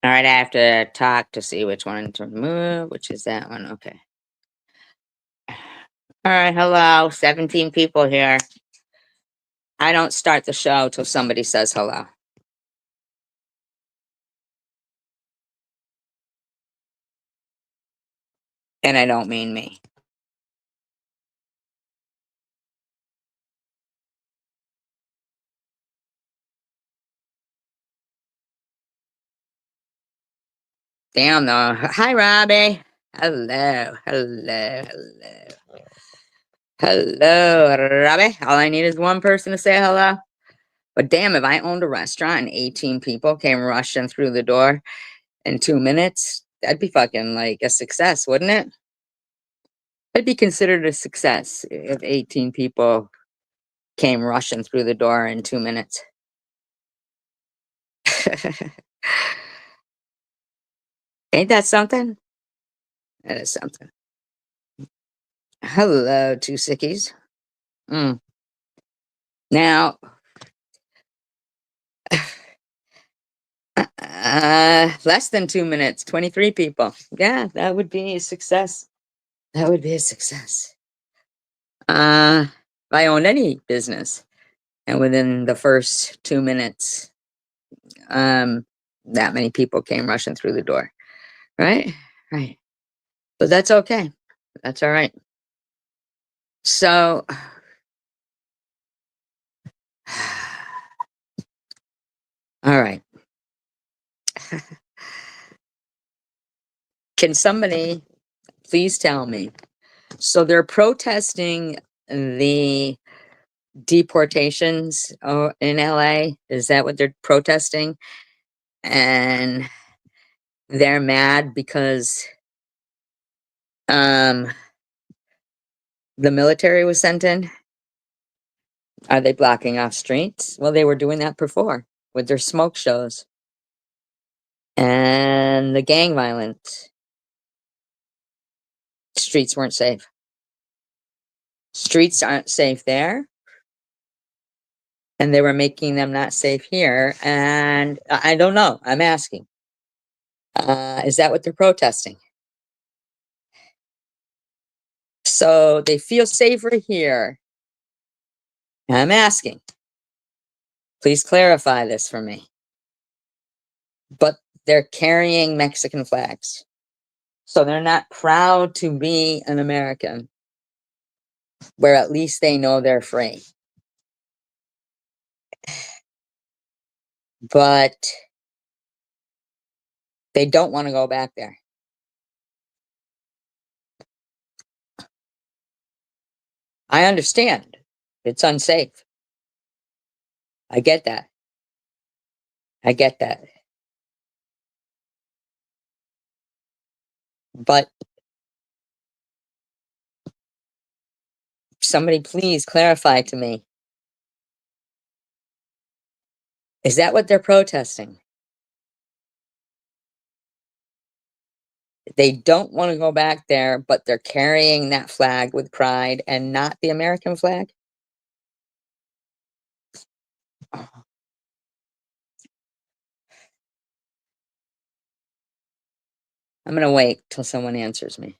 All right, I have to talk to see which one to move, which is that one. Okay. All right, hello. 17 people here. I don't start the show till somebody says hello. And I don't mean me. Damn though. Hi, Robbie. Hello, hello, hello. Hello, Robbie. All I need is one person to say hello. But damn, if I owned a restaurant and 18 people came rushing through the door in 2 minutes, that'd be fucking like a success, wouldn't it? It'd be considered a success if 18 people came rushing through the door in 2 minutes. Ain't that something? That is something. Hello, two sickies. Mm. Now, less than 2 minutes, 23 people. Yeah, that would be a success. That would be a success. If I owned any business, and within the first 2 minutes, that many people came rushing through the door. Right? Right. But that's okay. That's all right. So, all right. Can somebody please tell me? So they're protesting the deportations in LA. Is that what they're protesting? And they're mad because um, the military was sent in. Are they blocking off streets? Well, they were doing that before with their smoke shows and the gang violence. Streets weren't safe. Streets aren't safe there, and they were making them not safe here. And I don't know. I'm asking. Is that what they're protesting? So they feel safer here. I'm asking. Please clarify this for me. But they're carrying Mexican flags. So they're not proud to be an American, where at least they know they're free. But they don't want to go back there. I understand. It's unsafe. I get that. I get that. But somebody please clarify to me. Is that what they're protesting? They don't want to go back there, but they're carrying that flag with pride and not the American flag? I'm going to wait till someone answers me.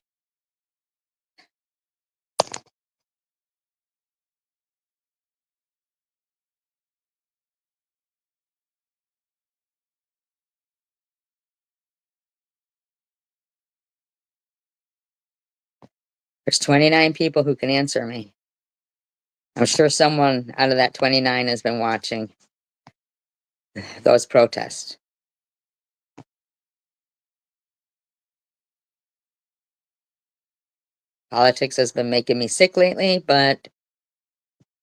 There's 29 people who can answer me. I'm sure someone out of that 29 has been watching those protests. Politics has been making me sick lately, but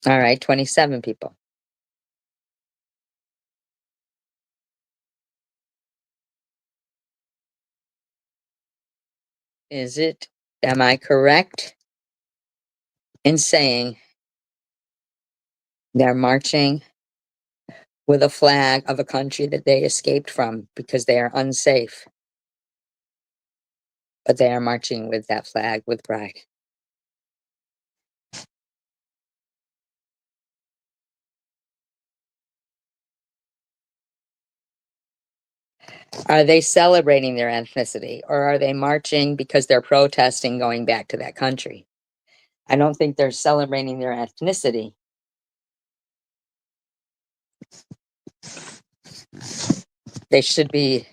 all right, 27 people. Am I correct in saying they're marching with a flag of a country that they escaped from because they are unsafe? But they are marching with that flag with pride. Are they celebrating their ethnicity, or are they marching because they're protesting going back to that country? I don't think they're celebrating their ethnicity. They should be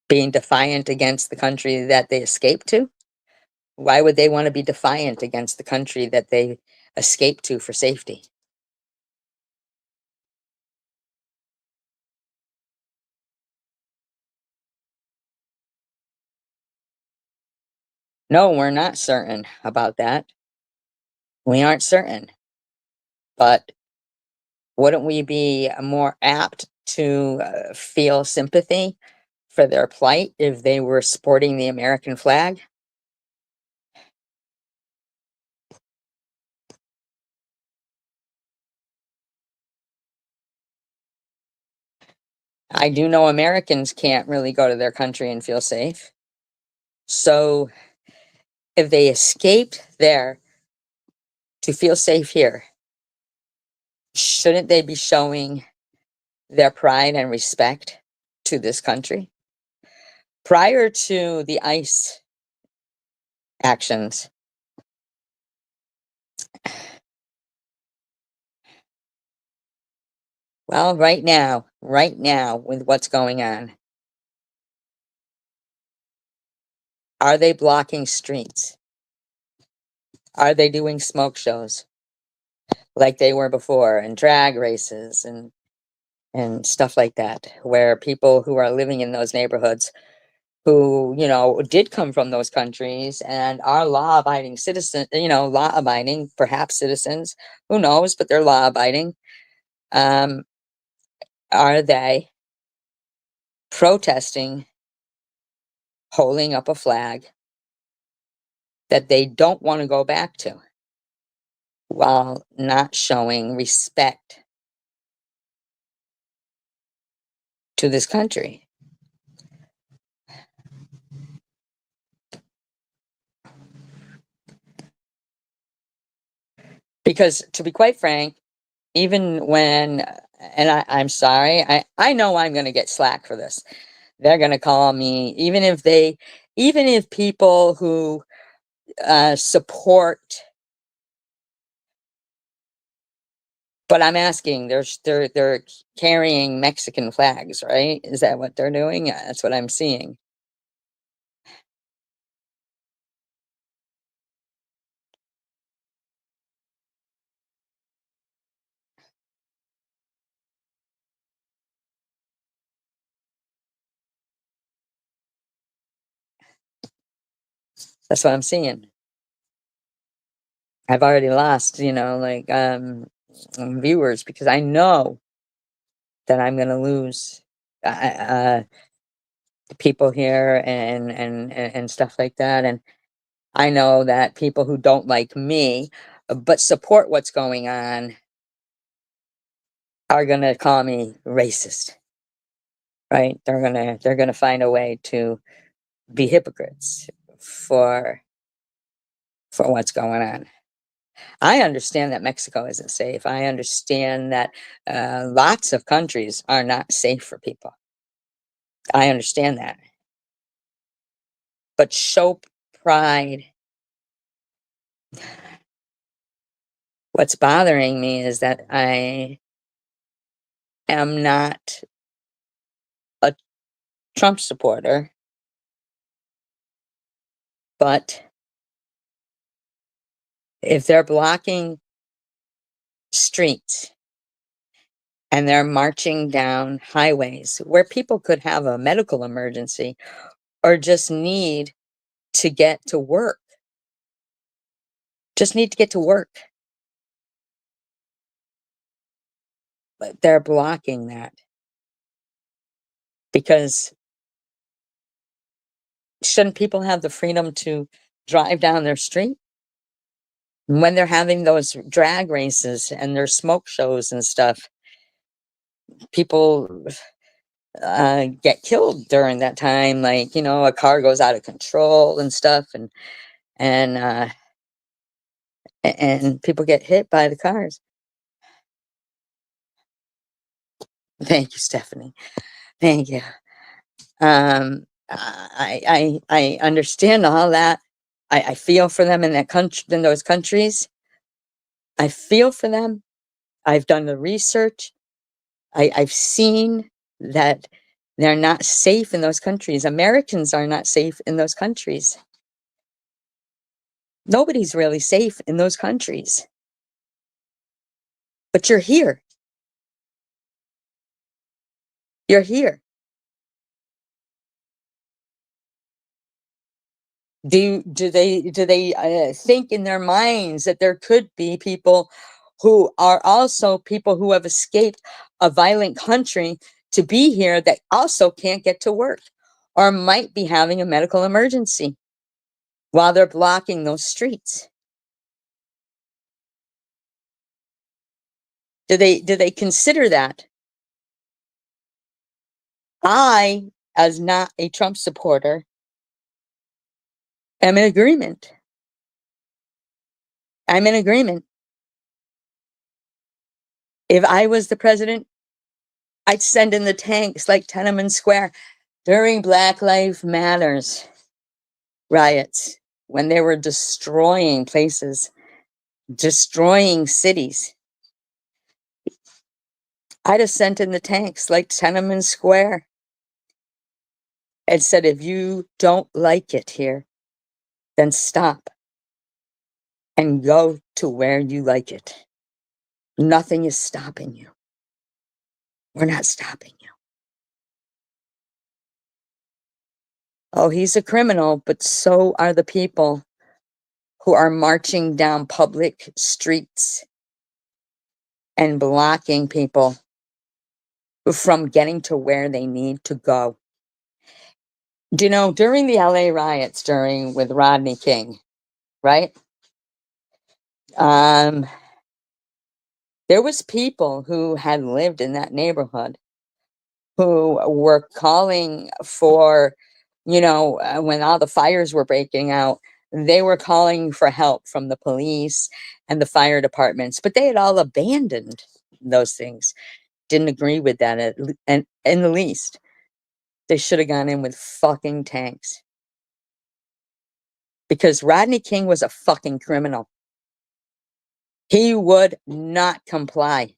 being defiant against the country that they escaped to. Why would they want to be defiant against the country that they escaped to for safety? No, we're not certain about that. We aren't certain. But wouldn't we be more apt to feel sympathy for their plight if they were sporting the American flag? I do know Americans can't really go to their country and feel safe. So if they escaped there to feel safe here, shouldn't they be showing their pride and respect to this country? Prior to the ICE actions, well, right now, with what's going on, are they blocking streets? Are they doing smoke shows like they were before, and drag races and stuff like that, where people who are living in those neighborhoods who, did come from those countries and are law abiding citizens, law abiding, perhaps citizens, who knows, but they're law abiding. Um, are they protesting, holding up a flag that they don't want to go back to while not showing respect to this country? Because to be quite frank, even when, and I'm sorry, I know I'm going to get slack for this. They're going to call me, even if people who support, but I'm asking, they're carrying Mexican flags, right? Is that what they're doing? Yeah, that's what I'm seeing. That's what I'm seeing. I've already lost, like viewers because I know that I'm going to lose people here and stuff like that. And I know that people who don't like me, but support what's going on, are gonna call me racist, right? They're gonna find a way to be hypocrites for what's going on. I understand that Mexico isn't safe. I understand that lots of countries are not safe for people. I understand that. But show pride. What's bothering me is that I am not a Trump supporter, but if they're blocking streets and they're marching down highways where people could have a medical emergency or just need to get to work, just need to get to work, but they're blocking that because shouldn't people have the freedom to drive down their street? When they're having those drag races and their smoke shows and stuff, people get killed during that time. Like, a car goes out of control and stuff, and and people get hit by the cars. Thank you, Stephanie. Thank you. I understand all that. I feel for them in that country, in those countries. I feel for them. I've done the research. I've seen that they're not safe in those countries. Americans are not safe in those countries. Nobody's really safe in those countries. But you're here. You're here. Do they think in their minds that there could be people who are also people who have escaped a violent country to be here that also can't get to work or might be having a medical emergency while they're blocking those streets? Do they consider that? I, as not a Trump supporter, am in agreement. I'm in agreement. If I was the president, I'd send in the tanks like Tiananmen Square during Black Lives Matters riots when they were destroying places, destroying cities. I'd have sent in the tanks like Tiananmen Square and said, if you don't like it here, then stop and go to where you like it. Nothing is stopping you. We're not stopping you. Oh, he's a criminal, but so are the people who are marching down public streets and blocking people from getting to where they need to go. Do you know, during the LA riots, with Rodney King, right? Um, there was people who had lived in that neighborhood who were calling for, when all the fires were breaking out, they were calling for help from the police and the fire departments, but they had all abandoned those things. Didn't agree with that and in the least. They should have gone in with fucking tanks. Because Rodney King was a fucking criminal. He would not comply.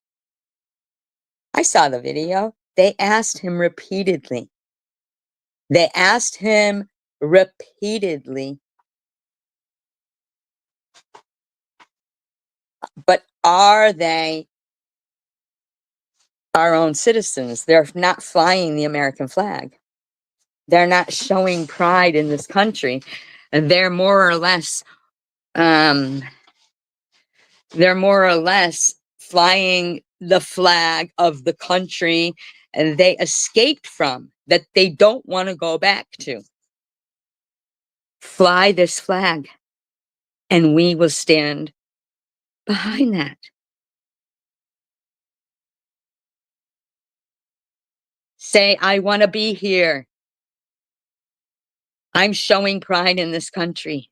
I saw the video. They asked him repeatedly. They asked him repeatedly, but are they our own citizens? They're not flying the American flag. They're not showing pride in this country. And they're more or less flying the flag of the country and they escaped from, that they don't want to go back to. Fly this flag, and we will stand behind that. Say, I want to be here. I'm showing pride in this country.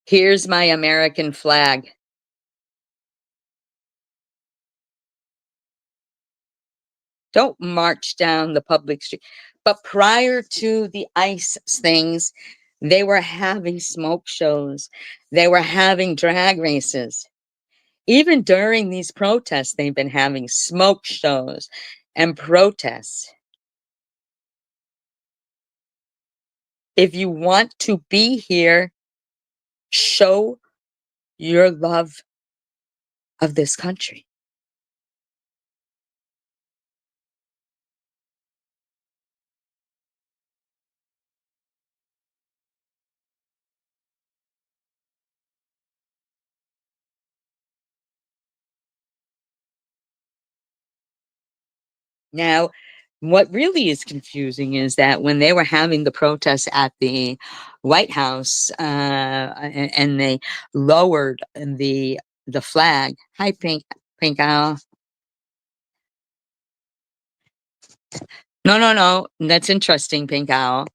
Here's my American flag. Don't march down the public street. But prior to the ICE things, they were having smoke shows. They were having drag races. Even during these protests, they've been having smoke shows and protests. If you want to be here, show your love of this country. Now, what really is confusing is that when they were having the protests at the White House, and they lowered the flag. Hi, Pink Owl. No, no, no. That's interesting, Pink Owl.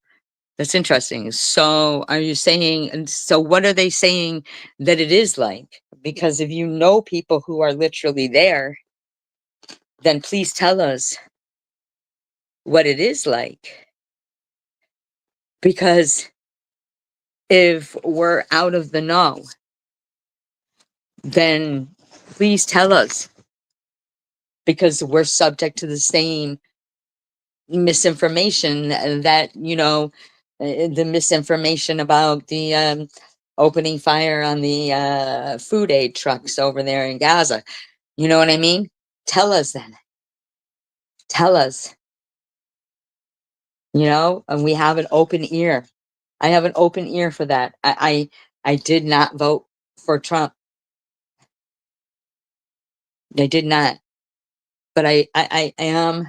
That's interesting. So, are you saying? And so, what are they saying that it is like? Because if you know people who are literally there, then please tell us what it is like. Because if we're out of the know, then please tell us, because we're subject to the same misinformation that, the misinformation about the opening fire on the food aid trucks over there in Gaza. You know what I mean? Tell us then. Tell us, and we have an open ear. I have an open ear for that. I did not vote for Trump. I did not. But I am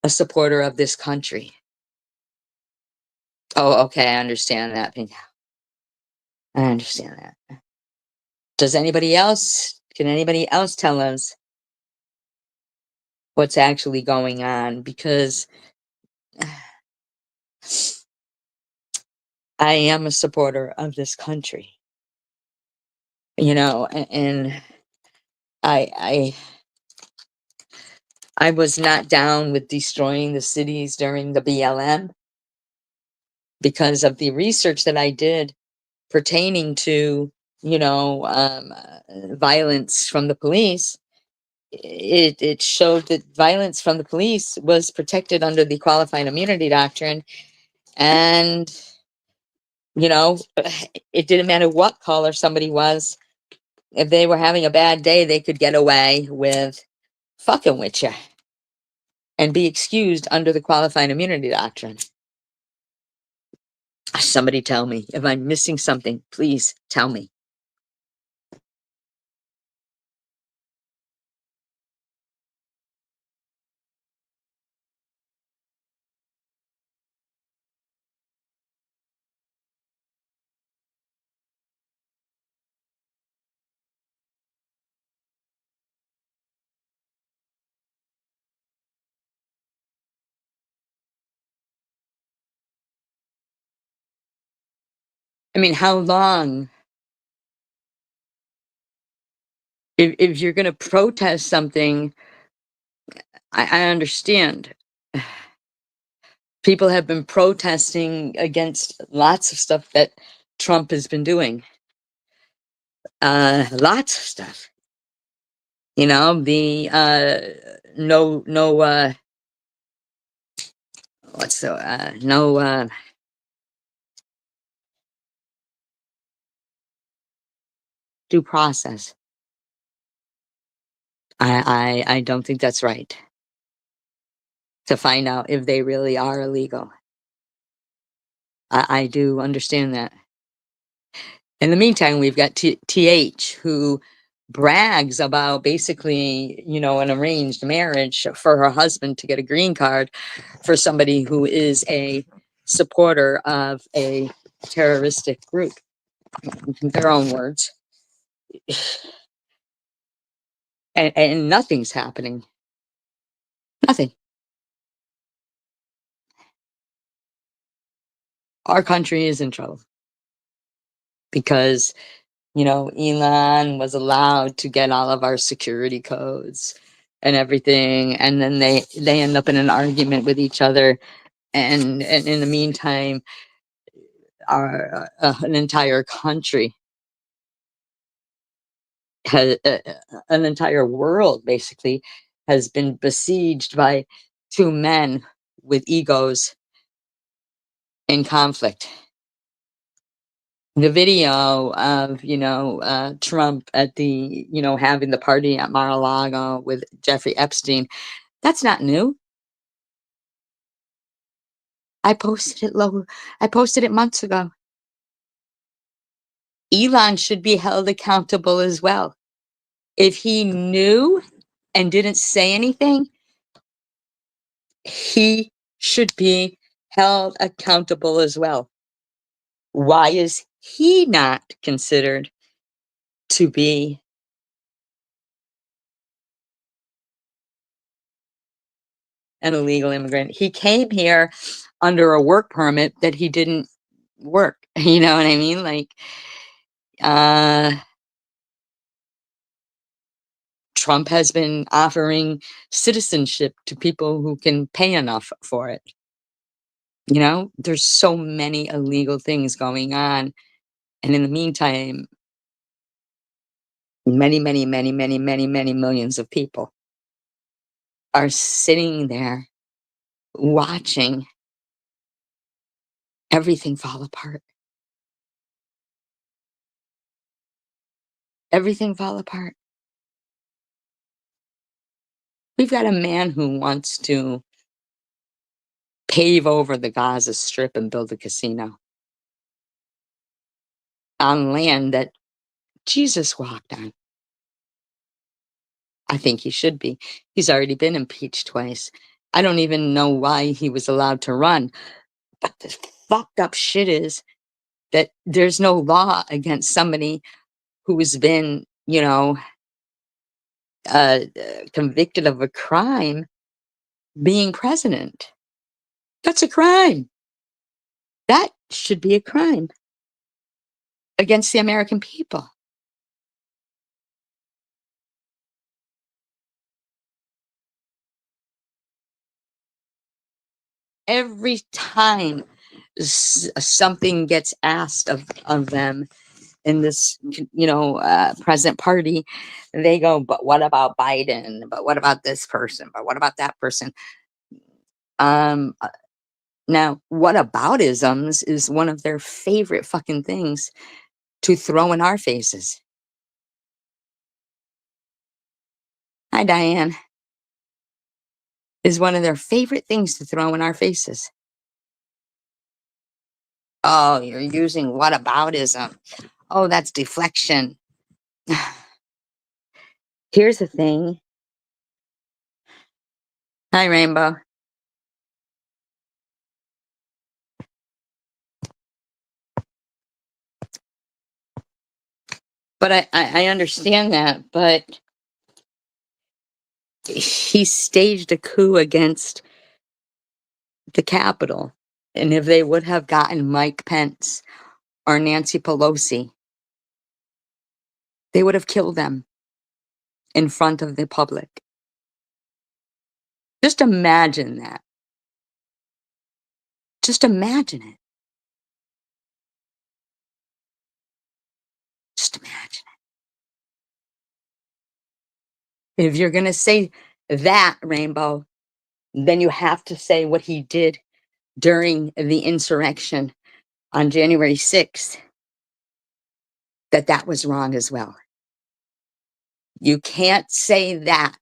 a supporter of this country. Oh, okay. I understand that. I understand that. Can anybody else tell us what's actually going on? Because I am a supporter of this country, and I I was not down with destroying the cities during the BLM because of the research that I did pertaining to, violence from the police. It showed that violence from the police was protected under the qualified immunity doctrine, and you know it didn't matter what color somebody was. If they were having a bad day, they could get away with fucking with you and be excused under the qualified immunity doctrine. Somebody tell me if I'm missing something. Please tell me. I mean, how long? If you're going to protest something, I understand. People have been protesting against lots of stuff that Trump has been doing. Lots of stuff. The no what's the no due process. I don't think that's right. To find out if they really are illegal. I do understand that. In the meantime, we've got TH, who brags about basically, an arranged marriage for her husband to get a green card for somebody who is a supporter of a terroristic group. In their own words. And nothing's happening. Nothing. Our country is in trouble because, Elon was allowed to get all of our security codes and everything, and then they end up in an argument with each other, and in the meantime, our an entire country has an entire world basically has been besieged by two men with egos in conflict. The video of, Trump at the, having the party at Mar-a-Lago with Jeffrey Epstein, that's not new. I posted it months ago. Elon should be held accountable as well. If he knew and didn't say anything, he should be held accountable as well. Why is he not considered to be an illegal immigrant? He came here under a work permit that he didn't work. You know what I mean? Like, Trump has been offering citizenship to people who can pay enough for it. There's so many illegal things going on. And in the meantime, many, many, many, many, many, many millions of people are sitting there watching everything fall apart. Everything fall apart. We've got a man who wants to pave over the Gaza Strip and build a casino on land that Jesus walked on. I think he should be. He's already been impeached twice. I don't even know why he was allowed to run. But the fucked up shit is that there's no law against somebody who has been, convicted of a crime being president. That's a crime. That should be a crime against the American people. Every time something gets asked of them in this, present party, they go, but what about Biden? But what about this person? But what about that person? Um, uh, Now, whataboutisms is one of their favorite fucking things to throw in our faces. Hi, Diane. Is one of their favorite things to throw in our faces. Oh, you're using whataboutism. Oh, that's deflection. Here's the thing. Hi, Rainbow. But I understand that, but he staged a coup against the Capitol. And if they would have gotten Mike Pence or Nancy Pelosi, they would have killed them in front of the public. Just imagine that. Just imagine it. Just imagine it. If you're going to say that, Rainbow, then you have to say what he did during the insurrection on January 6th, that was wrong as well. You can't say that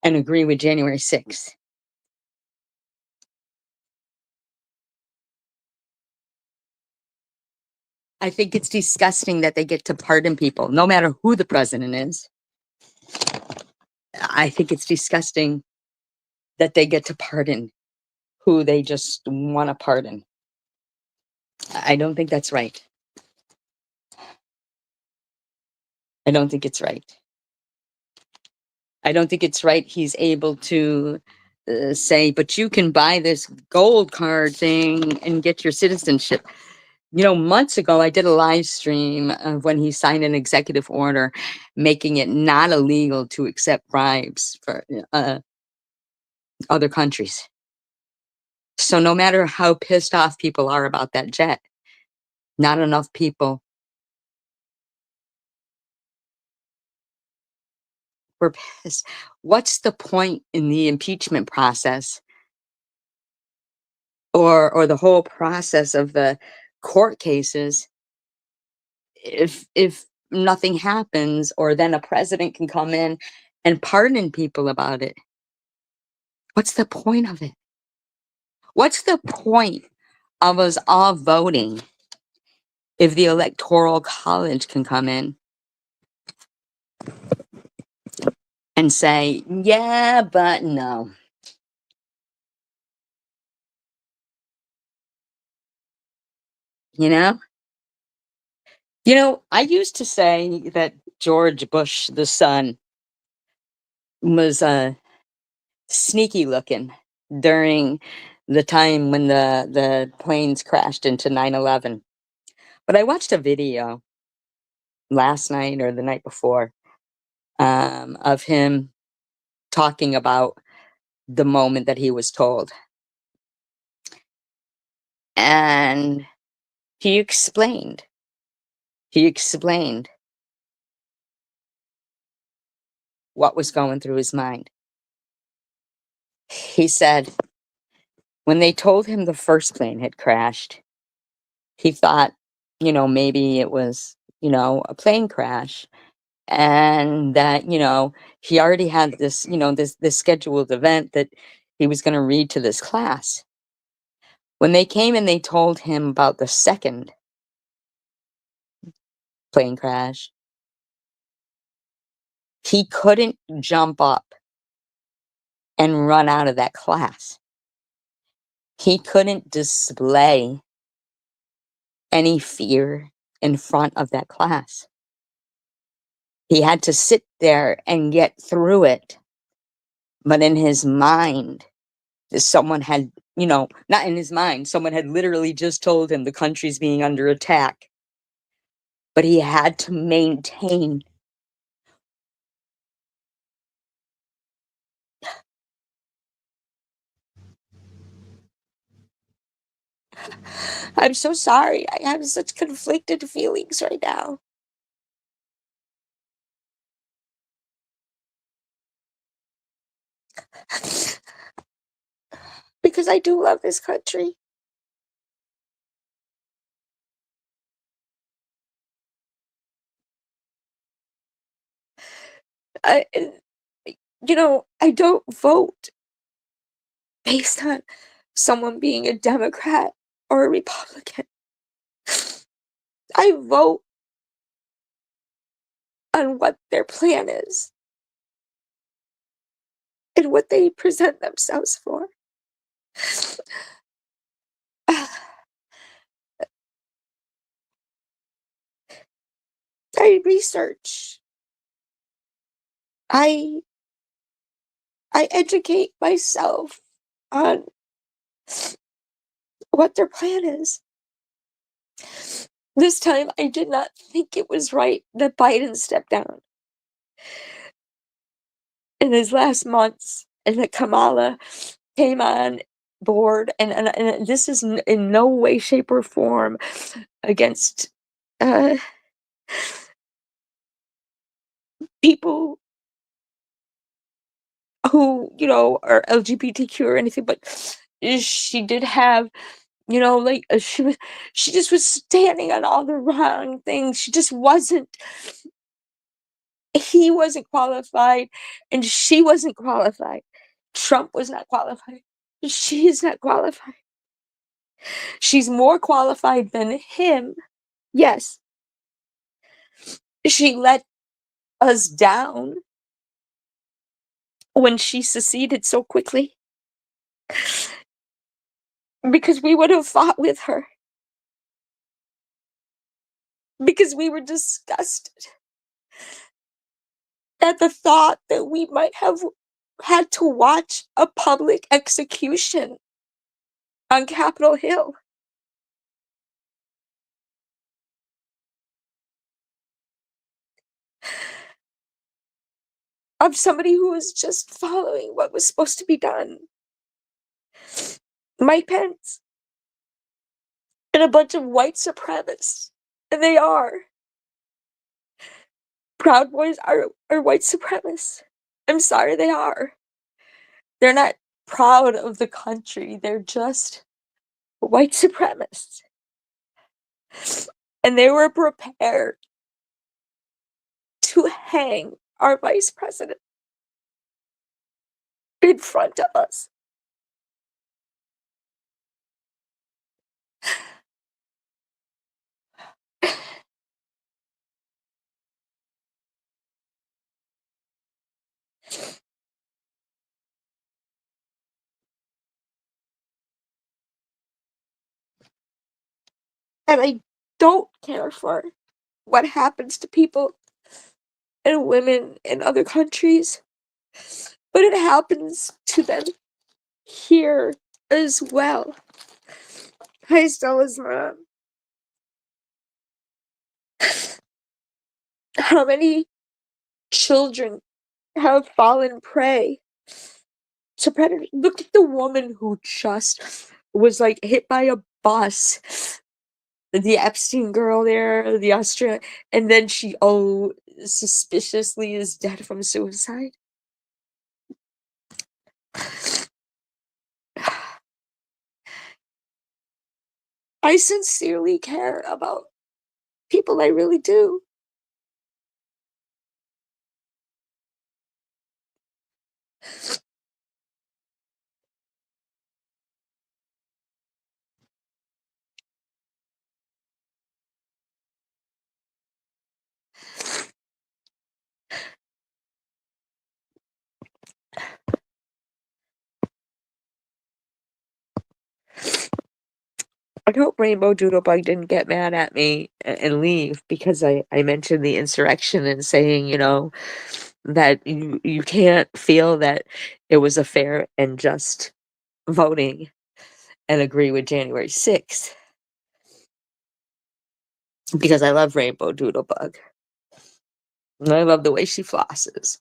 and agree with January 6th. I think it's disgusting that they get to pardon people, no matter who the president is. I think it's disgusting that they get to pardon who they just want to pardon. I don't think that's right. I don't think it's right. I don't think it's right he's able to say, but you can buy this gold card thing and get your citizenship. Months ago, I did a live stream of when he signed an executive order making it not illegal to accept bribes for other countries. So no matter how pissed off people are about that jet, not enough people were pissed. What's the point in the impeachment process or the whole process of the court cases if nothing happens, or then a president can come in and pardon people about it? What's the point of it? What's the point of us all voting if the electoral college can come in and say, yeah, but no? You know? I used to say that George Bush, the son, was sneaky looking during the time when the planes crashed into 9/11. But I watched a video last night or the night before of him talking about the moment that he was told. And he explained, he explained what was going through his mind. He said when they told him the first plane had crashed, he thought, maybe it was, a plane crash, and that, he already had this, this scheduled event that he was going to read to this class. When they came and they told him about the second plane crash, he couldn't jump up and run out of that class. He couldn't display any fear in front of that class. He had to sit there and get through it. But in his mind, someone had, not in his mind, someone had literally just told him the country's being under attack. But he had to maintain. I'm so sorry. I have such conflicted feelings right now. Because I do love this country. I, I don't vote based on someone being a Democrat or a Republican. I vote on what their plan is and what they present themselves for. I research. I I educate myself on what their plan is. This time, I did not think it was right that Biden stepped down in his last months and that Kamala came on board. And this is in no way, shape, or form against uh, people who, are LGBTQ or anything, but she did have, she just was standing on all the wrong things. She just wasn't. He wasn't qualified, and she wasn't qualified. Trump was not qualified. She is not qualified. She's more qualified than him. Yes, she let us down when she seceded so quickly because we would have fought with her, because we were disgusted at the thought that we might have had to watch a public execution on Capitol Hill. Of somebody who was just following what was supposed to be done. Mike Pence and a bunch of white supremacists. And they are. Proud Boys are white supremacists. I'm sorry, they are. They're not proud of the country. They're just white supremacists. And they were prepared to hang our vice president in front of us. And I don't care for what happens to people and women in other countries, but it happens to them here as well. Hi, Stella's mom. How many children have fallen prey to predators. Look at the woman who just was, like, hit by a bus, the Epstein girl there, the Australia, and then she, suspiciously is dead from suicide. I sincerely care about people, I really do. I hope Rainbow Doodlebug didn't get mad at me and leave because I mentioned the insurrection and saying, that you can't feel that it was a fair and just voting and agree with January 6th because I love Rainbow Doodlebug, and I love the way she flosses.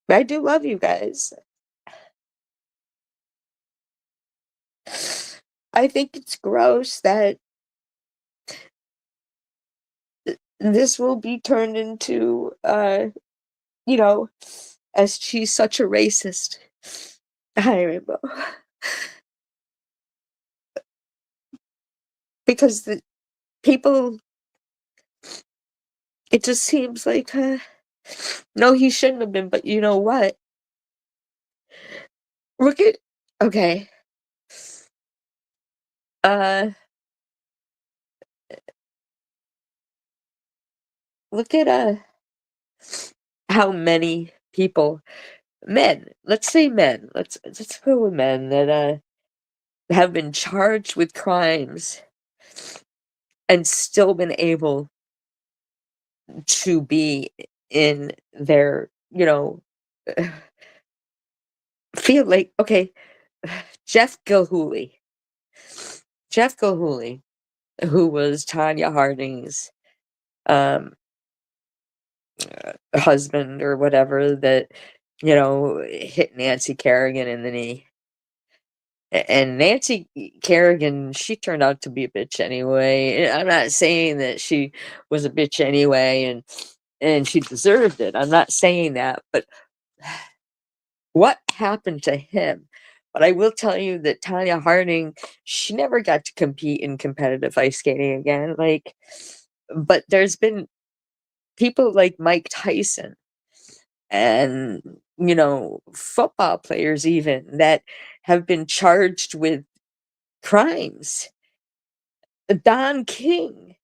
I do love you guys. I think it's gross that this will be turned into, you know, as she's such a racist. Hi, Rainbow. Because the people, it just seems like, no, he shouldn't have been, but you know what? Look at, okay, uh, look at, how many people, men, let's say men, let's go with men that, have been charged with crimes and still been able to be in their, feel like, okay, Jeff Gilhooly. Jeff Gilhooly, who was Tanya Harding's, um, husband or whatever that, hit Nancy Kerrigan in the knee. And Nancy Kerrigan, she turned out to be a bitch anyway. I'm not saying that she was a bitch anyway and she deserved it. I'm not saying that, but what happened to him? But I will tell you that Tanya Harding, she never got to compete in competitive ice skating again. Like, but there's been people like Mike Tyson and, football players even that have been charged with crimes. Don King,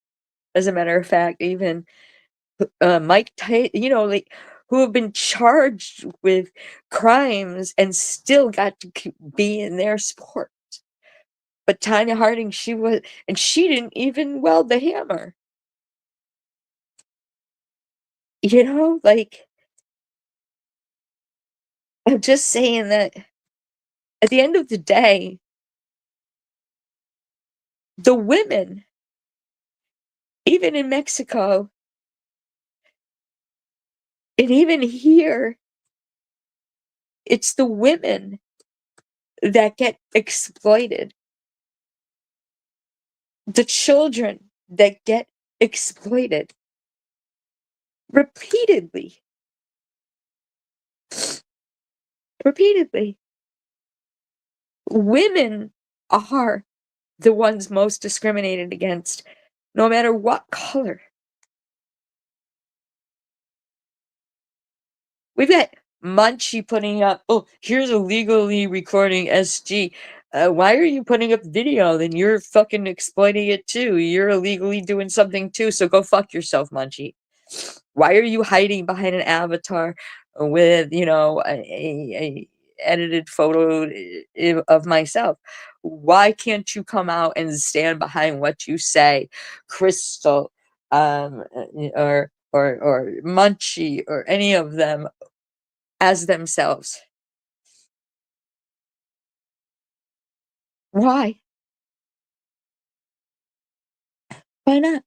as a matter of fact, even Mike Ty like, who have been charged with crimes and still got to be in their sport. But Tanya Harding, she didn't even weld the hammer. Like, I'm just saying that at the end of the day, the women, even in Mexico, and even here, it's the women that get exploited. The children that get exploited repeatedly, repeatedly. Women are the ones most discriminated against, no matter what color. We've got Munchie putting up, "Oh, here's illegally recording SG." Why are you putting up video? Then you're fucking exploiting it too. You're illegally doing something too, so go fuck yourself, Munchie. Why are you hiding behind an avatar with, a edited photo of myself? Why can't you come out and stand behind what you say, Crystal, or Munchie, or any of them as themselves? Why? Why not?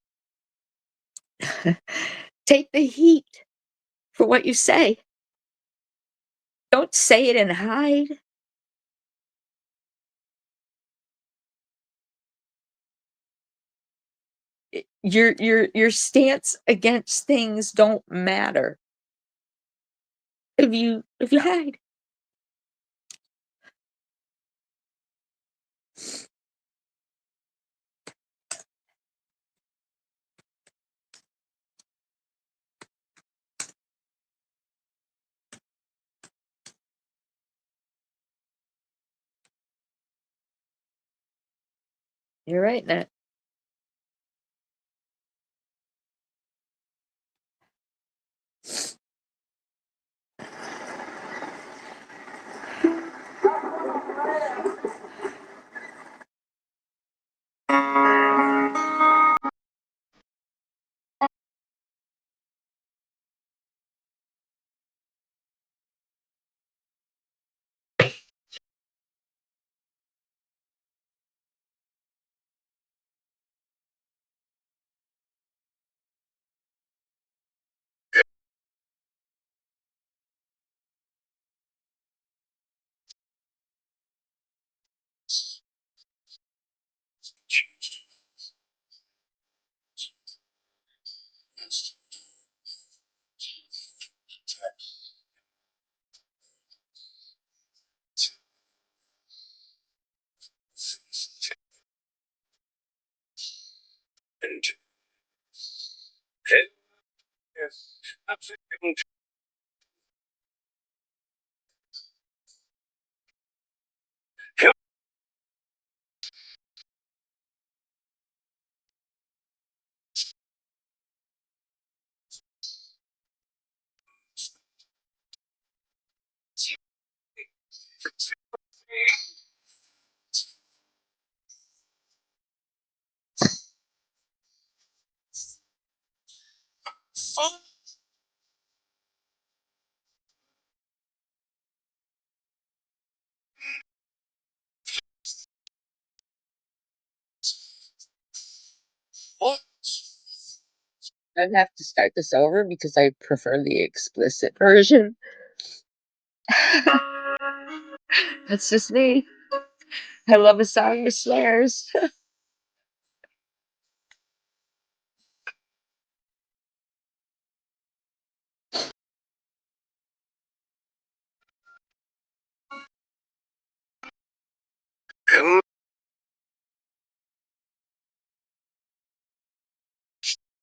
Take the heat for what you say. Don't say it and hide. Your stance against things don't matter if you hide. You're right, Nat. I'd have to start this over because I prefer the explicit version. That's just me. I love a song with swears.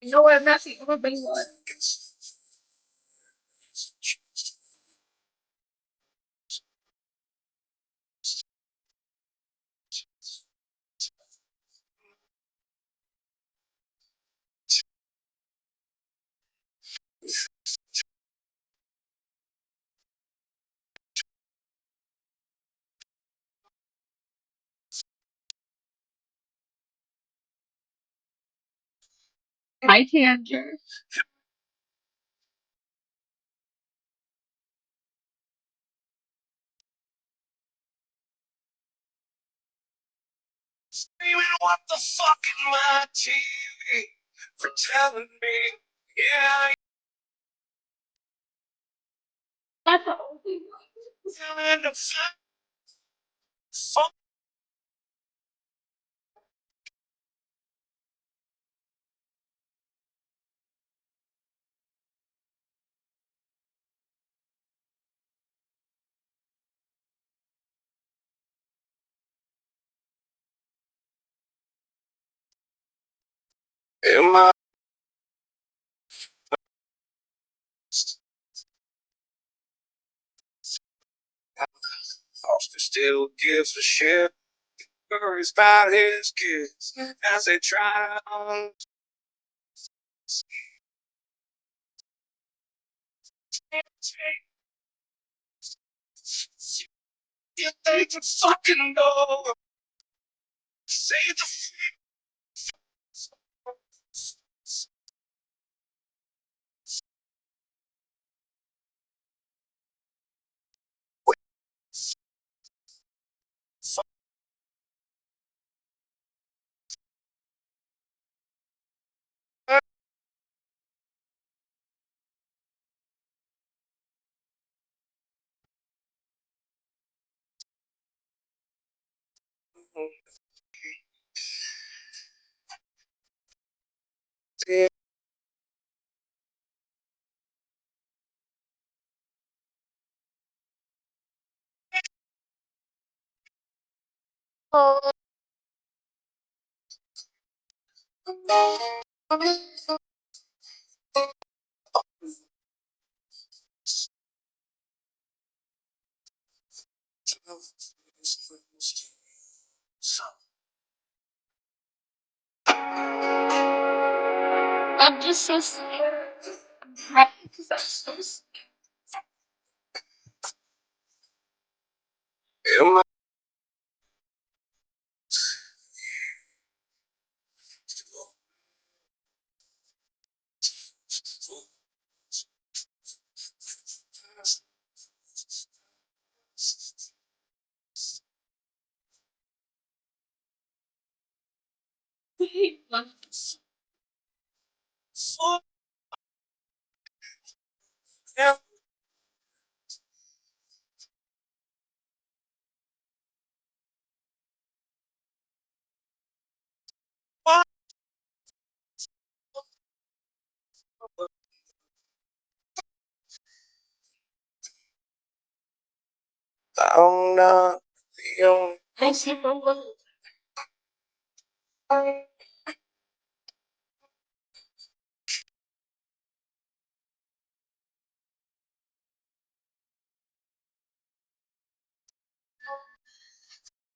No, I'm not the only one. Hi, Tanger. Not the only one. I'm just so scared. I'm just so scared. I see my mom.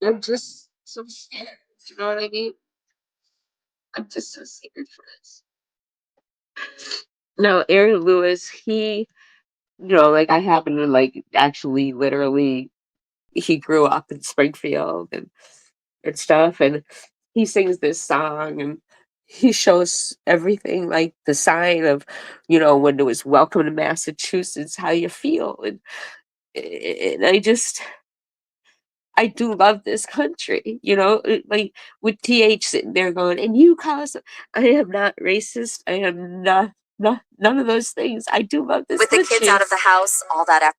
I'm just so scared. You know what I mean? I'm just so scared for this. No, Aaron Lewis, like I happen to like actually literally he grew up in Springfield and stuff, and he sings this song and he shows everything like the sign of, when it was welcome to Massachusetts, how you feel. And I do love this country, like with TH sitting there going, and you call us, I am not racist. I am not none of those things. I do love this With the kids out of the house, all that effort.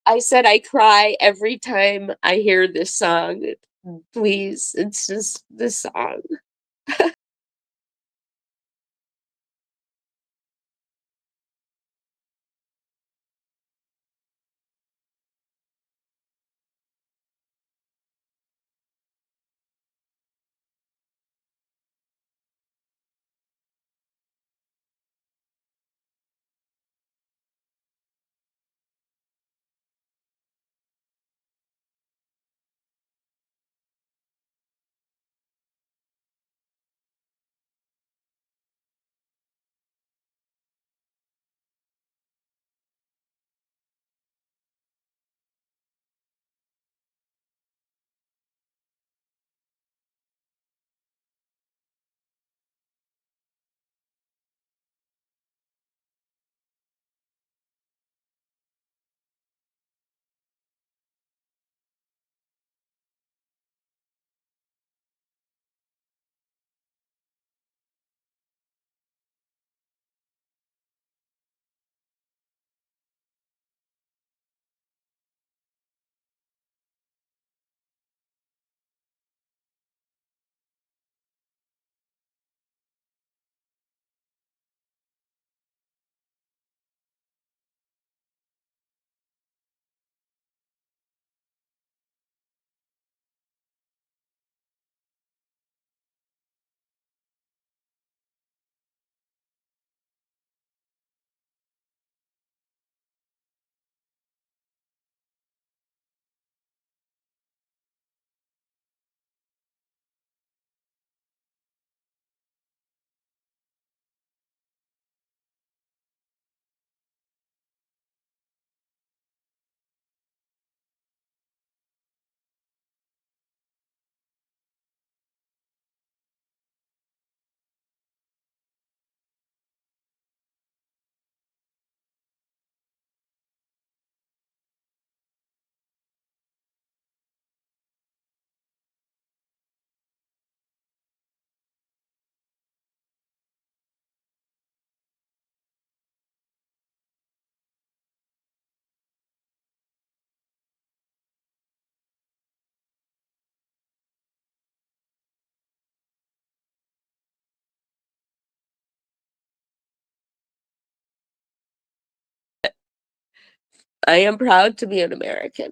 I said I cry every time I hear this song. Please, it's just this song. I am proud to be an American.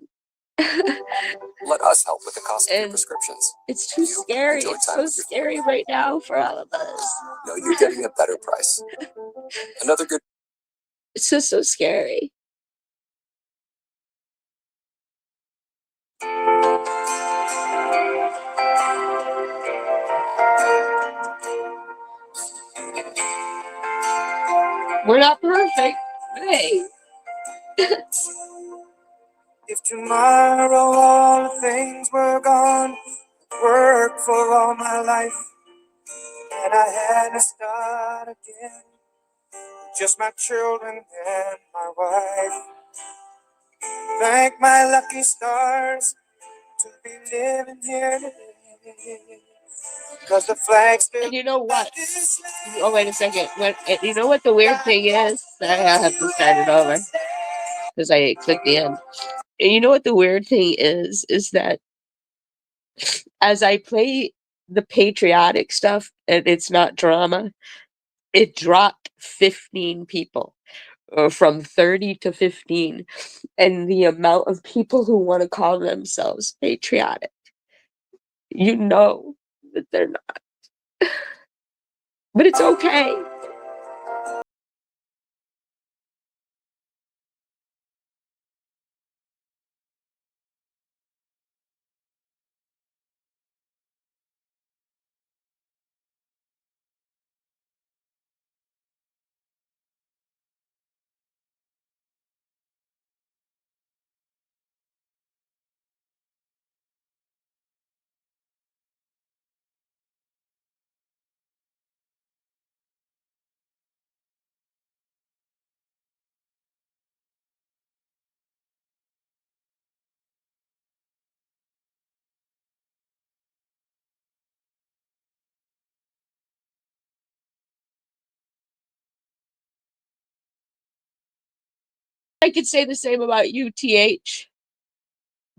Let us help with the cost of your prescriptions. It's too scary. It's so scary right now for all of us. No, you're getting a better price. Another good. It's just so scary. We're not perfect. Hey. If tomorrow all the things were gone, work for all my life, and I had to start again, just my children and my wife. Thank my lucky stars to be living here today. Cause the flag still. And you know what? Oh, wait a second. You know what the weird thing is? I have to start it over because I clicked the end. And you know what the weird thing is? Is that as I play the patriotic stuff and it's not drama, it dropped 15 people, from 30 to 15. And the amount of people who want to call themselves patriotic, you know that they're not. But it's okay. I could say the same about you, TH,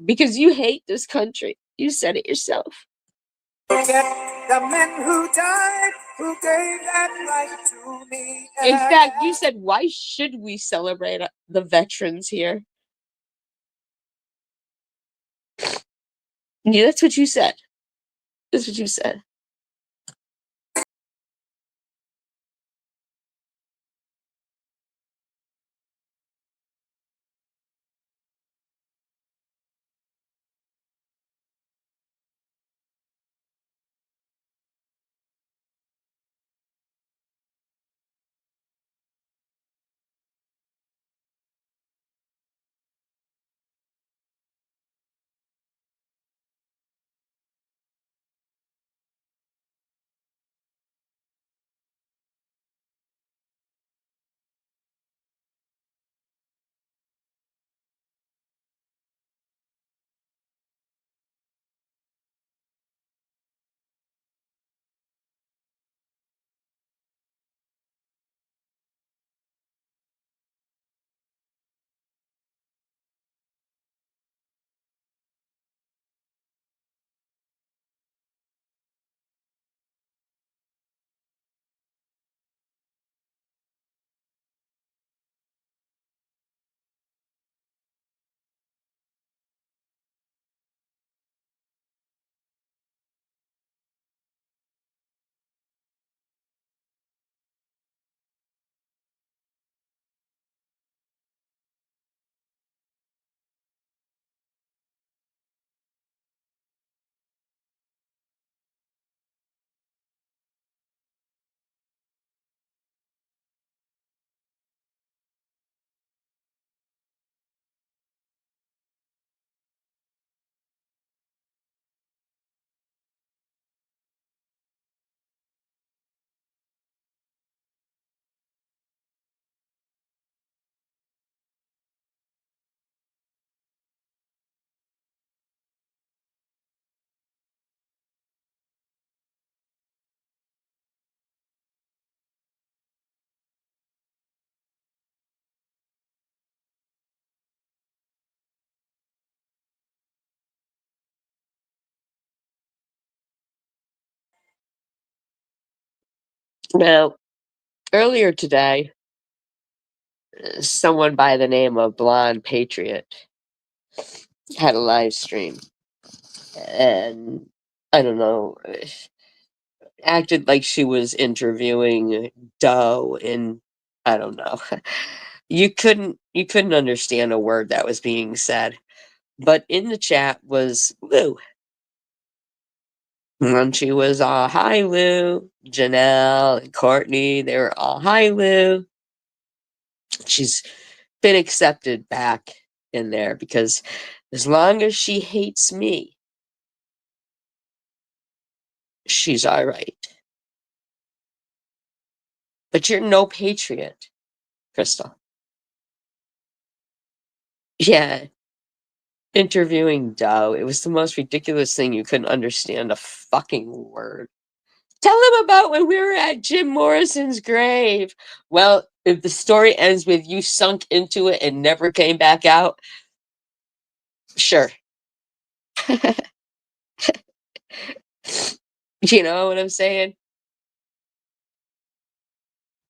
because you hate this country. You said it yourself. Forget the men who died, who gave that right to me. In fact, you said, why should we celebrate the veterans here? Yeah, that's what you said. That's what you said. Now, earlier today, someone by the name of Blonde Patriot had a live stream, and I don't know, acted like she was interviewing Doe, and I don't know. You couldn't understand a word that was being said. But in the chat was Lou. And she was all, "Hi, Lou." Janelle and Courtney, they were all, "Hi, Lou." She's been accepted back in there because as long as she hates me, she's all right. But you're no patriot, Crystal. Yeah, interviewing Doe. It was the most ridiculous thing. You couldn't understand a fucking word. Tell him about when we were at Jim Morrison's grave. Well, if the story ends with you sunk into it and never came back out, sure. You know what I'm saying?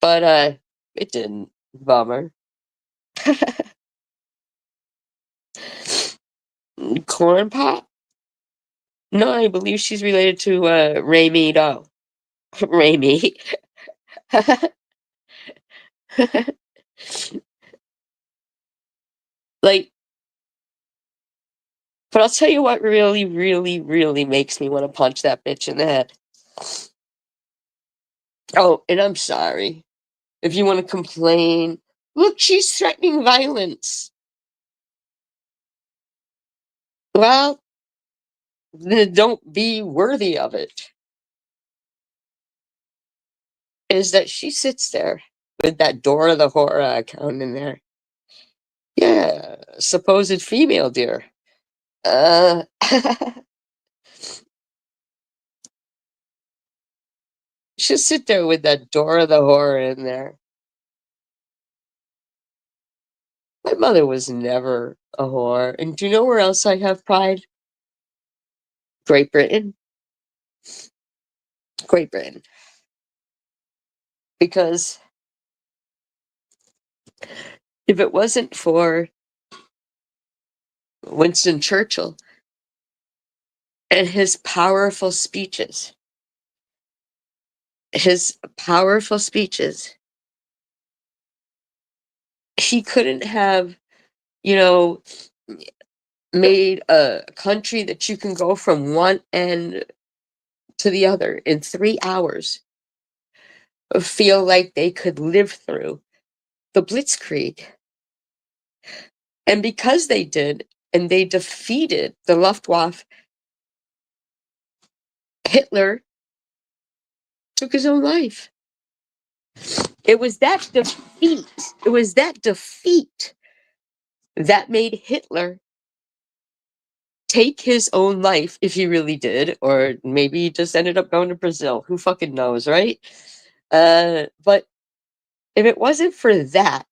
But it didn't. Bummer. Corn Pop? No, I believe she's related to Remy Doe. Remy. Like, but I'll tell you what really, really, really makes me want to punch that bitch in the head. Oh, and I'm sorry. If you want to complain, look, she's threatening violence. Well, then don't be worthy of it. Is that she sits there with that Dora the Horror account in there. Yeah, supposed female dear. She'll sit there with that Dora the Horror in there. My mother was never a whore. And do you know where else I have pride? Great Britain. Great Britain. Because if it wasn't for Winston Churchill and his powerful speeches, he couldn't have, you know, made a country that you can go from one end to the other in 3 hours feel like they could live through the Blitzkrieg. And because they did, and they defeated the Luftwaffe, Hitler took his own life. It was that defeat that made Hitler take his own life, if he really did, or maybe he just ended up going to Brazil. Who fucking knows, right? But if it wasn't for that,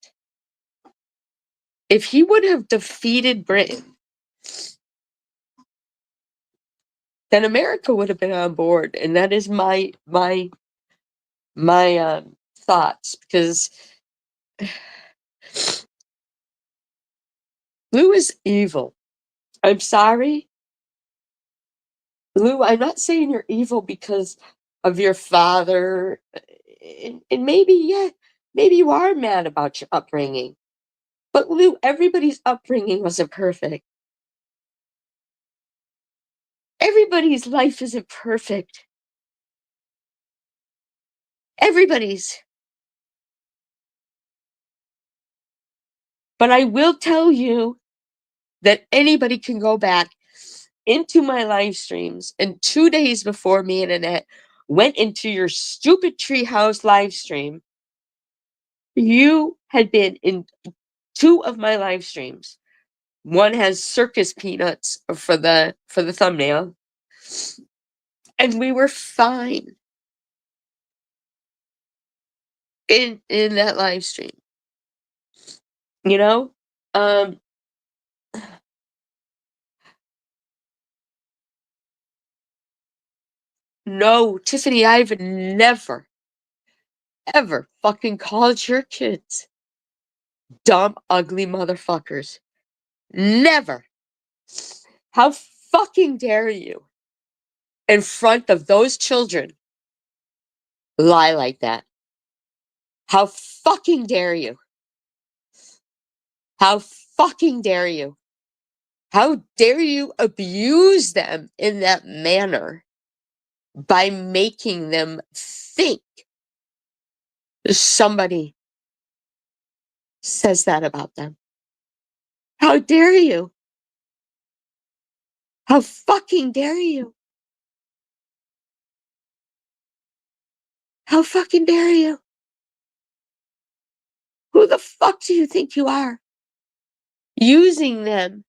if he would have defeated Britain, then America would have been on board. And that is my thoughts, because Lou is evil. I'm sorry, Lou. I'm not saying you're evil because of your father, and maybe, yeah, maybe you are mad about your upbringing. But Lou, everybody's upbringing wasn't perfect. Everybody's life isn't perfect. Everybody's. But I will tell you that anybody can go back into my live streams, and 2 days before me and Annette went into your stupid treehouse live stream, you had been in 2 of my live streams. One has circus peanuts for the thumbnail, and we were fine in that live stream. You know? No, Tiffany, I've never, ever fucking called your kids Dumb, ugly motherfuckers. Never. How fucking dare you, in front of those children, lie like that? How fucking dare you? How fucking dare you? How dare you abuse them in that manner by making them think somebody says that about them? How dare you? How fucking dare you? How fucking dare you? Who the fuck do you think you are? Using them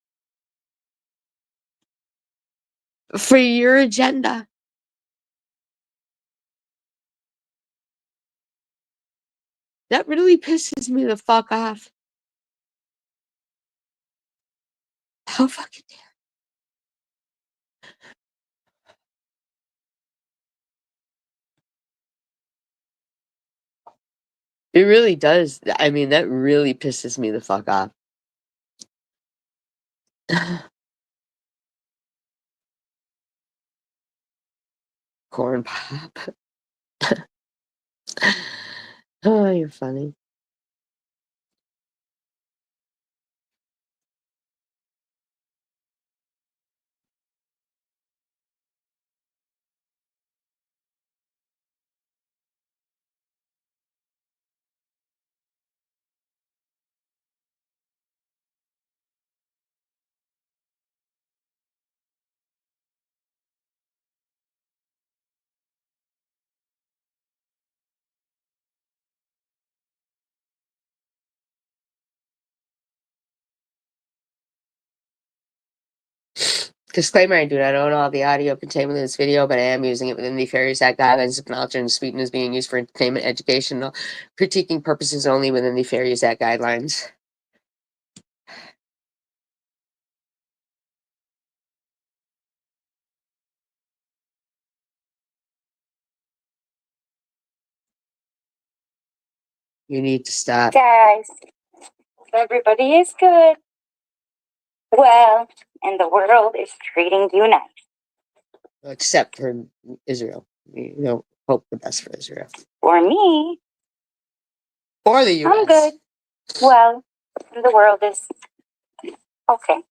for your agenda. That really pisses me the fuck off. How fucking dare. It really does. I mean, that really pisses me the fuck off. Corn pop. Oh, you're funny. Disclaimer, I do not own all the audio contained within this video, but I am using it within the Fair Use Act guidelines of knowledge and speaking is being used for entertainment, educational, critiquing purposes only within the Fair Use Act guidelines. You need to stop. Guys, everybody is good. Well, and the world is treating you nice. Except for Israel. You know, hope the best for Israel. For me, Or the US. I'm good. Well, and the world is okay.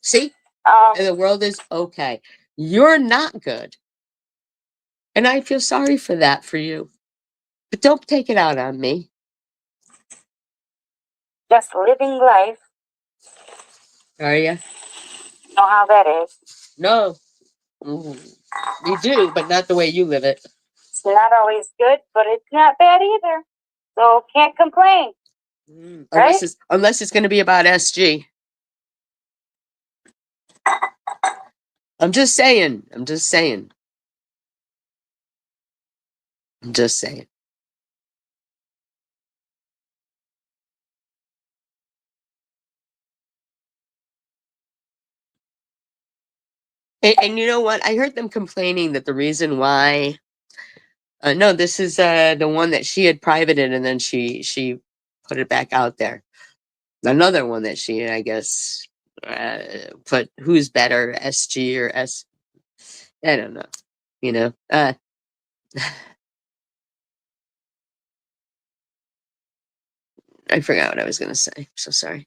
See? And the world is okay. You're not good. And I feel sorry for that for you. But don't take it out on me. Just living life. Are you? Know how that is. No. You do, but not the way you live it. It's not always good, but it's not bad either. So can't complain. Right? Unless it's going to be about SG. I'm just saying. I'm just saying. I'm just saying. And you know what? I heard them complaining that the reason why. No, this is the one that she had privated, and then she put it back out there. Another one that she, I guess, put who's better, SG or S. I don't know. You know. I forgot what I was gonna say. I'm so sorry.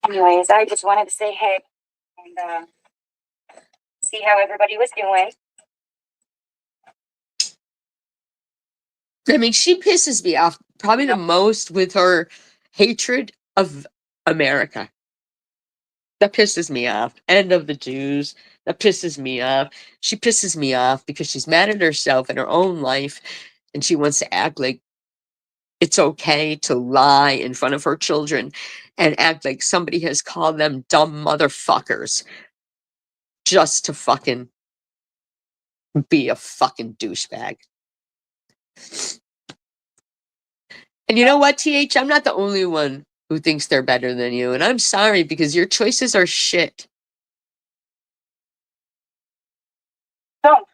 Anyways, I just wanted to say hey and see how everybody was doing. I mean, she pisses me off probably the most with her hatred of America. That pisses me off. And of the Jews. That pisses me off. She pisses me off because she's mad at herself and her own life, and she wants to act like it's okay to lie in front of her children and act like somebody has called them dumb motherfuckers just to fucking be a fucking douchebag. And you know what, TH? I'm not the only one who thinks they're better than you. And I'm sorry because your choices are shit. Don't.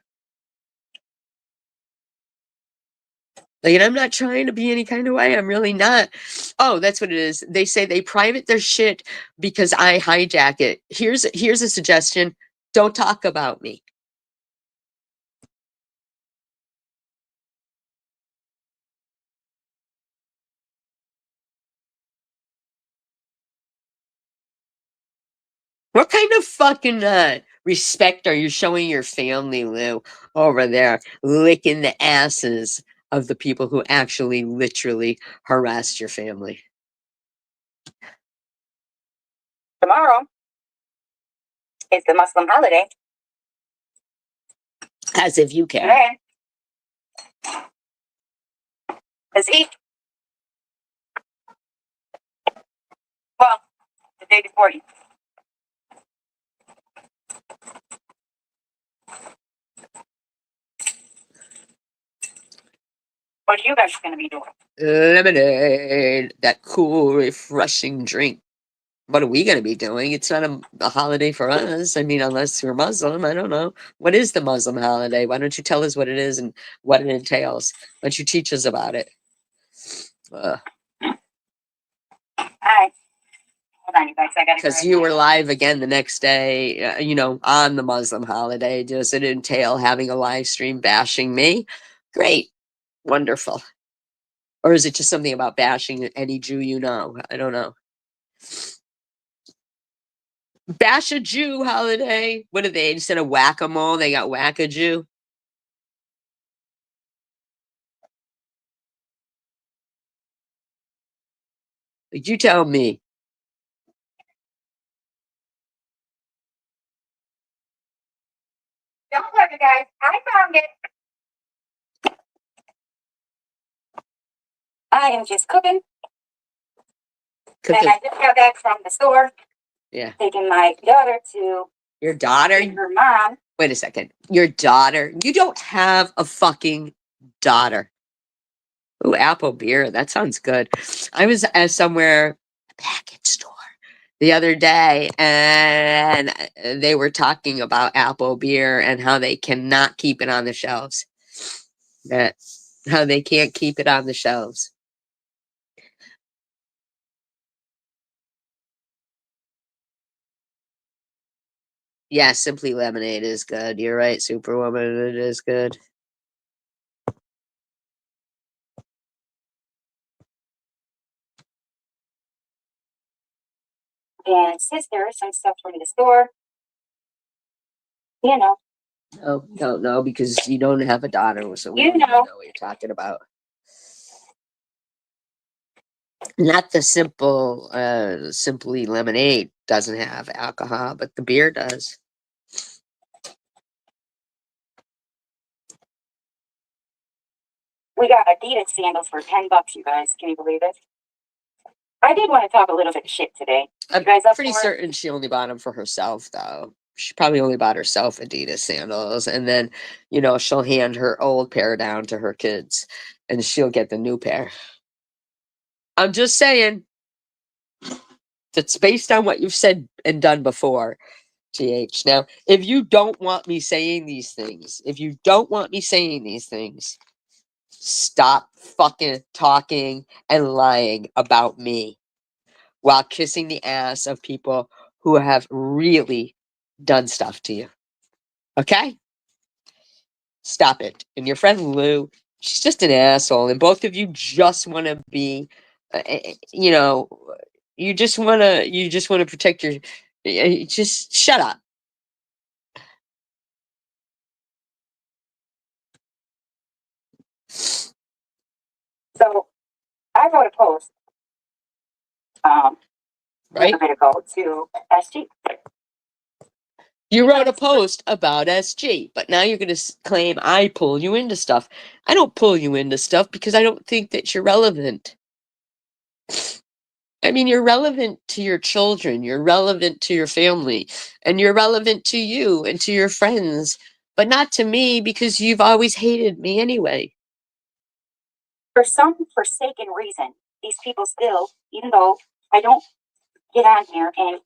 Like, and I'm not trying to be any kind of way. I'm really not. Oh, that's what it is. They say they private their shit because I hijack it. Here's a suggestion. Don't talk about me. What kind of fucking respect are you showing your family, Lou, over there licking the asses of the people who actually literally harassed your family? Tomorrow is the Muslim holiday. As if you care. Okay. Is he? Well, the day before you. What are you guys going to be doing? Lemonade, that cool, refreshing drink. What are we going to be doing? It's not a holiday for us. I mean, unless you're Muslim, I don't know. What is the Muslim holiday? Why don't you tell us what it is and what it entails? Why don't you teach us about it? All right. Hold on, you guys. I got to Because you were live again the next day, on the Muslim holiday. Does it entail having a live stream bashing me? Great. Wonderful. Or is it just something about bashing any Jew you know? I don't know. Bash a Jew holiday. What are they? Instead of whack-a-mole, they got whack-a-Jew. You tell me. Don't worry, guys. I found it. I am just cooking. And I just got back from the store. Yeah. Taking my daughter to Your daughter? her mom. Wait a second. Your daughter? You don't have a fucking daughter. Ooh, apple beer. That sounds good. I was at somewhere, a package store, the other day, and they were talking about apple beer and how they cannot keep it on the shelves. How they can't keep it on the shelves. Yeah, Simply Lemonade is good. You're right, Superwoman. It is good. And sister, some stuff from the store. You know. No, because you don't have a daughter, so we You don't even know. know what you're talking about. Not the Simply Lemonade doesn't have alcohol, but the beer does. We got Adidas sandals for $10, you guys. Can you believe it? I did want to talk a little bit of shit today. I'm guys up pretty for it? certain she only bought them for herself, though. She probably only bought herself Adidas sandals, and then, she'll hand her old pair down to her kids, and she'll get the new pair. I'm just saying. That's based on what you've said and done before, TH. Now, if you don't want me saying these things, stop fucking talking and lying about me while kissing the ass of people who have really done stuff to you. Okay? Stop it. And your friend Lou, she's just an asshole, and both of you just want to be, you just want to protect your. Just shut up. So I wrote a post a Right? little bit ago to SG. You wrote a post about SG, but now you're going to claim I pull you into stuff. I don't pull you into stuff because I don't think that you're relevant. I mean, you're relevant to your children, you're relevant to your family, and you're relevant to you and to your friends, but not to me because you've always hated me anyway. For some forsaken reason, these people still, even though I don't get on here, and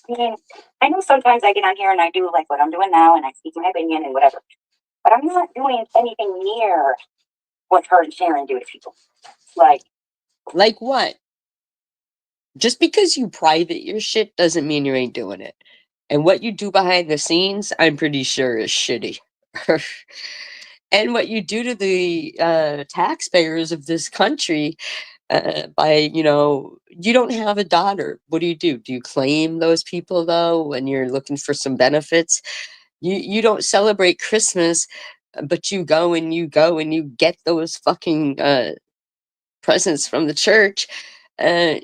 I mean, I know sometimes I get on here and I do like what I'm doing now and I speak my opinion and whatever, but I'm not doing anything near what her and Sharon do to people. Like what? Just because you private your shit doesn't mean you ain't doing it. And what you do behind the scenes, I'm pretty sure is shitty. And what you do to the taxpayers of this country by, you don't have a daughter. What do? Do you claim those people though when you're looking for some benefits? You don't celebrate Christmas, but you go and you get those fucking presents from the church. Uh,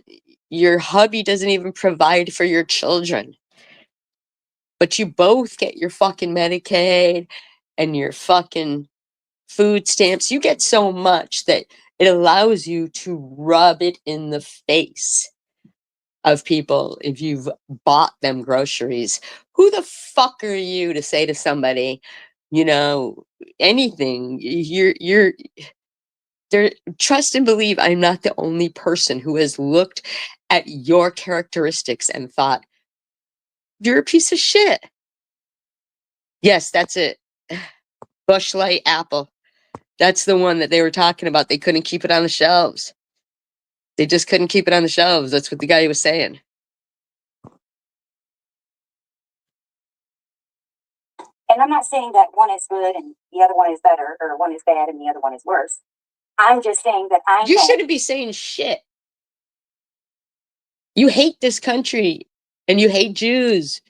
your hubby doesn't even provide for your children, but you both get your fucking Medicaid and your fucking food stamps. You get so much that it allows you to rub it in the face of people if you've bought them groceries. Who the fuck are you to say to somebody, anything? You're there. Trust and believe I'm not the only person who has looked at your characteristics and thought, you're a piece of shit. Yes, that's it. Bush Light apple. That's the one that they were talking about. They couldn't keep it on the shelves. They just couldn't keep it on the shelves. That's what the guy was saying. and I'm not saying that one is good and the other one is better, or one is bad and the other one is worse. I'm just saying that I You know shouldn't be saying shit. You hate this country and you hate Jews.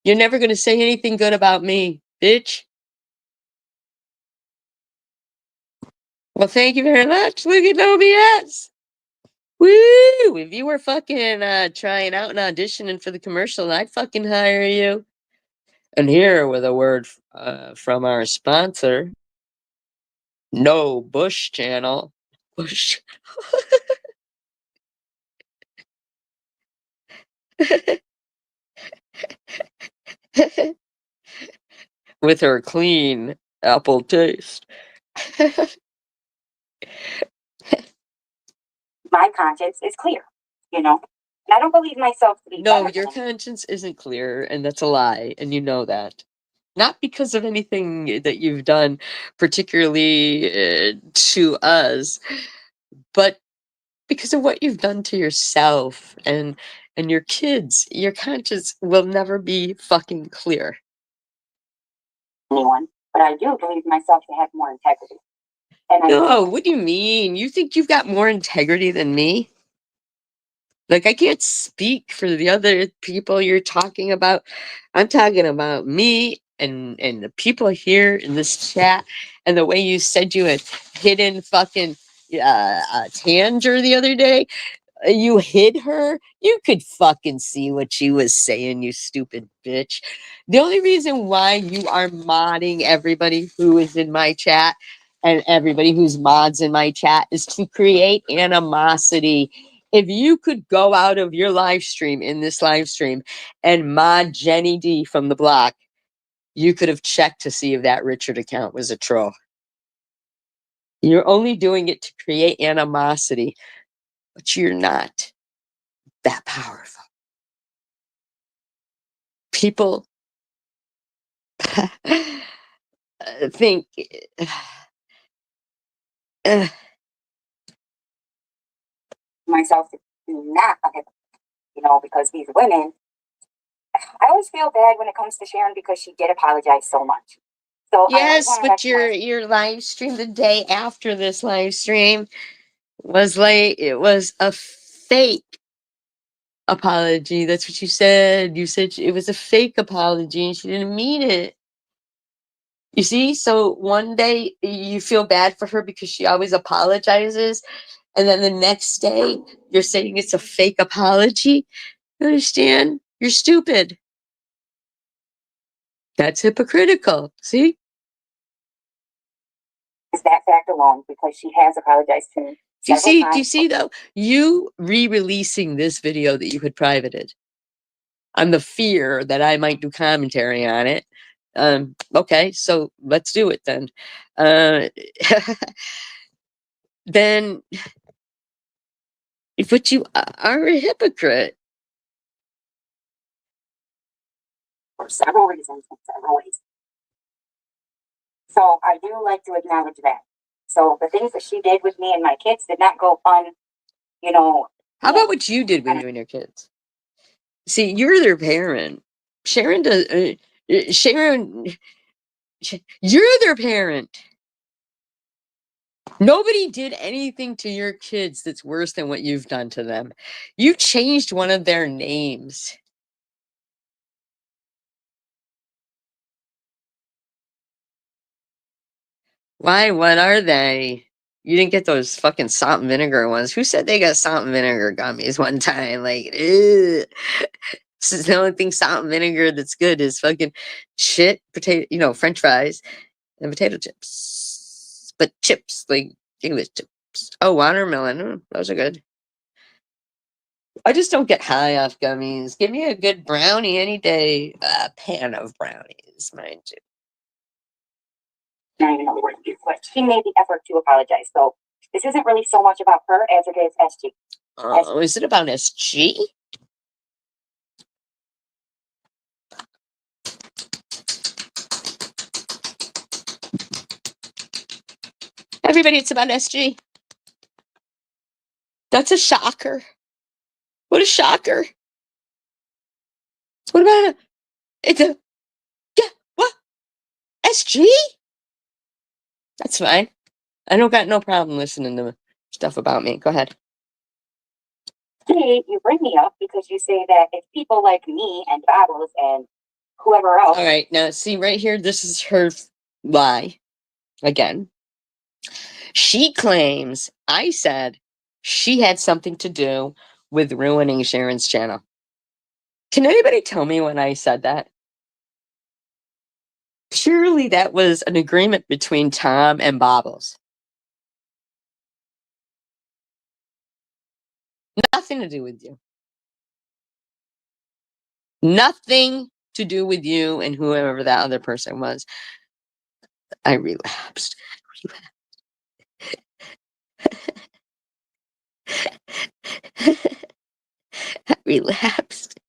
You're never going to say anything good about me, bitch. Well, thank you very much. Look at no BS. Woo! If you were fucking trying out and auditioning for the commercial, I'd fucking hire you. And here with a word from our sponsor, No Bush Channel. Bush. With her clean apple taste. my conscience is clear, and I don't believe myself to be No, better your than conscience isn't clear, and that's a lie, and you know that. Not because of anything that you've done particularly to us, but because of what you've done to yourself and your kids. Your conscience will never be fucking clear. anyone, but I do believe myself to have more integrity. And I No, think what do you mean? You think you've got more integrity than me? Like, I can't speak for the other people you're talking about. I'm talking about me and the people here in this chat, and the way you said you had hidden fucking Tanger the other day. You hid her? You could fucking see what she was saying, you stupid bitch. The only reason why you are modding everybody who is in my chat and everybody who's mods in my chat is to create animosity. If you could go out of your live stream in this live stream and mod Jenny D from the block, you could have checked to see if that Richard account was a troll. You're only doing it to create animosity, but you're not that powerful. People think myself to be not a hypocrite, because these women, I always feel bad when it comes to Sharon because she did apologize so much. So I always yes, want to but recognize your live stream the day after this live stream was like it was a fake apology. That's what you said. You said it was a fake apology and she didn't mean it. You see, so one day you feel bad for her because she always apologizes, and then the next day you're saying it's a fake apology. You understand? You're stupid. That's hypocritical. See? that fact alone because she has apologized to me Do you several see? Do you times. see though? You re-releasing this video that you had privated on the fear that I might do commentary on it. Okay, so let's do it then. Uh, then, but you are a hypocrite. For several reasons in several ways. So I do like to acknowledge that. So the things that she did with me and my kids did not go you know. How about what you did with you and your kids? See, you're their parent. Sharon does. Sharon, you're their parent. Nobody did anything to your kids that's worse than what you've done to them. You changed one of their names. Why? What are they? You didn't get those fucking salt and vinegar ones. Who said they got salt and vinegar gummies one time? Like, ugh. This is the only thing salt and vinegar that's good is fucking shit, potato, French fries and potato chips. But chips, like English chips. Oh, watermelon. Those are good. I just don't get high off gummies. Give me a good brownie any day. A pan of brownies, mind you. Not even know the word to use, but she made the effort to apologize. So this isn't really so much about her as it is SG. Oh, is it about SG? Everybody, it's about SG. That's a shocker. What a shocker. What about what? SG? That's fine. I don't got no problem listening to stuff about me. Go ahead. Hey, you bring me up because you say that it's people like me and Babbles and whoever else. All right, now see right here, this is her lie. Again. She claims I said she had something to do with ruining Sharon's channel. Can anybody tell me when I said that? Surely that was an agreement between Tom and Bobbles. Nothing to do with you. Nothing to do with you and whoever that other person was. I relapsed. I relapsed.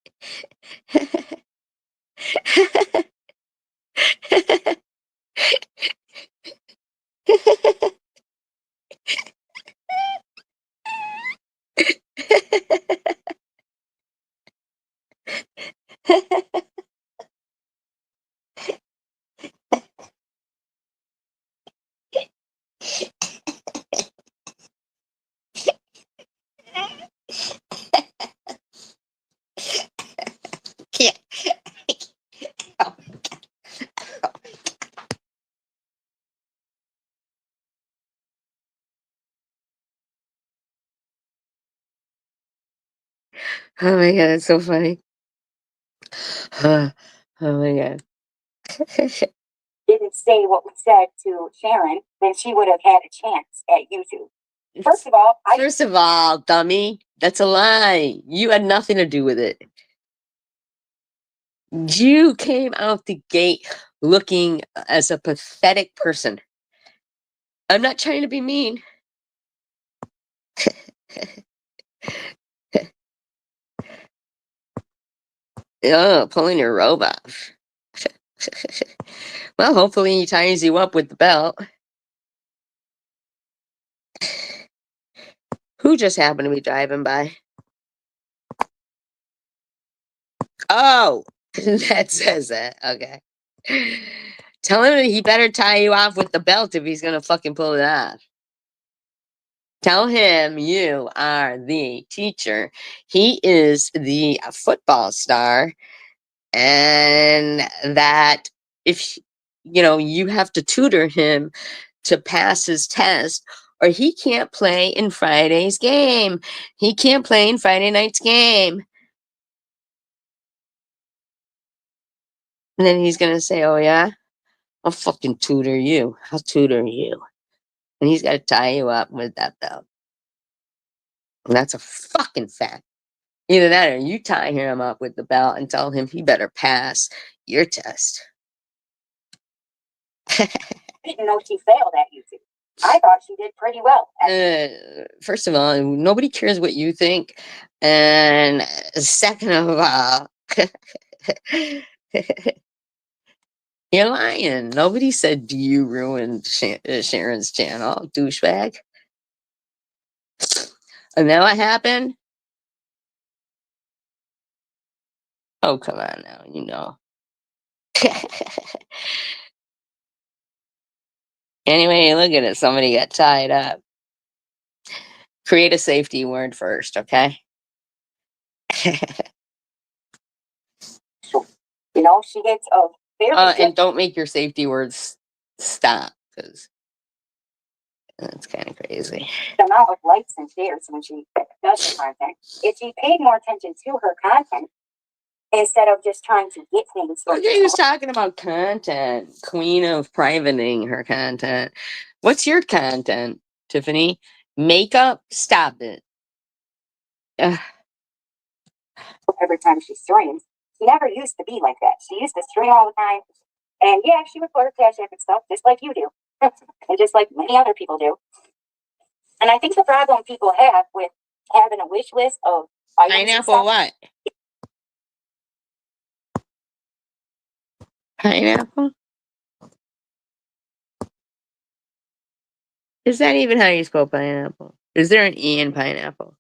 Yeah. Oh my God. Oh my God, that's so funny. Oh my God. Didn't say what we said to Sharon, then she would have had a chance at YouTube. First of all, Dummy, that's a lie. You had nothing to do with it. You came out the gate looking as a pathetic person. I'm not trying to be mean. Oh, pulling your robe off. Well, hopefully he ties you up with the belt. Who just happened to be driving by? Oh, that says that. Okay. Tell him he better tie you off with the belt if he's gonna fucking pull it off. Tell him you are the teacher. He is the football star. And that if you have to tutor him to pass his test, or he can't play in Friday's game. He can't play in Friday night's game. And then he's gonna say, "Oh yeah, I'll fucking tutor you. I'll tutor you." And he's got to tie you up with that belt. And that's a fucking fact. Either that or you tie him up with the belt and tell him he better pass your test. didn't know she failed at YouTube. I thought she did pretty well. First of all, nobody cares what you think. And second of all, You're lying. Nobody said you ruined Sharon's channel, douchebag. And then what happened? Oh, come on now, you know. Anyway, look at it. Somebody got tied up. Create a safety word first, okay? You know, she gets a very And don't make your safety words stop, because that's kind of crazy. amount of likes and shares when she does her content. If she paid more attention to her content instead of just trying to get things from Okay, who's talking about content? Queen of privating her content. What's your content, Tiffany? Makeup? Stop it. Ugh. every time she streams. She never used to be like that. She used to stream all the time. And yeah, she would put her cash app and stuff just like you do. And just like many other people do. And I think the problem people have with having a wish list of items and Pineapple stuff, what? Pineapple? Is that even how you spell pineapple? Is there an E in pineapple?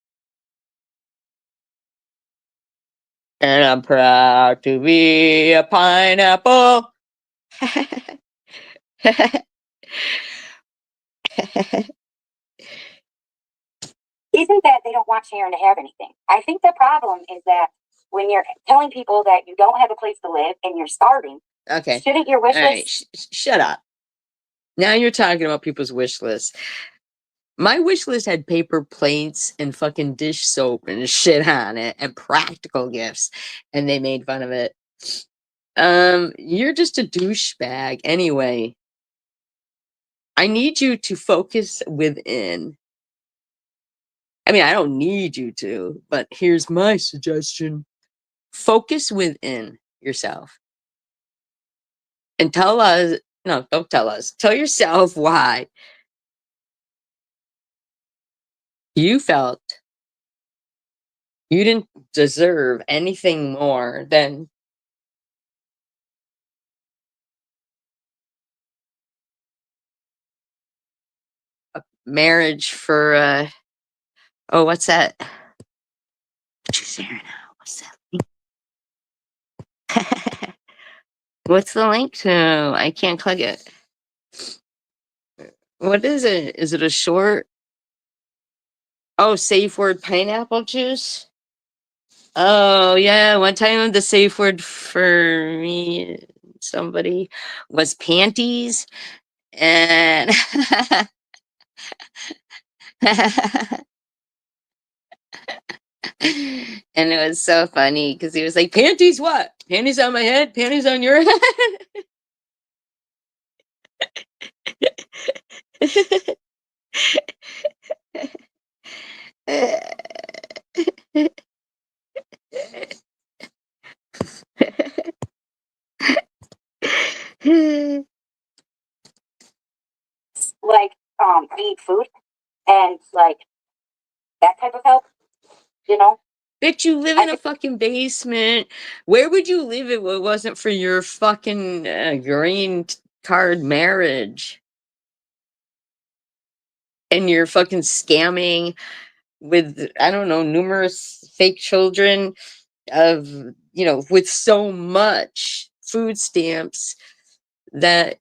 And I'm proud to be a pineapple. isn't that they don't want Sharon to have anything. I think the problem is that when you're telling people that you don't have a place to live and you're starving, Okay. shouldn't your wish All right, list? shut up. Now you're talking about people's wish list. My wish list had paper plates and fucking dish soap and shit on it and practical gifts, and they made fun of it. You're just a douchebag. Anyway, I need you to focus within. I mean, I don't need you to, but here's my suggestion. Focus within yourself. And tell us, no, don't tell us. Tell yourself why you felt you didn't deserve anything more than a marriage for oh, what's that? What you saying now? What's that? What's the link to? I can't click it. What is it? Is it a short? Oh, safe word pineapple juice? Oh, yeah. One time the safe word for me, somebody, was panties. And and it was so funny because he was like, panties what? Panties on my head? Panties on your head? Like feed food and like that type of help, you know? Bitch, you live in a fucking basement. Where would you live if it wasn't for your fucking green card marriage? And you're fucking scamming with, I don't know, numerous fake children of, you know, with so much food stamps that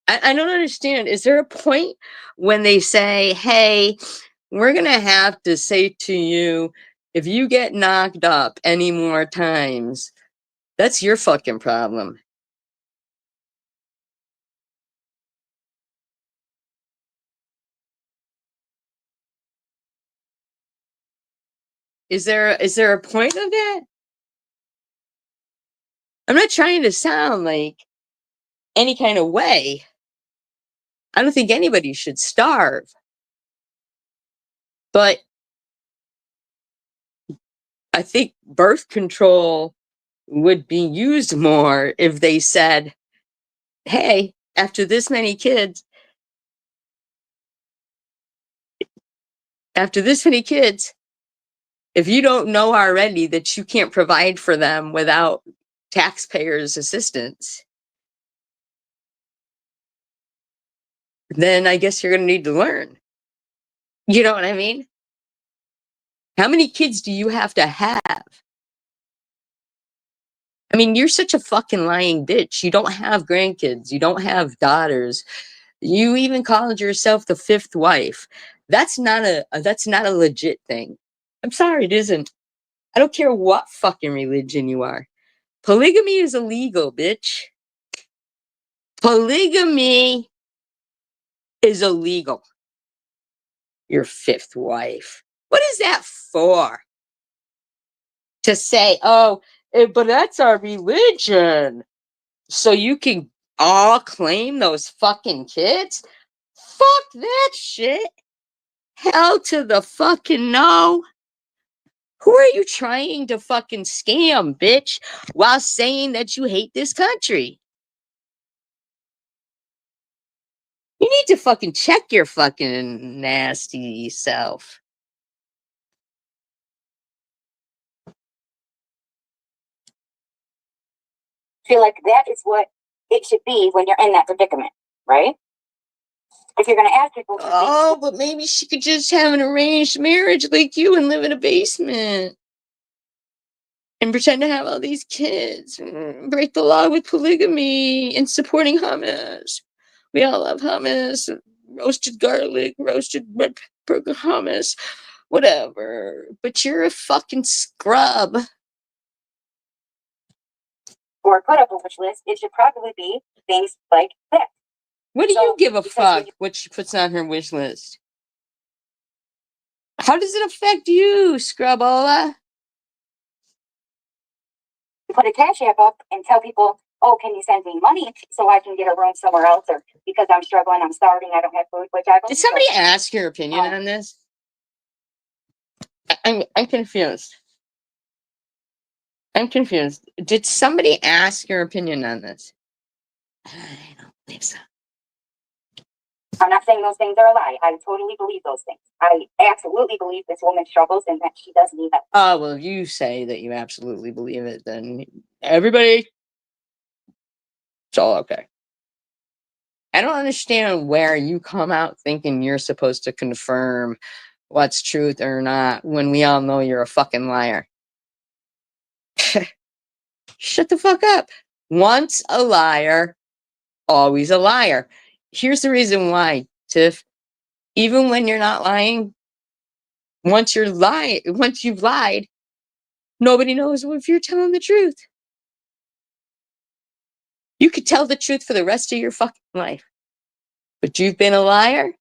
I don't understand. Is there a point when they say, hey, we're going to have to say to you, if you get knocked up any more times, that's your fucking problem. Is there a point of that? I'm not trying to sound like any kind of way. I don't think anybody should starve. But I think birth control would be used more if they said, hey, after this many kids, if you don't know already that you can't provide for them without taxpayers' assistance, then I guess you're going to need to learn. You know what I mean? How many kids do you have to have? I mean, you're such a fucking lying bitch. You don't have grandkids. You don't have daughters. You even called yourself the fifth wife. That's not a legit thing. I'm sorry, it isn't. I don't care what fucking religion you are. Polygamy is illegal, bitch. Polygamy is illegal. Your fifth wife. What is that for? To say, oh, but that's our religion. So you can all claim those fucking kids? Fuck that shit. Hell to the fucking no. Who are you trying to fucking scam, bitch, while saying that you hate this country? You need to fucking check your fucking nasty self. Feel like that is what it should be when you're in that predicament, right? If you're going to ask people, oh, but maybe she could just have an arranged marriage like you and live in a basement and pretend to have all these kids, break the law with polygamy and supporting hummus. We all love hummus, roasted garlic, roasted red pepper hummus, whatever. But you're a fucking scrub. or put up a wish list, it should probably be things like that. What do So, you give a because fuck what she puts on her wish list? How does it affect you, Scrubola? Put a cash app up and tell people, oh, can you send me money so I can get a room somewhere else, or because I'm struggling, I'm starving, I don't have food, which I Did somebody ask your opinion on this? I'm confused. I'm confused. Did somebody ask your opinion on this? I don't believe so. I'm not saying those things are a lie. I totally believe those things. I absolutely believe this woman struggles and that she does need help. Oh, well, if you say that you absolutely believe it, then everybody, it's all okay. I don't understand where you come out thinking you're supposed to confirm what's truth or not when we all know you're a fucking liar. Shut the fuck up. Once a liar, always a liar. Here's the reason why, Tiff. Even when you're not lying, once you've lied, nobody knows if you're telling the truth. You could tell the truth for the rest of your fucking life. But you've been a liar?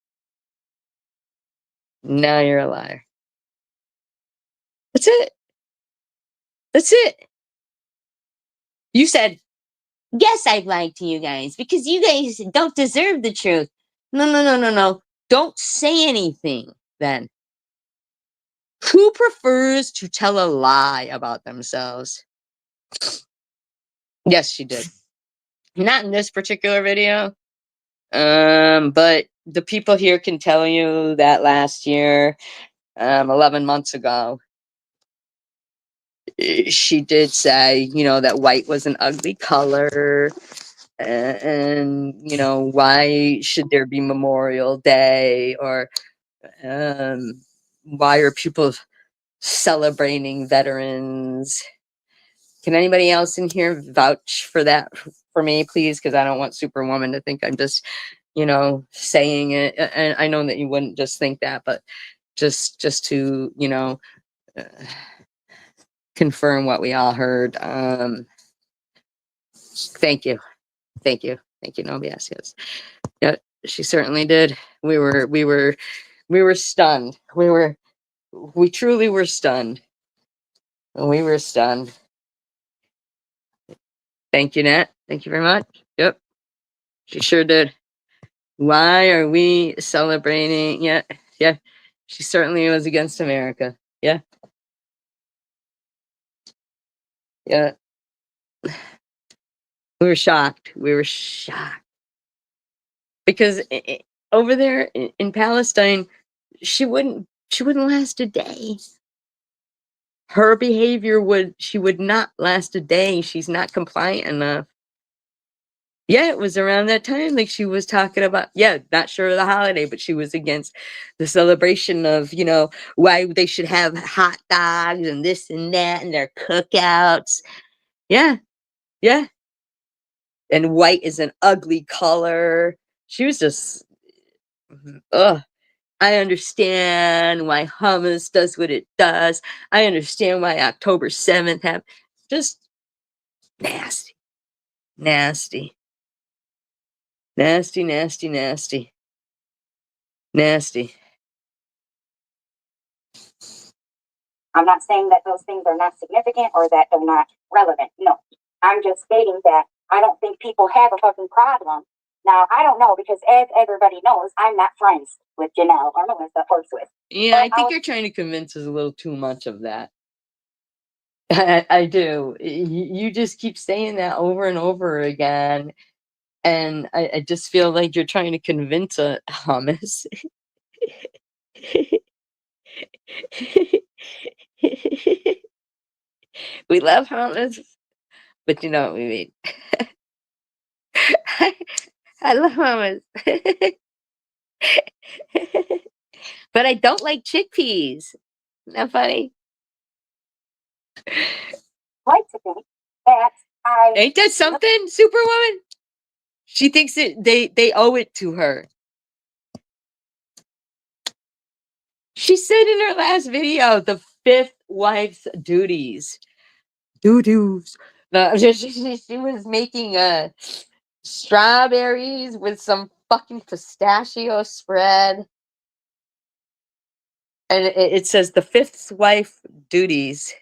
Now you're a liar. That's it. That's it. You said, yes, I've lied to you guys because you guys don't deserve the truth. No. Don't say anything then. Who prefers to tell a lie about themselves? Yes, she did. Not in this particular video. But the people here can tell you that last year, 11 months ago, she did say, that white was an ugly color. And, why should there be Memorial Day? Or why are people celebrating veterans? Can anybody else in here vouch for that for me, please? Because I don't want Superwoman to think I'm just, saying it. And I know that you wouldn't just think that, but just to, confirm what we all heard. Thank you. No BS. Yes. Yeah, she certainly did. We were stunned. We truly were stunned. We were stunned. Thank you, Nat. Thank you very much. Yep. She sure did. Why are we celebrating? Yeah. She certainly was against America. Yeah. We were shocked. Because over there in Palestine, she wouldn't last a day. Her behavior would not last a day. She's not compliant enough. Yeah, it was around that time. Like she was talking about, yeah, not sure of the holiday, but she was against the celebration of, why they should have hot dogs and this and that and their cookouts. Yeah, yeah. And white is an ugly color. She was just, ugh. I understand why hummus does what it does. I understand why October 7th happened. Just nasty, nasty, nasty, nasty, nasty, nasty. I'm not saying that those things are not significant or that they're not relevant. No, I'm just stating that I don't think people have a fucking problem. Now, I don't know because as everybody knows, I'm not friends with Janelle or Melissa or Swiss. Yeah, I think you're trying to convince us a little too much of that. I do. You just keep saying that over and over again. And I just feel like you're trying to convince a hummus. We love hummus, but you know what we mean. I love hummus. But I don't like chickpeas. Isn't that funny? Like to think that Ain't that something, Superwoman? She thinks that they owe it to her. She said in her last video, the fifth wife's duties. Doo-doos. No, she was making strawberries with some fucking pistachio spread. And it says the fifth wife duties.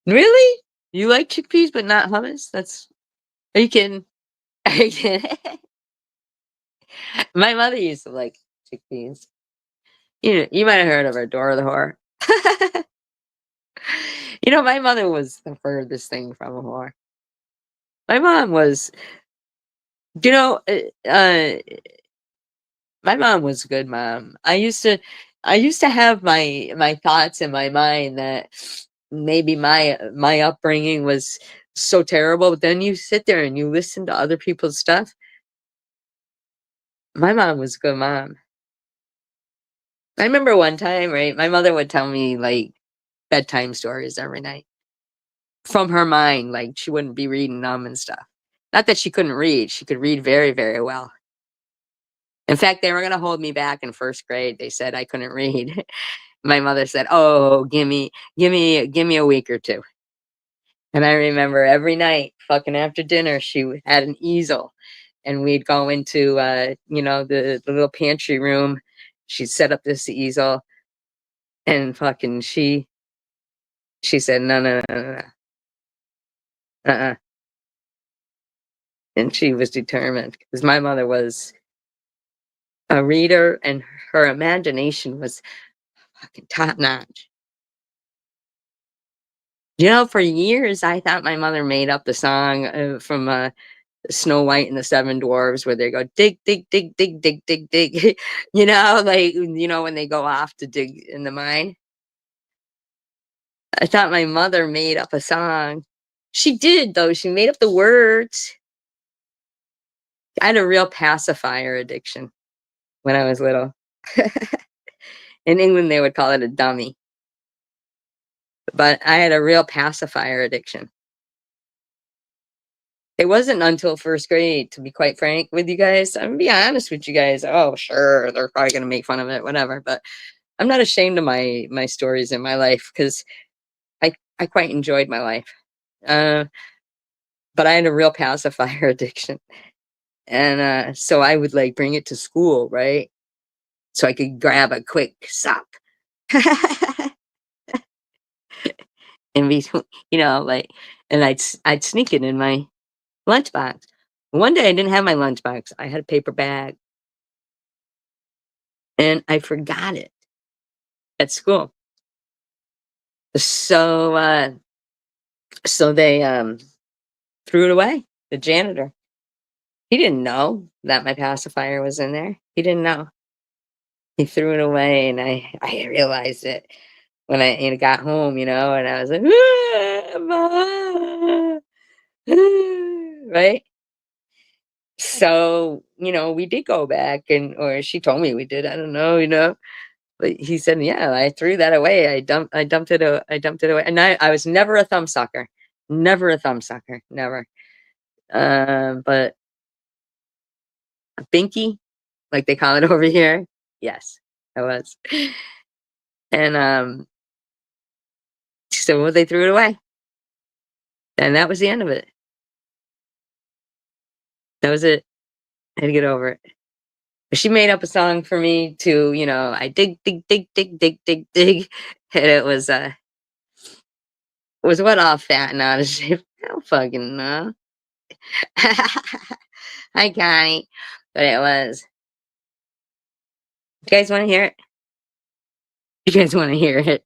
Really? You like chickpeas but not hummus? Are you kidding? Are you kidding? My mother used to like chickpeas. You might have heard of her, Dora the Whore. My mother was the furthest thing from a whore. My mom was, you know, uh, uh, my mom was a good mom. I used to have my thoughts in my mind that maybe my upbringing was so terrible, but then you sit there and you listen to other people's stuff. My mom was a good mom. I remember one time, right? My mother would tell me like bedtime stories every night from her mind. Like she wouldn't be reading them and stuff. Not that she couldn't read; she could read very, very well. In fact, they were going to hold me back in first grade. They said I couldn't read. My mother said, "Oh, give me a week or two." And I remember every night, fucking after dinner, she had an easel, and we'd go into, the little pantry room. She'd set up this easel, and fucking she said, "No, no, no, no, no, and she was determined because my mother was a reader, and her imagination was fucking top notch. For years I thought my mother made up the song from Snow White and the Seven Dwarves, where they go dig, dig, dig, dig, dig, dig, dig. When they go off to dig in the mine. I thought my mother made up a song. She did, though. She made up the words. I had a real pacifier addiction when I was little. In England, they would call it a dummy. But I had a real pacifier addiction. It wasn't until first grade, to be quite frank with you guys. I'm gonna be honest with you guys. Oh, sure, they're probably gonna make fun of it, whatever. But I'm not ashamed of my stories in my life because I quite enjoyed my life. Uh, but I had a real pacifier addiction, and so I would like bring it to school, right? So I could grab a quick suck, and be, and I'd sneak it in my lunchbox. One day I didn't have my lunchbox. I had a paper bag, and I forgot it at school. So they threw it away. The janitor. He didn't know that my pacifier was in there. He didn't know. He threw it away, and I realized it when I got home, and I was like, "Ah, Mom," right? So, we did go back, or she told me we did. I don't know. But he said, yeah, I threw that away. I dumped it away. And I was never a thumb sucker. Never a thumb sucker. Never. But a binky, like they call it over here. Yes, I was. And she said, well, they threw it away. And that was the end of it. That was it. I had to get over it. She made up a song for me to, I dig, dig, dig, dig, dig, dig, dig. And it was what, all fat and out of shape? I don't fucking know. I can't. But it was. You guys want to hear it? You guys want to hear it?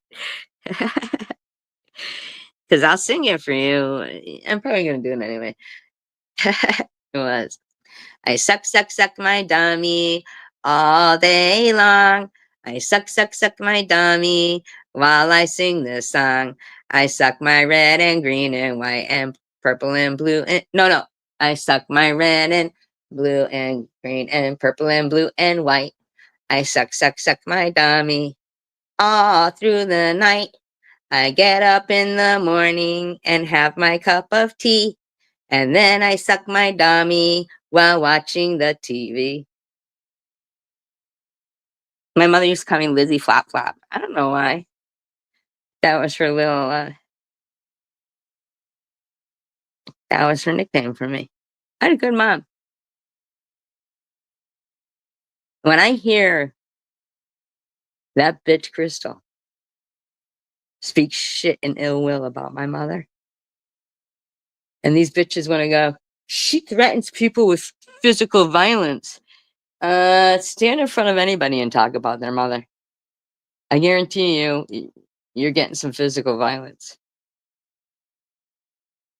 Because I'll sing it for you. I'm probably going to do it anyway. It was. I suck, suck, suck my dummy all day long. I suck, suck, suck my dummy while I sing this song. I suck my red and green and white and purple and blue and no. I suck my red and blue and green and purple and blue and white. I suck, suck, suck my dummy all through the night. I get up in the morning and have my cup of tea. And then I suck my dummy while watching the TV. My mother used to call me Lizzie Flop Flop. I don't know why. That was her that was her nickname for me. I had a good mom. When I hear that bitch Crystal speak shit and ill will about my mother, and these bitches want to go, she threatens people with physical violence. Stand in front of anybody and talk about their mother. I guarantee you, you're getting some physical violence.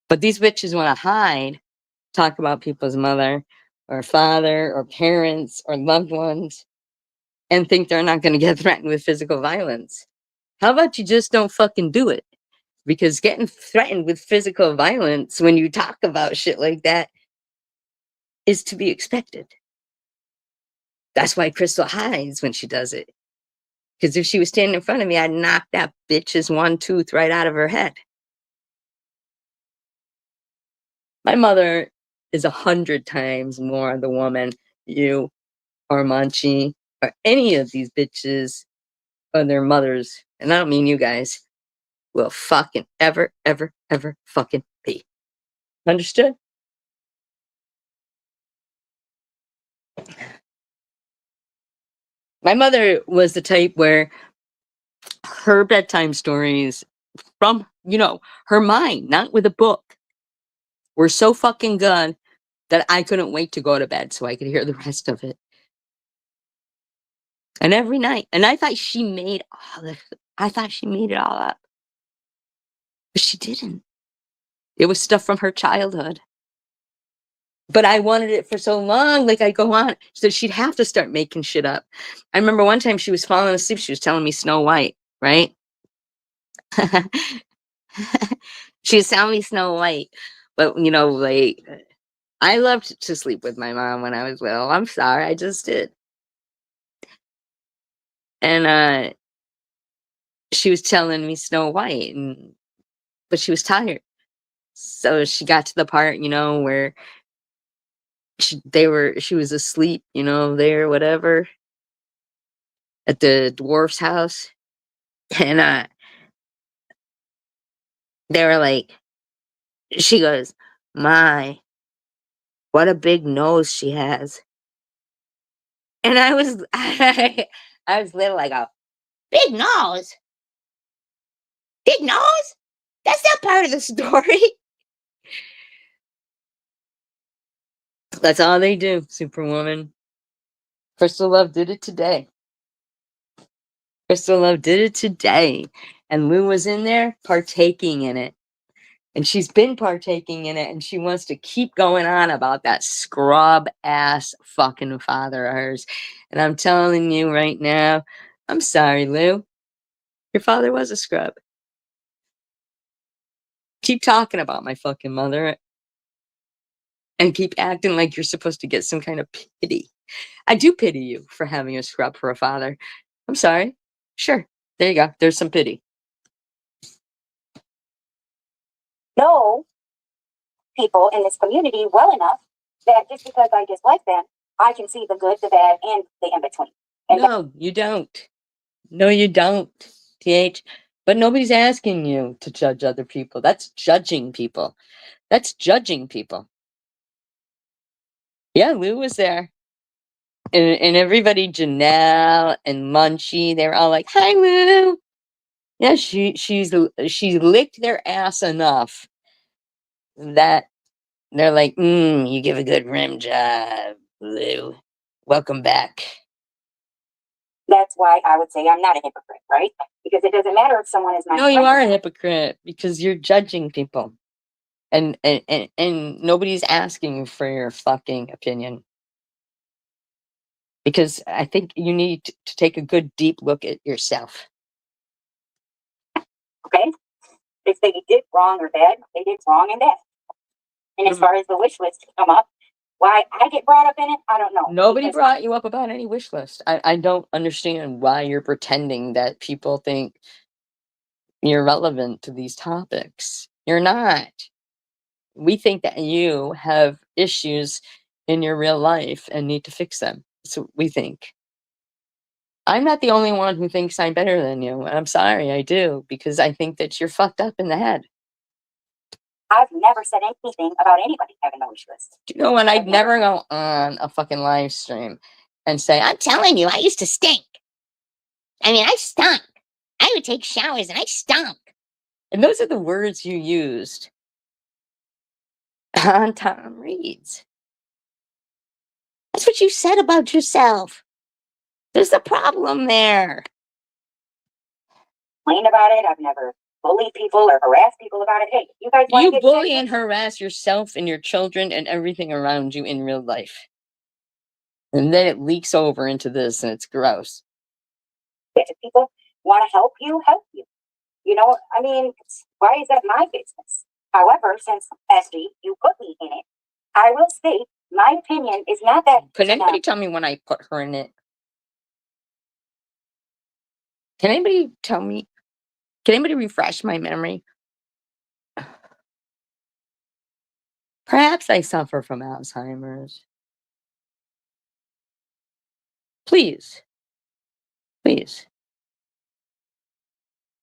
But these bitches want to hide, talk about people's mother or father or parents or loved ones, and think they're not going to get threatened with physical violence. How about you just don't fucking do it? Because getting threatened with physical violence when you talk about shit like that is to be expected. That's why Crystal hides when she does it. Because if she was standing in front of me, I'd knock that bitch's one tooth right out of her head. My mother is 100 times more the woman you or Manchi or any of these bitches or their mothers, and I don't mean you guys, will fucking ever fucking be. Understood? My mother was the type where her bedtime stories from, her mind, not with a book, were so fucking good that I couldn't wait to go to bed so I could hear the rest of it. And every night, and I thought she made it all up. But she didn't. It was stuff from her childhood. But I wanted it for so long, like I go on, so she'd have to start making shit up. I remember one time she was falling asleep, she was telling me Snow White, right? She was telling me Snow White. But, like, I loved to sleep with my mom when I was little. I'm sorry, I just did. And she was telling me Snow White, but she was tired. So she got to the part, where she was asleep, there, whatever, at the dwarf's house. And they were like, she goes, my, what a big nose she has. And I was, I was little, I go, big nose? Big nose? That's not part of the story. That's all they do, Superwoman. Crystal Love did it today. Crystal Love did it today. And Lou was in there partaking in it. And she's been partaking in it, and she wants to keep going on about that scrub ass fucking father of hers. And I'm telling you right now, I'm sorry, Lou. Your father was a scrub. Keep talking about my fucking mother, and keep acting like you're supposed to get some kind of pity. I do pity you for having a scrub for a father. I'm sorry. Sure. There you go. There's some pity. Know people in this community well enough that just because I dislike them, I can see the good, the bad, and the in between. And No, you don't. No, you don't, TH. But nobody's asking you to judge other people. That's judging people. That's judging people. Yeah, Lou was there. And everybody, Janelle and Munchie, they were all like, "Hi, Lou." Yeah, she's licked their ass enough that they're like, you give a good rim job, Lou. Welcome back. that's why I would say I'm not a hypocrite, right? Because it doesn't matter if someone is my No, you friend. are a hypocrite because you're judging people. And nobody's asking for your fucking opinion. Because I think you need to take a good deep look at yourself. Okay? If they did wrong or bad, they did wrong and bad. And as far as the wish list to come up, why I get brought up in it, I don't know. Nobody Because brought you up about any wish list. I don't understand why you're pretending that people think you're relevant to these topics. You're not. We think that you have issues in your real life and need to fix them. That's what we think. I'm not the only one who thinks I'm better than you. I'm sorry, I do, because I think that you're fucked up in the head. I've never said anything about anybody having a wish list. Do you know what? I'd never go on a fucking live stream and say, "I'm telling you, I used to stink. I mean, I stunk. I would take showers and I stunk." And those are the words you used on Tom Reed's. That's what you said about yourself. There's a problem there. Complain about it. I've never bullied people or harassed people about it. Hey, you guys want to You get bully sick? and harass yourself and your children and everything around you in real life. And then it leaks over into this and it's gross. If people want to help you, help you. You know, I mean, why is that my business? However, since SD, you put me in it, I will state my opinion is not that. Can anybody tell me when I put her in it? Can anybody tell me? Can anybody refresh my memory? Perhaps I suffer from Alzheimer's. Please, please.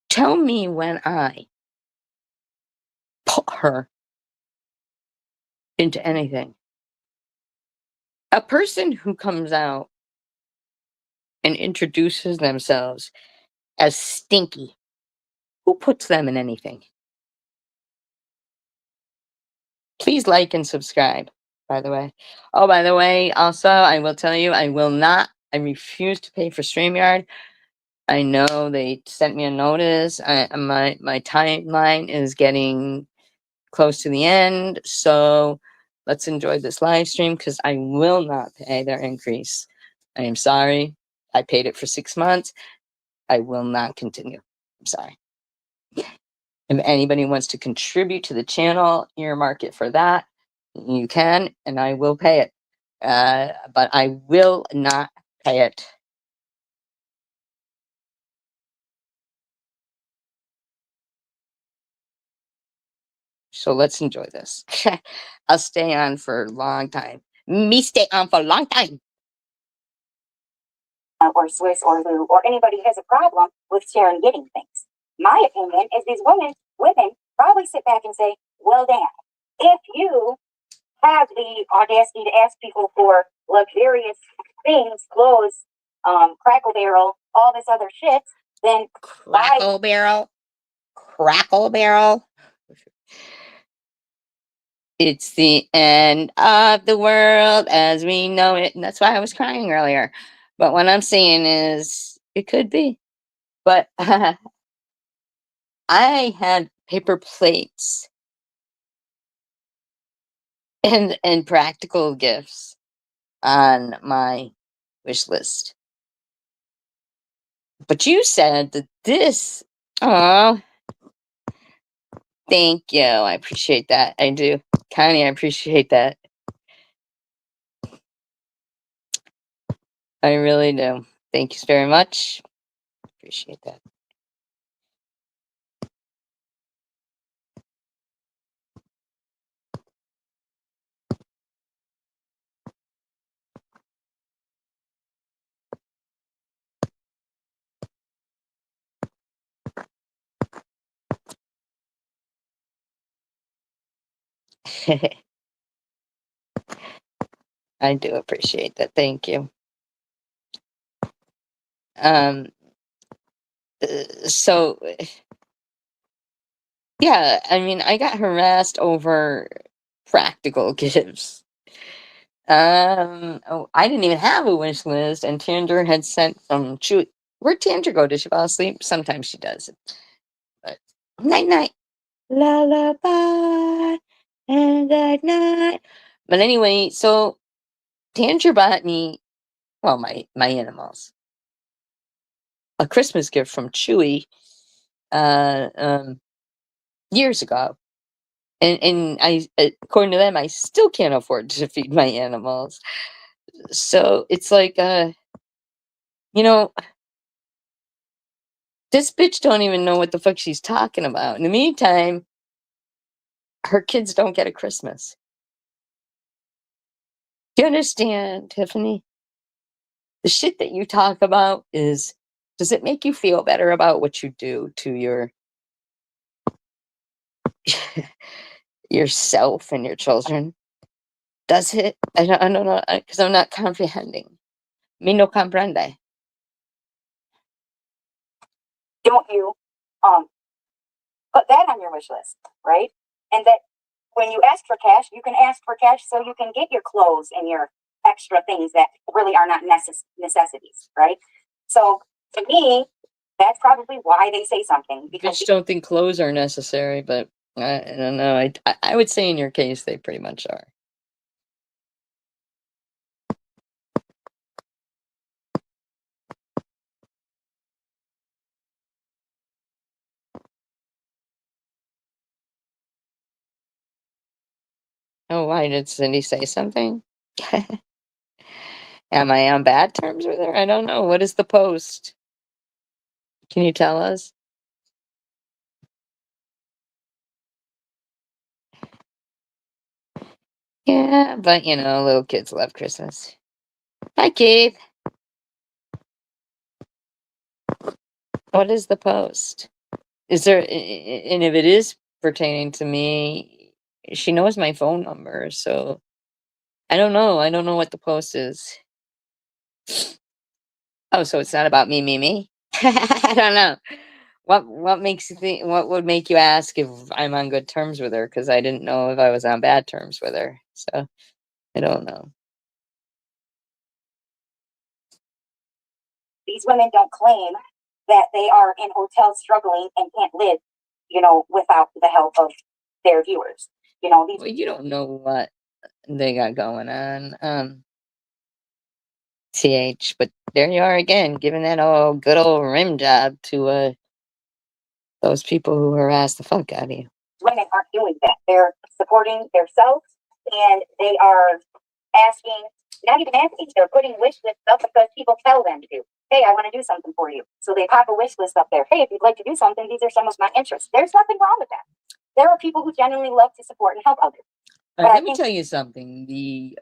Tell me when I put her into anything. A person who comes out and introduces themselves as stinky, who puts them in anything? Please like and subscribe, by the way. Oh, by the way, also, I will tell you, I refuse to pay for StreamYard. I know they sent me a notice. My timeline is getting close to the end, so let's enjoy this live stream because I will not pay their increase. I am sorry. I paid it for 6 months. I will not continue. I'm sorry. If anybody wants to contribute to the channel, earmark it for that. You can, and I will pay it. But I will not pay it. So let's enjoy this. I'll stay on for a long time. Me stay on for a long time. Or Swiss or Lou or anybody has a problem with sharing getting things. My opinion is these women probably sit back and say, well, damn, if you have the audacity to ask people for luxurious things, clothes, Crackle Barrel, all this other shit, then Crackle Barrel. Crackle Barrel. It's the end of the world as we know it. And that's why I was crying earlier. But what I'm saying is, it could be. But I had paper plates and practical gifts on my wish list. But you said that this, oh, thank you. I appreciate that. I do. Connie, I appreciate that. I really do. Thank you very much. Appreciate that. I do appreciate that. Thank you. Um, so yeah, I mean, I got harassed over practical gifts. Oh, I didn't even have a wish list, and Tandra had sent some chewy. Where'd Tandra go? Did she fall asleep? Sometimes she does. But night night, lullaby, and good night. But anyway, so Tandra bought me, well, my animals, a Christmas gift from Chewy, uh, um, years ago. And I, according to them, I still can't afford to feed my animals. So it's like, you know, this bitch don't even know what the fuck she's talking about. In the meantime, her kids don't get a Christmas. Do you understand, Tiffany? The shit that you talk about is, does it make you feel better about what you do to your yourself and your children? Does it? I don't know, because I'm not comprehending. Me no comprende. Don't you put that on your wish list, right? And that when you ask for cash, you can ask for cash so you can get your clothes and your extra things that really are not necessities, right? So to me, that's probably why they say something, because Bitch don't think clothes are necessary, but I don't know. I would say in your case they pretty much are. Oh, why did Cindy say something? Am I on bad terms with her? I don't know. What is the post? Can you tell us? Yeah, but you know, little kids love Christmas. Hi, Keith. What is the post? Is there, and if it is pertaining to me, she knows my phone number, so I don't know. I don't know what the post is. Oh, so it's not about me? I don't know. What makes you think? What would make you ask if I'm on good terms with her? Because I didn't know if I was on bad terms with her. So I don't know. these women don't claim that they are in hotels struggling and can't live, without the help of their viewers. These Well, you don't know what they got going on. TH, but there you are again, giving that old good old rim job to those people who harass the fuck out of you. women aren't doing that. They're supporting themselves, and they are asking, not even asking, they're putting wish lists up because people tell them to. Hey, I want to do something for you. So they pop a wish list up there. Hey, if you'd like to do something, these are some of my interests. There's nothing wrong with that. There are people who genuinely love to support and help others. Let me tell you something. The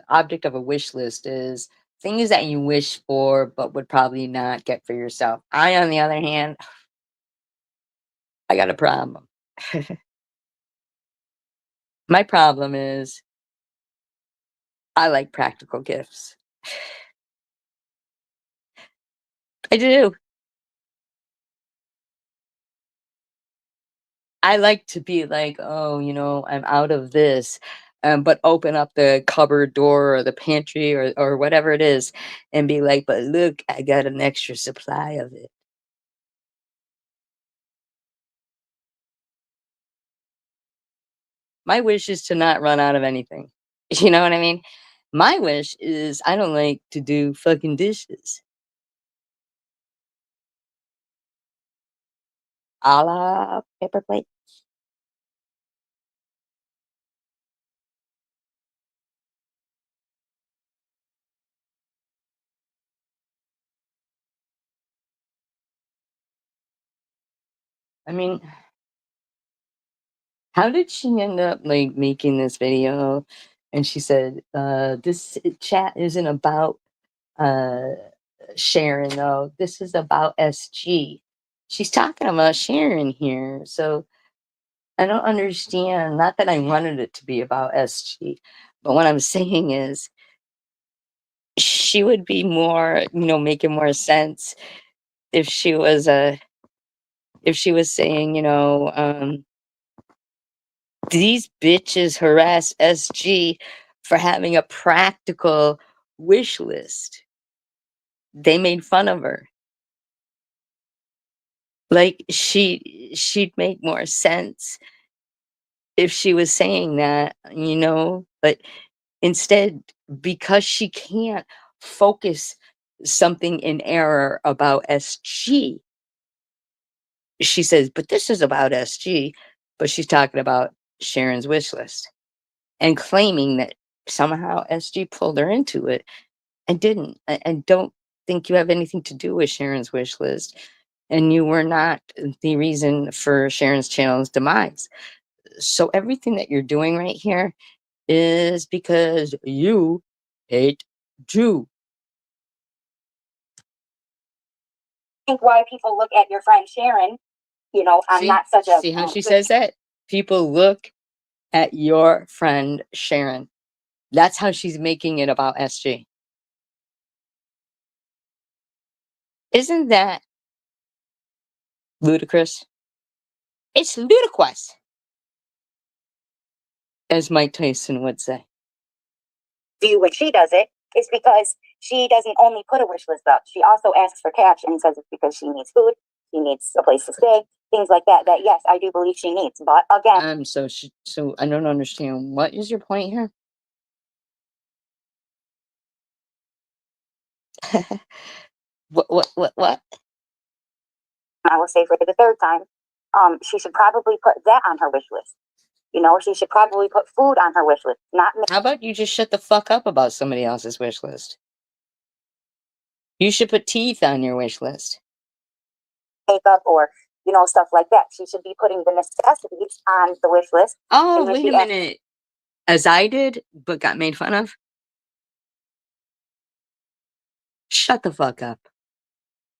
object of a wish list is things that you wish for but would probably not get for yourself. I, on the other hand, I got a problem. My problem is I like practical gifts. I do. I like to be like, oh, I'm out of this, but open up the cupboard door or the pantry or whatever it is and be like, but look, I got an extra supply of it. My wish is to not run out of anything. You know what I mean? My wish is I don't like to do fucking dishes. A la paper plate. I mean, how did she end up like making this video? And she said, this chat isn't about uh Sharon though. This is about SG. She's talking about Sharon here. So I don't understand. Not that I wanted it to be about SG, but what I'm saying is she would be more, making more sense if she was saying, these bitches harass SG for having a practical wish list. They made fun of her. Like she'd make more sense if she was saying that, but instead, because she can't focus something in error about SG, she says, but this is about SG, but she's talking about Sharon's wish list and claiming that somehow SG pulled her into it and didn't. I don't think you have anything to do with Sharon's wish list, and you were not the reason for Sharon's channel's demise. So everything that you're doing right here is because you hate Jew. I think why people look at your friend Sharon, I'm not such a See how she says that? People look at your friend Sharon. That's how she's making it about SG. Isn't that ludicrous? It's ludicrous, as Mike Tyson would say. view when she does it is because she doesn't only put a wish list up. She also asks for cash and says it's because she needs food, she needs a place to stay, things like that. That yes, I do believe she needs. But again, So I don't understand. What is your point here? What? I will say for the third time, she should probably put that on her wish list. She should probably put food on her wish list, not How about you just shut the fuck up about somebody else's wish list? You should put teeth on your wish list. makeup or stuff like that. She should be putting the necessities on the wish list. Oh, wait a minute. As I did, but got made fun of? Shut the fuck up.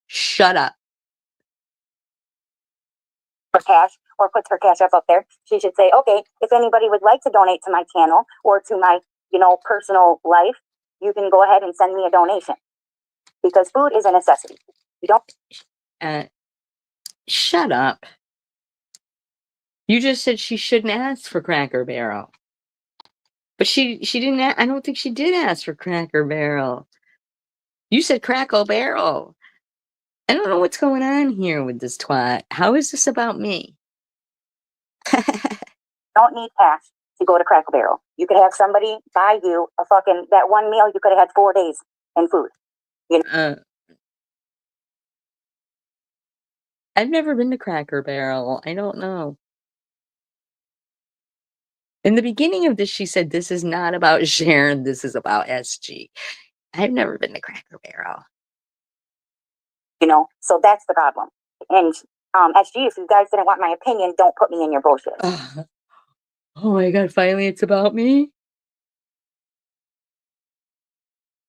Shut up. For cash or puts her cash up there, she should say, okay, if anybody would like to donate to my channel or to my, personal life, you can go ahead and send me a donation because food is a necessity. You don't. Shut up. You just said she shouldn't ask for Cracker Barrel. But she didn't, I don't think she did ask for Cracker Barrel. You said Crackle Barrel. I don't know what's going on here with this twat. How is this about me? Don't need cash to go to Cracker Barrel. You could have somebody buy you that one meal you could have had 4 days in food. I've never been to Cracker Barrel. I don't know. In the beginning of this, she said, this is not about Sharon. This is about SG. I've never been to Cracker Barrel. So that's the problem. And SG, if you guys didn't want my opinion, don't put me in your bullshit. Oh my God, finally it's about me?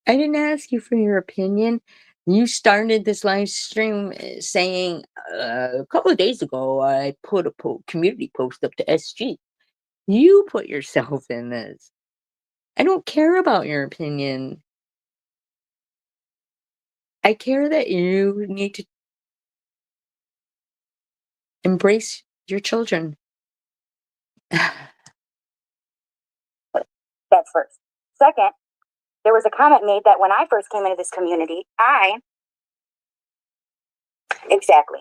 I didn't ask you for your opinion. You started this live stream saying a couple of days ago, I put a community post up to SG. You put yourself in this. I don't care about your opinion. I care that you need to embrace your children. That's first. Second, there was a comment made that when I first came into this community, exactly.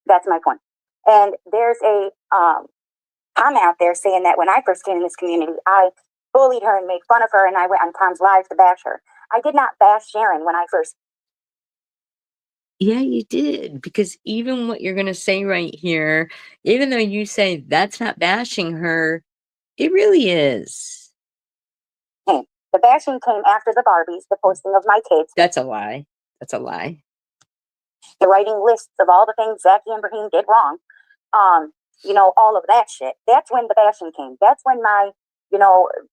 That's my point. And there's a comment out there saying that when I first came in this community, I bullied her and made fun of her, and I went on Tom's live to bash her. I did not bash Sharon when I first. Yeah, you did. Because even what you're going to say right here, even though you say that's not bashing her, it really is. The bashing came after the Barbies, the posting of my kids. That's a lie. That's a lie. The writing lists of all the things Zachy and Brahim did wrong. All of that shit. That's when the bashing came. That's when my,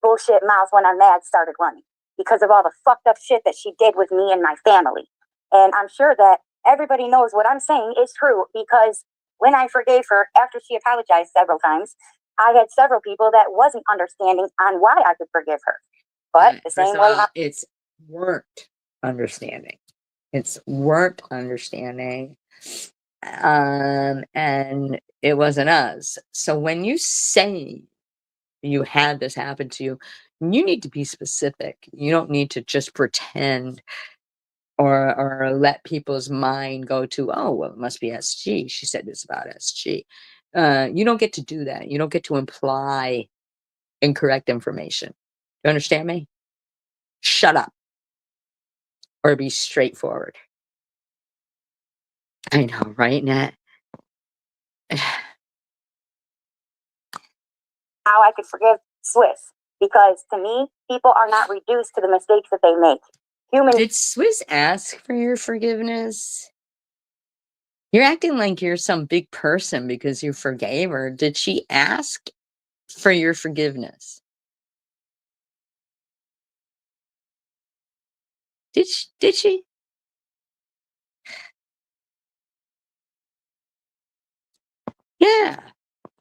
bullshit mouth when I'm mad started running because of all the fucked up shit that she did with me and my family. And I'm sure that everybody knows what I'm saying is true because when I forgave her after she apologized several times, I had several people that wasn't understanding on why I could forgive her. But the same way, it's weren't understanding. It's weren't understanding. And it wasn't us. So when you say you had this happen to you, you need to be specific. You don't need to just pretend or let people's mind go to, oh, well, it must be SG. She said this about SG. You don't get to do that. You don't get to imply incorrect information. You understand me? Shut up or be straightforward. I know, right, Nat? how I could forgive Swiss because to me, people are not reduced to the mistakes that they make. Did Swiss ask for your forgiveness? You're acting like you're some big person because you forgave her. Did she ask for your forgiveness? Did she? Yeah.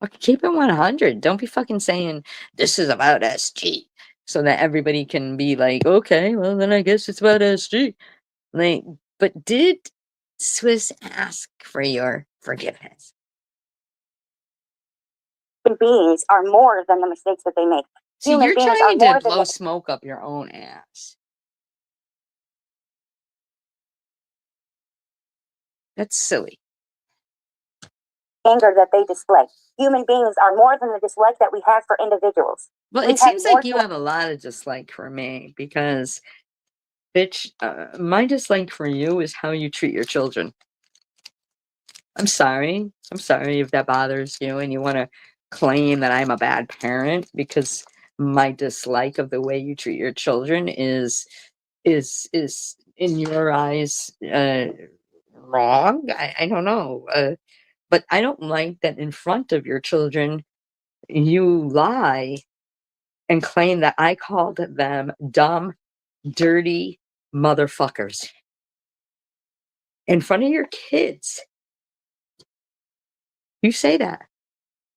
Okay, keep it 100. Don't be fucking saying this is about SG so that everybody can be like, okay, well then I guess it's about SG. Like, but did Swiss ask for your forgiveness? Human beings are more than the mistakes that they make. See, you're trying to blow smoke up your own ass. That's silly. Anger that they display. Human beings are more than the dislike that we have for individuals. Well, it seems like you have a lot of dislike for me because, bitch, my dislike for you is how you treat your children. I'm sorry. I'm sorry if that bothers you and you want to claim that I'm a bad parent because my dislike of the way you treat your children is in your eyes wrong. I don't know. But I don't like that in front of your children you lie and claim that I called them dumb, dirty motherfuckers in front of your kids. You say that.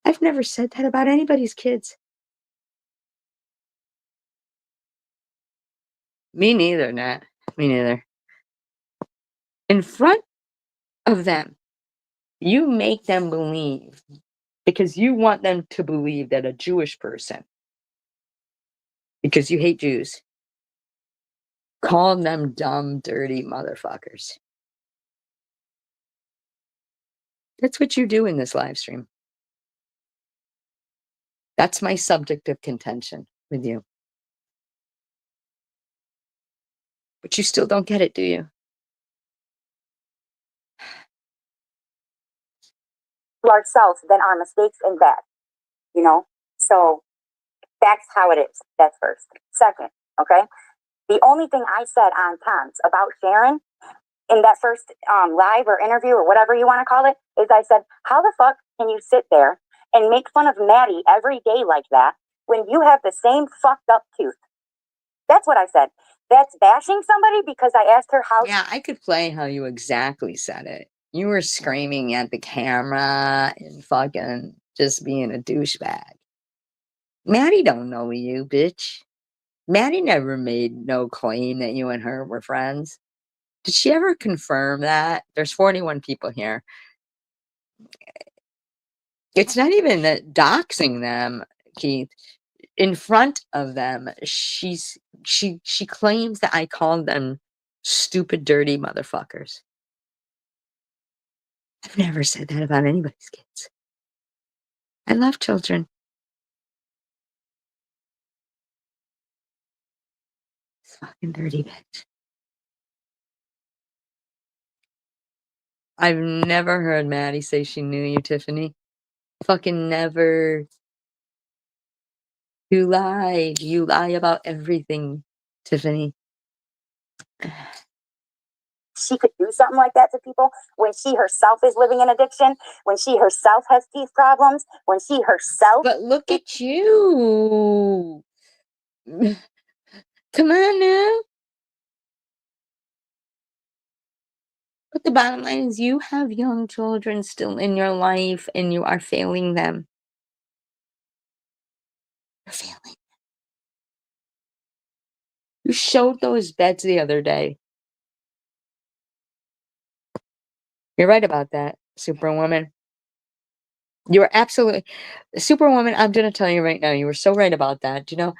I've never said that about anybody's kids. Me neither, Nat. Me neither. In front of them, you make them believe because you want them to believe that a Jewish person, because you hate Jews, called them dumb, dirty motherfuckers. That's what you do in this live stream. That's my subject of contention with you. But you still don't get it, do you? Ourselves than our mistakes and bad, So that's how it is. That's first. Second, okay? The only thing I said on Tom's about Sharon in that first live or interview or whatever you want to call it is I said, how the fuck can you sit there and make fun of Maddie every day like that when you have the same fucked up tooth? That's what I said. That's bashing somebody because I asked her how. Yeah, I could play how you exactly said it. You were screaming at the camera and fucking just being a douchebag. Maddie don't know you, bitch. Maddie never made no claim that you and her were friends. Did she ever confirm that? There's 41 people here. It's not even that doxing them, Keith. In front of them, she claims that I called them stupid, dirty motherfuckers. I've never said that about anybody's kids. I love children. This fucking dirty bitch. I've never heard Maddie say she knew you, Tiffany. Fucking never. You lied. You lie about everything, Tiffany. she could do something like that to people when she herself is living in addiction, when she herself has teeth problems, when she herself. But look at you. Come on now. But the bottom line is you have young children still in your life and you are failing them. You're failing. You showed those beds the other day. You're right about that, Superwoman. You're absolutely Superwoman, I'm gonna tell you right now, you were so right about that. You know,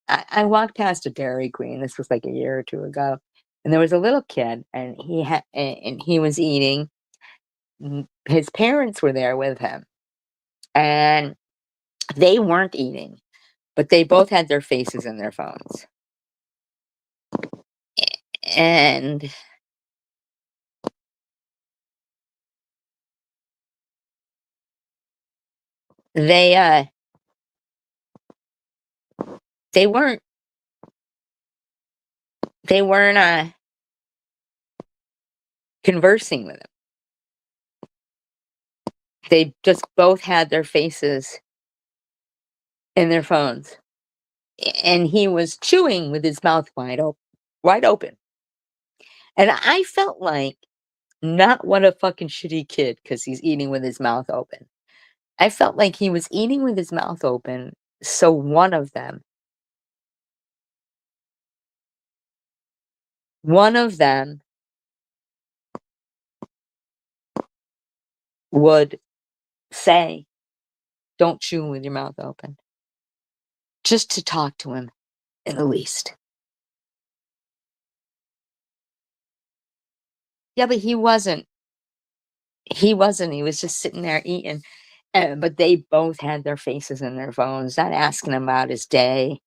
I walked past a Dairy Queen, this was like a year or two ago, and there was a little kid and he was eating. His parents were there with him, and they weren't eating, but they both had their faces in their phones. And they they weren't they weren't conversing with him. They just both had their faces in their phones. And he was chewing with his mouth wide open. And I felt like, not what a fucking shitty kid because he's eating with his mouth open. I felt like he was eating with his mouth open so one of them would say, "Don't chew with your mouth open." Just to talk to him, at the least. Yeah, but he wasn't. He wasn't. He was just sitting there eating. But they both had their faces in their phones, not asking him about his day,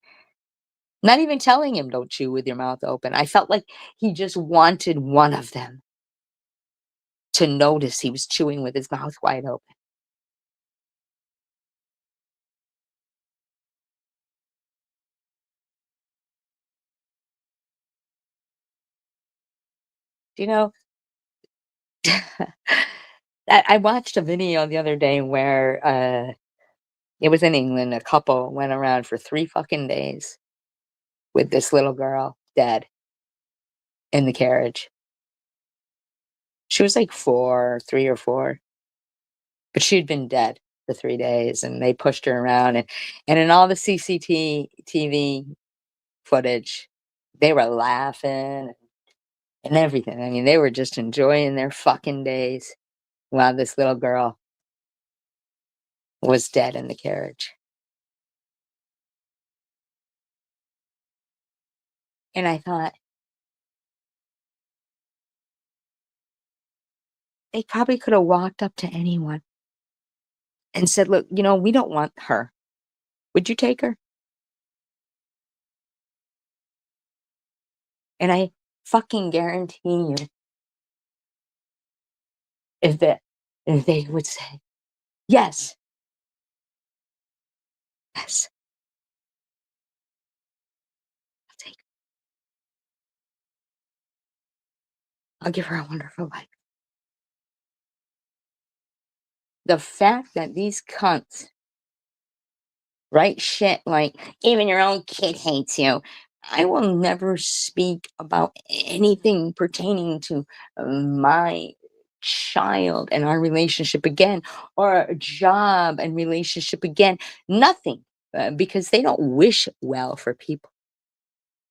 not even telling him, "Don't chew with your mouth open." I felt like he just wanted one of them to notice he was chewing with his mouth wide open. You know, I watched a video the other day where it was in England. A couple went around for 3 fucking days with this little girl dead in the carriage. She was like 3 or 4, but she'd been dead for 3 days, and they pushed her around, and in all the CCTV footage, they were laughing and everything. I mean, they were just enjoying their fucking days while this little girl was dead in the carriage. And I thought, they probably could have walked up to anyone and said, "Look, we don't want her. Would you take her?" And I fucking guarantee you, if that if they would say, "Yes, yes, I'll take her. I'll give her a wonderful life." The fact that these cunts write shit like, "Even your own kid hates you." I will never speak about anything pertaining to my child and our relationship again, or a job and relationship again. Nothing, because they don't wish well for people.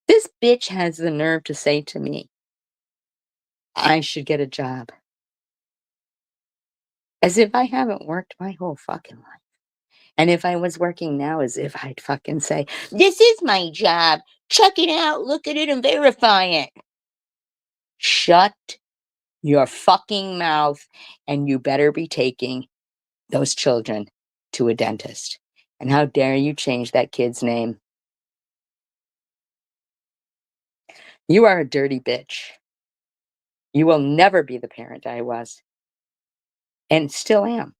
This bitch has the nerve to say to me, I should get a job. As if I haven't worked my whole fucking life. And if I was working now, as if I'd fucking say, "This is my job. Check it out, look at it, and verify it." Shut your fucking mouth, and you better be taking those children to a dentist. And how dare you change that kid's name? You are a dirty bitch. You will never be the parent I was, and still am.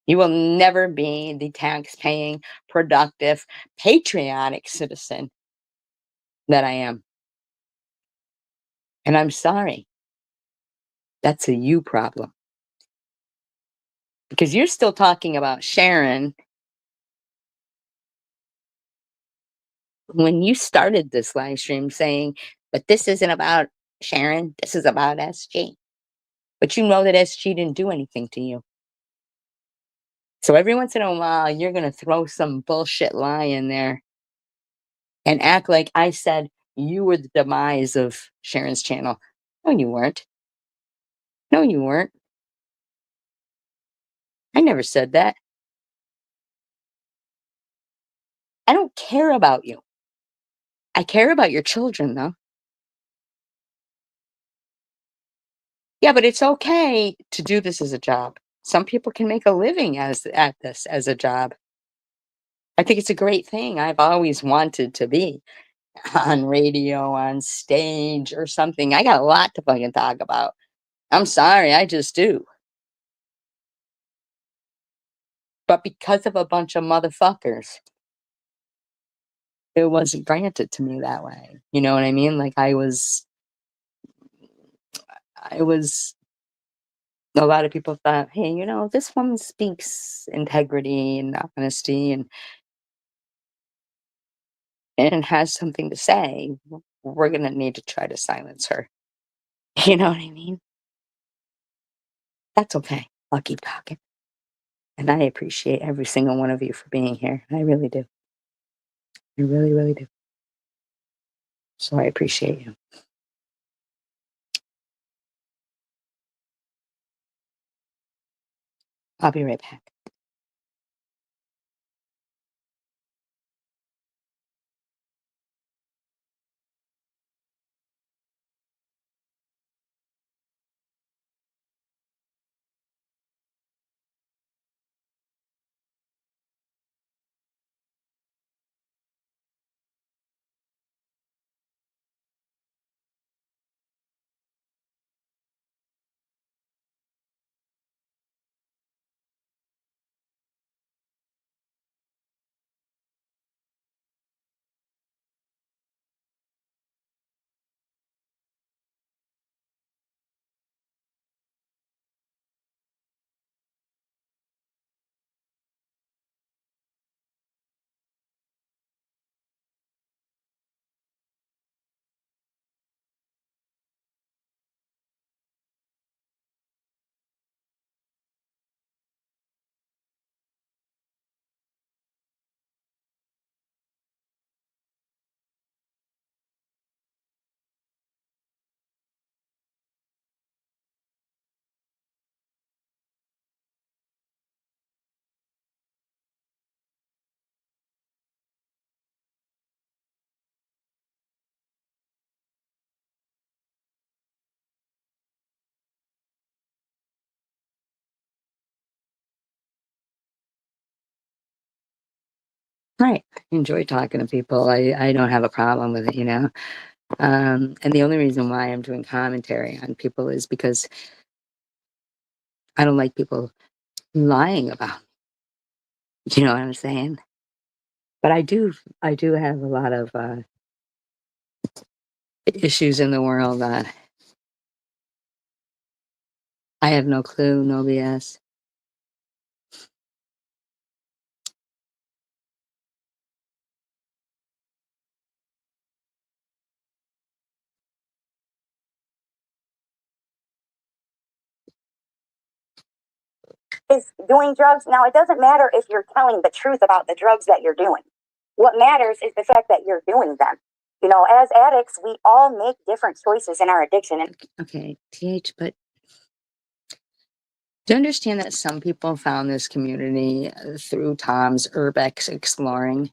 You will never be the tax-paying, productive, patriotic citizen that I am. And I'm sorry. That's a you problem. Because you're still talking about Sharon when you started this live stream saying, but this isn't about Sharon, this is about SG. But you know that SG didn't do anything to you. So every once in a while, you're going to throw some bullshit lie in there and act like I said you were the demise of Sharon's channel. No, you weren't. No, you weren't. I never said that. I don't care about you. I care about your children, though. Yeah, but it's okay to do this as a job. Some people can make a living at this as a job. I think it's a great thing. I've always wanted to be on radio, on stage, or something. I got a lot to fucking talk about. I'm sorry, I just do. But because of a bunch of motherfuckers, it wasn't granted to me that way. You know what I mean? Like I was, a lot of people thought, hey, you know, this woman speaks integrity and honesty and has something to say. We're going to need to try to silence her. You know what I mean? That's okay. I'll keep talking. And I appreciate every single one of you for being here. I really do. I really, really do. So I appreciate you. I'll be right back. Right. I enjoy talking to people. I don't have a problem with it, you know. And the only reason why I'm doing commentary on people is because I don't like people lying about me. You know what I'm saying? But I do have a lot of issues in the world that I have no clue, no BS. Is doing drugs. Now, it doesn't matter if you're telling the truth about the drugs that you're doing. What matters is the fact that you're doing them. You know, as addicts, we all make different choices in our addiction. And Okay, TH, but do you understand that some people found this community through Tom's Urbex exploring?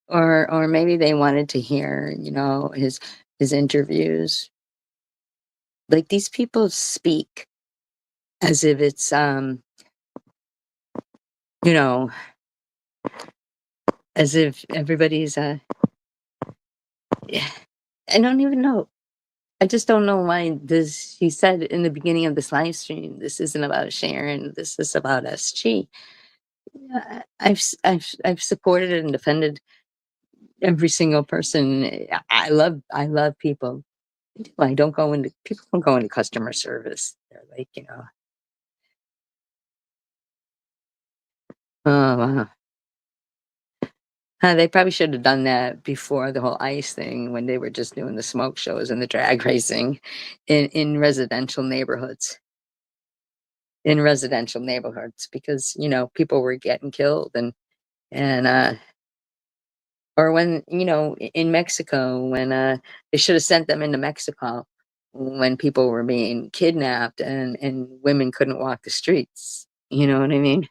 Or maybe they wanted to hear, you know, his interviews. Like these people speak as if it's you know, as if everybody's yeah, I don't even know. I just don't know why this he said in the beginning of this live stream, this isn't about Sharon, this is about SG. I've supported and defended every single person. I love people. I don't go into people don't go into customer service. They're like, oh wow. They probably should have done that before the whole ICE thing when they were just doing the smoke shows and the drag racing in residential neighborhoods. In residential neighborhoods, because people were getting killed and or when in Mexico when they should have sent them into Mexico when people were being kidnapped and women couldn't walk the streets. You know what I mean?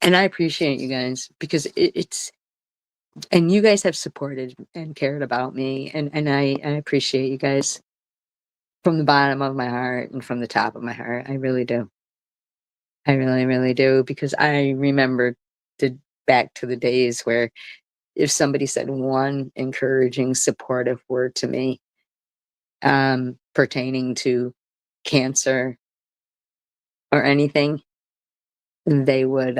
And I appreciate you guys because it's and you guys have supported and cared about me and I appreciate you guys from the bottom of my heart and from the top of my heart. I really do. I really, really do, because I remember the back to the days where if somebody said one encouraging, supportive word to me, pertaining to cancer or anything, they would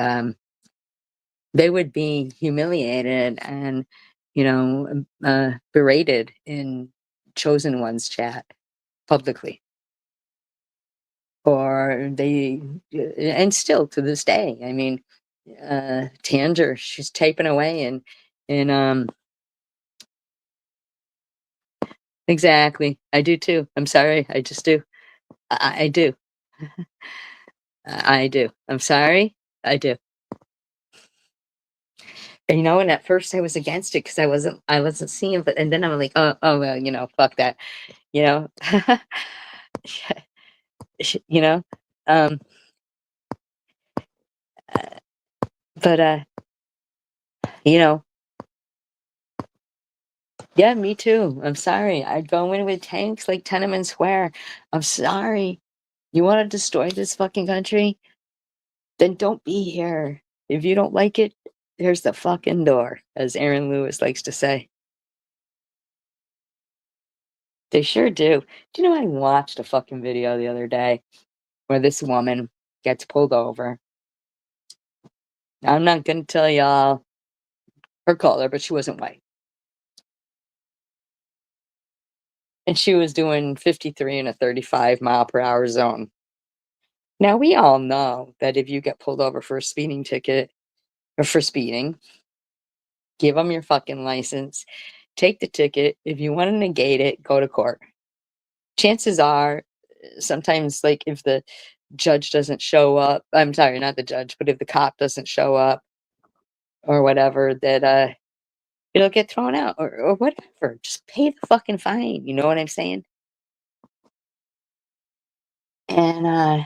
be humiliated and, berated in chosen ones chat publicly. Or they, and still to this day, I mean, Tanger, she's typing away and exactly. I do too. I'm sorry. I just do. I do. I do. I'm sorry. I do. And at first I was against it because I wasn't seeing, but and then I'm like, oh well, fuck that, you know, you know, um, but you know, yeah, me too. I'm sorry. I'd go in with tanks like Tenement Square. I'm sorry. You want to destroy this fucking country? Then don't be here. If you don't like it, there's the fucking door, as Aaron Lewis likes to say. They sure do. Do you know I watched a fucking video the other day where this woman gets pulled over. I'm not gonna tell y'all her color, but she wasn't white. And she was doing 53 in a 35-mile-per-hour zone. Now, we all know that if you get pulled over for a speeding ticket or for speeding, give them your fucking license, take the ticket. If you want to negate it, go to court. Chances are, sometimes, like, if the judge doesn't show up, I'm sorry, not the judge, but if the cop doesn't show up or whatever, that it'll get thrown out or whatever. Just pay the fucking fine. You know what I'm saying? And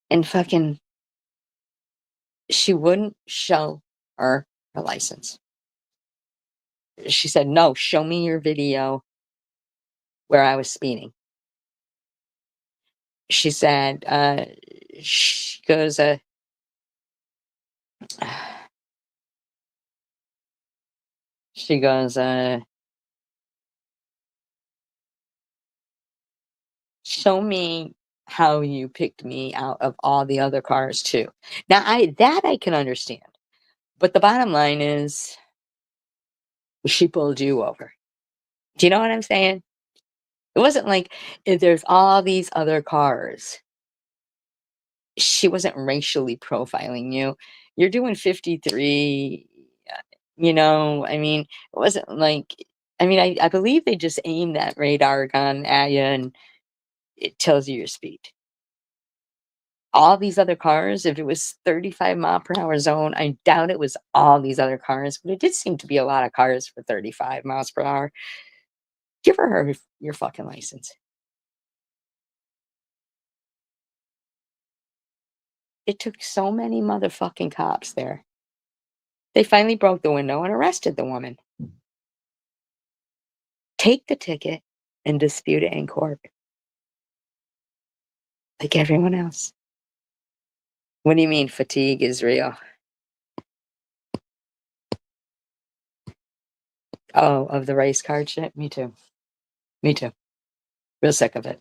and fucking she wouldn't show her license. She said, "No, show me your video where I was speeding." She said, she goes, she goes, "Show me how you picked me out of all the other cars too." Now, I can understand, but the bottom line is she pulled you over. Do you know what I'm saying? It wasn't like if there's all these other cars. She wasn't racially profiling you. You're doing 53, I mean, it wasn't like, I mean, I believe they just aimed that radar gun at you and it tells you your speed. All these other cars, if it was 35-mile-per-hour zone, I doubt it was all these other cars, but it did seem to be a lot of cars for 35 miles per hour. Give her your fucking license. It took so many motherfucking cops there. They finally broke the window and arrested the woman. Take the ticket and dispute it in court. Like everyone else. What do you mean fatigue is real? Oh, of the race card shit? Me too. Me too. Real sick of it.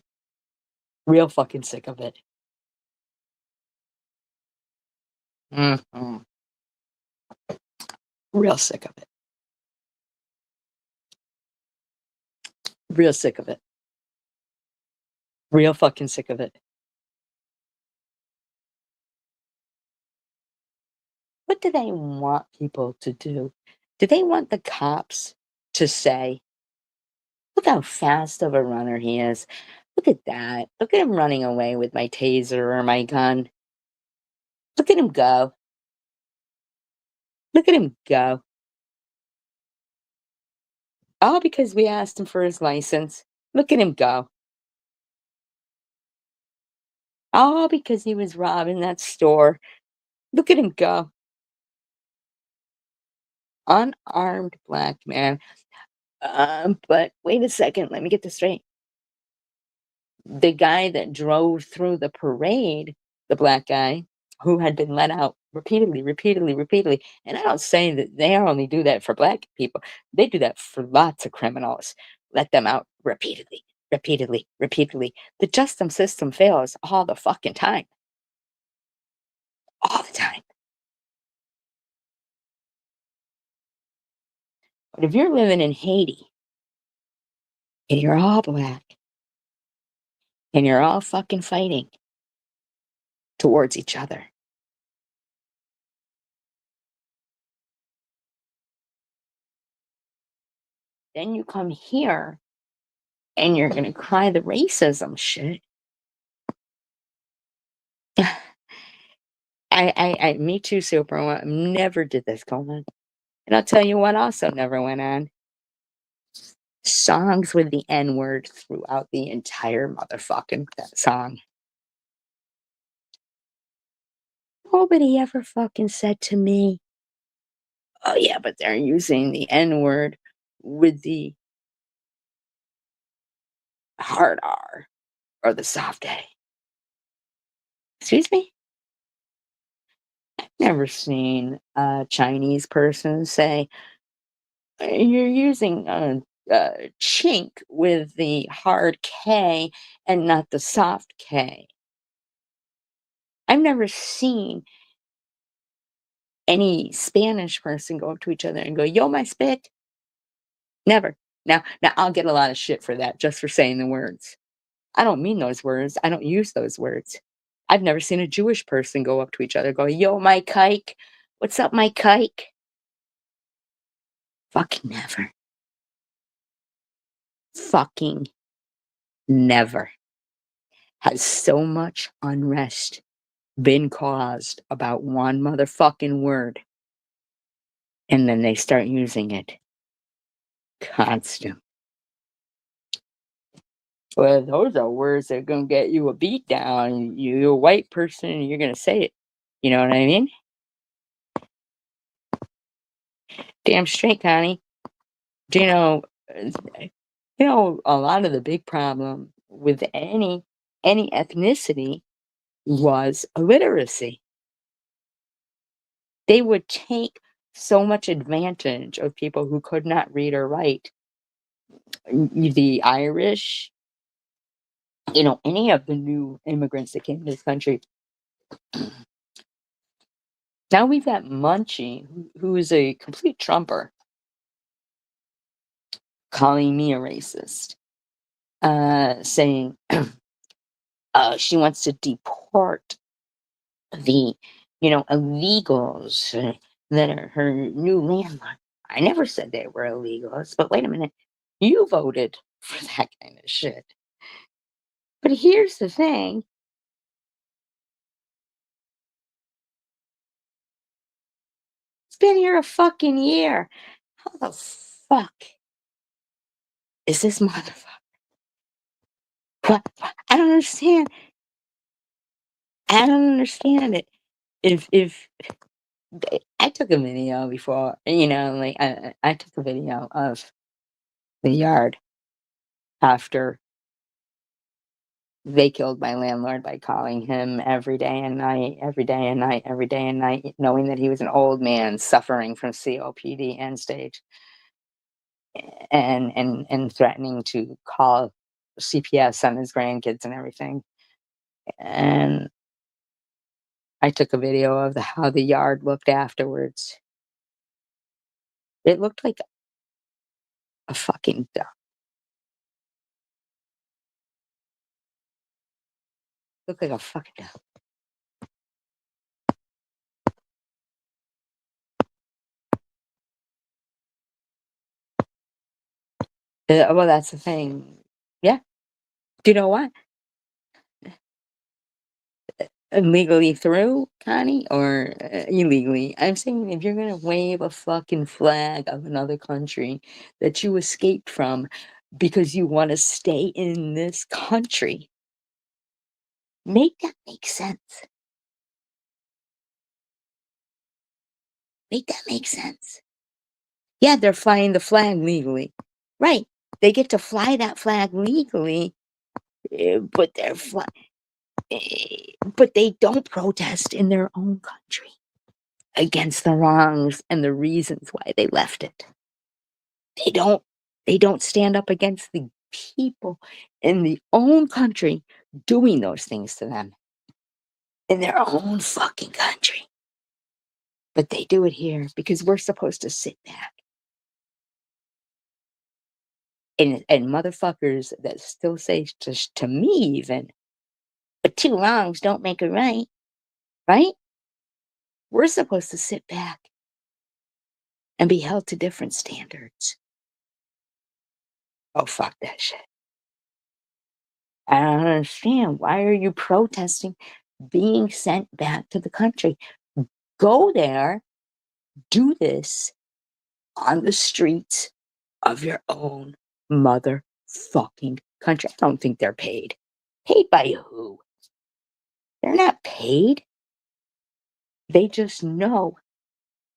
Real fucking sick of it. Real sick of it. Real sick of it. Real fucking sick of it. What do they want people to do? Do they want the cops to say, look how fast of a runner he is. Look at that. Look at him running away with my taser or my gun. Look at him go. Look at him go. All because we asked him for his license. Look at him go. All because he was robbing that store. Look at him go. Unarmed black man. But wait a second. Let me get this straight. The guy that drove through the parade, the black guy, who had been let out repeatedly. And I don't say that they only do that for black people. They do that for lots of criminals. Let them out repeatedly. The justice system fails all the fucking time. All the time. But if you're living in Haiti and you're all black and you're all fucking fighting towards each other, then you come here and you're gonna cry the racism shit. Me too, Super. Never did this, Coleman. And I'll tell you what also never went on. Songs with the N-word throughout the entire motherfucking song. Nobody ever fucking said to me, oh yeah, but they're using the N-word with the hard R or the soft A. Excuse me? I've never seen a Chinese person say, you're using chink with the hard K and not the soft K. I've never seen any Spanish person go up to each other and go, yo, my spit. Never. Now I'll get a lot of shit for that, just for saying the words. I don't mean those words. I don't use those words. I've never seen a Jewish person go up to each other, go, yo, my kike. What's up, my kike? Fucking never. Fucking never has so much unrest been caused about one motherfucking word, and then they start using it constant. Well, those are words that are gonna get you a beat down. You're a white person and you're gonna say it. You know what I mean? Damn straight, Connie. Do you know a lot of the big problem with any ethnicity was illiteracy. They would take so much advantage of people who could not read or write. The Irish, any of the new immigrants that came to this country. Now we've got Munchie, who is a complete trumper, calling me a racist, saying she wants to deport the, illegals that are her new landlord. I never said they were illegals, but wait a minute. You voted for that kind of shit. But here's the thing. It's been here a fucking year. How the fuck is this motherfucker? What? I don't understand. I don't understand it. If I took a video before, like I took a video of the yard after they killed my landlord by calling him every day and night, knowing that he was an old man suffering from COPD end stage, and threatening to call CPS on his grandkids and everything. And I took a video of how the yard looked afterwards. It looked like a fucking dump. Looked like a fucking dump. Well, that's the thing. Yeah. Do you know what? Legally through, Connie, or illegally? I'm saying if you're gonna wave a fucking flag of another country that you escaped from because you want to stay in this country, make that make sense. Make that make sense. Yeah, they're flying the flag legally. Right. They get to fly that flag legally, but but they don't protest in their own country against the wrongs and the reasons why they left it. They don't stand up against the people in the own country doing those things to them in their own fucking country. But they do it here because we're supposed to sit back. And motherfuckers that still say to me even, but two wrongs don't make a right, right? We're supposed to sit back and be held to different standards. Oh, fuck that shit. I don't understand. Why are you protesting being sent back to the country? Go there, do this on the streets of your own motherfucking country. I don't think they're paid. Paid by who? They're not paid. They just know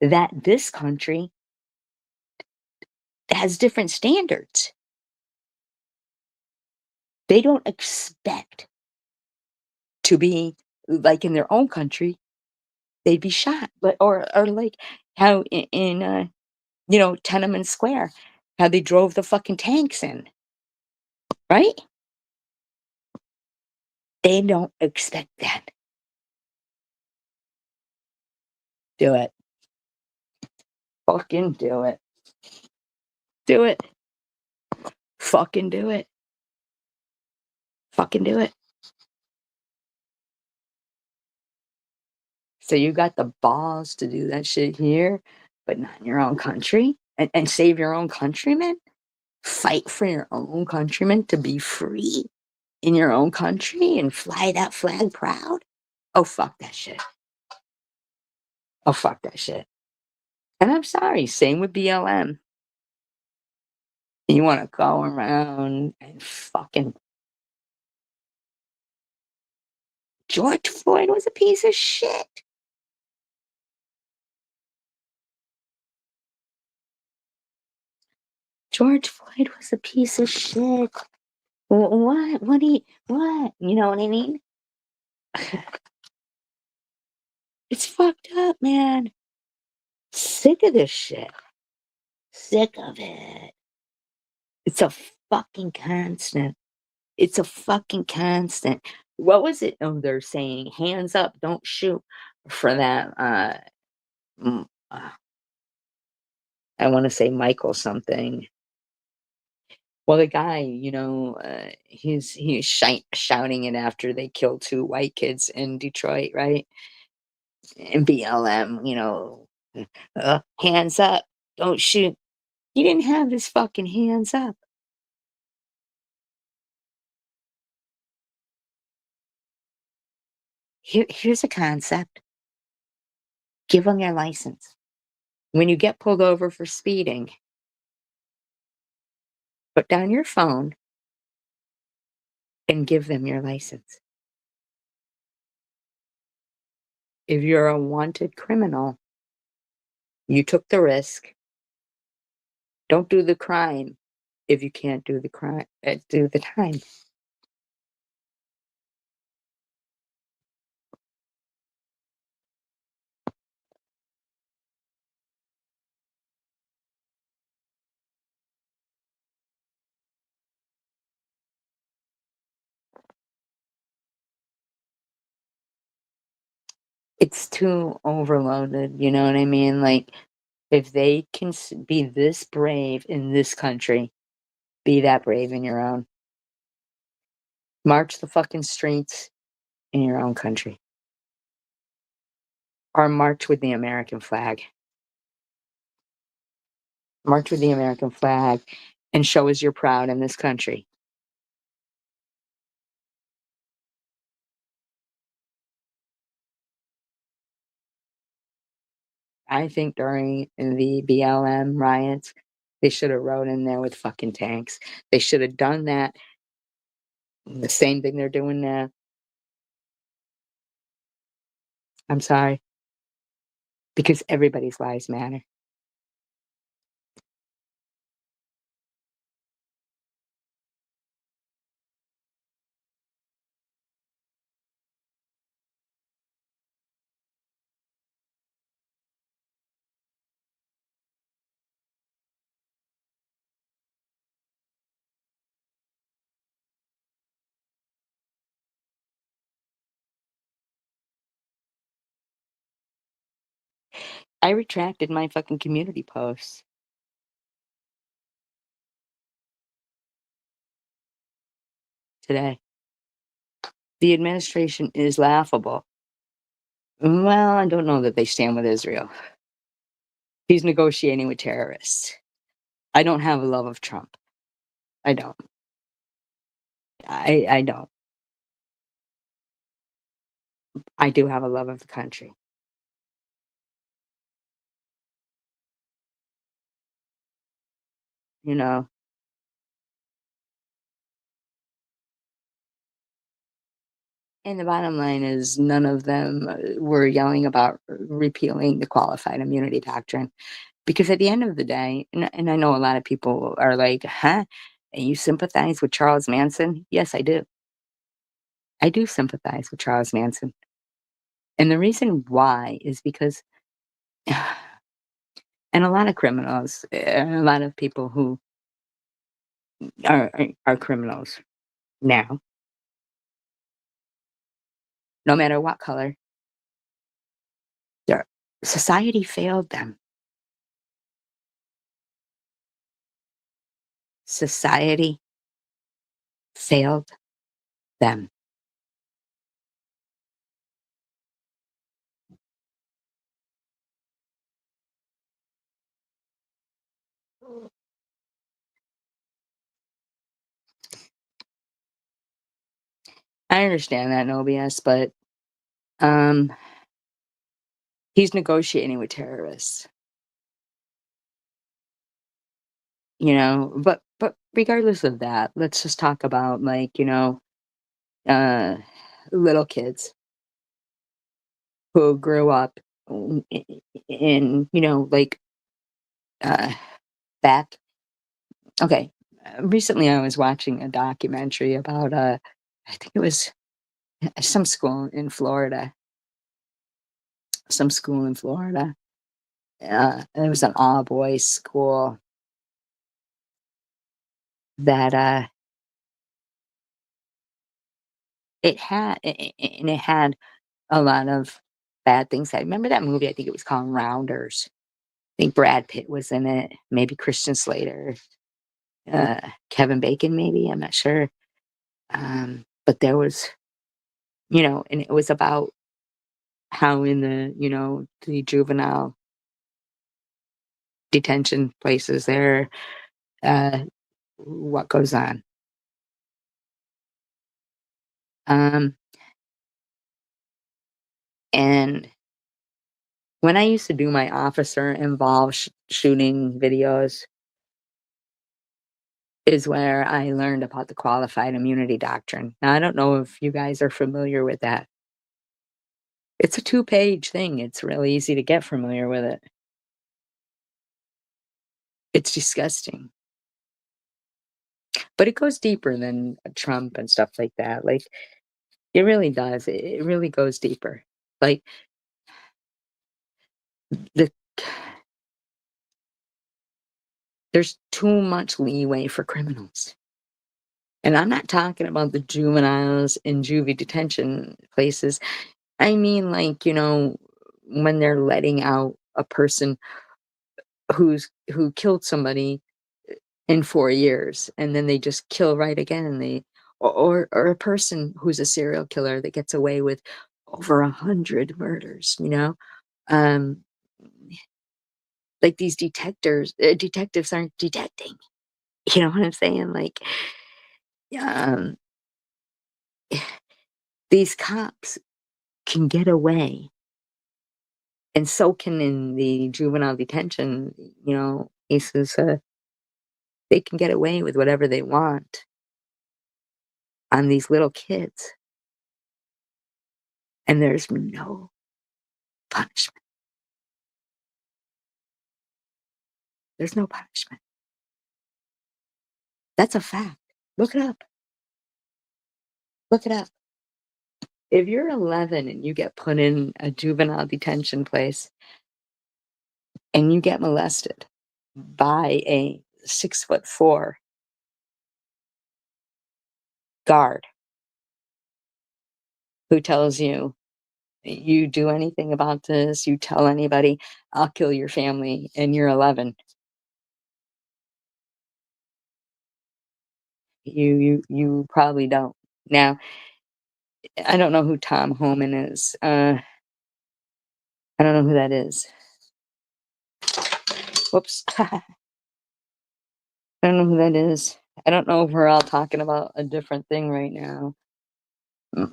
that this country has different standards. They don't expect to be like in their own country. They'd be shot, but or like how in Tiananmen Square, how they drove the fucking tanks in, right? They don't expect that. Do it. Fucking do it. Do it. Fucking do it. Fucking do it. So you got the balls to do that shit here, but not in your own country? And save your own countrymen? Fight for your own countrymen to be free in your own country and fly that flag proud? Oh, fuck that shit. Oh, fuck that shit. And I'm sorry, same with BLM. You want to go around and fucking. George Floyd was a piece of shit. George Floyd was a piece of shit. What? What? You know what I mean? It's fucked up, man. Sick of this shit. Sick of it. It's a fucking constant. It's a fucking constant. What was it? Oh, they're saying hands up, don't shoot for that. Mm, uh, I want to say Michael something. Well, the guy, he's shouting it after they killed two white kids in Detroit, right? And BLM, hands up, don't shoot. He didn't have his fucking hands up. Here's a concept. Give them your license. When you get pulled over for speeding, put down your phone and give them your license. If you're a wanted criminal, you took the risk. Don't do the crime if you can't do the crime, do the time. It's too overloaded, you know what I mean? Like, if they can be this brave in this country, be that brave in your own. March the fucking streets in your own country. Or march with the American flag. March with the American flag and show us you're proud in this country. I think during the BLM riots, they should have rode in there with fucking tanks. They should have done that. The same thing they're doing now. I'm sorry. Because everybody's lives matter. I retracted my fucking community posts today. The administration is laughable. Well, I don't know that they stand with Israel. He's negotiating with terrorists. I don't have a love of Trump. I don't. I don't. I do have a love of the country. You know, and the bottom line is none of them were yelling about repealing the qualified immunity doctrine. Because at the end of the day, and I know a lot of people are like, huh? And you sympathize with Charles Manson? Yes, I do. I do sympathize with Charles Manson. And the reason why is because, and a lot of criminals, a lot of people who are criminals now, no matter what color, their society failed them. Society failed them. I understand that, no BS, but um, he's negotiating with terrorists. You know, but regardless of that, let's just talk about, like, uh, little kids who grew up in, like, uh, back. Okay, recently I was watching a documentary about, I think it was some school in Florida. Some school in Florida. It was an all boys school that and it had a lot of bad things. I remember that movie. I think it was called Rounders. I think Brad Pitt was in it. Maybe Christian Slater, Kevin Bacon. Maybe I'm not sure. But there was, and it was about how in the the juvenile detention places there, uh, what goes on. Um, and when I used to do my officer involved shooting videos, is where I learned about the qualified immunity doctrine. Now, I don't know if you guys are familiar with that. It's a 2-page thing. It's really easy to get familiar with it. It's disgusting. But it goes deeper than Trump and stuff like that. Like, it really does. It really goes deeper. Like, the there's too much leeway for criminals. And I'm not talking about the juveniles in juvie detention places. I mean, like, when they're letting out a person who killed somebody in 4 years, and then they just kill right again, and or a person who's a serial killer that gets away with over 100 murders, Um, like these detectives aren't detecting. You know what I'm saying? Like, um, these cops can get away, and so can in the juvenile detention, cases, they can get away with whatever they want on these little kids, and there's no punishment. There's no punishment. That's a fact. Look it up. Look it up. If you're 11 and you get put in a juvenile detention place and you get molested by a 6'4" guard who tells you, you do anything about this, you tell anybody, I'll kill your family, and you're 11. You probably don't. Now, I don't know who Tom Homan is. I don't know who that is. Whoops. I don't know who that is. I don't know if we're all talking about a different thing right now. Mm.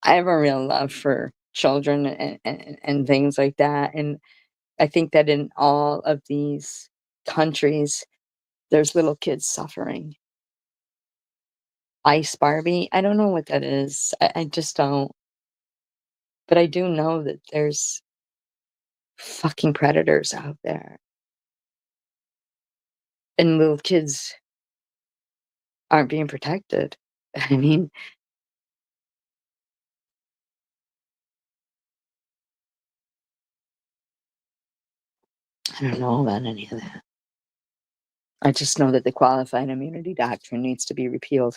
I have a real love for children and things like that. And I think that in all of these countries, there's little kids suffering. Ice Barbie, I don't know what that is. I just don't. But I do know that there's fucking predators out there. And little kids aren't being protected. I mean, I don't know about any of that. I just know that the qualified immunity doctrine needs to be repealed.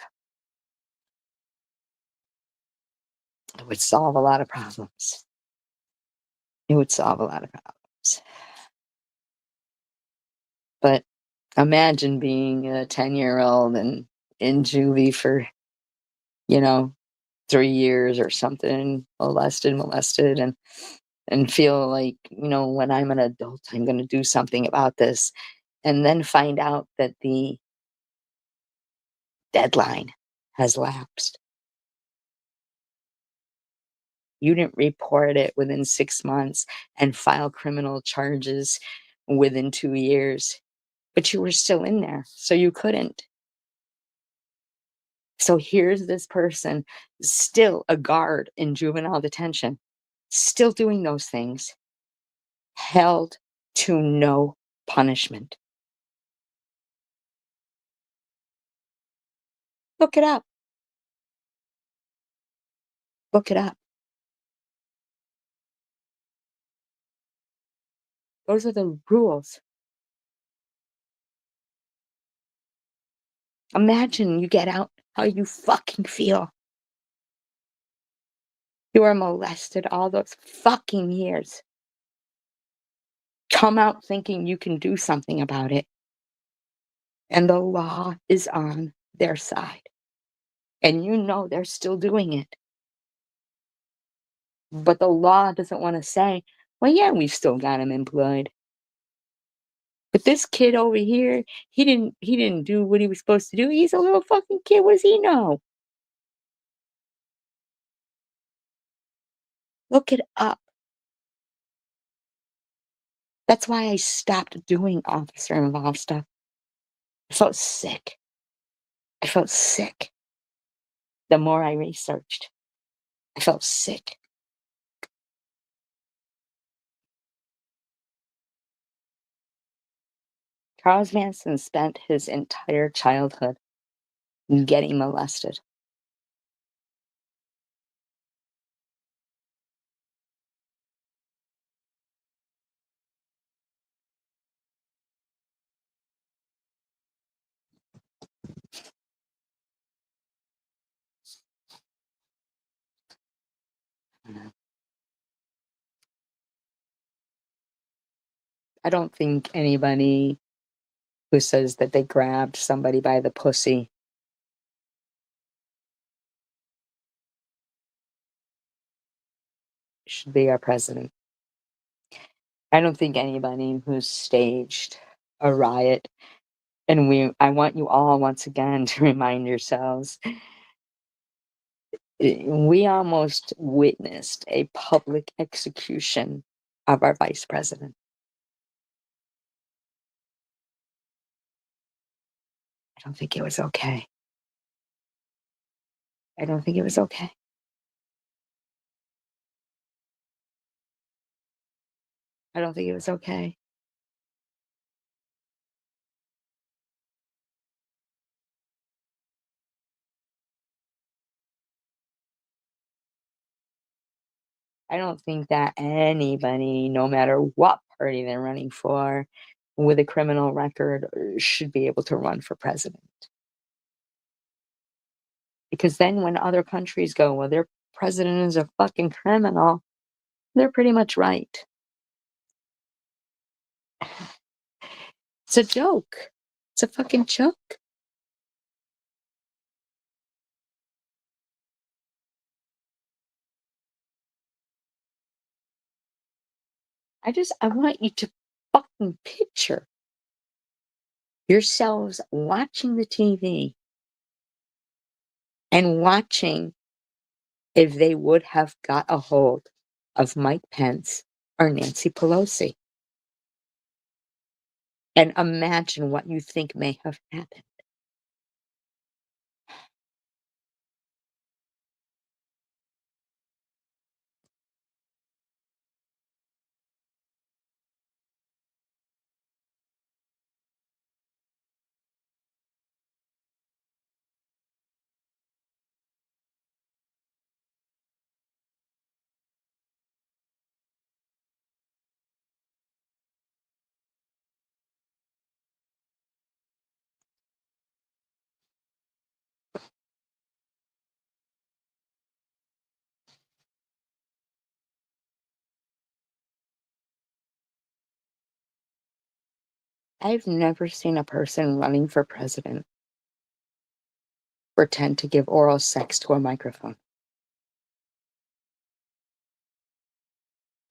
It would solve a lot of problems. It would solve a lot of problems. But imagine being a 10-year-old and in juvie for, you know, 3 years or something, molested, and feel like, when I'm an adult, I'm gonna do something about this, and then find out that the deadline has lapsed. You didn't report it within 6 months and file criminal charges within 2 years, but you were still in there, so you couldn't. So here's this person, still a guard in juvenile detention, still doing those things, held to no punishment. Look it up. Look it up. Those are the rules. Imagine you get out, how you fucking feel. You were molested all those fucking years. Come out thinking you can do something about it. And the law is on their side. And they're still doing it. But the law doesn't want to say, well, yeah, we've still got him employed. But this kid over here, he didn't do what he was supposed to do. He's a little fucking kid. What does he know? Look it up. That's why I stopped doing officer involved stuff. I felt sick. I felt sick. The more I researched, I felt sick. Charles Manson spent his entire childhood getting molested. I don't think anybody who says that they grabbed somebody by the pussy should be our president. I don't think anybody who's staged a riot, and I want you all once again to remind yourselves, we almost witnessed a public execution of our vice president. I don't think it was okay. I don't think it was okay. I don't think it was okay. I don't think that anybody, no matter what party they're running for, with a criminal record, should be able to run for president. Because then when other countries go, well, their president is a fucking criminal, they're pretty much right. It's a joke. It's a fucking joke. I want you to fucking picture yourselves watching the TV and watching if they would have got a hold of Mike Pence or Nancy Pelosi. And imagine what you think may have happened. I've never seen a person running for president pretend to give oral sex to a microphone.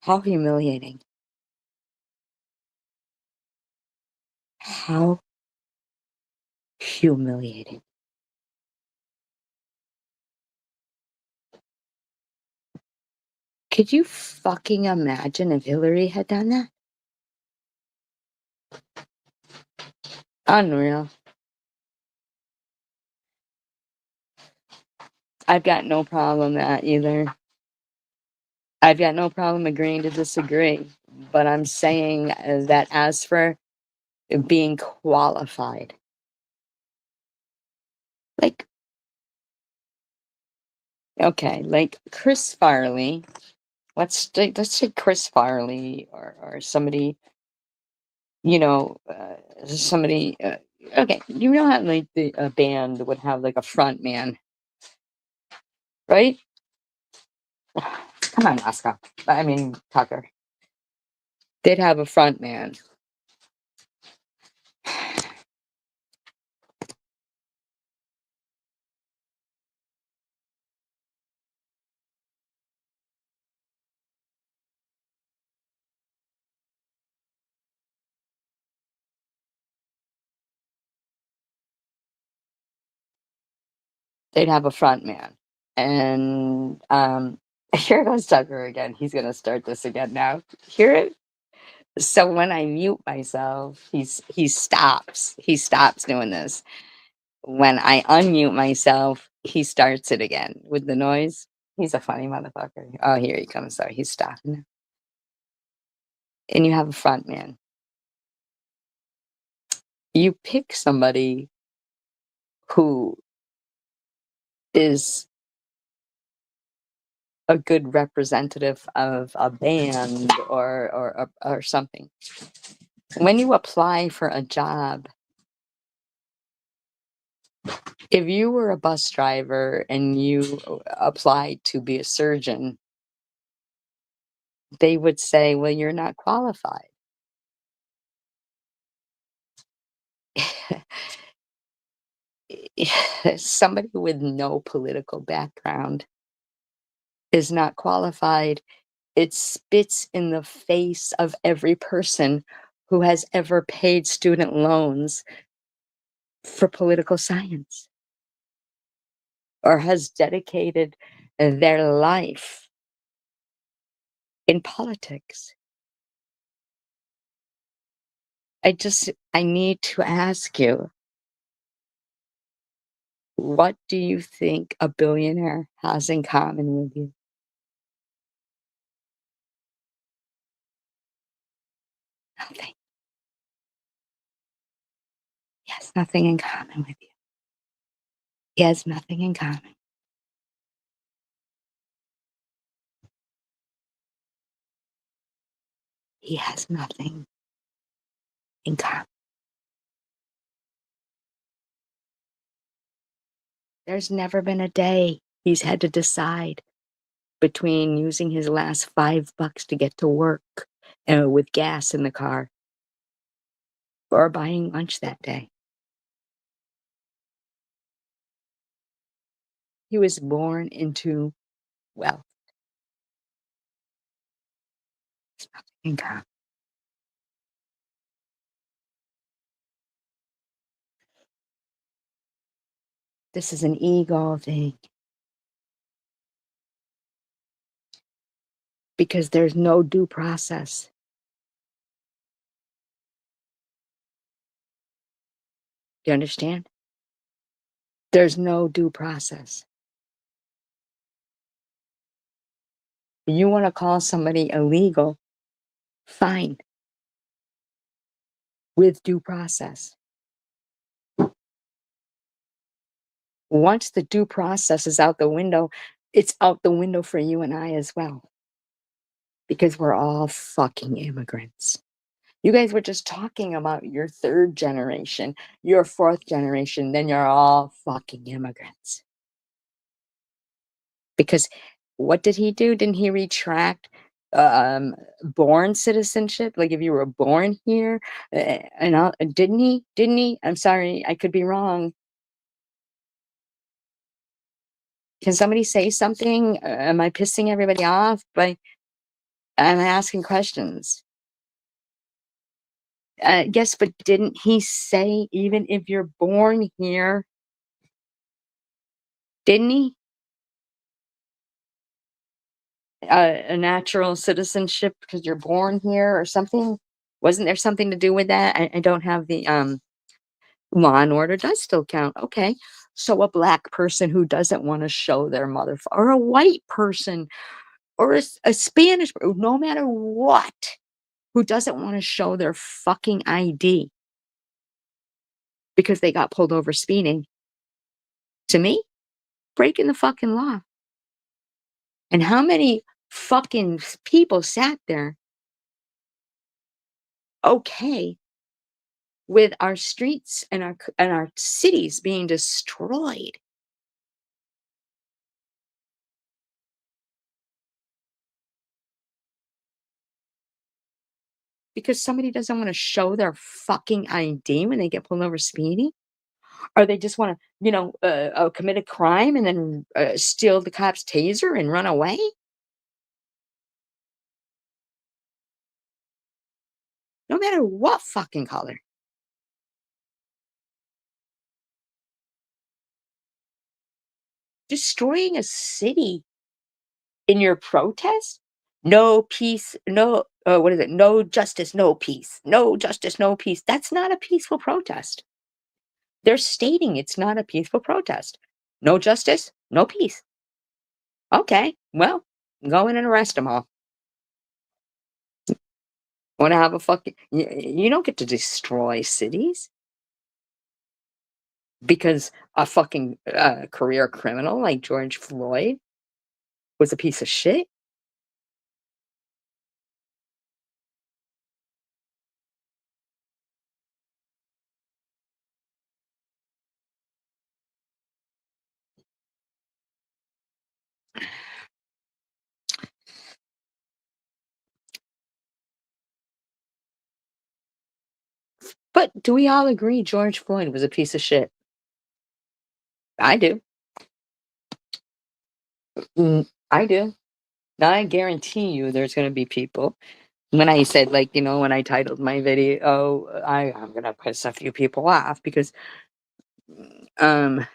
How humiliating. How humiliating. Could you fucking imagine if Hillary had done that? Unreal. I've got no problem that either. I've got no problem agreeing to disagree, but I'm saying that as for being qualified, like, okay, like Chris Farley, let's say Chris Farley or somebody, somebody, okay, you know how like a band would have like a front man, right? Come on, Oscar. I mean, Tucker. They'd have a front man. They'd have a front man. And here goes Tucker again. He's gonna start this again now. Hear it? So when I mute myself, he stops. He stops doing this. When I unmute myself, he starts it again with the noise. He's a funny motherfucker. Oh, here he comes. Sorry, he's stopping. And you have a front man. You pick somebody who is a good representative of a band or something. When you apply for a job, if you were a bus driver and you applied to be a surgeon, they would say, well, you're not qualified. somebody with no political background is not qualified. It spits in the face of every person who has ever paid student loans for political science or has dedicated their life in politics. I need to ask you, what do you think a billionaire has in common with you? Nothing. He has nothing in common with you. He has nothing in common. He has nothing in common. There's never been a day he's had to decide between using his last $5 to get to work with gas in the car or buying lunch that day. He was born into wealth. There's nothing in common. This is an ego thing. Because there's no due process. Do you understand? There's no due process. You want to call somebody illegal, fine, with due process. Once the due process is out the window, it's out the window for you and I as well. Because we're all fucking immigrants. You guys were just talking about your third generation, your fourth generation, then you're all fucking immigrants. Because what did he do? Didn't he retract born citizenship? Like if you were born here, didn't he? Didn't he? I'm sorry, I could be wrong. Can somebody say something? Am I pissing everybody off? I'm asking questions. Yes, but didn't he say even if you're born here? Didn't he? A natural citizenship because you're born here or something? Wasn't there something to do with that? I don't have the law and order does still count. Okay. So a black person who doesn't want to show their mother, or a white person, or a Spanish, no matter what, who doesn't want to show their fucking ID because they got pulled over speeding, to me, breaking the fucking law. And how many fucking people sat there okay with our streets and our cities being destroyed? Because somebody doesn't want to show their fucking ID when they get pulled over speeding? Or they just want to, commit a crime and then steal the cop's taser and run away? No matter what fucking color. Destroying a city in your protest? No peace, no, what is it? No justice, no peace. No justice, no peace. That's not a peaceful protest. They're stating it's not a peaceful protest. No justice, no peace. Okay, well, go in and arrest them all. Want to have a fucking... You don't get to destroy cities because a fucking career criminal like George Floyd was a piece of shit. But do we all agree George Floyd was a piece of shit? I do. I do. Now I guarantee you there's going to be people. When I said, like, you know, when I titled my video, I'm going to piss a few people off because, um,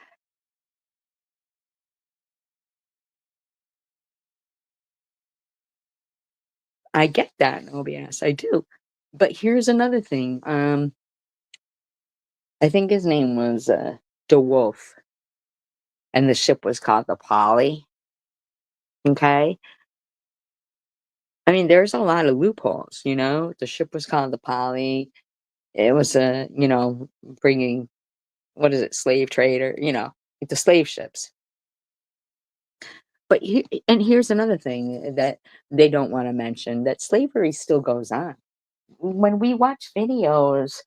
I get that, OBS, I do. But here's another thing. I think his name was DeWolf, and the ship was called the Polly. Okay. I mean, there's a lot of loopholes, you know. The ship was called the Polly. It was you know, bringing, what is it, slave trade, or, you know, like the slave ships. But and here's another thing that they don't want to mention, that slavery still goes on. When we watch videos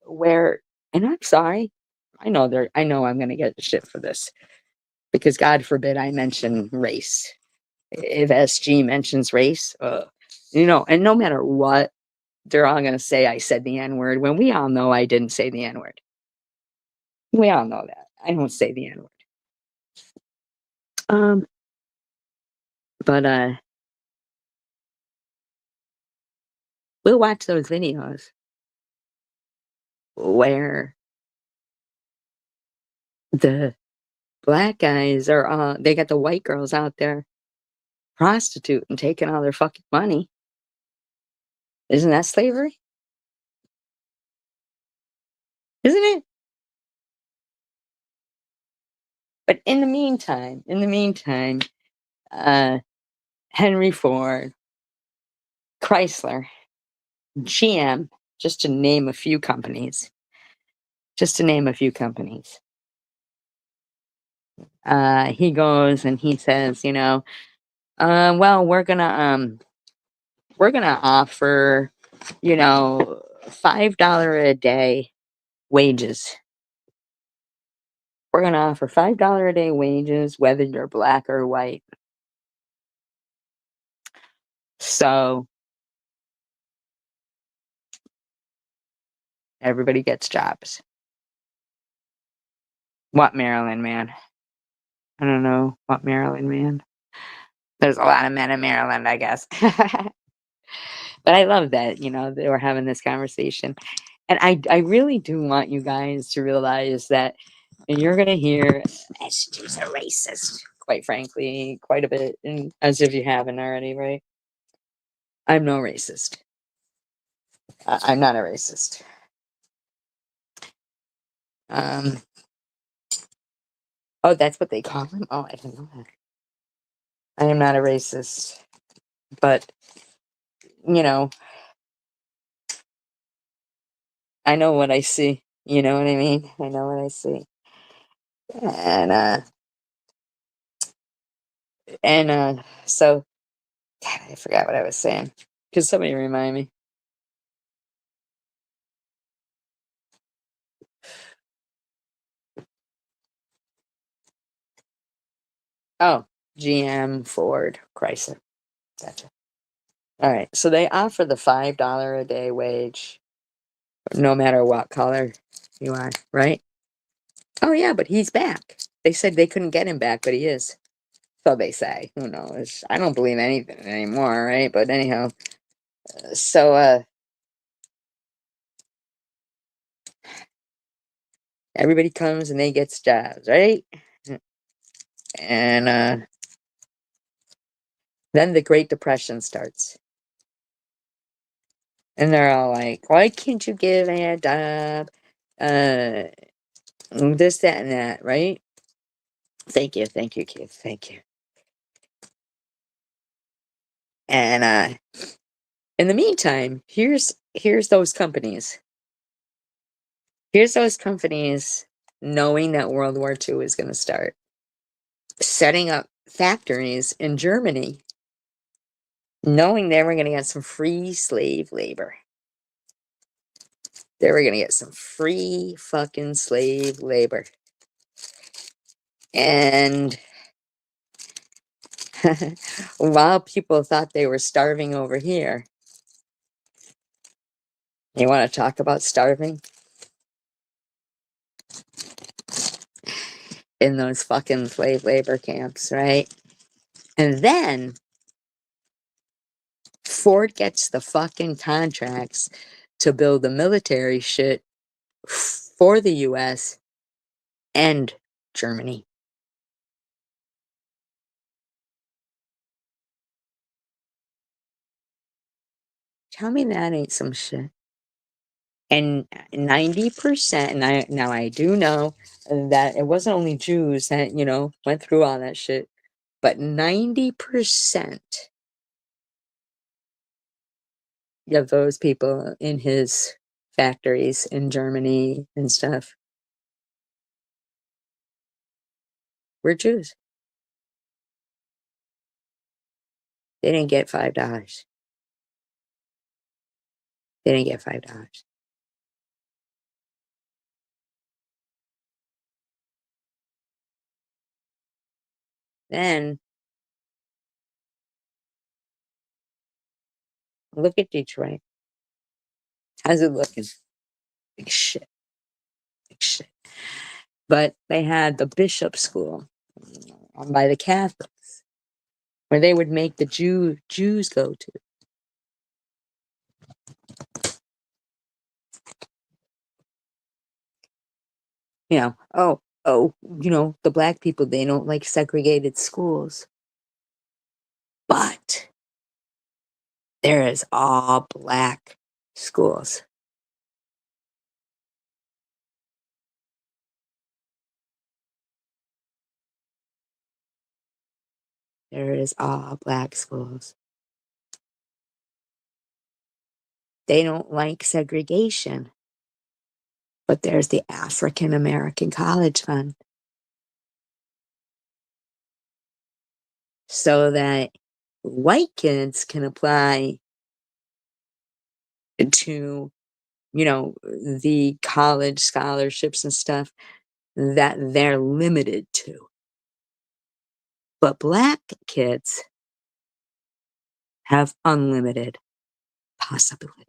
where, and I'm sorry, I know I'm going to get shit for this because God forbid I mention race. If SG mentions race, you know, and no matter what, they're all going to say I said the N word when we all know I didn't say the N word. We all know that I don't say the N word. But we'll watch those videos where the black guys are, they got the white girls out there prostituting, taking all their fucking money. Isn't that slavery? Isn't it? But in the meantime, Henry Ford, Chrysler, GM, just to name a few companies, he goes and he says, you know, well, we're gonna offer, you know, $5 a day wages. We're gonna offer $5 a day wages, whether you're black or white. So everybody gets jobs. What Maryland man? I don't know. What Maryland man? There's a lot of men in Maryland, I guess. But I love that, you know, they were having this conversation. And I really do want you guys to realize that you're going to hear, SG's a racist, quite frankly, quite a bit, and as if you haven't already, right? I'm no racist. I'm not a racist. Oh, that's what they call him? Oh, I didn't know that. I am not a racist. But, you know, I know what I see. You know what I mean? I know what I see. And so, God, I forgot what I was saying. Could somebody remind me? Oh, GM, Ford, Chrysler. Gotcha. All right. So they offer the $5 a day wage, no matter what color you are, right? Oh, yeah, but he's back. They said they couldn't get him back, but he is. So they say. Who knows? I don't believe anything anymore, right? But anyhow, so everybody comes and they gets jobs, right? And then the Great Depression starts. And they're all like, why can't you give me a job? This, that, and that, right? Thank you, Keith. Thank you. And in the meantime, here's those companies. Here's those companies knowing that World War II is going to start, setting up factories in Germany, knowing they were going to get some free slave labor. They were going to get some free fucking slave labor. And while people thought they were starving over here, you want to talk about starving? in those fucking slave labor camps, right? And then Ford gets the fucking contracts to build the military shit for the US and Germany. Tell me that ain't some shit. And 90%, and now I do know that it wasn't only Jews that, went through all that shit, but 90% of those people in his factories in Germany and stuff were Jews. They didn't get $5. They didn't get $5. Then look at Detroit. How's it looking? Like shit. Like shit. But they had the bishop school run by the Catholics, where they would make the Jews go to. The black people, they don't like segregated schools. But there is all black schools. There is all black schools. They don't like segregation. But there's the African American College Fund. So that white kids can apply to, the college scholarships and stuff that they're limited to. But black kids have unlimited possibilities.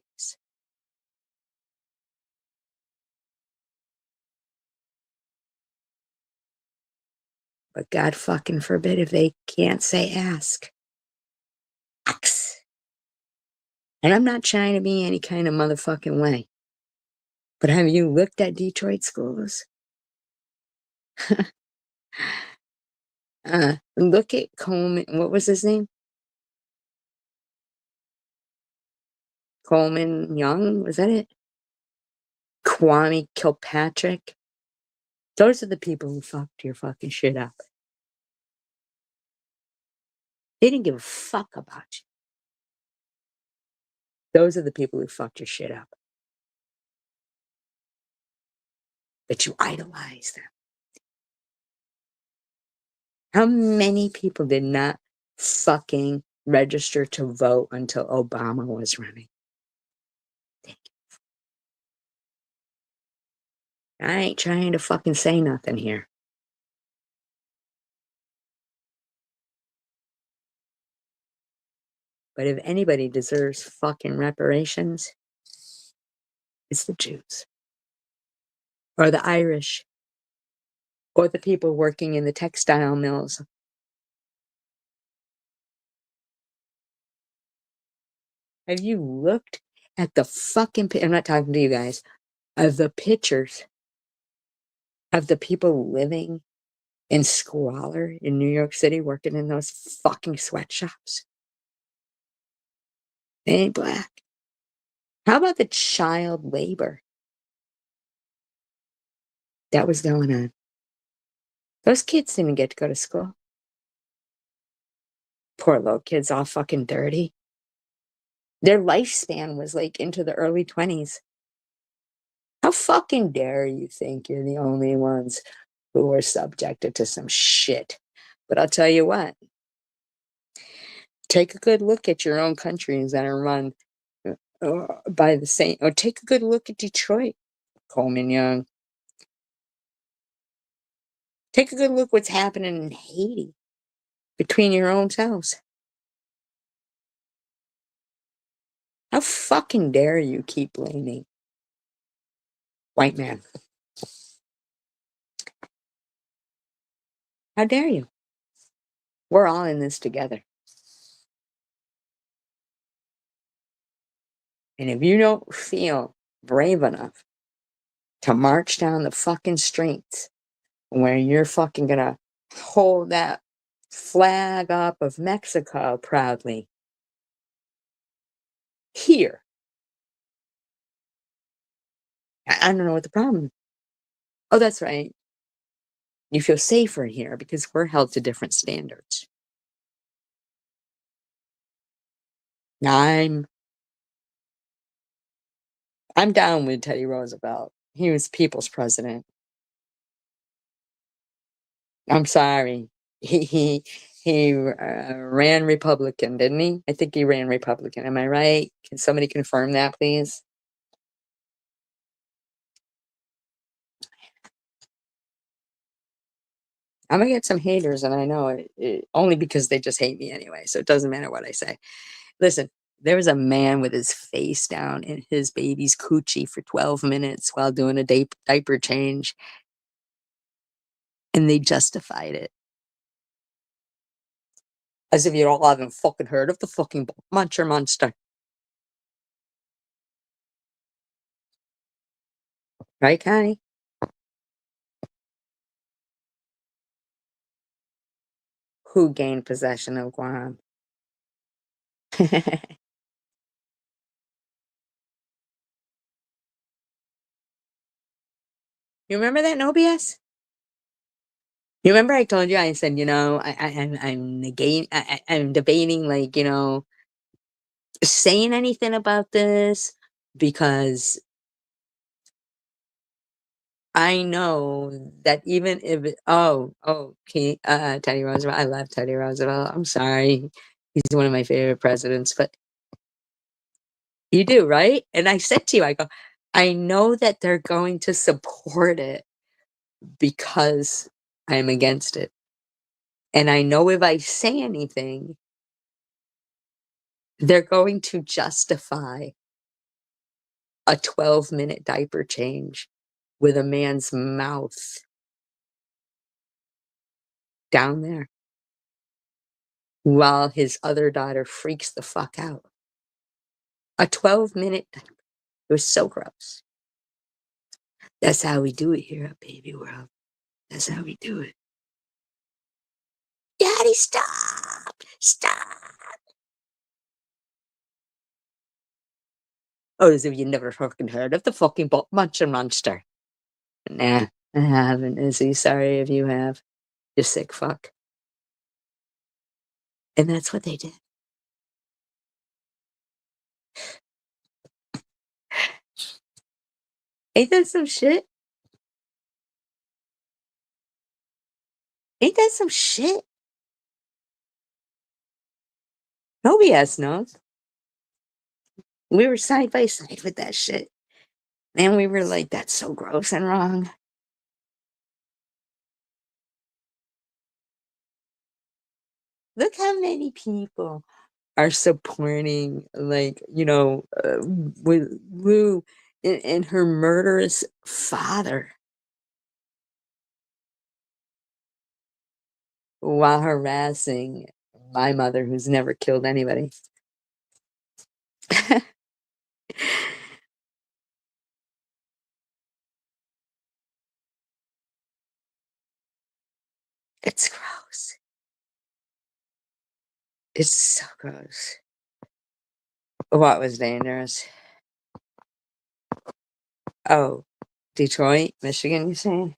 But God fucking forbid if they can't say ask. And I'm not trying to be any kind of motherfucking way. But have you looked at Detroit schools? Look at Coleman. What was his name? Coleman Young? Was that it? Kwame Kilpatrick? Those are the people who fucked your fucking shit up. They didn't give a fuck about you. Those are the people who fucked your shit up. But you idolize them. How many people did not fucking register to vote until Obama was running? I ain't trying to fucking say nothing here. But if anybody deserves fucking reparations, it's the Jews. Or the Irish. Or the people working in the textile mills. Have you looked at the fucking... I'm not talking to you guys. Of the pictures of the people living in squalor in New York City working in those fucking sweatshops. They ain't black. How about the child labor that was going on? Those kids didn't get to go to school. Poor little kids, all fucking dirty. Their lifespan was like into the early 20s. How fucking dare you think you're the only ones who are subjected to some shit? But I'll tell you what. Take a good look at your own countries that are run by the same, or take a good look at Detroit, Coleman Young. Take a good look what's happening in Haiti between your own selves. How fucking dare you keep blaming white man? How dare you? We're all in this together. And if you don't feel brave enough to march down the fucking streets where you're fucking gonna hold that flag up of Mexico proudly here, I don't know what the problem is. Oh, that's right. You feel safer here because we're held to different standards. I'm down with Teddy Roosevelt. He was people's president. I'm sorry. He ran Republican, didn't he? I think he ran Republican. Am I right? Can somebody confirm that, please? I'm gonna get some haters, and I know it only because they just hate me anyway, so it doesn't matter what I say. Listen, there was a man with his face down in his baby's coochie for 12 minutes while doing a diaper change, and they justified it. As if you all haven't fucking heard of the fucking Muncher Monster. Right, Connie? Who gained possession of Guam? You remember that, no BS? You remember I told you, I said, I'm debating, like, saying anything about this because I know that even if Teddy Roosevelt, I love Teddy Roosevelt. I'm sorry. He's one of my favorite presidents, but you do, right? And I said to you, I go, I know that they're going to support it because I'm against it. And I know if I say anything, they're going to justify a 12-minute diaper change with a man's mouth down there while his other daughter freaks the fuck out. A 12-minute diaper. It was so gross. That's how we do it here at Baby World. That's how we do it. Daddy, stop! Stop! Oh, as if you never fucking heard of the fucking Muncher Monster. Nah, I haven't, Izzy. Sorry if you have. You sick fuck. And that's what they did. Ain't that some shit? Ain't that some shit? Nobody else knows. We were side by side with that shit. And we were like, that's so gross and wrong. Look how many people are supporting, like, with Lou and her murderous father while harassing my mother, who's never killed anybody. It's gross. It's so gross. What was dangerous? Oh, Detroit, Michigan, you're saying?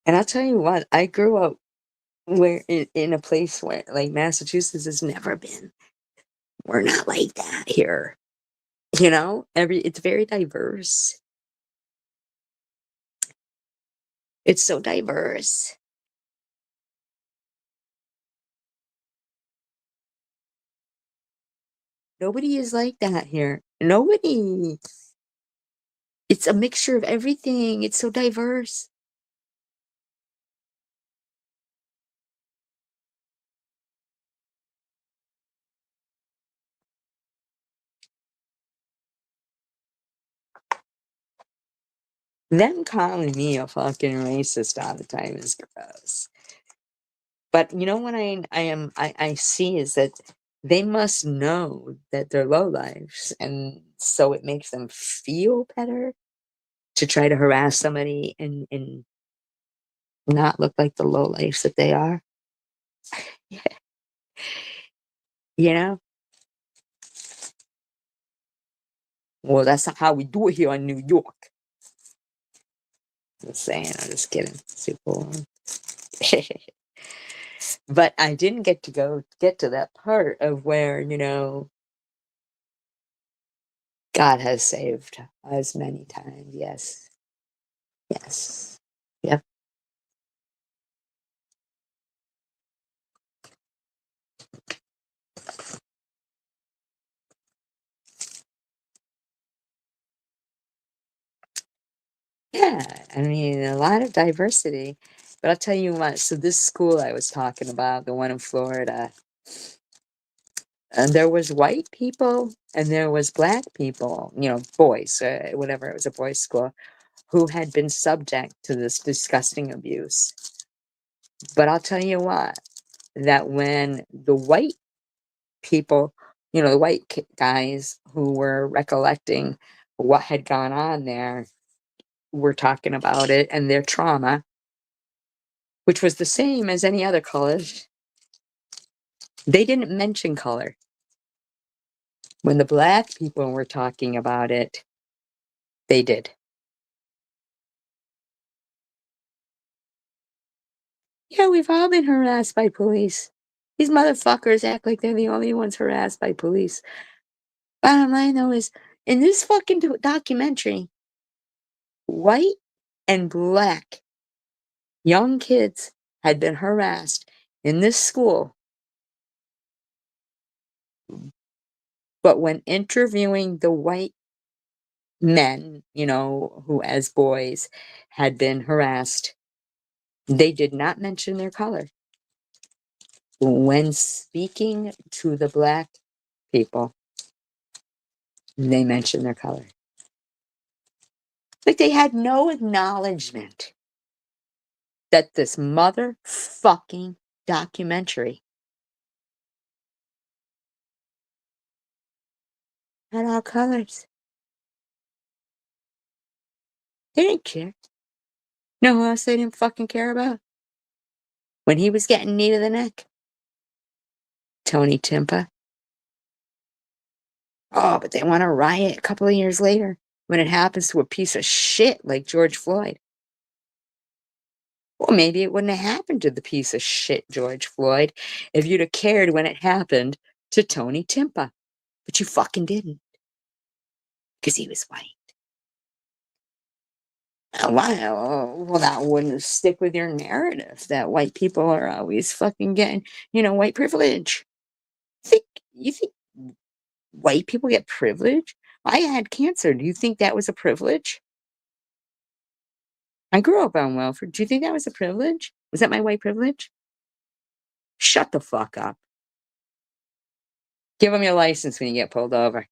And I'll tell you what, I grew up where in a place where, like, Massachusetts has never been. We're not like that here. It's very diverse. It's so diverse. Nobody is like that here. Nobody. It's a mixture of everything. It's so diverse. Them calling me a fucking racist all the time is gross. But you know what I see is that they must know that they're lowlifes, and so it makes them feel better to try to harass somebody and not look like the lowlifes that they are. You know? Well, that's not how we do it here in New York. Just saying, I'm just kidding. Super. But I didn't get to that part of where, God has saved us many times. Yes. Yes. Yep. Yeah. I mean, a lot of diversity. But I'll tell you what, so this school I was talking about, the one in Florida, and there was white people and there was black people, boys, whatever, it was a boys' school, who had been subject to this disgusting abuse. But I'll tell you what, that when the white people, the white guys who were recollecting what had gone on there, were talking about it and their trauma, which was the same as any other colors, they didn't mention color. When the black people were talking about it, they did. Yeah, we've all been harassed by police. These motherfuckers act like they're the only ones harassed by police. Bottom line, though, is in this fucking documentary, white and black young kids had been harassed in this school. But when interviewing the white men, who as boys had been harassed, they did not mention their color. When speaking to the black people, they mentioned their color. Like they had no acknowledgement that this motherfucking documentary had all colors. They didn't care. Know who else they didn't fucking care about? When he was getting knee to the neck? Tony Timpa. Oh, but they want to riot a couple of years later when it happens to a piece of shit like George Floyd. Well, maybe it wouldn't have happened to the piece of shit George Floyd if you'd have cared when it happened to Tony Timpa. But you fucking didn't. Because he was white. Wow, well, that wouldn't stick with your narrative that white people are always fucking getting, white privilege. You think white people get privilege? I had cancer. Do you think that was a privilege? I grew up on welfare. Do you think that was a privilege? Was that my white privilege? Shut the fuck up. Give them your license when you get pulled over.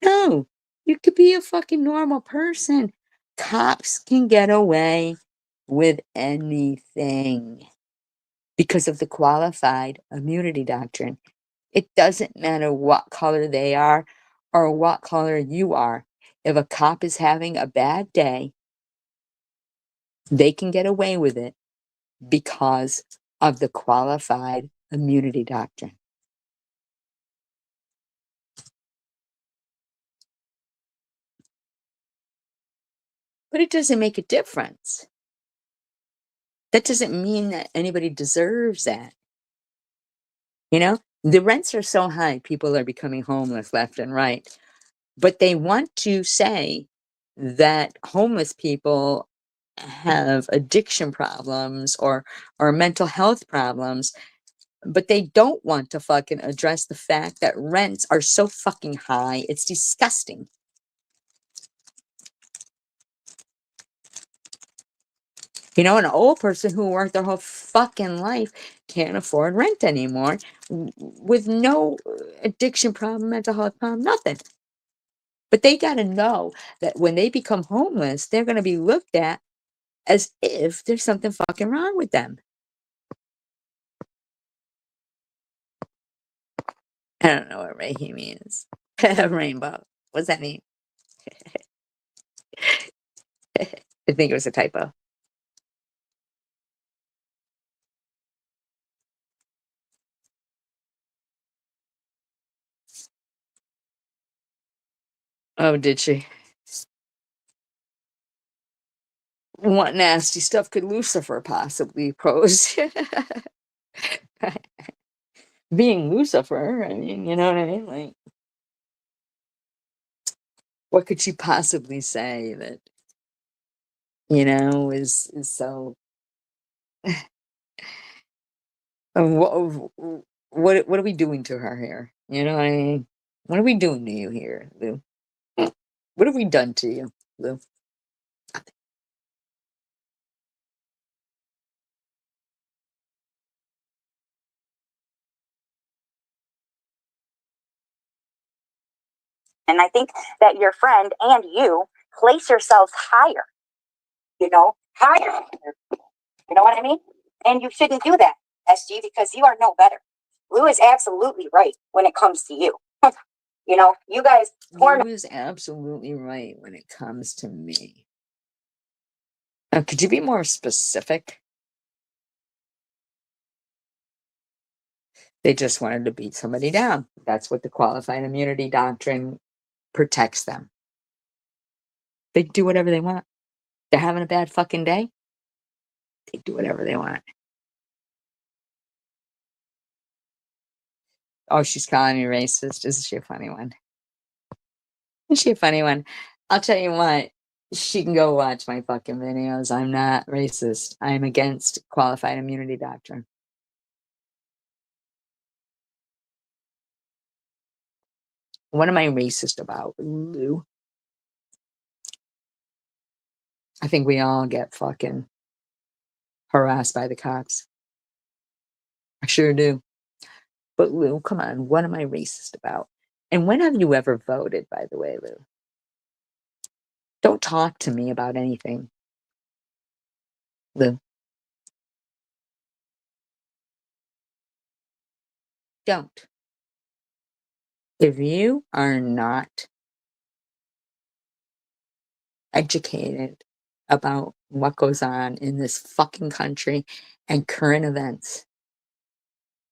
No, you could be a fucking normal person. Cops can get away with anything because of the qualified immunity doctrine. It doesn't matter what color they are or what color you are. If a cop is having a bad day, they can get away with it because of the qualified immunity doctrine. But it doesn't make a difference. That doesn't mean that anybody deserves that. The rents are so high, people are becoming homeless left and right. But they want to say that homeless people have addiction problems or mental health problems, but they don't want to fucking address the fact that rents are so fucking high. It's disgusting. You know, an old person who worked their whole fucking life can't afford rent anymore with no addiction problem, mental health problem, nothing. But they got to know that when they become homeless, they're going to be looked at as if there's something fucking wrong with them. I don't know what Rahi means. Rainbow. What's that mean? I think it was a typo. Oh, did she? What nasty stuff could Lucifer possibly pose? Being Lucifer, I mean, you know what I mean? Like, what could she possibly say that, you know, is so what are we doing to her here? You know what I mean? What are we doing to you here, Lou? What have we done to you, Lou? And I think that your friend and you place yourselves higher, higher. You know what I mean? And you shouldn't do that, SG, because you are no better. Lou is absolutely right when it comes to you. You guys Lou is absolutely right when it comes to me. Could you be more specific? They just wanted to beat somebody down. That's what the qualified immunity doctrine protects them. They do whatever they want. They're having a bad fucking day. They do whatever they want. Oh, she's calling me racist. Isn't she a funny one? Isn't she a funny one? I'll tell you what. She can go watch my fucking videos. I'm not racist. I'm against qualified immunity doctrine. What am I racist about, Lou? I think we all get fucking harassed by the cops. I sure do. But Lou, come on, what am I racist about? And when have you ever voted, by the way, Lou? Don't talk to me about anything, Lou. Don't. If you are not educated about what goes on in this fucking country and current events,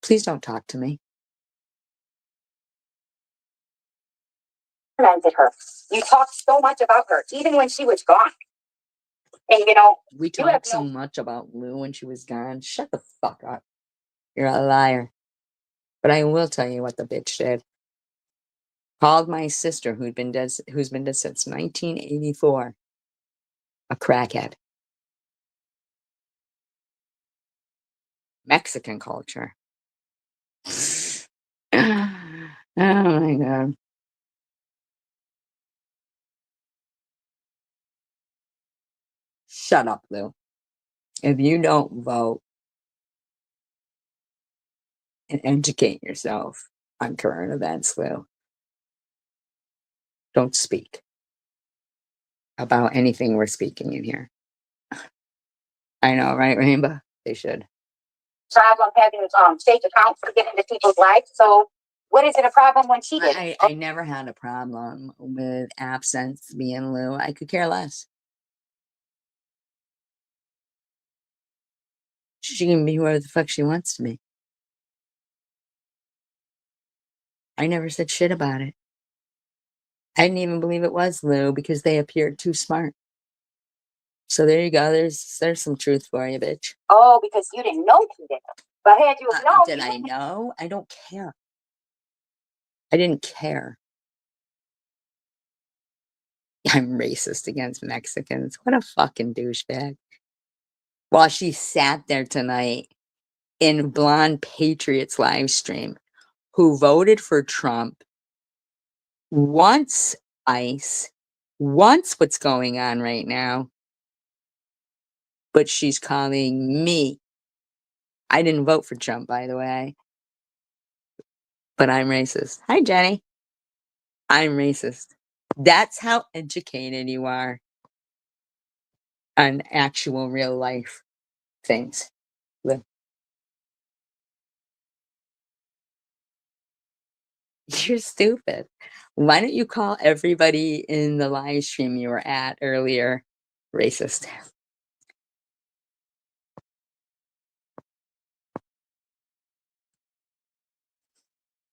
please don't talk to me. tormented her. You talked so much about her, even when she was gone. And We talked so much about Lou when she was gone. Shut the fuck up. You're a liar. But I will tell you what the bitch did. Called my sister, who's been dead since 1984, a crackhead. Mexican culture. Oh my God. Shut up, Lou. If you don't vote and educate yourself on current events, Lou, don't speak about anything we're speaking in here. I know, right, Rainbow? They should. problem having fake accounts to get into people's lives. So what is it a problem when she did? I never had a problem with absence being Lou. I could care less. She can be whoever the fuck she wants to be. I never said shit about it. I didn't even believe it was Lou because they appeared too smart. So there you go. There's some truth for you, bitch. Oh, because you didn't know she did. But had you known, did I know? I don't care. I didn't care. I'm racist against Mexicans. What a fucking douchebag. While she sat there tonight in Blonde Patriots live stream, who voted for Trump, wants ICE, wants what's going on right now, but she's calling me. I didn't vote for Trump, by the way, but I'm racist. Hi, Jenny. I'm racist. That's how educated you are on actual real life things. Look. You're stupid. Why don't you call everybody in the live stream you were at earlier racist?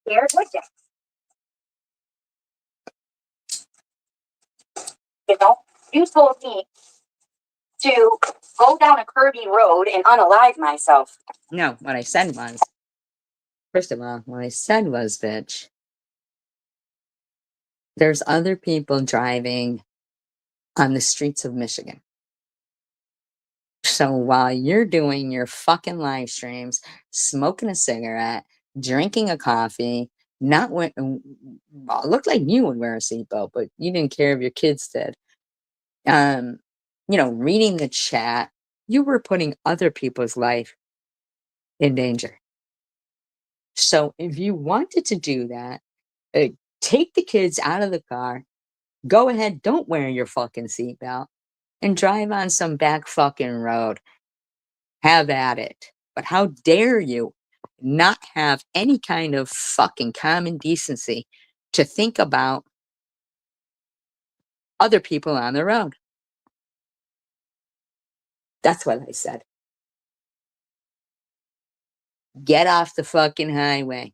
Scared would you? You know, you told me to go down a curvy road and unalive myself. No, what I said was, first of all, what I said was, bitch, there's other people driving on the streets of Michigan. So while you're doing your fucking live streams, smoking a cigarette, drinking a coffee, not wearing, well, it looked like you would wear a seatbelt, but you didn't care if your kids did. Reading the chat, you were putting other people's life in danger. So if you wanted to do that, take the kids out of the car, go ahead, don't wear your fucking seatbelt, and drive on some back fucking road. Have at it. But how dare you not have any kind of fucking common decency to think about other people on the road? That's what I said. Get off the fucking highway.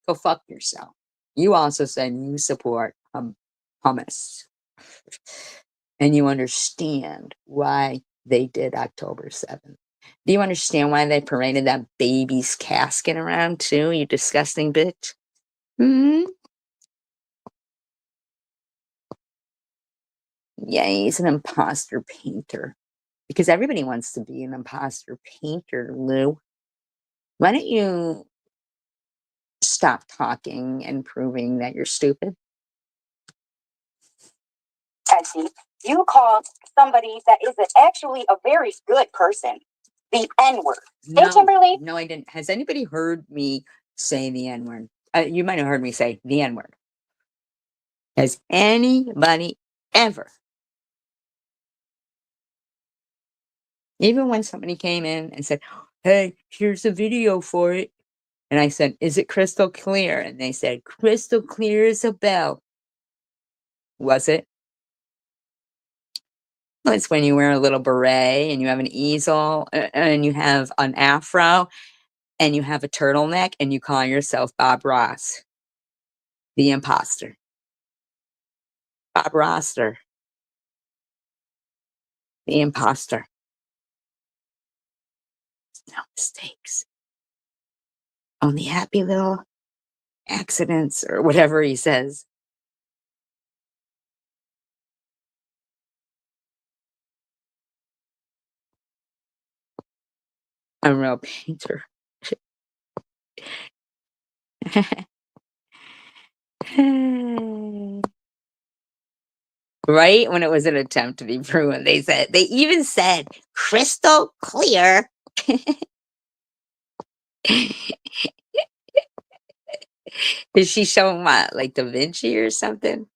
Go fuck yourself. You also said you support hummus. And you understand why they did October 7th. Do you understand why they paraded that baby's casket around too, you disgusting bitch? Hmm. Yeah, he's an imposter painter. Because everybody wants to be an imposter painter, Lou. Why don't you stop talking and proving that you're stupid? Etsy, you called somebody that is actually a very good person the N-word. Hey, No, Kimberly. no, I didn't. Has anybody heard me say the N-word? You might have heard me say the N-word. Has anybody ever? Even when somebody came in and said, hey, here's a video for it. And I said, is it crystal clear? And they said, crystal clear as a bell. Was it? Well, it's when you wear a little beret and you have an easel and you have an afro and you have a turtleneck and you call yourself Bob Ross, the imposter. Bob Roster, the imposter. No mistakes. Only happy little accidents or whatever he says. I'm a real painter. Right when it was an attempt to be proven, they even said crystal clear. Did she show him what, like Da Vinci or something?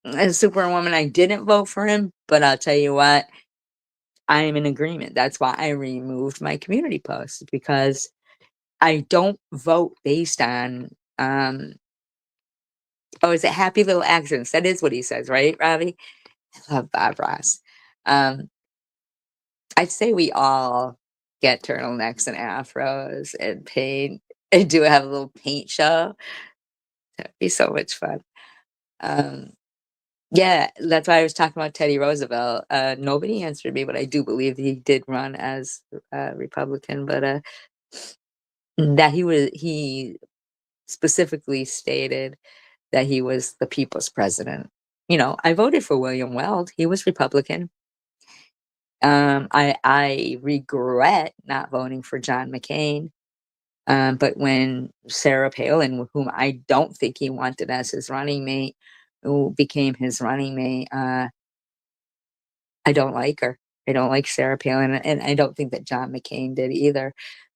As Superwoman, I didn't vote for him, but I'll tell you what, I am in agreement. That's why I removed my community post, because I don't vote based on is it happy little accidents? That is what he says, right, Robbie? I love Bob Ross. I'd say we all get turtlenecks and afros and paint and do have a little paint show. That'd be so much fun. Yeah, that's why I was talking about Teddy Roosevelt. Nobody answered me, but I do believe he did run as a Republican, but that he specifically stated that he was the people's president. I voted for William Weld. He was Republican. I regret not voting for John McCain. But when Sarah Palin, whom I don't think he wanted as his running mate, who became his running mate, I don't like her. I don't like Sarah Palin, and I don't think that John McCain did either.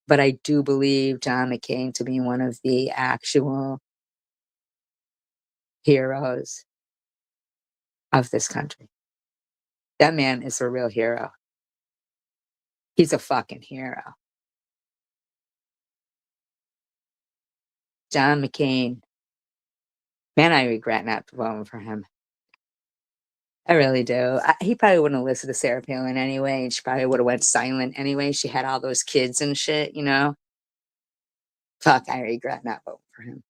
But I do believe John McCain to be one of the actual heroes of this country. That man is a real hero. He's a fucking hero. John McCain. Man, I regret not voting for him. I really do. He probably wouldn't have listened to Sarah Palin anyway, and she probably would have went silent anyway. She had all those kids and shit, you know? Fuck, I regret not voting for him.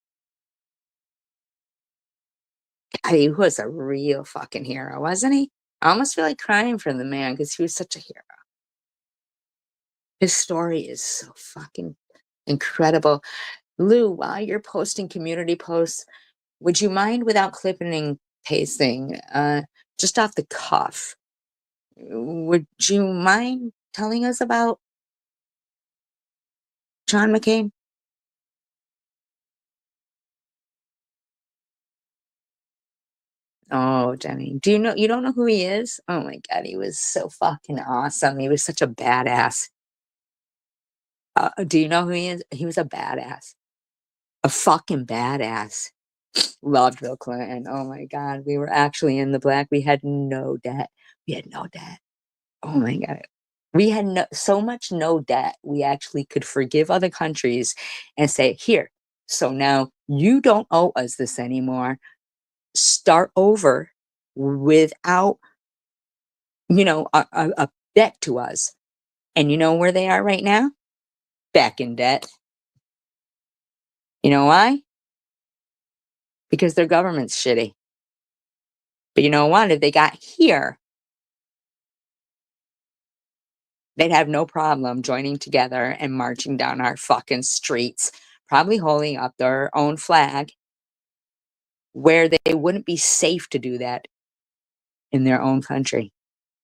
God, he was a real fucking hero, wasn't he? I almost feel like crying for the man because he was such a hero. His story is so fucking incredible. Lou, while you're posting community posts, would you mind, without clipping and pasting, just off the cuff, would you mind telling us about John McCain? Oh, Jenny, do you don't know who he is? Oh my God, he was so fucking awesome. He was such a badass. Do you know who he is? He was a badass. A fucking badass. Loved Bill Clinton. Oh my God, we were actually in the black. We had no debt. We had no debt. Oh my God. We had so much no debt. We actually could forgive other countries and say, here, so now you don't owe us this anymore. Start over without, a debt to us. And you know where they are right now? Back in debt. You know why? Because their government's shitty. But you know what? If they got here, they'd have no problem joining together and marching down our fucking streets, probably holding up their own flag, where they wouldn't be safe to do that in their own country.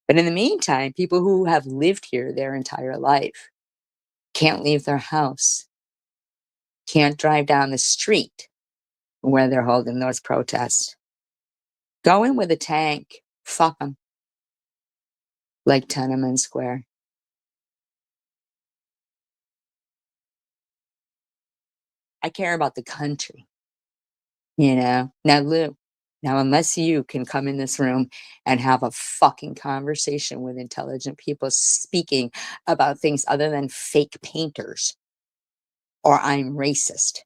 But in the meantime, people who have lived here their entire life can't leave their house, can't drive down the street where they're holding those protests. Go in with a tank, fuck them, like Tiananmen Square. I care about the country, Now, Lou, now, unless you can come in this room and have a fucking conversation with intelligent people speaking about things other than fake painters, or I'm racist,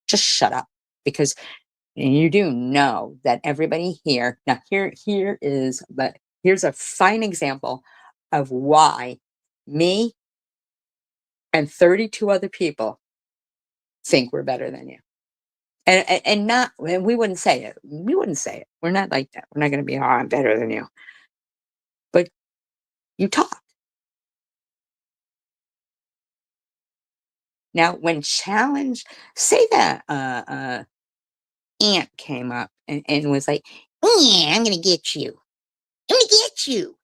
just shut up. Because you do know that everybody here, now here's a fine example of why me and 32 other people think we're better than you. And we wouldn't say it. We wouldn't say it. We're not like that. We're not going to be, oh, I'm better than you. But you talk. Now, when challenged, say that aunt came up and was like, yeah, I'm going to get you. I'm going to get you.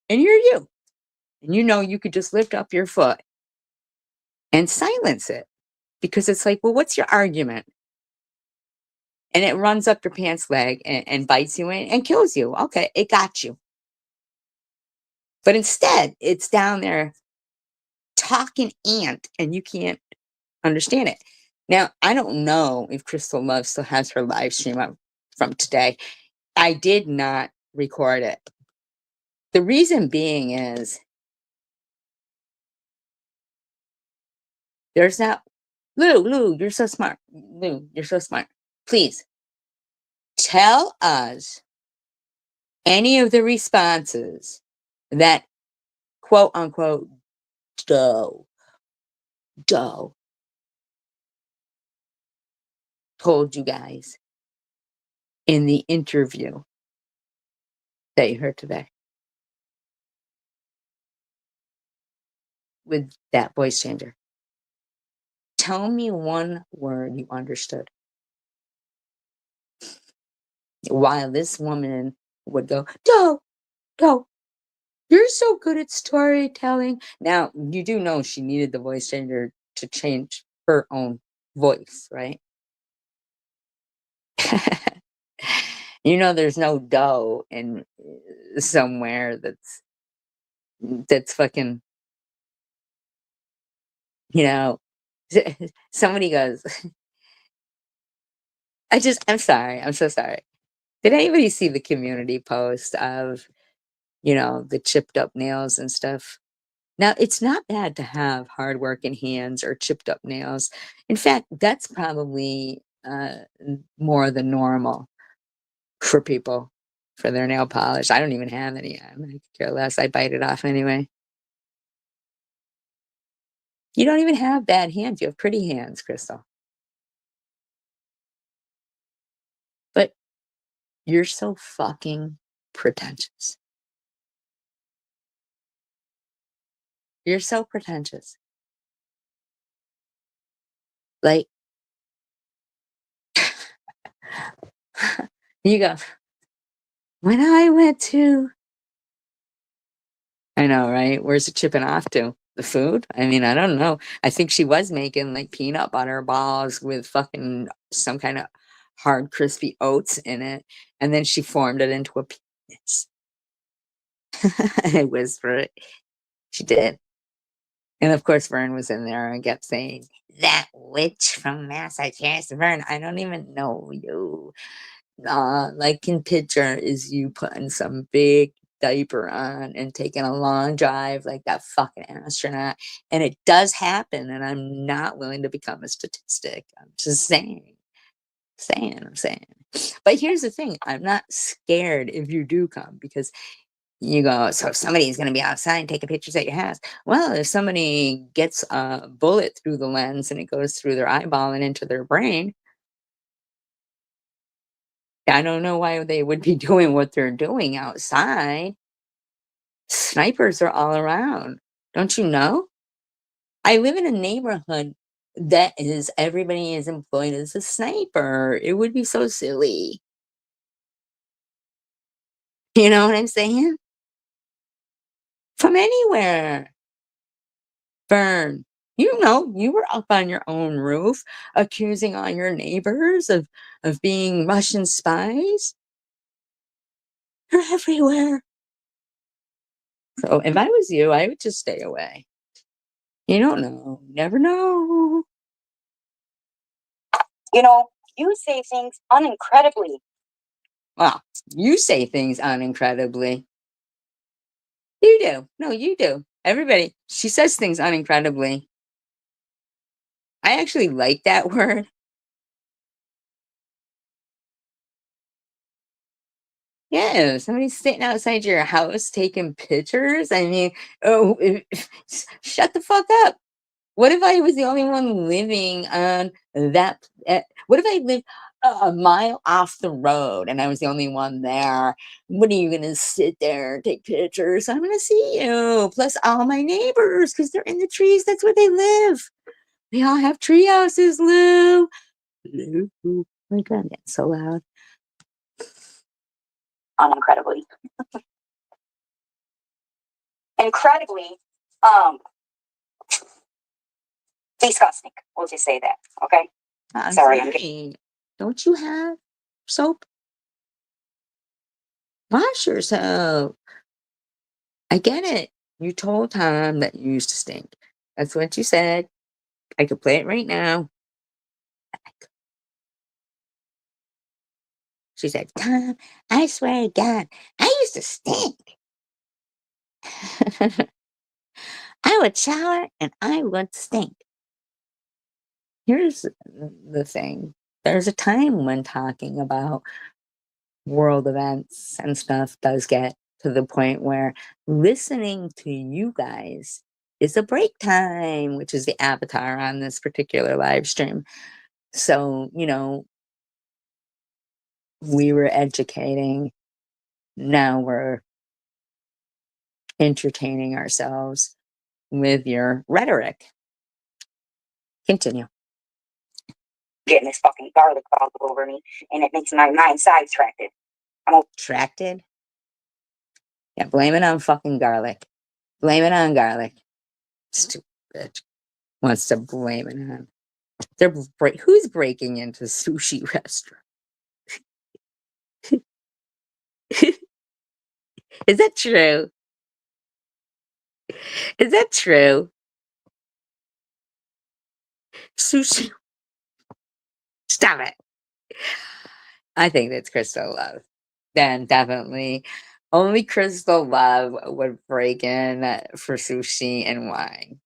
And you're you. And you could just lift up your foot and silence it. Because it's like, well, what's your argument? And it runs up your pants leg and bites you and kills you. Okay, it got you. But instead, it's down there talking ant and you can't understand it. Now, I don't know if Crystal Love still has her live stream up from today. I did not record it. The reason being is there's not, Lou, you're so smart. Lou, you're so smart. Please tell us any of the responses that quote unquote Doe told you guys in the interview that you heard today with that voice changer. Tell me one word you understood. While this woman would go, Doe, You're so good at storytelling. Now, you do know she needed the voice changer to change her own voice, right? You know, there's no dough in somewhere that's fucking, you know, somebody goes, I'm sorry, I'm so sorry. Did anybody see the community post of, you know, the chipped up nails and stuff? Now, it's not bad to have hardworking hands or chipped up nails. In fact, that's probably more than normal for people for their nail polish. I don't even have any. I could care less. I bite it off anyway. You don't even have bad hands. You have pretty hands, Crystal. But you're so fucking pretentious. You're so pretentious. Like, you go, when I went to, I know, right? Where's it chipping off to? The food? I mean, I don't know. I think she was making like peanut butter balls with fucking some kind of hard, crispy oats in it. And then she formed it into a penis. I whispered it. She did. And of course, Vern was in there and kept saying, that witch from Massachusetts. Vern, I don't even know you. Like in picture is you putting some big diaper on and taking a long drive like that fucking astronaut. And it does happen, and I'm not willing to become a statistic. I'm just saying. I'm saying. But here's the thing, I'm not scared if you do come, because you go, so if somebody's going to be outside taking pictures at your house, well, if somebody gets a bullet through the lens and it goes through their eyeball and into their brain, I don't know why they would be doing what they're doing outside. Snipers are all around. Don't you know? I live in a neighborhood that is, everybody is employed as a sniper. It would be so silly. You know what I'm saying? From anywhere. Vern, you know, you were up on your own roof accusing all your neighbors of being Russian spies. They're everywhere. So if I was you, I would just stay away. You don't know. Never know. You know, you say things unincredibly. Well, you say things unincredibly. You do. No, you do. Everybody. She says things unincredibly. I actually like that word. Yeah, somebody's sitting outside your house taking pictures. I mean, oh, shut the fuck up. What if I was the only one living on that? What if I lived a mile off the road and I was the only one there? What are you gonna sit there and take pictures? I'm gonna see you, plus all my neighbors, because they're in the trees. That's where they live. They all have tree houses, Lou. Lou, oh my God, it's so loud. Unincredibly. Incredibly, disgusting. We'll just say that, okay? I'm Sorry, sorry. Don't you have soap? Wash yourself. I get it. You told Tom that you used to stink. That's what you said. I could play it right now. She said, Tom, I swear to God, I used to stink. I would shower and I would stink. Here's the thing. There's a time when talking about world events and stuff does get to the point where listening to you guys is a break time, which is the avatar on this particular live stream. So, you know, we were educating, now we're entertaining ourselves with your rhetoric. Continue. getting this fucking garlic all over me, and it makes my mind sidetracked. Tracted? Yeah, blame it on fucking garlic. Blame it on garlic. Stupid bitch. Wants to blame it on. Who's breaking into sushi restaurant? Is that true? Is that true? Sushi. Stop it. I think that's Crystal Love. Then definitely only Crystal Love would break in for sushi and wine.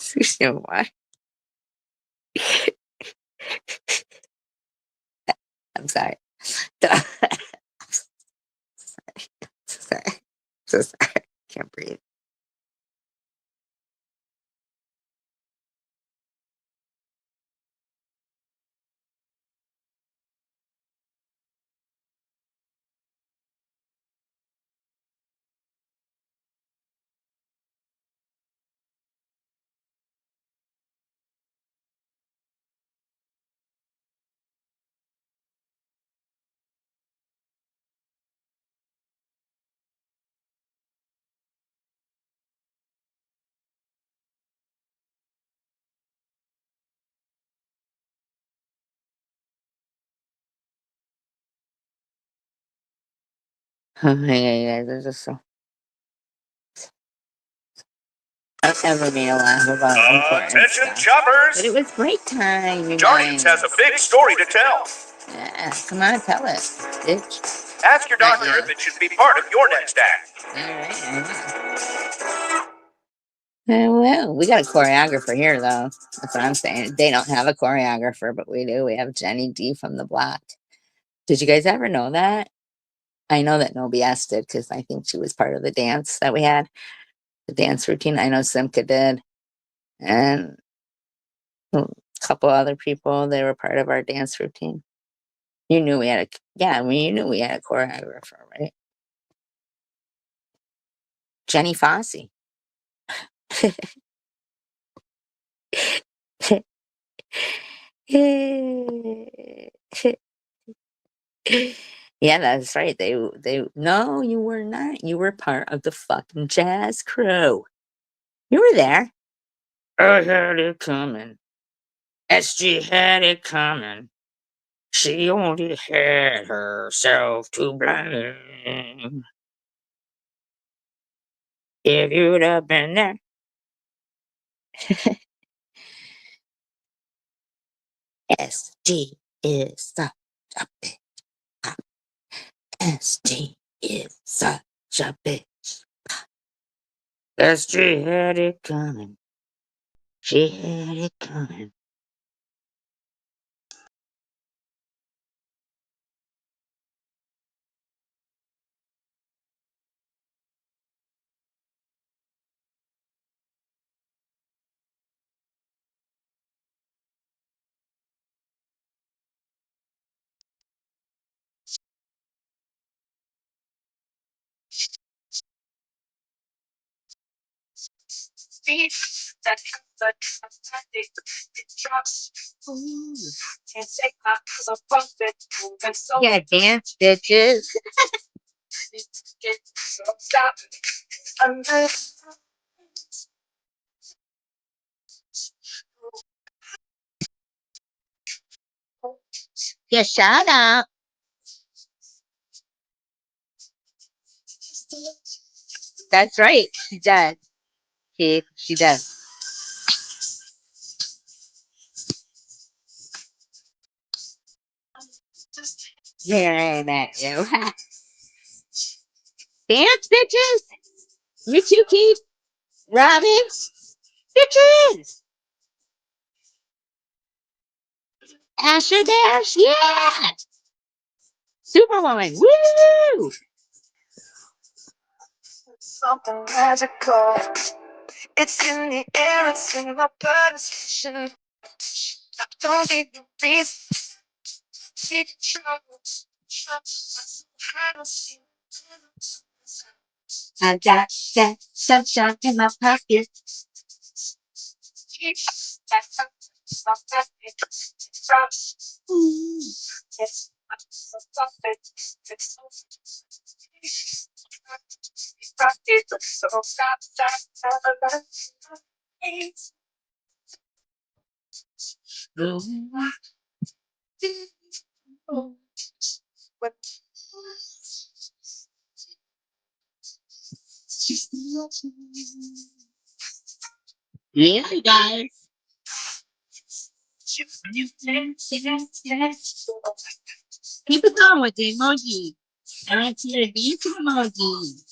Sushi and wine. I'm sorry. I'm sorry. So sorry. Can't breathe. Oh my god, this is so. I've never made a laugh about important Attention stuff. choppers! But it was break time, you Jardians guys. has a big story to tell. Yeah, come on, tell it, bitch. Ask your doctor if it should be part of your next act. Alright, well, we got a choreographer here, though. That's what I'm saying. They don't have a choreographer, but we do. We have Jenny D from the block. Did you guys ever know that? I know that No BS did because I think she was part of the dance that we had, the dance routine. I know Simca did, and a couple other people. They were part of our dance routine. You knew we had a you knew we had a choreographer, right? Jenny Fossey. Yeah, that's right. They no, you were not. You were part of the fucking jazz crew. You were there. I had it coming. SG had it coming. She only had herself to blame. If you'd have been there. SG is such a bitch. SG is such a bitch. SG had it coming. She had it coming. Yeah, dance, bitches. Yeah, shut up. That's right. She does. She does. Staring at you. Dance, bitches. You two keep robbing, bitches. Asher Dash, yeah. Superwoman, woo! Something magical. It's in the air, it's in my blood. I don't need the reason. Take control. I got that sunshine in my pocket. Yeah, guys. Keep it going with the emoji. I want you to be some emoji.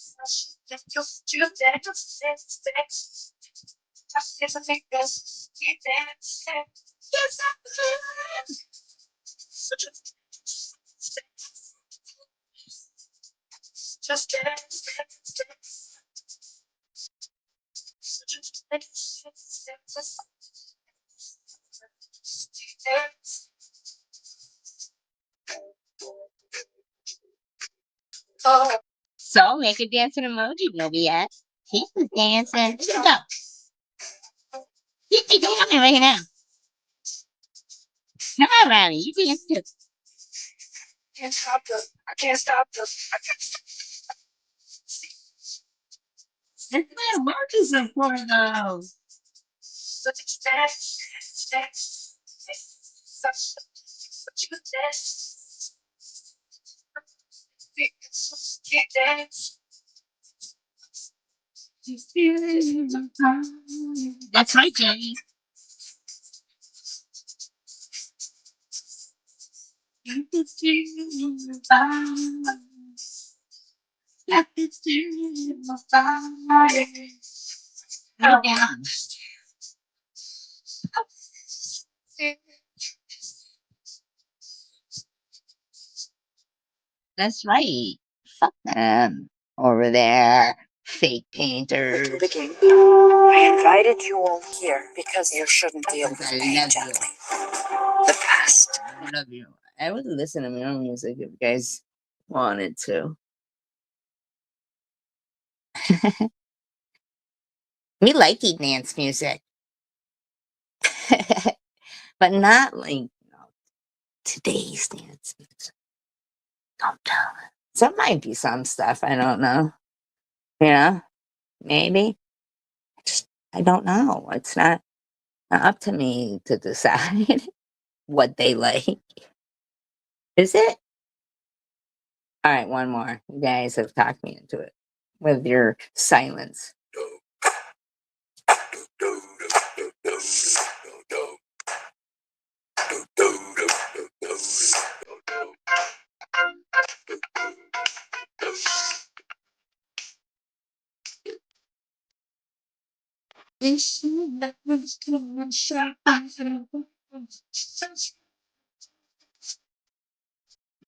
So make a dancing emoji, maybe yet. He's dancing. Go. You can do it right now. Come on, Ronnie. You dance too. That's what emojis are for, though. That's right, Jenny. Go down. That's right. Fuck them over there, fake painters. I invited you all here because you shouldn't deal with I pain love you. gently. The past. I love you. I would listen to my own music if you guys wanted to. We like dance music. But not like, today's dance music. Don't tell me. So it might be some stuff, I don't know. Maybe. I don't know. It's not up to me to decide what they like. Is it? All right, one more. You guys have talked me into it with your silence.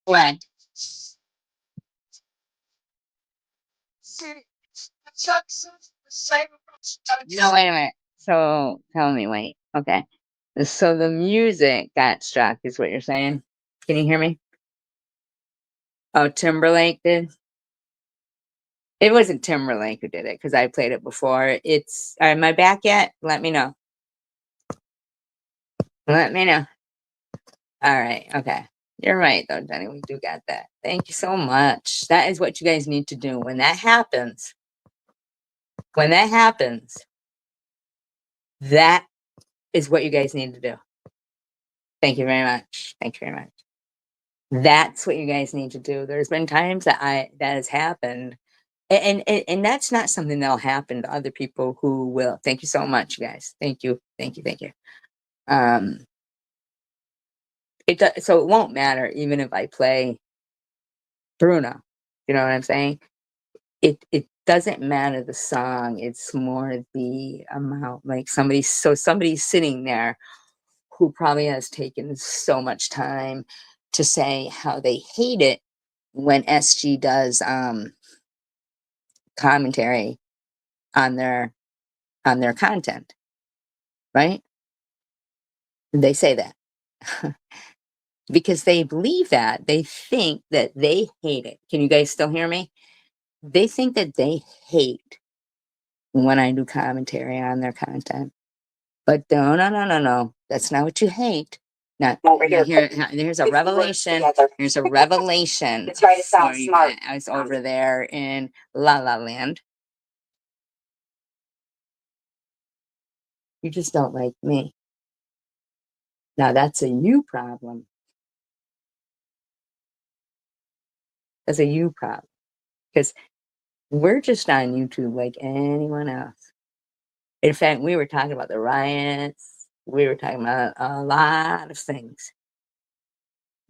What? No, wait a minute. So tell me, wait. Okay. So the music got struck, is what you're saying? Can you hear me? Oh, Timberlake did? It wasn't Timberlake who did it because I played it before. Am I back yet? Let me know. Let me know. All right. Okay. You're right, though, Jenny. We do got that. Thank you so much. That is what you guys need to do. When that happens, that is what you guys need to do. Thank you very much. Thank you very much. That's what you guys need to do. There's been times that has happened. And that's not something that'll happen to other people who will. Thank you so much, you guys. Thank you. Thank you. Thank you. So it won't matter even if I play Bruno. You know what I'm saying? It doesn't matter the song. It's more the amount. Like somebody's sitting there who probably has taken so much time to say how they hate it when SG does commentary on their content, right? They say that because they believe that. They think that they hate it. Can you guys still hear me? They think that they hate when I do commentary on their content. But no. That's not what you hate. Now, Over here, here's a 50 words revelation. together. Here's a revelation. To try to sound for you smart. guys over there in La La Land. You just don't like me. Now that's a you problem. That's a you problem. Because we're just on YouTube like anyone else. In fact, we were talking about the riots. We were talking about a lot of things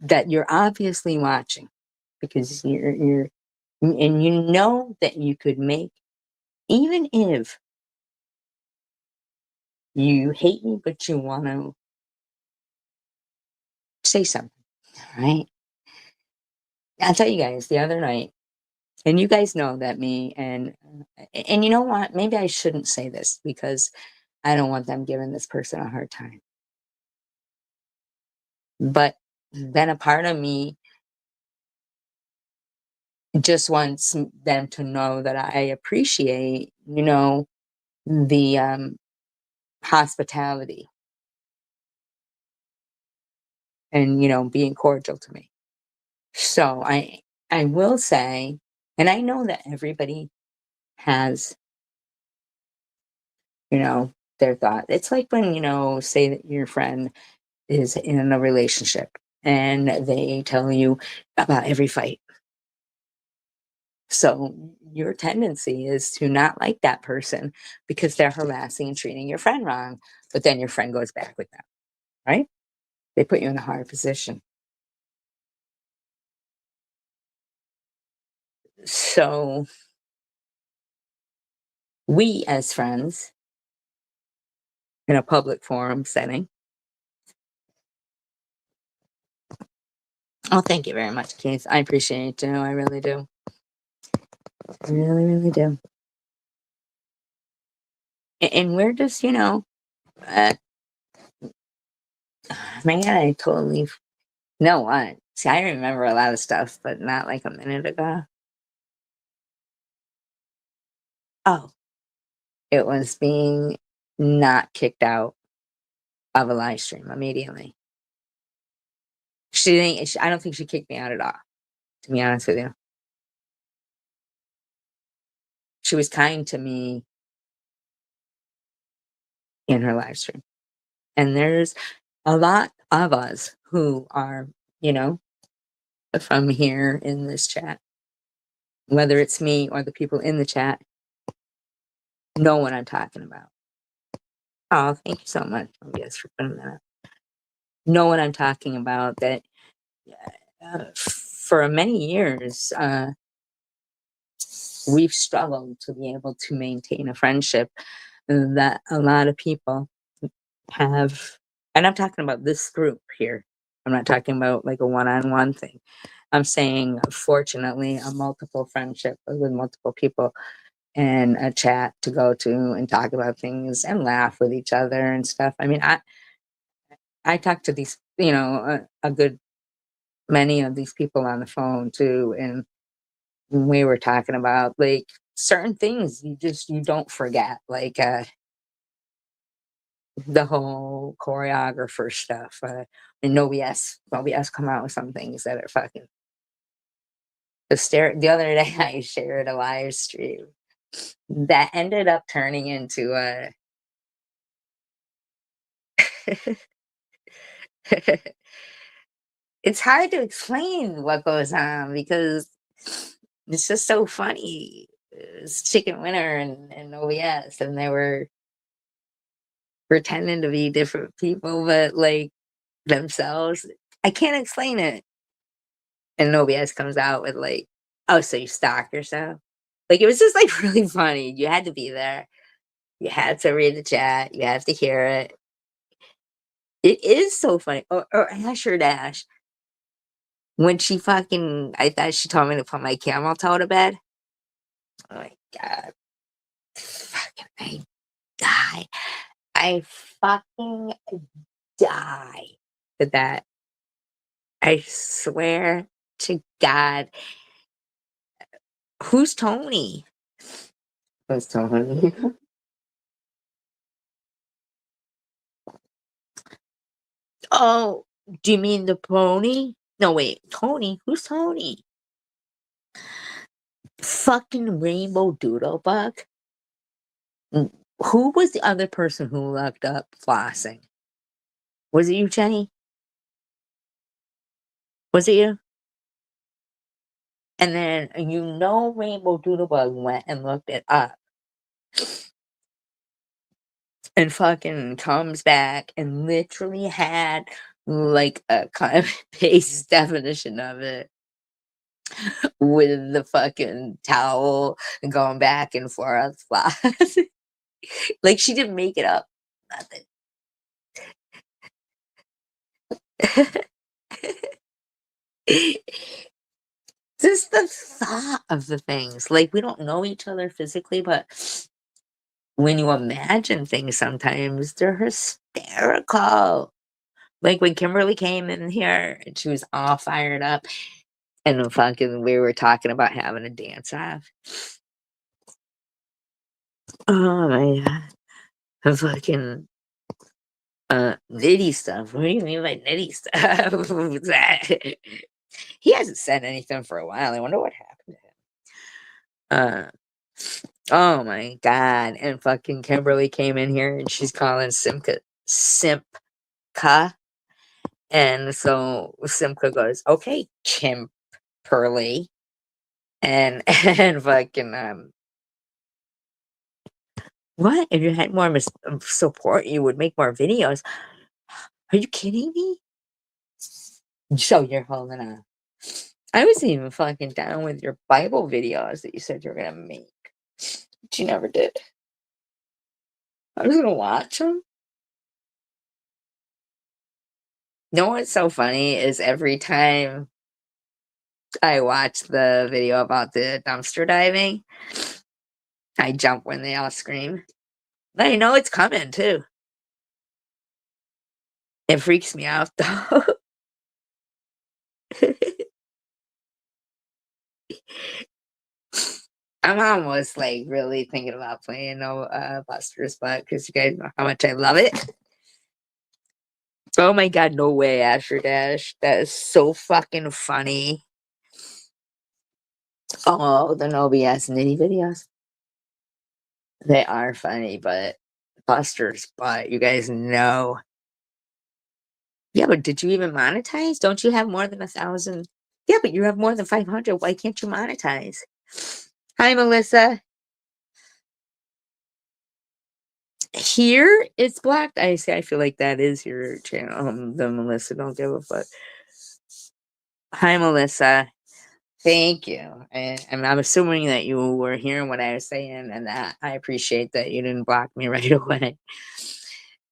that you're obviously watching because you're and you know that you could make, even if you hate me, but you want to say something, right? I'll tell you guys the other night, and you guys know that me and you know what? Maybe I shouldn't say this because I don't want them giving this person a hard time. But then a part of me just wants them to know that I appreciate, the hospitality and being cordial to me. So I will say, and I know that everybody has, their thought. It's like when, say that your friend is in a relationship and they tell you about every fight. So your tendency is to not like that person because they're harassing and treating your friend wrong, but then your friend goes back with them, right? They put you in a hard position. So we as friends in a public forum setting. Oh, thank you very much, Keith. I appreciate you. I really do. I really, really do. And we're just, uh, man, I totally know what. See, I remember a lot of stuff, but not like a minute ago. Oh, it was being not kicked out of a live stream immediately. I don't think she kicked me out at all, to be honest with you. She was kind to me in her live stream. And there's a lot of us who are, from here in this chat, whether it's me or the people in the chat, know what I'm talking about. Oh, thank you so much, yes, for putting that up. Know what I'm talking about, that for many years, we've struggled to be able to maintain a friendship that a lot of people have. And I'm talking about this group here. I'm not talking about like a one-on-one thing. I'm saying, fortunately, a multiple friendship with multiple people and a chat to go to and talk about things and laugh with each other and stuff. I mean, I talk to these, a good many of these people on the phone too, and we were talking about like certain things you don't forget, like the whole choreographer stuff. And OBS come out with some things that are fucking hysterical. The other day, I shared a live stream that ended up turning into a. It's hard to explain what goes on because it's just so funny. It's Chicken Winner and OBS, and they were pretending to be different people, but like themselves. I can't explain it. And OBS comes out with like, "Oh, so you stalk yourself?" Like, it was just like really funny. You had to be there. You had to read the chat. You have to hear it. It is so funny. Or Asher Dash, when I thought she told me to put my camel toe to bed. Oh my God. Fucking, I die. I fucking die with that. I swear to God. Who's Tony? Who's Tony? Oh, do you mean the pony? No, wait, Tony? Who's Tony? Fucking Rainbow Doodlebug? Who was the other person who looked up flossing? Was it you, Jenny? Was it you? And then Rainbow Doodlebug went and looked it up and fucking comes back and literally had like a kind of paste definition of it with the fucking towel and going back and forth. Like she didn't make it up. Nothing. Just the thought of the things. Like we don't know each other physically, but when you imagine things sometimes they're hysterical. Like when Kimberly came in here and she was all fired up and fucking we were talking about having a dance off. Oh my god. The fucking nitty stuff. What do you mean by nitty stuff? What's that? He hasn't said anything for a while. I wonder what happened to him. Oh my god. And fucking Kimberly came in here and she's calling Simpka. And so Simka goes, okay, Kimberly. And fucking what? If you had more support, you would make more videos. Are you kidding me? So you're holding on. I was even fucking down with your Bible videos that you said you were gonna make, but you never did. I was gonna watch them. You know what's so funny is every time I watch the video about the dumpster diving, I jump when they all scream. I know it's coming too. It freaks me out though. I'm almost like really thinking about playing Buster's Butt because you guys know how much I love it. Oh my god, no way, Asher Dash. That is so fucking funny. Oh, the no BS nitty videos. They are funny, but Buster's Butt, you guys know. Yeah, but did you even monetize? Don't you have more than 1,000? Yeah, but you have more than 500. Why can't you monetize? Hi, Melissa. Here it's blocked. I feel like that is your channel. The Melissa don't give a fuck. Hi, Melissa. Thank you. And I'm assuming that you were hearing what I was saying, and that I appreciate that you didn't block me right away.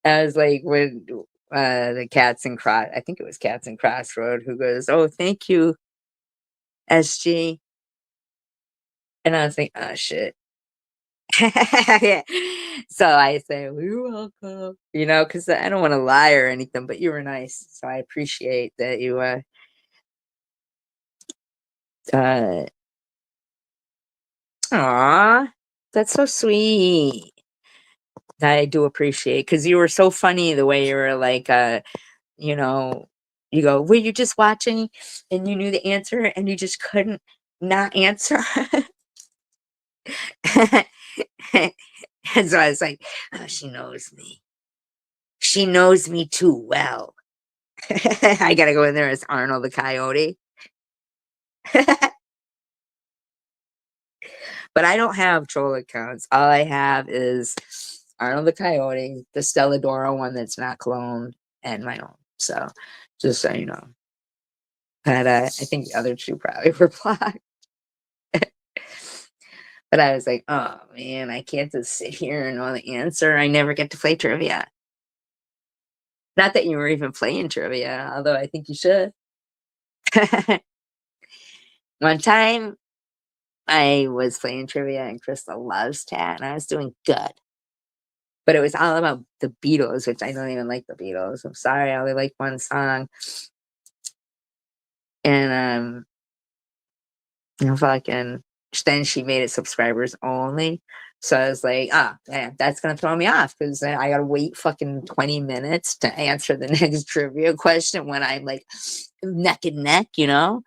I was like with the Cats and Cross. I think it was Cats and Crossroad who goes, "Oh, thank you, SG." And I was like, "Oh shit." Yeah. So I say, well, "You're welcome," because I don't want to lie or anything, but you were nice, so I appreciate that you aw, that's so sweet. I do appreciate because you were so funny the way you were like, you know, you go, were you just watching and you knew the answer and you just couldn't not answer? And so I was like, oh, she knows me. She knows me too well. I gotta go in there as Arnold the Coyote. But I don't have troll accounts. All I have is Arnold the Coyote, the Stelladora one that's not cloned, and my own. So just so you know. But I think the other two probably were blocked. But I was like, oh man, I can't just sit here and know the answer. I never get to play trivia. Not that you were even playing trivia, although I think you should. One time I was playing trivia and Crystal loves Tat, and I was doing good. But it was all about the Beatles, which I don't even like the Beatles. I'm sorry, I only like one song. And fucking then she made it subscribers only. So I was like, man, that's gonna throw me off because I gotta wait fucking 20 minutes to answer the next trivia question when I'm like neck and neck, you know?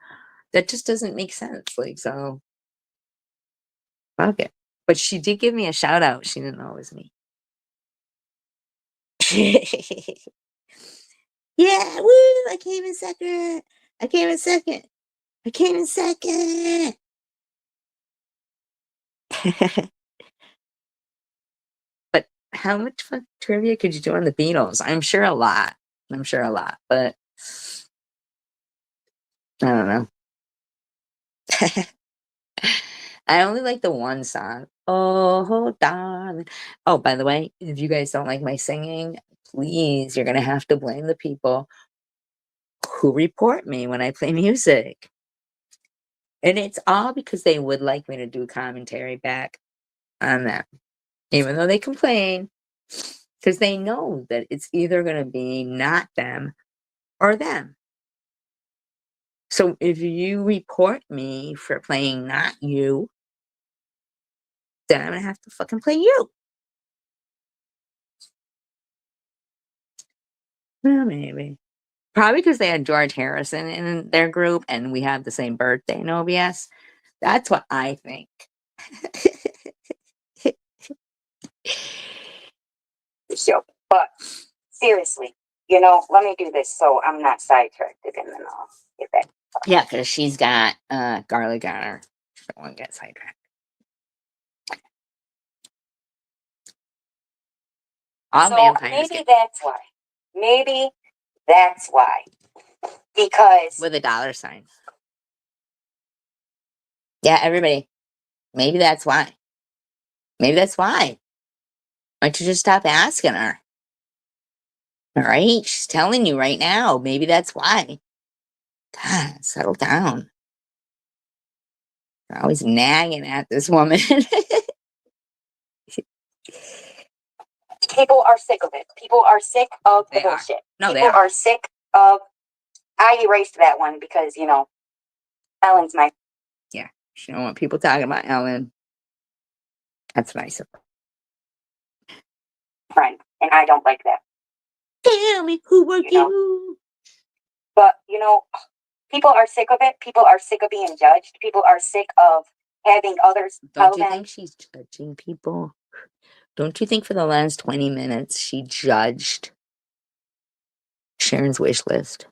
That just doesn't make sense. Like, so fuck it. But she did give me a shout out. She didn't know it was me. Yeah, woo! I came in second. I came in second. I came in second. But how much fuck trivia could you do on the Beatles? I'm sure a lot. I'm sure a lot, but I don't know. I only like the one song. Oh, darling. Oh, by the way, if you guys don't like my singing, please, you're gonna have to blame the people who report me when I play music. And it's all because they would like me to do commentary back on them, even though they complain, because they know that it's either gonna be not them or them. So if you report me for playing not you, then I'm gonna have to fucking play you. Well, maybe. Probably because they had George Harrison in their group and we have the same birthday in OBS. That's what I think. So, but seriously, let me do this so I'm not sidetracked and then I'll get back. Yeah, because she's got garlic on her. She don't want to get sidetracked. All So vampires maybe that's why. Maybe that's why. Because with a dollar sign. Yeah, everybody. Maybe that's why. Maybe that's why. Why don't you just stop asking her? All right, she's telling you right now. Maybe that's why. God, settle down. You're always nagging at this woman. people are sick of it. People are sick of the bullshit. No, they People are sick of. I erased that one because Ellen's my Yeah, she don't want people talking about Ellen. That's nice of her. friend, and I don't like that. Tell me who were you? But people are sick of it. People are sick of being judged. People are sick of having others tell Don't you them. think she's judging people? Don't you think for the last 20 minutes she judged Sharon's wish list?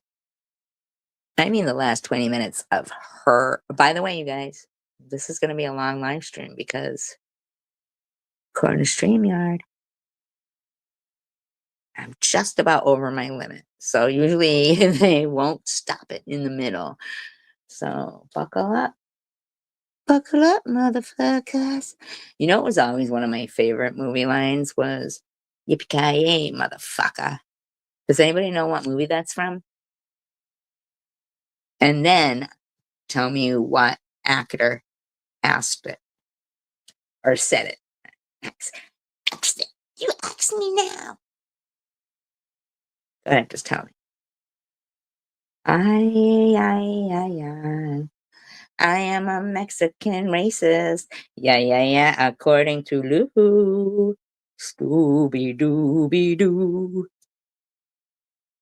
I mean the last 20 minutes of her. By the way, you guys, this is going to be a long live stream because according to StreamYard, I'm just about over my limit. So usually they won't stop it in the middle. So buckle up. Buckle up, motherfuckers. You know, it was always one of my favorite movie lines was, yippee-ki-yay, motherfucker. Does anybody know what movie that's from? And then tell me what actor asked it or said it. Asked it. You ask me now. Go ahead, just tell me. I am a Mexican racist. Yeah, according to Lou. Scooby-Dooby-Doo.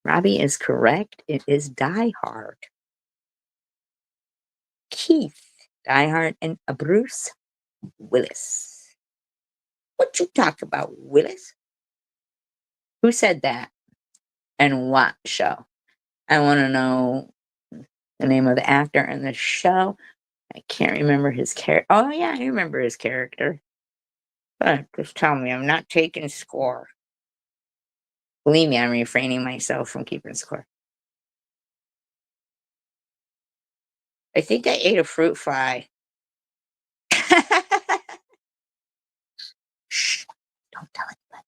Robbie is correct. It is Die Hard. Keith, Die Hard, and Bruce Willis. What you talk about, Willis? Who said that? And what show? I want to know the name of the actor in the show. I can't remember his character. Oh, yeah, I remember his character. Just tell me, I'm not taking score. Believe me, I'm refraining myself from keeping score. I think I ate a fruit fly. Shh, don't tell anybody.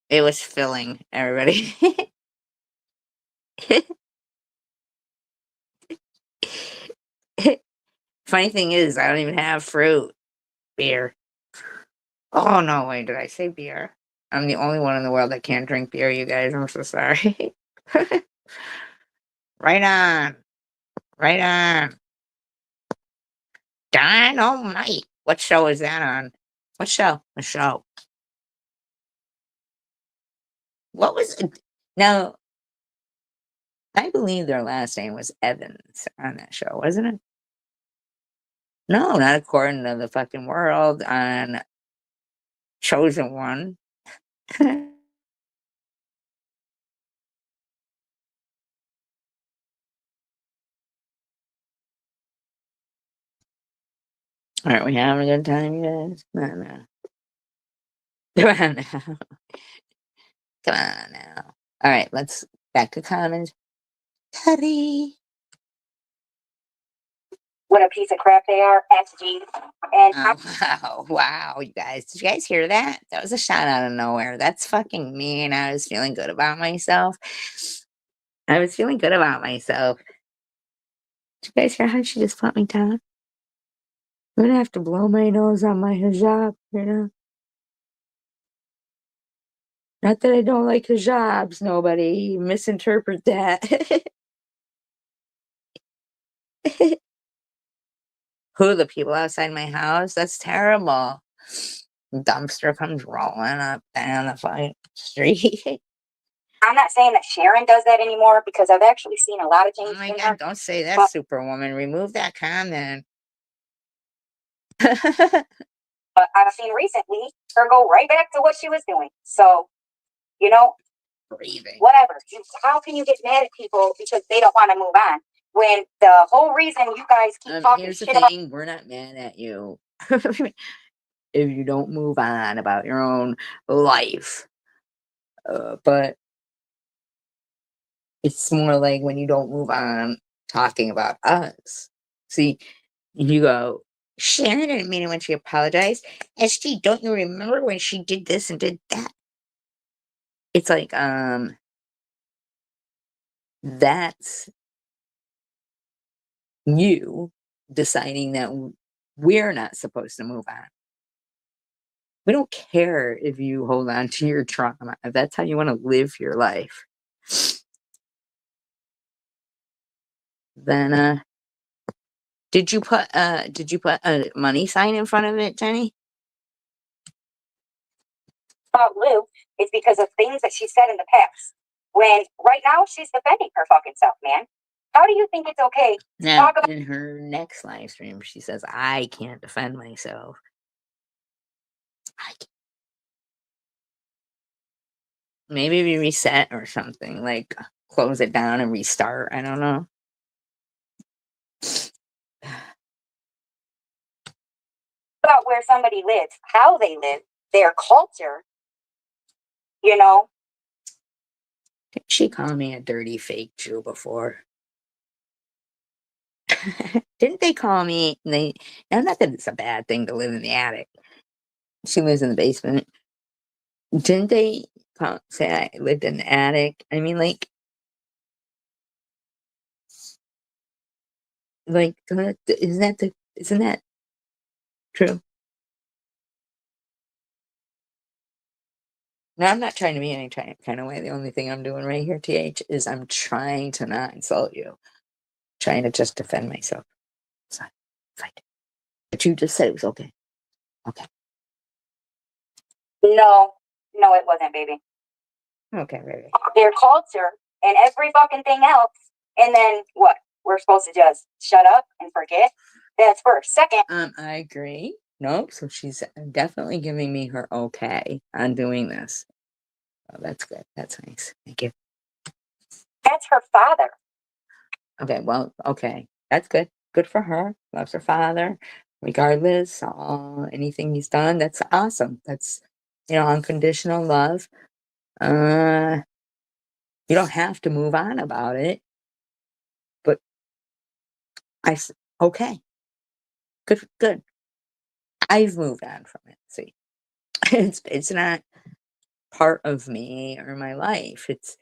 It was filling, everybody. Funny thing is, I don't even have fruit. Beer. Oh, no, wait, did I say beer? I'm the only one in the world that can't drink beer, you guys. I'm so sorry. Right on. Right on. Dynamite. What show is that on? What show? A show. What was it? Now, I believe their last name was Evans on that show, wasn't it? No, not according to the fucking world on Chosen One. Aren't we having a good time, you guys? Come on now. Come on now. Come on now. All right, let's back to comments. Teddy. What a piece of crap they are, SG. And Oh, wow, wow, you guys. Did you guys hear that? That was a shot out of nowhere. That's fucking mean. I was feeling good about myself. I was feeling good about myself. Did you guys hear how she just put me down? I'm gonna have to blow my nose on my hijab, you know? Not that I don't like hijabs, nobody misinterpret that. Who, the people outside my house? That's terrible. Dumpster comes rolling up down the fucking street. I'm not saying that Sharon does that anymore because I've actually seen a lot of Oh changes my in god, her. don't say that, But, Superwoman. Remove that comment. but I've seen recently her go right back to what she was doing. So, you know, Breathing. whatever. How can you get mad at people because they don't want to move on? When the whole reason you guys keep talking Here's the shit about thing, we're not mad at you. If you don't move on about your own life. But it's more like when you don't move on talking about us. See, you go, Sharon didn't mean it when she apologized. SG, don't you remember when she did this and did that? It's like, that's you deciding that we're not supposed to move on. We don't care if you hold on to your trauma. If that's how you want to live your life, then did you put a money sign in front of it, Jenny? Lou is because of things that she said in the past. When right now she's defending her fucking self, man. How do you think it's okay to Now, talk about in her next live stream, she says, I can't defend myself. Maybe we reset or something, like close it down and restart. I don't know. about where somebody lives, how they live, their culture, you know? She called me a dirty fake Jew before. Didn't they call me? Now, not that it's a bad thing to live in the attic. She lives in the basement. Didn't they say I lived in the attic? I mean, isn't that true? No, I'm not trying to be any kind of way. The only thing I'm doing right here, TH, is I'm trying to not insult you. Trying to just defend myself. So, fight. But you just said it was okay. Okay. No, it wasn't, baby. Okay, baby. Their culture and every fucking thing else. And then what? We're supposed to just shut up and forget? That's first. Second, I agree. Nope. So she's definitely giving me her okay on doing this. Oh, that's good. That's nice. Thank you. that's her father. Okay, well, okay. That's good. Good for her. Loves her father. Regardless, anything he's done, that's awesome. That's, unconditional love. You don't have to move on about it. But okay. Good. I've moved on from it. See. It's not part of me or my life. It's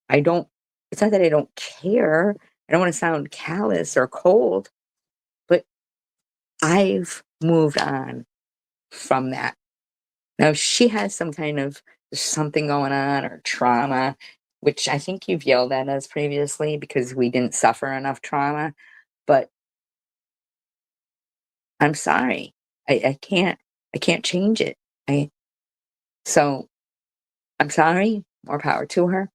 not that I don't care. I don't want to sound callous or cold, but I've moved on from that. Now, if she has some kind of something going on or trauma, which I think you've yelled at us previously because we didn't suffer enough trauma, but I'm sorry. I can't change it. So I'm sorry. More power to her.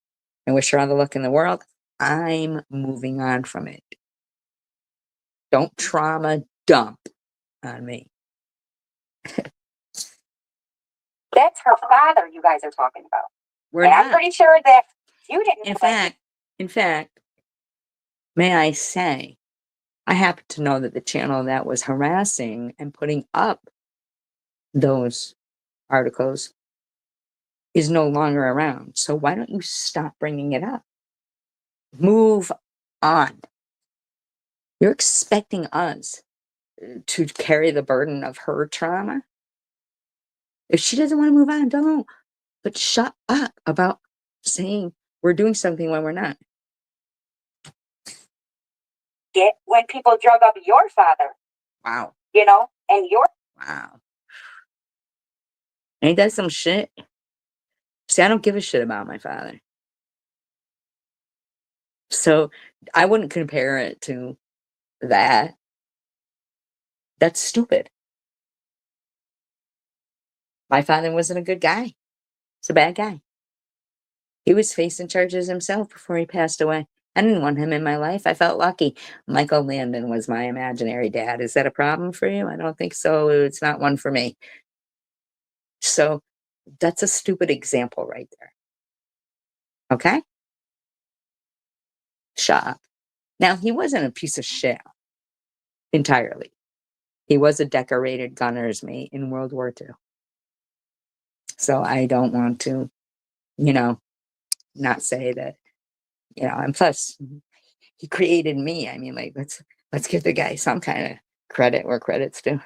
I wish her all the luck in the world. I'm moving on from it. Don't trauma dump on me. That's her father you guys are talking about. We're And I'm not. pretty sure that you didn't. In fact, may I say, I happen to know that the channel that was harassing and putting up those articles is no longer around. So why don't you stop bringing it up? Move on. You're expecting us to carry the burden of her trauma. If she doesn't want to move on, don't. But shut up about saying we're doing something when we're not. Get when people drug up your father, Wow. you know, and your. Wow. Ain't that some shit? See, I don't give a shit about my father. So I wouldn't compare it to that. That's stupid. My father wasn't a good guy. He's a bad guy. He was facing charges himself before he passed away. I didn't want him in my life. I felt lucky. Michael Landon was my imaginary dad. Is that a problem for you? I don't think so. It's not one for me. So that's a stupid example right there. Okay? Shut up. Now, he wasn't a piece of shit entirely. He was a decorated gunner's mate in World War II. So I don't want to, you know, not say that, you know, and plus he created me. I mean, like, let's give the guy some kind of credit where credit's due.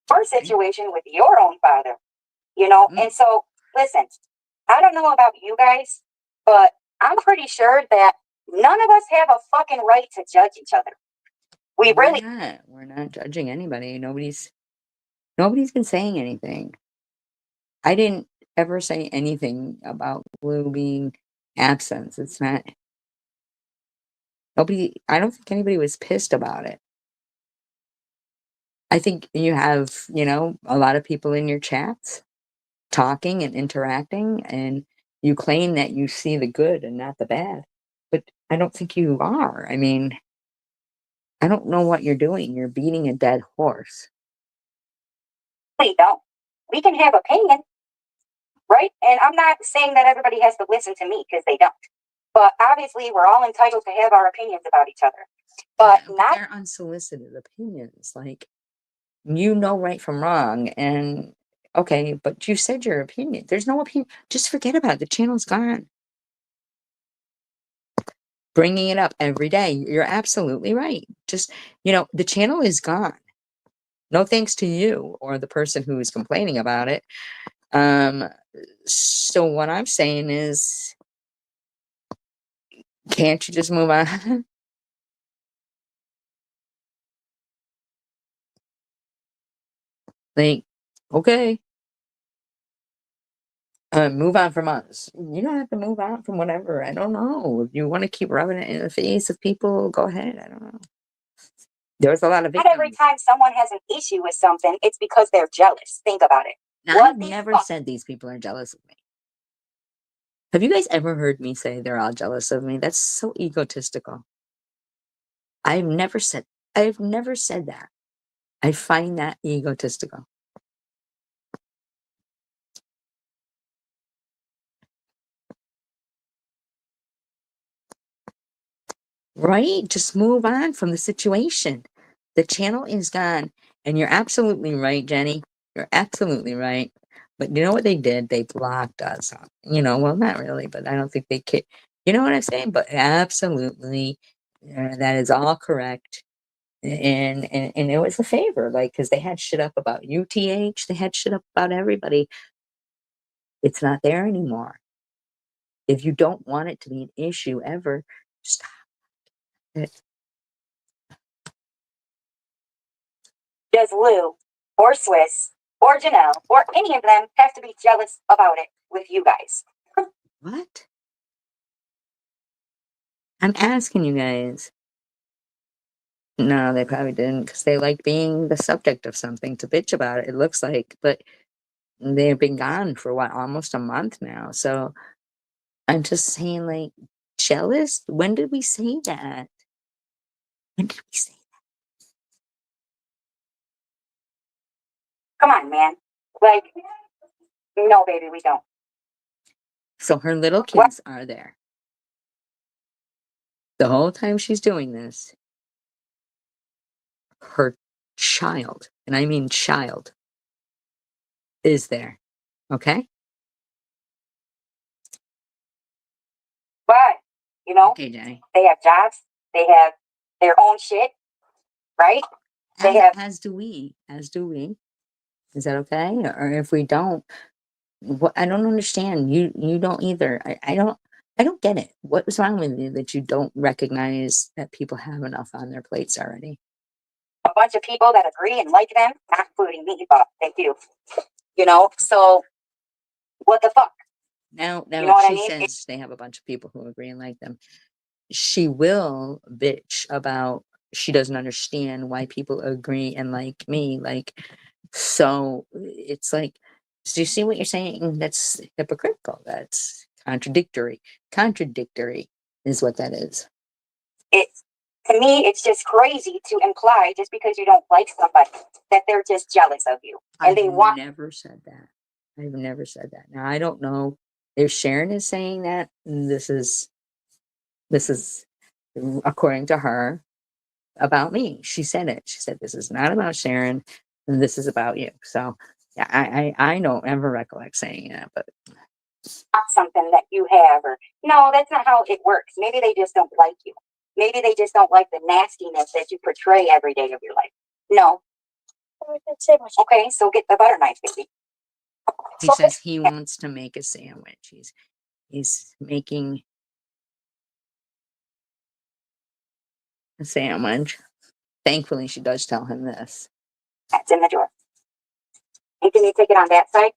Your situation with your own father, you know. And so, listen, I don't know about you guys, but I'm pretty sure that none of us have a fucking right to judge each other. We're not judging anybody. Nobody's been saying anything. I didn't ever say anything about Blue being absent. It's not nobody. I don't think anybody was pissed about it. I think you have, you know, a lot of people in your chats talking and interacting, and you claim that you see the good and not the bad. But I don't think you are. I mean, I don't know what you're doing. You're beating a dead horse. We don't. We can have opinion, right? And I'm not saying that everybody has to listen to me because they don't. But obviously, we're all entitled to have our opinions about each other. But not. They're unsolicited opinions. Like, you know right from wrong, and okay, but you said your opinion. There's no opinion. Just forget about it. The channel's gone. Bringing it up every day. You're absolutely right. Just, you know, the channel is gone. No thanks to you or the person who is complaining about it. So what I'm saying is, can't you just move on? Like, okay. Move on from us. You don't have to move on from whatever. I don't know. If you want to keep rubbing it in the face of people, go ahead. I don't know. There was a lot of Not every time someone has an issue with something, it's because they're jealous. Think about it. Now, I've never said these people are jealous of me. Have you guys ever heard me say they're all jealous of me? That's so egotistical. I've never said that. I find that egotistical. Right? Just move on from the situation. The channel is gone. And you're absolutely right, Jenny. You're absolutely right. But you know what they did? They blocked us. You know, well, not really, but I don't think they could. You know what I'm saying? But absolutely, that is all correct. And it was a favor, like, because they had shit up about UTH. They had shit up about everybody. It's not there anymore. If you don't want it to be an issue ever, stop it. does Lou or Swiss or Janelle or any of them have to be jealous about it with you guys? What? I'm asking you guys. No, they probably didn't because they like being the subject of something to bitch about it, it looks like. But they've been gone for what, almost a month now. So I'm just saying, like, jealous? When did we say that? When did we say Come on, man. Like, no, baby, we don't. that? So her little What? kids are there. The whole time she's doing this, her child, and I mean child, is there. Okay? But, you know, Okay, Jenny. they have jobs, they have their own shit, right? They have. As do we. As do we. Is that okay? Or if we don't, what, I don't understand. You don't either. I don't get it. What's wrong with you that you don't recognize that people have enough on their plates already? A bunch of people that agree and like them, not including me, but they do. You know, so what the fuck? Now You know what I she mean? says they have a bunch of people who agree and like them. She will bitch about she doesn't understand why people agree and like me. Like, so it's like, do you see what you're saying? That's hypocritical. That's contradictory. Contradictory is what that is. It's, to me, it's just crazy to imply just because you don't like somebody that they're just jealous of you and they want. Never said that. I've never said that. Now I don't know if Sharon is saying that. This is according to her about me. She said it. She said this is not about Sharon, and this is about you. So yeah, I don't ever recollect saying that, but Something that you have, or no, that's not how it works. Maybe they just don't like you. Maybe they just don't like the nastiness that you portray every day of your life. No. Okay, so get the butter knife, baby. he says he wants to make a sandwich. He's making a sandwich. Thankfully, she does tell him this. That's in the drawer. And can you take it on that side?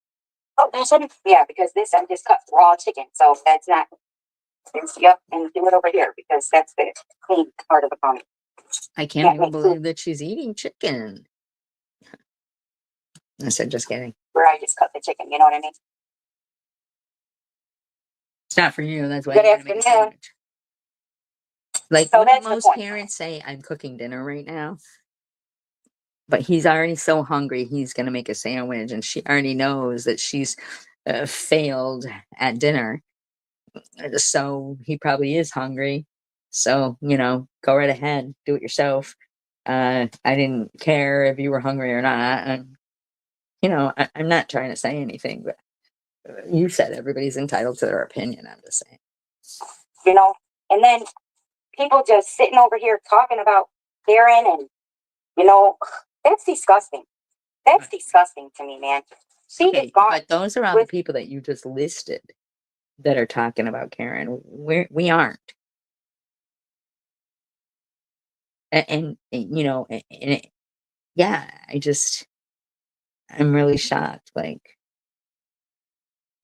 Oh, that side? Yeah, because this I just cut raw chicken, so that's not. Yep, and do it over here because that's the clean part of the pony. I can't even believe that she's eating chicken. I said, just kidding. Where I just cut the chicken, you know what I mean? It's not for you. That's why Good you're gonna make a afternoon. sandwich. Like, So wouldn't that's the most point. parents say, I'm cooking dinner right now? But he's already so hungry, he's gonna make a sandwich, and she already knows that she's failed at dinner. So he probably is hungry. So, go right ahead, do it yourself. I didn't care if you were hungry or not. And, I'm not trying to say anything, but you said everybody's entitled to their opinion. I'm just saying. You know, and then people just sitting over here talking about Karen and, that's disgusting. That's disgusting to me, man. She is gone. But those are all the people that you just listed that are talking about Karen. We aren't. And yeah, I'm really shocked. Like,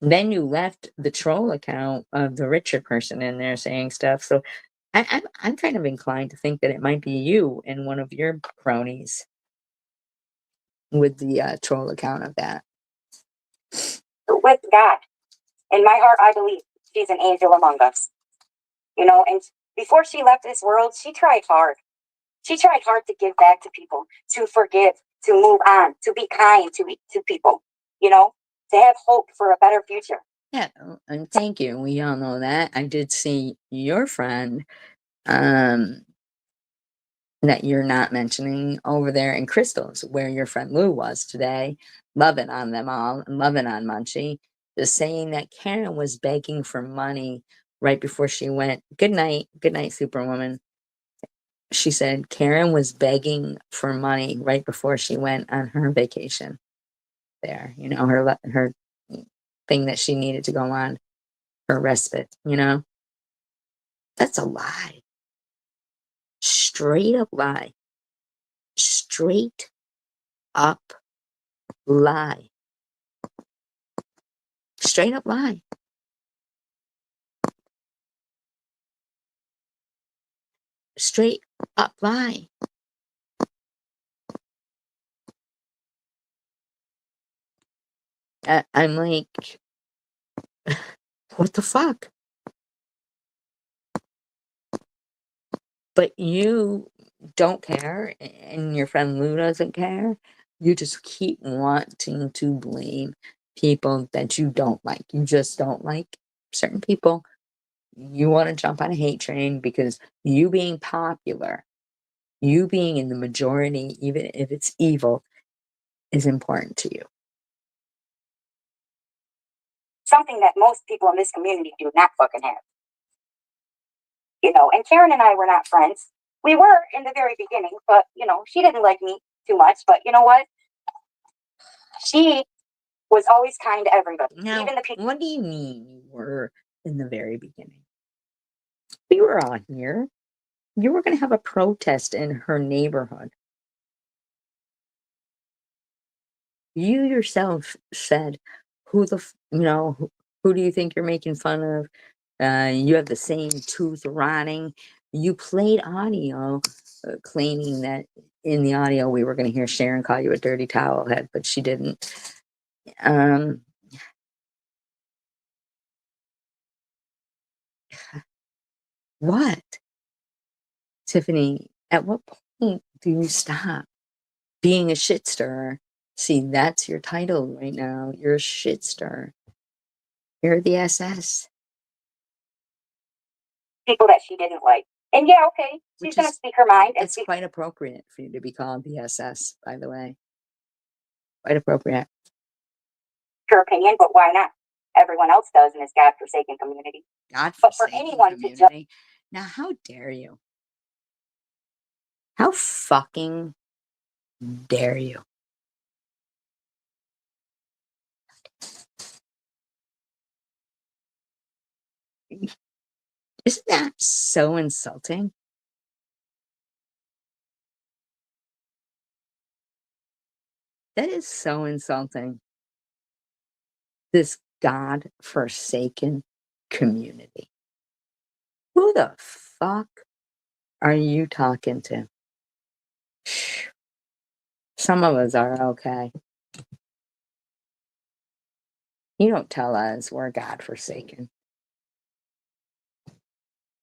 then you left the troll account of the richer person in there saying stuff. So I'm kind of inclined to think that it might be you and one of your cronies with the troll account of that. With God. In my heart, I believe she's an angel among us. And before she left this world, she tried hard. She tried hard to give back to people, to forgive, to move on, to be kind to people, to have hope for a better future. Yeah, and thank you. We all know that. I did see your friend that you're not mentioning over there in Crystal's, where your friend Lou was today, loving on them all and loving on Munchie, just saying that Karen was begging for money right before she went. Good night, Superwoman. She said Karen was begging for money right before she went on her vacation there. Her thing that she needed to go on, her respite. That's a lie. Straight up lie. Straight up lie. Straight up lie. Straight up lie. I'm like, what the fuck? But you don't care, and your friend Lou doesn't care. You just keep wanting to blame people that you don't like. You just don't like certain people. You want to jump on a hate train because you being popular, you being in the majority, even if it's evil, is important to you. Something that most people in this community do not fucking have. And Karen and I were not friends. We were in the very beginning, but, she didn't like me too much. But you know what? She was always kind to everybody. Now, Even the people. what do you mean you were in the very beginning? We were on here. You were going to have a protest in her neighborhood. You yourself said, who do you think you're making fun of? You have the same tooth rotting. You played audio claiming that in the audio we were going to hear Sharon call you a dirty towel head, but she didn't. What? Tiffany, at what point do you stop being a shit stirrer? See, that's your title right now. You're a shit stirrer. You're the SS. People that she didn't like. And yeah, okay, she's going to speak her mind. It's quite appropriate for you to be called the SS, by the way. Quite appropriate. Her opinion, but why not? Everyone else does in this godforsaken community. But for anyone community. Now, how dare you? How fucking dare you? Isn't that so insulting? That is so insulting. This God-forsaken community. Who the fuck are you talking to? Some of us are okay. You don't tell us we're God-forsaken.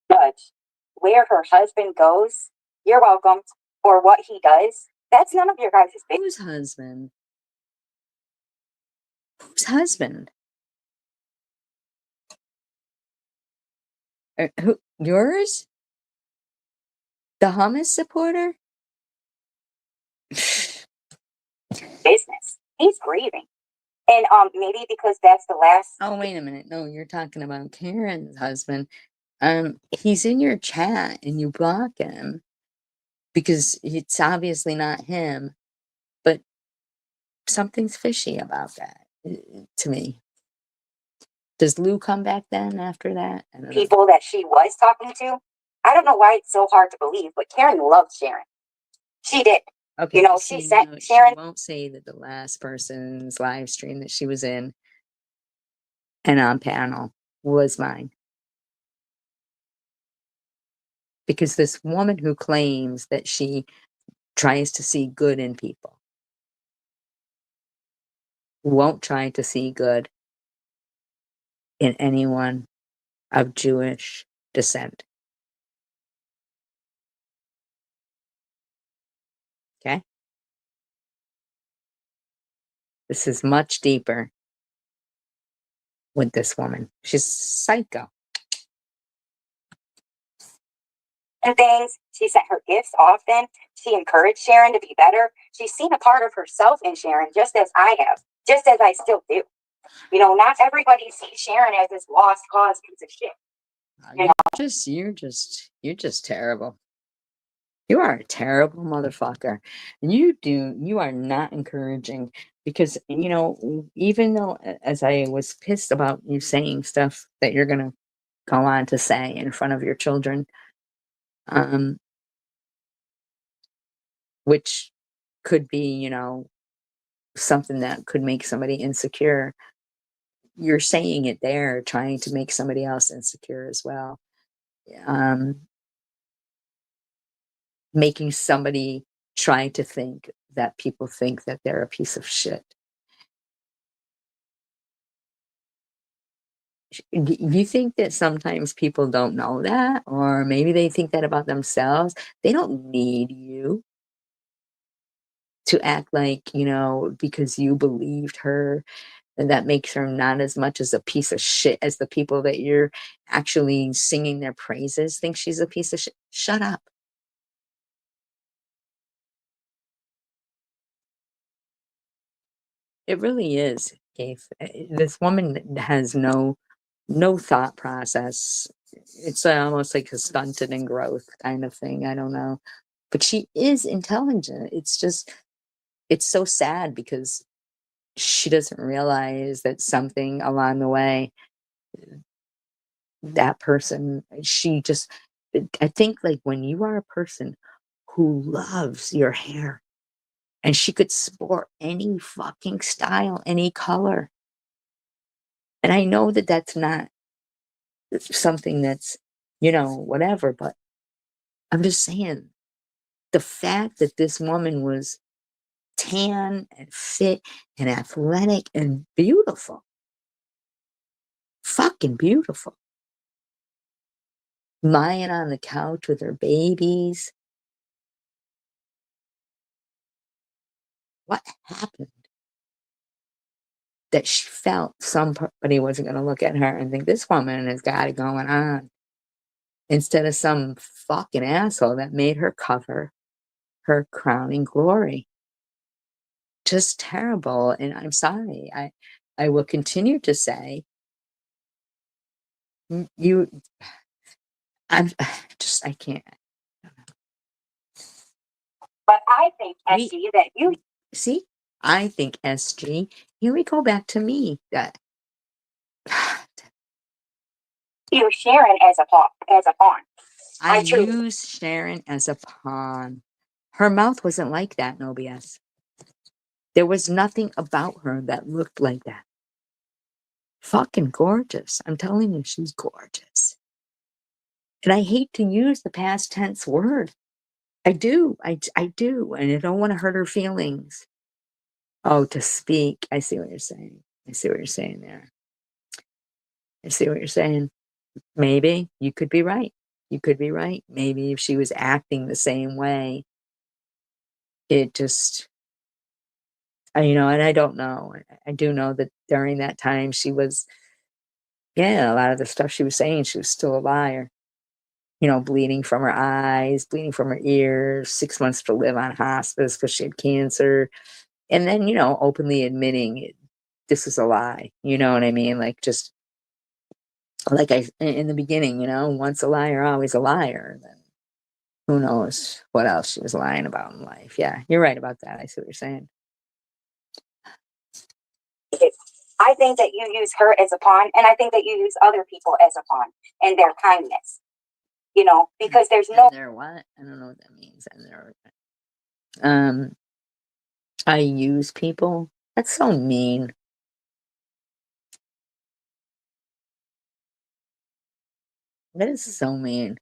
Judge where her husband goes, you're welcome, or what he does. That's none of your guys' business. Whose husband? Whose husband? Who? Yours? The hummus supporter? Business. He's grieving. And maybe because that's the last. Oh, wait a minute. No, you're talking about Karen's husband. He's in your chat and you block him because it's obviously not him, but something's fishy about that to me. Does Lou come back then after that? People that she was talking to. I don't know why it's so hard to believe, but Karen loved Sharon. She did. Okay, she sent Sharon. She won't say that the last person's live stream that she was in and on panel was mine. Because this woman who claims that she tries to see good in people won't try to see good in anyone of Jewish descent. Okay? This is much deeper with this woman. She's psycho. And things. She sent her gifts often. She encouraged Sharon to be better. She's seen a part of herself in Sharon, just as I have, just as I still do. Not everybody sees Sharon as this lost cause piece of shit. You're just terrible. You are a terrible motherfucker. You are not encouraging because, even though as I was pissed about you saying stuff that you're going to go on to say in front of your children, which could be, something that could make somebody insecure, you're saying it there, trying to make somebody else insecure as well. Making somebody try to think that people think that they're a piece of shit. You think that sometimes people don't know that, or maybe they think that about themselves? They don't need you to act like, because you believed her, and that makes her not as much as a piece of shit as the people that you're actually singing their praises think she's a piece of shit. Shut up. It really is, Keith. This woman has no thought process. It's almost like a stunted in growth kind of thing. I don't know. But she is intelligent. It's so sad because she doesn't realize that something along the way, that person, I think, like, when you are a person who loves your hair, and she could sport any fucking style, any color. And I know that that's not something that's, whatever, but I'm just saying, the fact that this woman was tan and fit and athletic and beautiful, fucking beautiful, lying on the couch with her babies. What happened that she felt somebody wasn't going to look at her and think this woman has got it going on, instead of some fucking asshole that made her cover her crowning glory? Just terrible. And I'm sorry. I will continue to say, you, I'm just, I can't. But I think, We- SG, that you See, I think SG, here we go back to me. That use Sharon as a pawn. I I truly- use Sharon as a pawn. Her mouth wasn't like that, no BS. There was nothing about her that looked like that. Fucking gorgeous. I'm telling you, she's gorgeous. And I hate to use the past tense word. I do. I do. And I don't want to hurt her feelings. Oh, to speak. I see what you're saying. I see what you're saying there. I see what you're saying. Maybe you could be right. You could be right. Maybe if she was acting the same way, it just, and I don't know. I do know that during that time she was, a lot of the stuff she was saying, she was still a liar. Bleeding from her eyes, bleeding from her ears, 6 months to live on hospice because she had cancer. And then, openly admitting this is a lie. You know what I mean? Like, just like in the beginning, once a liar, always a liar. Then who knows what else she was lying about in life. Yeah, you're right about that. I see what you're saying. I think that you use her as a pawn, and I think that you use other people as a pawn and their kindness. Because there's no. And they're what? I don't know what that means. And they're, I use people. That's so mean. That is so mean.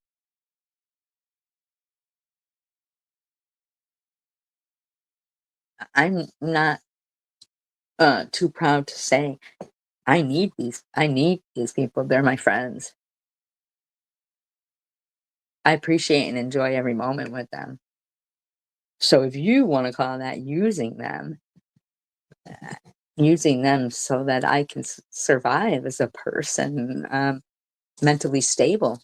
I'm not too proud to say I need these people. They're my friends. I appreciate and enjoy every moment with them. So if you want to call that using them so that I can survive as a person, mentally stable,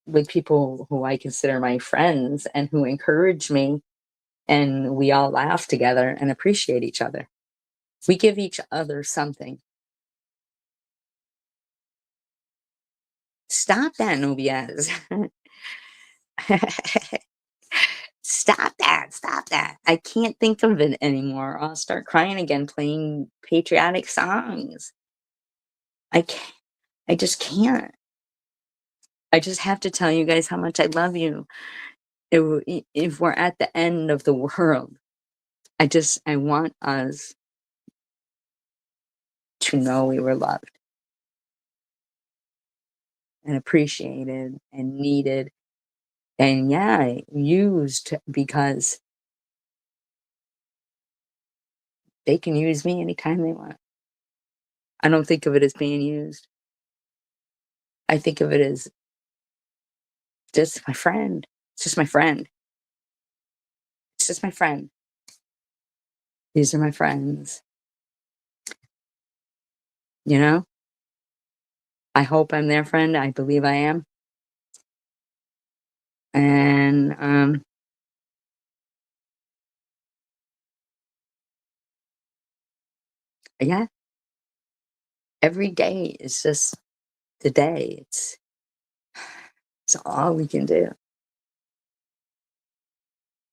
with people who I consider my friends and who encourage me, and we all laugh together and appreciate each other. We give each other something. Stop that, Nubias. Stop that. I can't think of it anymore. I'll start crying again playing patriotic songs. I can't. I just can't. I just have to tell you guys how much I love you. If we're at the end of the world, I want us to know we were loved and appreciated and needed and, yeah, used, because they can use me anytime they want. I don't think of it as being used. I think of it as just my friend. It's just my friend. It's just my friend. These are my friends. You know? I hope I'm their friend. I believe I am. And yeah, every day is just the day. It's all we can do.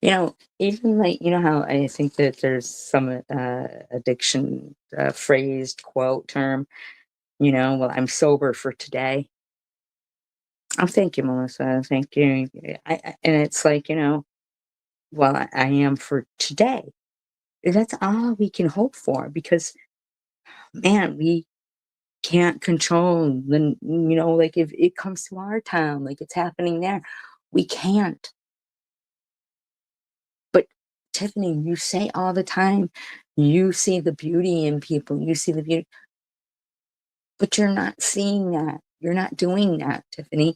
You know, even like, you know how I think that there's some addiction phrase, quote, term, well, I'm sober for today. Oh, thank you, Melissa. Thank you. And it's like, well, I am for today. That's all we can hope for, because, man, we can't control like if it comes to our town, like it's happening there, we can't. But Tiffany, you say all the time, you see the beauty in people, you see the beauty, but you're not seeing that. You're not doing that, Tiffany.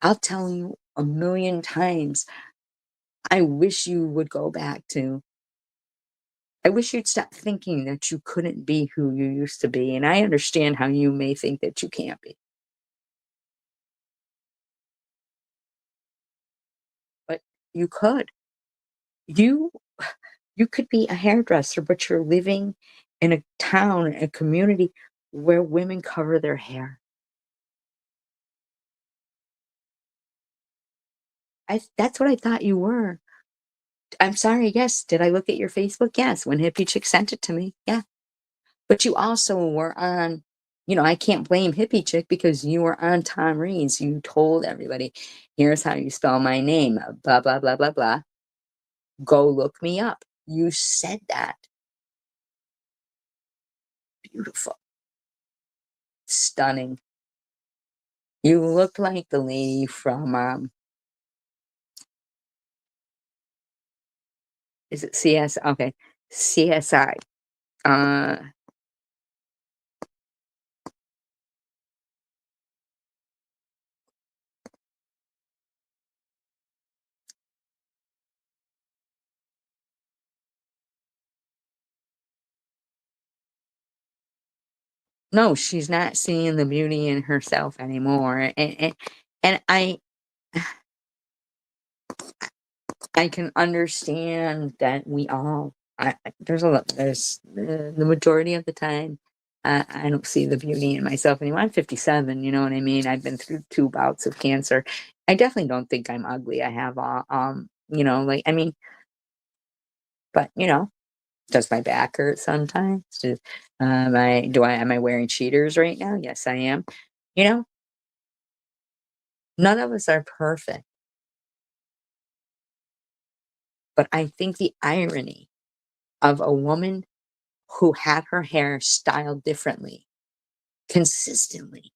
I'll tell you a million times. I wish you would go back to, I wish you'd stop thinking that you couldn't be who you used to be. And I understand how you may think that you can't be, but you could. You you could be a hairdresser, but you're living in a town, a community where women cover their hair. That's what I thought you were. I'm sorry, yes. Did I look at your Facebook? Yes. When Hippie Chick sent it to me. Yeah. But you also were on, I can't blame Hippie Chick, because you were on Tom Reed's. You told everybody, here's how you spell my name, blah, blah, blah, blah, blah. Go look me up. You said that. Beautiful. Stunning. You look like the lady from, is it CS? Okay. CSI. Uh, no, she's not seeing the beauty in herself anymore. And I can understand that we all, there's a lot, there's the majority of the time, I don't see the beauty in myself anymore. I'm 57, you know what I mean? I've been through 2 bouts of cancer. I definitely don't think I'm ugly. I have, like, I mean, but, does my back hurt sometimes? Am I wearing cheaters right now? Yes, I am. You know, none of us are perfect, but I think the irony of a woman who had her hair styled differently consistently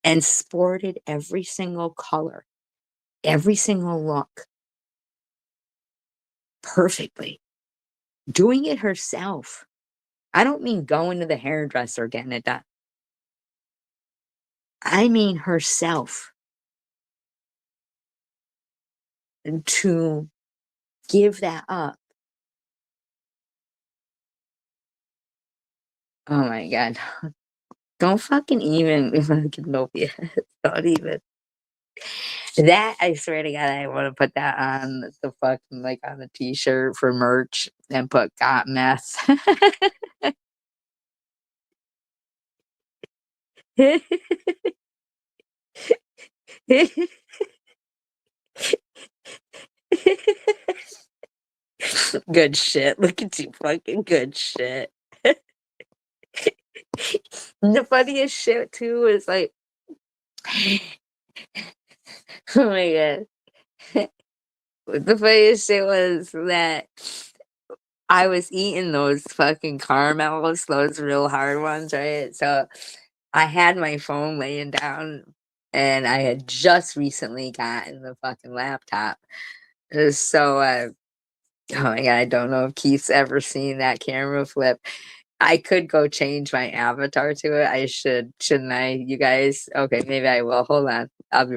and sported every single color, every single look perfectly, doing it herself. I don't mean going to the hairdresser getting it done. I mean herself, to give that up. Oh my God. Don't fucking even fucking know yet. Don't even. That, I swear to God, I want to put that on the fucking, like, on the t-shirt for merch and put got meth. Good shit. Look at you, fucking good shit. The funniest shit too is like, oh my God. the funniest shit was that I was eating those fucking caramels, those real hard ones, right? So I had my phone laying down and I had just recently gotten the fucking laptop. So, oh my God, I don't know if Keith's ever seen that camera flip. I could go change my avatar to it. I should, shouldn't I? You guys? Okay, maybe I will. Hold on. I'll be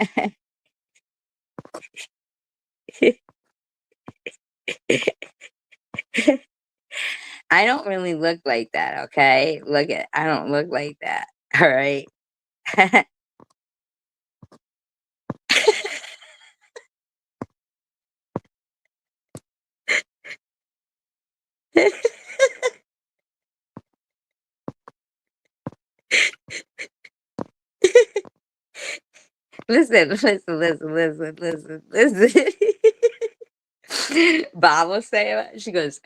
right. I don't really look like that, okay? I don't look like that. All right. Listen. Bob will say it. She goes,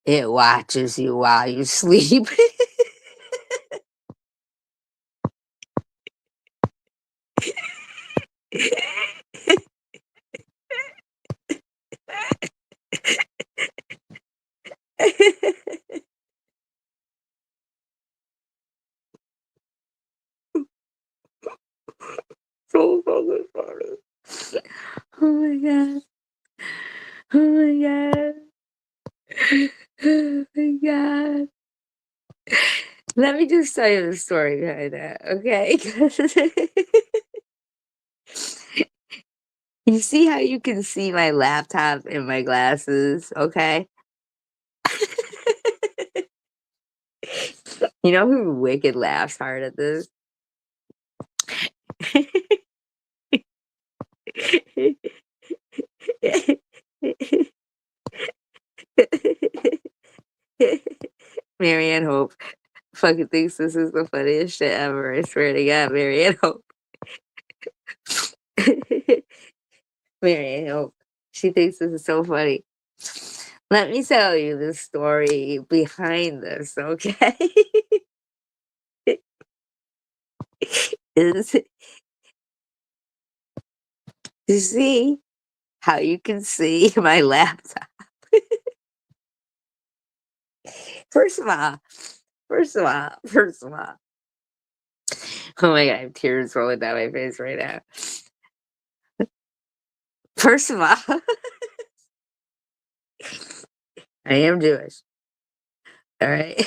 it watches you while you sleep. So fucking funny. Oh my God. Oh my God. Oh my God. Let me just tell you the story behind that, okay? You see how you can see my laptop in my glasses, okay? You know who wicked laughs hard at this? Marianne Hope fucking thinks this is the funniest shit ever. I swear to God, Marianne Hope. Marianne Hope. She thinks this is so funny. Let me tell you the story behind this, okay? Is you see how you can see my laptop. First of all, first of all, first of all. Oh my God, I have tears rolling down my face right now. First of all, I am Jewish. All right.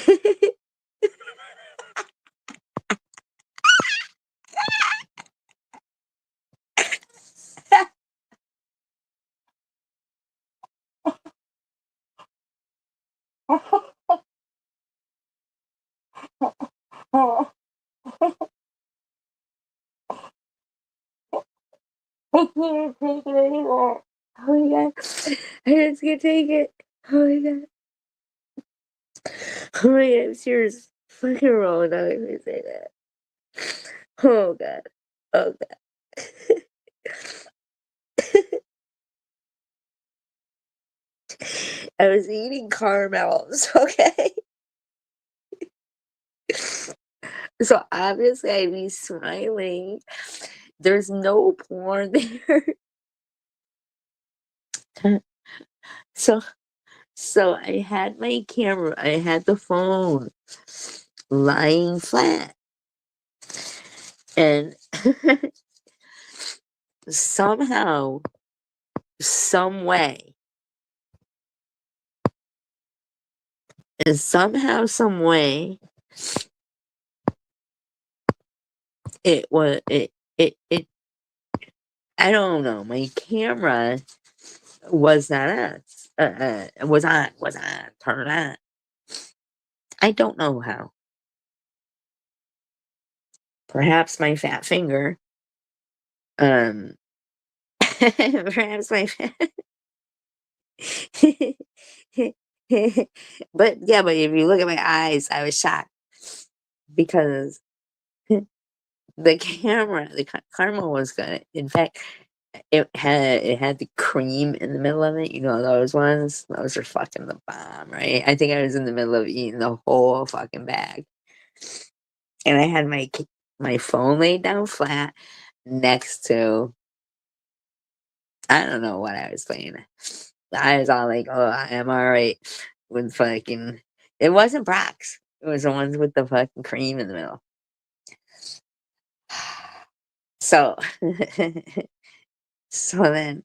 I can't take it anymore. Oh my God. I just can't take it. Oh my God. Oh my God, tears fucking rolling down my face like that. Oh god. Oh god. I was eating caramels, okay? So obviously I'd be smiling. There's no porn there. So so I had my camera, I had the phone lying flat. And somehow, some way, and somehow, some way, it was it I don't know, my camera was not on. Was on, turned on. I don't know how. Perhaps my fat finger. Um, perhaps my fat. But yeah, but if you look at my eyes, I was shocked because the camera, the camera was good. In fact, it had the cream in the middle of it. You know those ones? Those are fucking the bomb, right? I think I was in the middle of eating the whole fucking bag, and I had my phone laid down flat next to, I don't know what I was playing. I was all like, "Oh, I am all right with fucking." It wasn't Brock's. It was the ones with the fucking cream in the middle. So, so then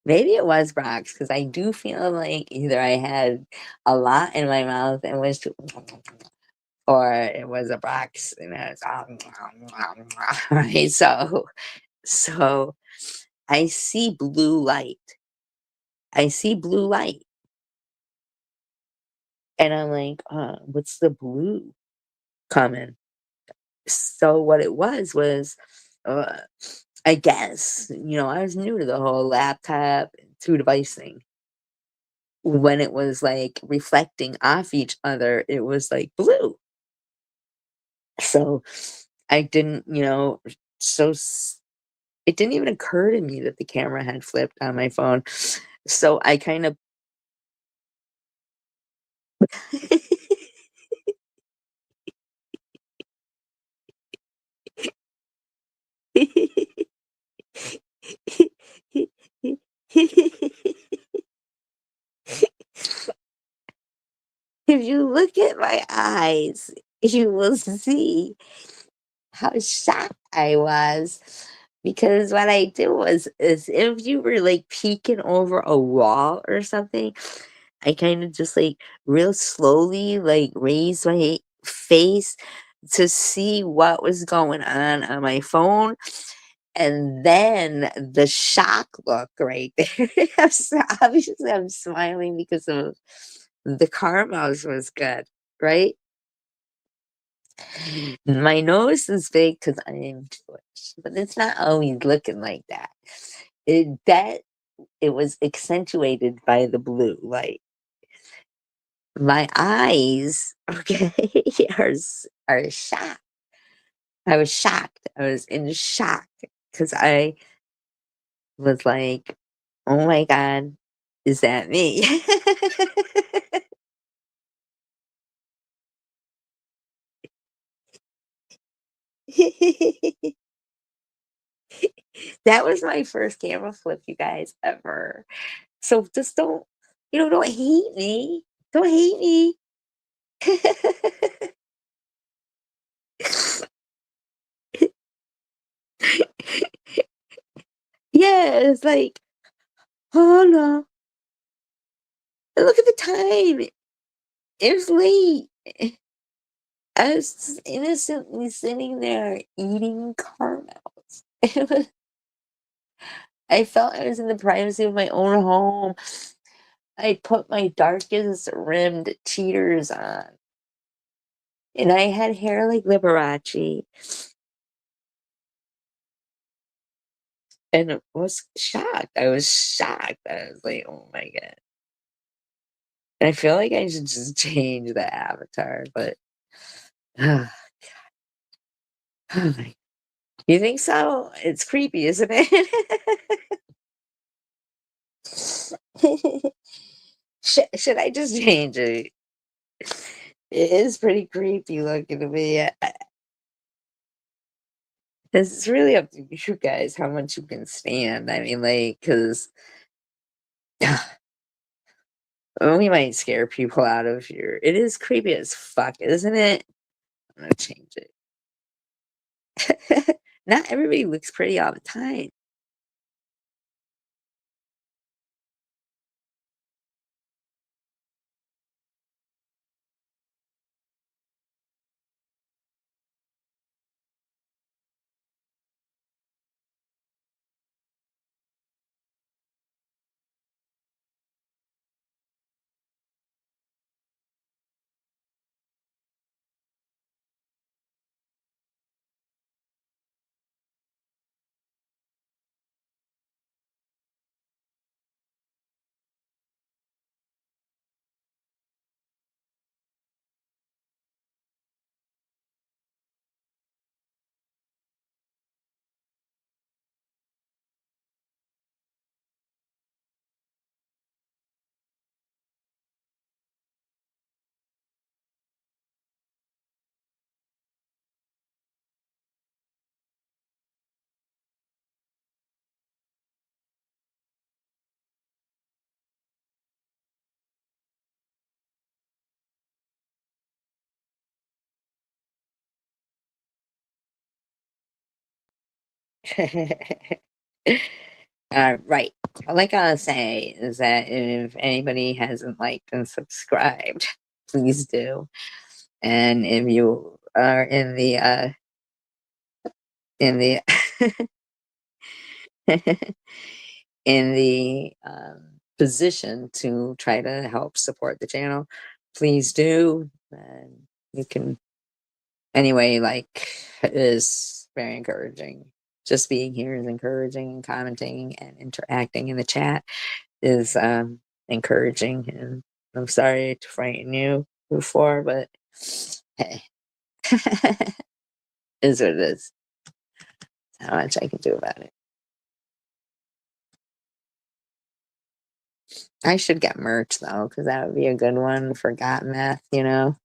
maybe it was Brock's because I do feel like either I had a lot in my mouth and was too, or it was a Brock's and I was right. So I see blue light. I see blue light, and I'm like, what's the blue coming? So what it was, uh, I guess, I was new to the whole laptop two device thing. When it was like reflecting off each other, it was like blue. So I didn't, so it didn't even occur to me that the camera had flipped on my phone. So I kind of if you look at my eyes, you will see how shocked I was because what I did was as if you were like peeking over a wall or something. I kind of just like real slowly like raised my face to see what was going on my phone. And then the shock look right there. Obviously, I'm smiling because of the caramels was good, right? My nose is big because I am Jewish, but it's not always looking like that. It was accentuated by the blue light. My eyes, okay, are shocked. I was shocked. I was in shock because I was like, "Oh my god, is that me?" That was my first camera flip, you guys, ever. So just don't hate me. Don't hate me. Yeah, it's like, oh no, look at the time. It was late. I was just innocently sitting there eating caramels. I felt I was in the privacy of my own home. I put my darkest rimmed cheaters on. And I had hair like Liberace. And I was shocked. I was shocked. I was like, oh my god. And I feel like I should just change the avatar, but oh my You think so? It's creepy, isn't it? Should I just change it? It is pretty creepy looking to me. It's really up to you guys how much you can stand. I mean, like, because we might scare people out of here. It is creepy as fuck, isn't it? I'm gonna change it. Not everybody looks pretty all the time. Right. Like I was saying, is that if anybody hasn't liked and subscribed, please do. And if you are in the in in the position to try to help support the channel, please do. And you can anyway, like, it is very encouraging. Just being here is encouraging, and commenting and interacting in the chat is encouraging. And I'm sorry to frighten you before, but hey, is what it is. How much I can do about it. I should get merch though, because that would be a good one for Got Meth, you know?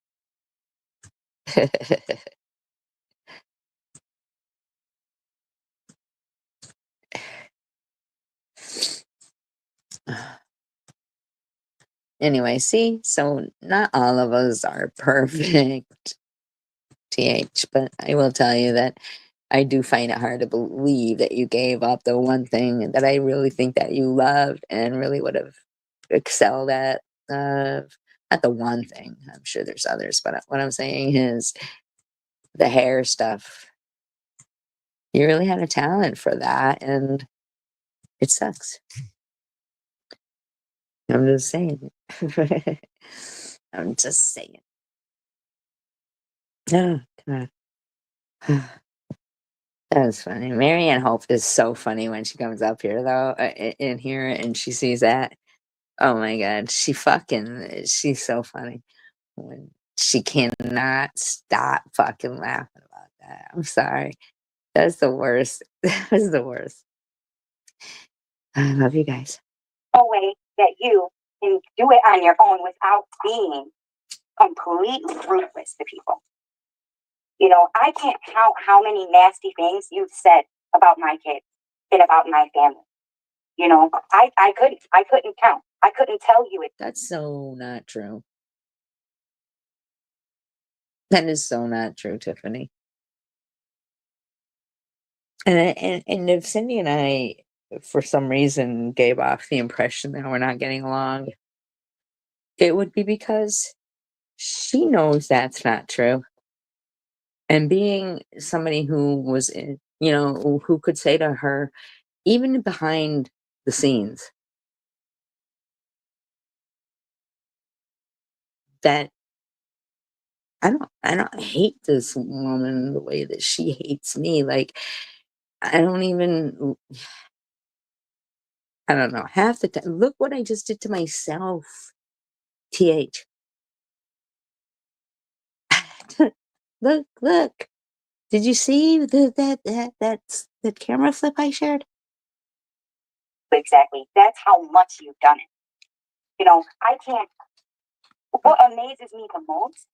Anyway, see? So not all of us are perfect, TH, but I will tell you that I do find it hard to believe that you gave up the one thing that I really think that you loved and really would have excelled at. Not the one thing. I'm sure there's others, but what I'm saying is the hair stuff. You really had a talent for that, and it sucks. I'm just saying. I'm just saying. Oh, God. That was funny. Marianne Hope is so funny when she comes up here, though, in here, and she sees that. Oh my God, she's so funny when she cannot stop fucking laughing about that. I'm sorry. That's the worst. That's the worst. I love you guys. No way that you can do it on your own without being completely ruthless to people. You know, I can't count how many nasty things you've said about my kids and about my family. You know, I couldn't count. I couldn't tell you it. That's so not true. That is so not true, Tiffany. And if Cindy and I, for some reason, gave off the impression that we're not getting along, it would be because she knows that's not true. And being somebody who was, you know, who could say to her, even behind the scenes, that I don't hate this woman the way that she hates me. Like, I don't even, I don't know, half the time. Look what I just did to myself, TH. Look. Did you see that camera flip I shared? Exactly. That's how much you've done it. You know, I can't. What amazes me the most,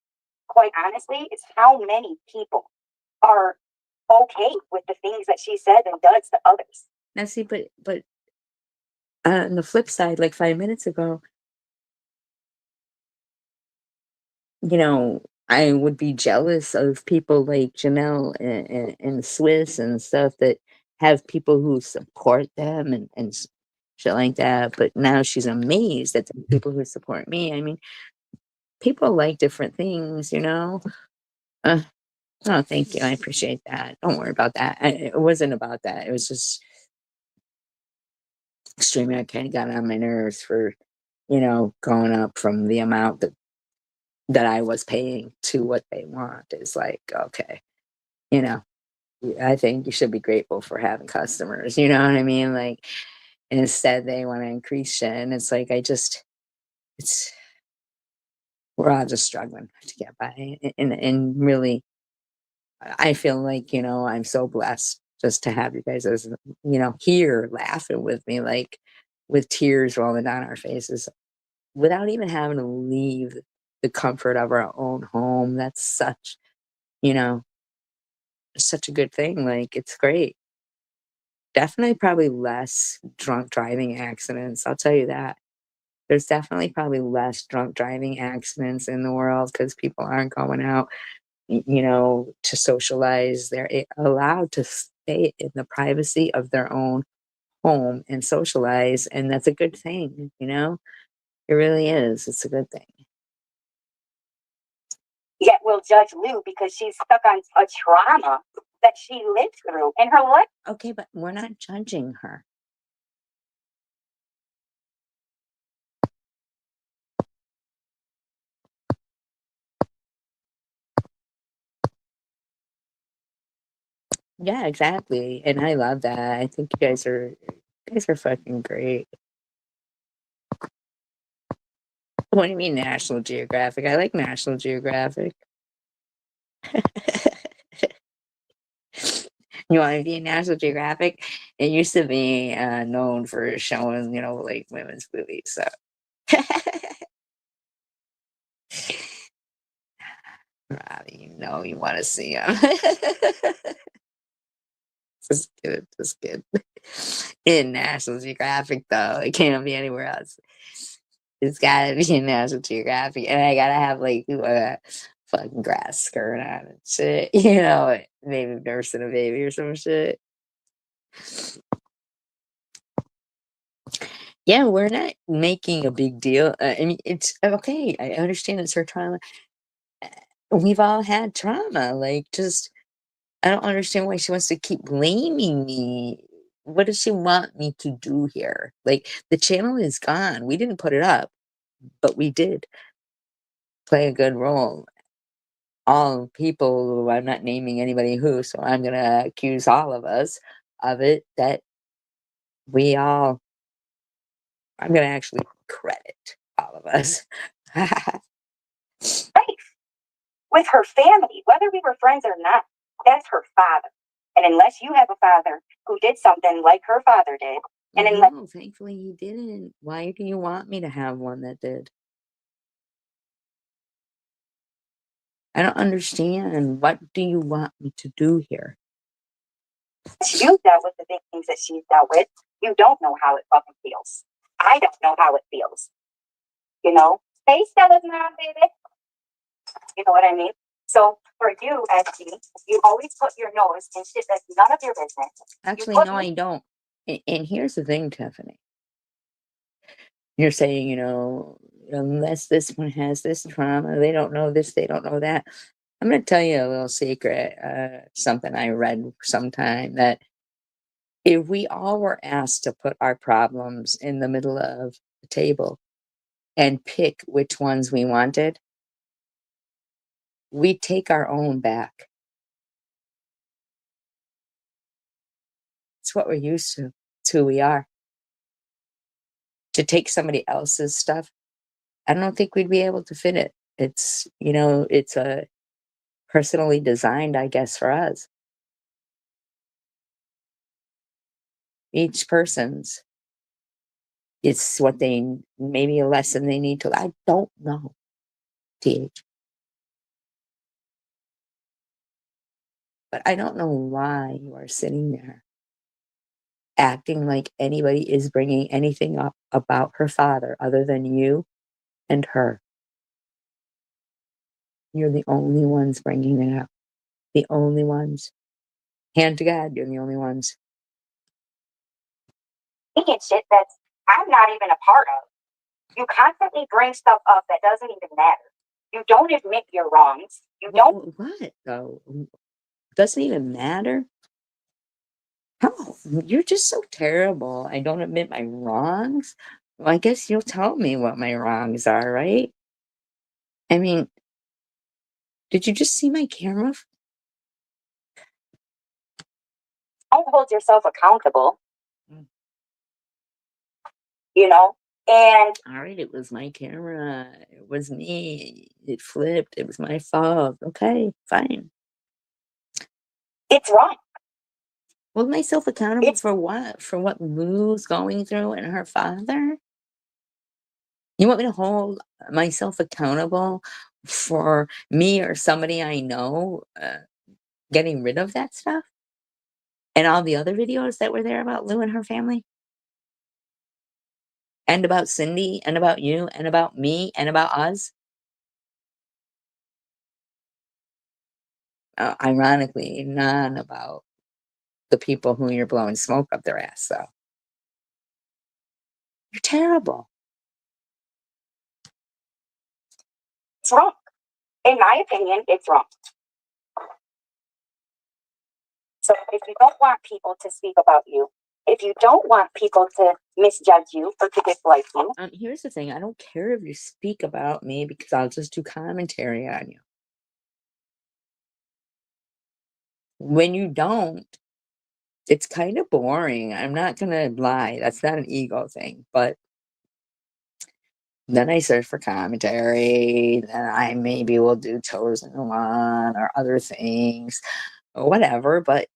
quite honestly, is how many people are okay with the things that she says and does to others. Now see, but on the flip side, like 5 minutes ago, you know, I would be jealous of people like Janelle and Swiss and stuff that have people who support them and shit like that. But now she's amazed at the people who support me. I mean, people like different things, you know. Uh, oh, thank you. I appreciate that. Don't worry about that. It wasn't about that. It was just extremely. I kind of got on my nerves for, you know, going up from the amount that I was paying to what they want. Is like, okay, you know, I think you should be grateful for having customers. You know what I mean? Like, instead they want to increase shit, and it's like it's we're all just struggling to get by, and really, I feel like, you know, I'm so blessed just to have you guys as, you know, here laughing with me, like with tears rolling down our faces without even having to leave the comfort of our own home. That's such, you know, such a good thing. Like, it's great. Definitely probably less drunk driving accidents. I'll tell you that. There's definitely probably less drunk driving accidents in the world because people aren't going out, you know, to socialize. They're allowed to stay in the privacy of their own home and socialize. And that's a good thing, you know? It really is. It's a good thing. Yet we'll judge Lou because she's stuck on a trauma that she lived through in her life. Okay, but we're not judging her. Yeah, exactly. And I love that. I think you guys are fucking great. What do you mean National Geographic? I like National Geographic. You want to be in National Geographic? It used to be known for showing, you know, like women's boobies. So you know, you want to see them. Just good, just good. In National Geographic, though, it can't be anywhere else. It's gotta be in National Geographic, and I gotta have like a fucking grass skirt on and shit. You know, maybe nursing a baby or some shit. Yeah, we're not making a big deal. I mean, it's okay. I understand it's her trauma. Uh, We've all had trauma. Like, just I don't understand why she wants to keep blaming me. What does she want me to do here? Like, the channel is gone. We didn't put it up, but we did play a good role. All people, I'm not naming anybody who, so I'm gonna accuse all of us of it, that we all, I'm gonna actually credit all of us. Right. With her family, whether we were friends or not. That's her father. And unless you have a father who did something like her father did, and unless No, thankfully he didn't. Why do you want me to have one that did? I don't understand. What do you want me to do here? you dealt with the things that she's dealt with, you don't know how it fucking feels. I don't know how it feels. You know? Hey, Stella's mom, baby. You know what I mean? So for you, SD, you always put your nose in shit that's none of your business. Actually, put no, me- I don't. And here's the thing, Tiffany. You're saying, you know, unless this one has this trauma, they don't know this, they don't know that. I'm going to tell you a little secret, something I read sometime, that if we all were asked to put our problems in the middle of the table and pick which ones we wanted, we'd take our own back. It's what we're used to. It's who we are. To take somebody else's stuff, I don't think we'd be able to fit it. It's, you know, it's a personally designed, I guess, for us. Each person's. It's what they, maybe a lesson they need to, I don't know, TH. But I don't know why you are sitting there acting like anybody is bringing anything up about her father other than you and her. You're the only ones bringing it up. The only ones. Hand to God, you're the only ones. Thinking shit that's I'm not even a part of. You constantly bring stuff up that doesn't even matter. You don't admit your wrongs. You don't. What, though? Doesn't even matter? Oh, you're just so terrible. I don't admit my wrongs. Well, I guess you'll tell me what my wrongs are, right? I mean, did you just see my camera? Don't hold yourself accountable. Mm. You know? And All right, it was my camera. It was me. It flipped. It was my fault. Okay, fine. it's wrong. Hold myself accountable It's for what? For what Lou's going through and her father? You want me to hold myself accountable for me or somebody I know getting rid of that stuff? And all the other videos that were there about Lou and her family? And about Cindy, and about you, and about me, and about us? Ironically, none about the people who you're blowing smoke up their ass, though. You're terrible. it's wrong. In my opinion, it's wrong. So if you don't want people to speak about you, if you don't want people to misjudge you or to dislike you, Here's the thing. I don't care if you speak about me because I'll just do commentary on you. When you don't, it's kind of boring. I'm not gonna lie. That's not an ego thing. But then I search for commentary. Then I maybe will do chosen one or other things or whatever. But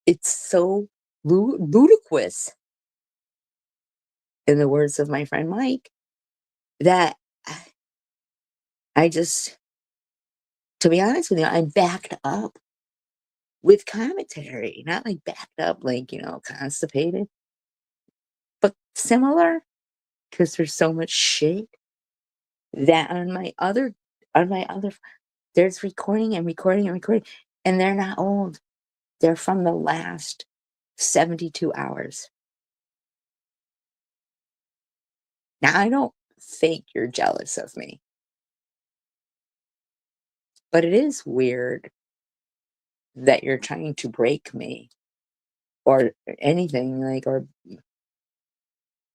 it's so ludicrous, in the words of my friend Mike, that I just, to be honest with you, I'm backed up with commentary. Not like backed up, like, constipated, but similar, because there's so much shit that on my other, there's recording and recording and recording, and they're not old. They're from the last 72 hours. Now, I don't think you're jealous of me, but it is weird that you're trying to break me or anything, like, or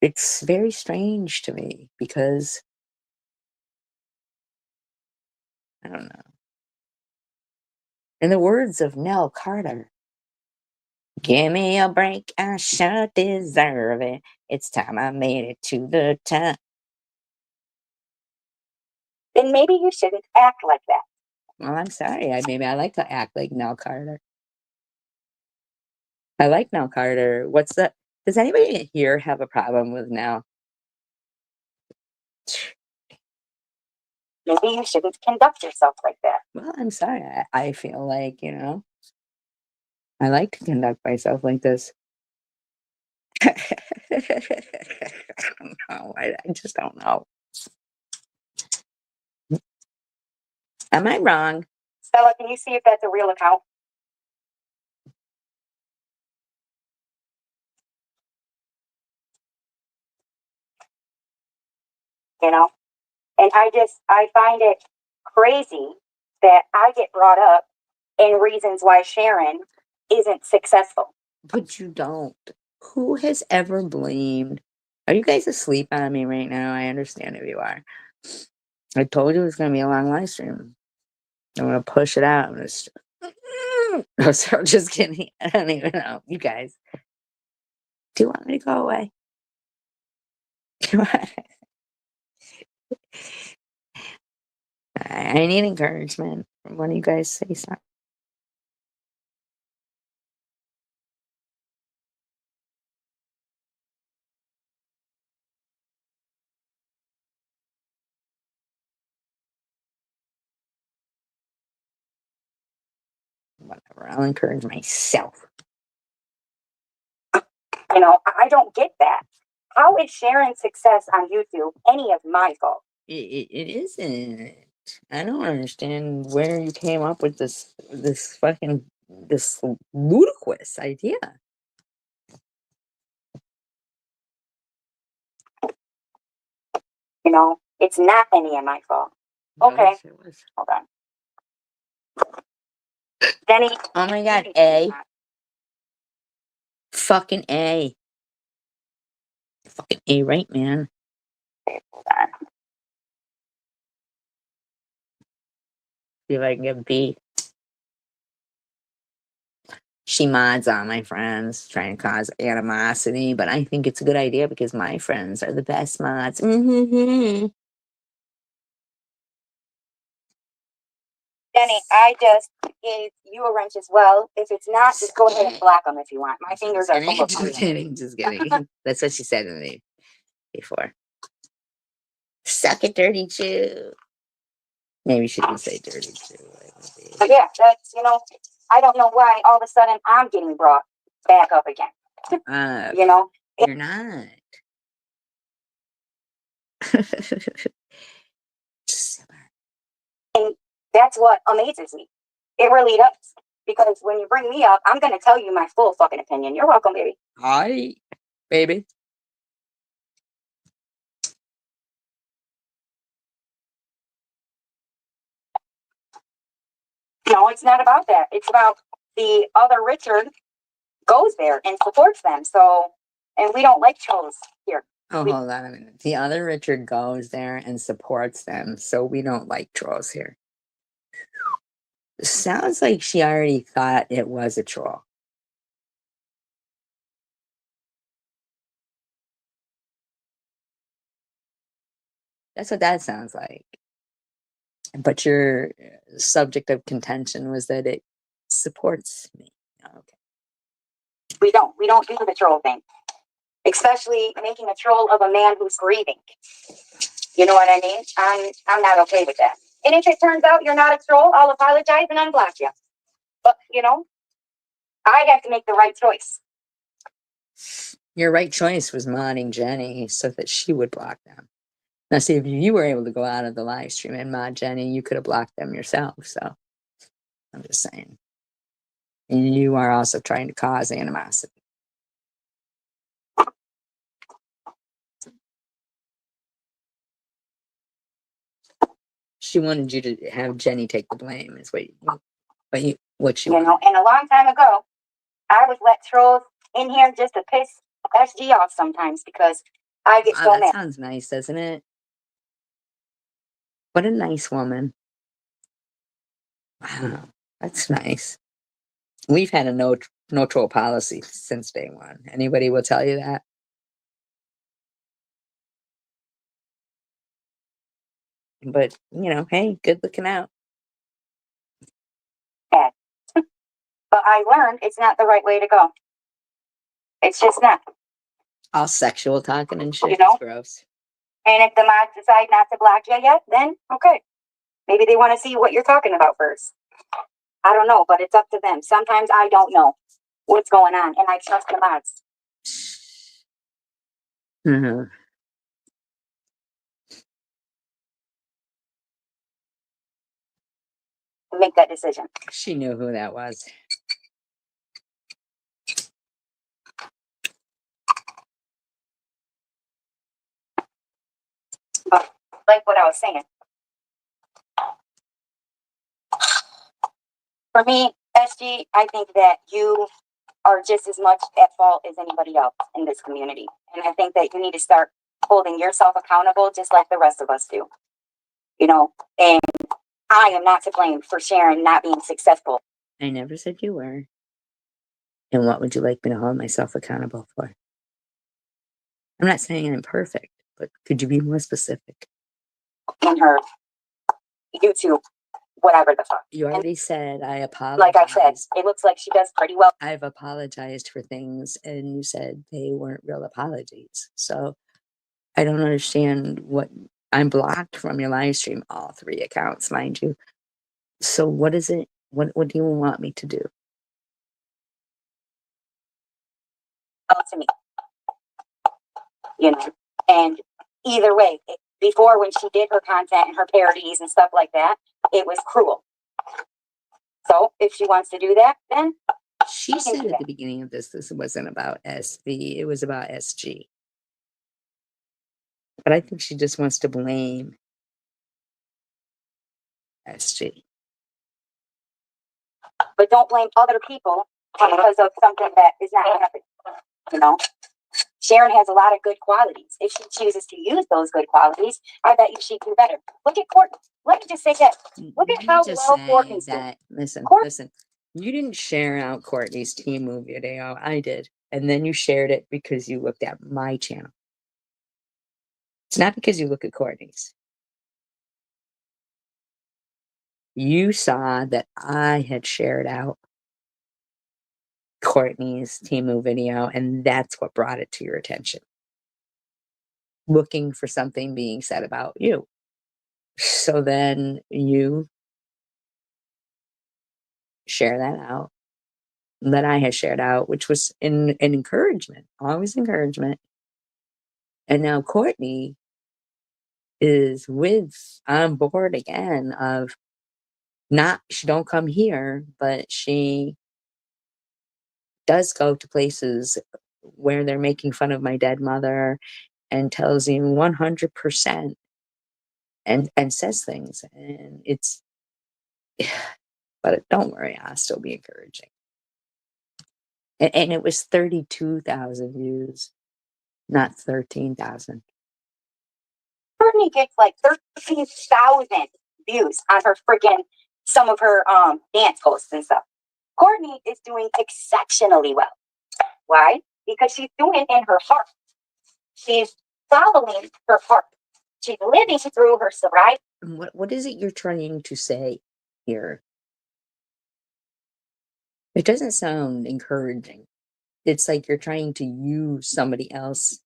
it's very strange to me because I don't know. In the words of Nell Carter, give me a break, I sure deserve it. It's time I made it to the top. then maybe you shouldn't act like that. Well, I'm sorry. Maybe I like to act like Nell Carter. I like Nell Carter. What's that? Does anybody here have a problem with Nell? Maybe you shouldn't conduct yourself like that. Well, I'm sorry. I feel like, I like to conduct myself like this. I don't know. I just don't know. Am I wrong? Stella, can you see if that's a real account? You know? And I find it crazy that I get brought up in reasons why Sharon isn't successful. But you don't. Who has ever blamed? Are you guys asleep on me right now? I understand if you are. I told you it was going to be a long live stream. I'm going to push it out. I'm going to. No, so just kidding. I don't even know. You guys. Do you want me to go away? Do you want- I need encouragement from one of you guys. Say something. Whatever. I'll encourage myself. You know, I don't get that. How is Sharon's success on YouTube any of my fault? It isn't. I don't understand where you came up with this ludicrous idea. You know, it's not any of my fault. Okay, Yes, it was. hold on. Denny. Oh my god, A. Fucking A. Fucking A, right, man? Hold on. See if I can get B. She mods all my friends, trying to cause animosity, but I think it's a good idea because my friends are the best mods. Denny, I just gave you a wrench as well. If it's not, just go ahead and block them if you want. My fingers are full of Just kidding, just kidding. That's what she said to me before. Suck it, dirty Jew. Maybe she didn't say dirty Jew. But yeah, that's, you know, I don't know why all of a sudden I'm getting brought back up again. You know, you're not. and that's what amazes me. It really does. Because when you bring me up, I'm going to tell you my full fucking opinion. You're welcome, baby. Hi, baby. No, it's not about that. It's about the other Richard goes there and supports them. So, and we don't like trolls here. Oh, hold on a minute. The other Richard goes there and supports them, so we don't like trolls here. Sounds like she already thought it was a troll. That's what that sounds like. But your subject of contention was that it supports me. Okay. We don't do the troll thing. Especially making a troll of a man who's grieving. You know what I mean? I'm not okay with that. And if it turns out you're not a troll, I'll apologize and unblock you. But, you know, I have to make the right choice. Your right choice was modding Jenny so that she would block them. Now, see, if you were able to go out of the live stream and mod Jenny, you could have blocked them yourself. So, I'm just saying. You are also trying to cause animosity. She wanted you to have Jenny take the blame, is what you know, and a long time ago, I would let trolls in here just to piss SG off sometimes because I get so mad. That sounds nice, doesn't it? What a nice woman. Wow, that's nice. We've had a no troll policy since day one. Anybody will tell you that? But, you know, hey, good looking out. But I learned it's not the right way to go. It's just not. All sexual talking and shit You know? is gross. And if the mods decide not to block you yet, then okay. Maybe they want to see what you're talking about first. I don't know, but it's up to them. Sometimes I don't know what's going on, and I trust the mods. Mm-hmm. Make that decision. She knew who that was. Like what I was saying. For me, SG, I think that you are just as much at fault as anybody else in this community. And I think that you need to start holding yourself accountable just like the rest of us do. You know, and I am not to blame for Sharon not being successful. I never said you were. And what would you like me to hold myself accountable for? I'm not saying I'm perfect, but could you be more specific? in her YouTube, whatever the fuck. You And already said I like I said, apologize. it looks like she does pretty well. I've apologized for things, and you said they weren't real apologies. So I don't understand what I'm blocked from your live stream, all 3 accounts, mind you. So what is it? What do you want me to do? To me, you know. And either way, before when she did her content and her parodies and stuff like that, it was cruel. So if she wants to do that, then She can said do at that. the beginning of this wasn't about SV, it was about SG. But I think she just wants to blame SG. But don't blame other people because of something that is not happening. You know, Sharon has a lot of good qualities. If she chooses to use those good qualities, I bet you she'd do better. Look at Courtney. Let me just say that. Look at how well Courtney's doing. Listen, Court- listen. You didn't share out Courtney's team move video. I did. And then you shared it because you looked at my channel. It's not because you look at Courtney's. You saw that I had shared out Courtney's Timu video, and that's what brought it to your attention. Looking for something being said about you. So then you share that out that I had shared out, which was an encouragement, always encouragement. And now Courtney is on board again of not, she don't come here, but she does go to places where they're making fun of my dead mother and tells you 100% and says things. And it's, but don't worry, I'll still be encouraging. And it was 32,000 views, not 13,000. Courtney gets like 13,000 views on her freaking some of her dance posts and stuff. Courtney is doing exceptionally well. Why? Because she's doing it in her heart. She's following her heart. She's living through her sobriety. What is it you're trying to say here? It doesn't sound encouraging. It's like you're trying to use somebody else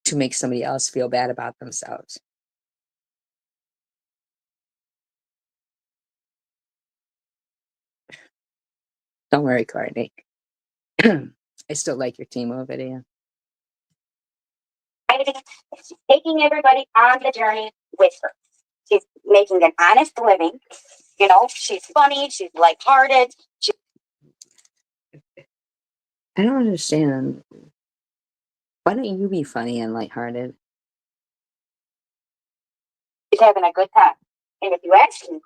to make somebody else feel bad about themselves. Don't worry, Courtney. I still like your Timo video. She's taking everybody on the journey with her. She's making an honest living. You know, she's funny. She's lighthearted. I don't understand. Why don't you be funny and lighthearted? She's having a good time. And if you ask me,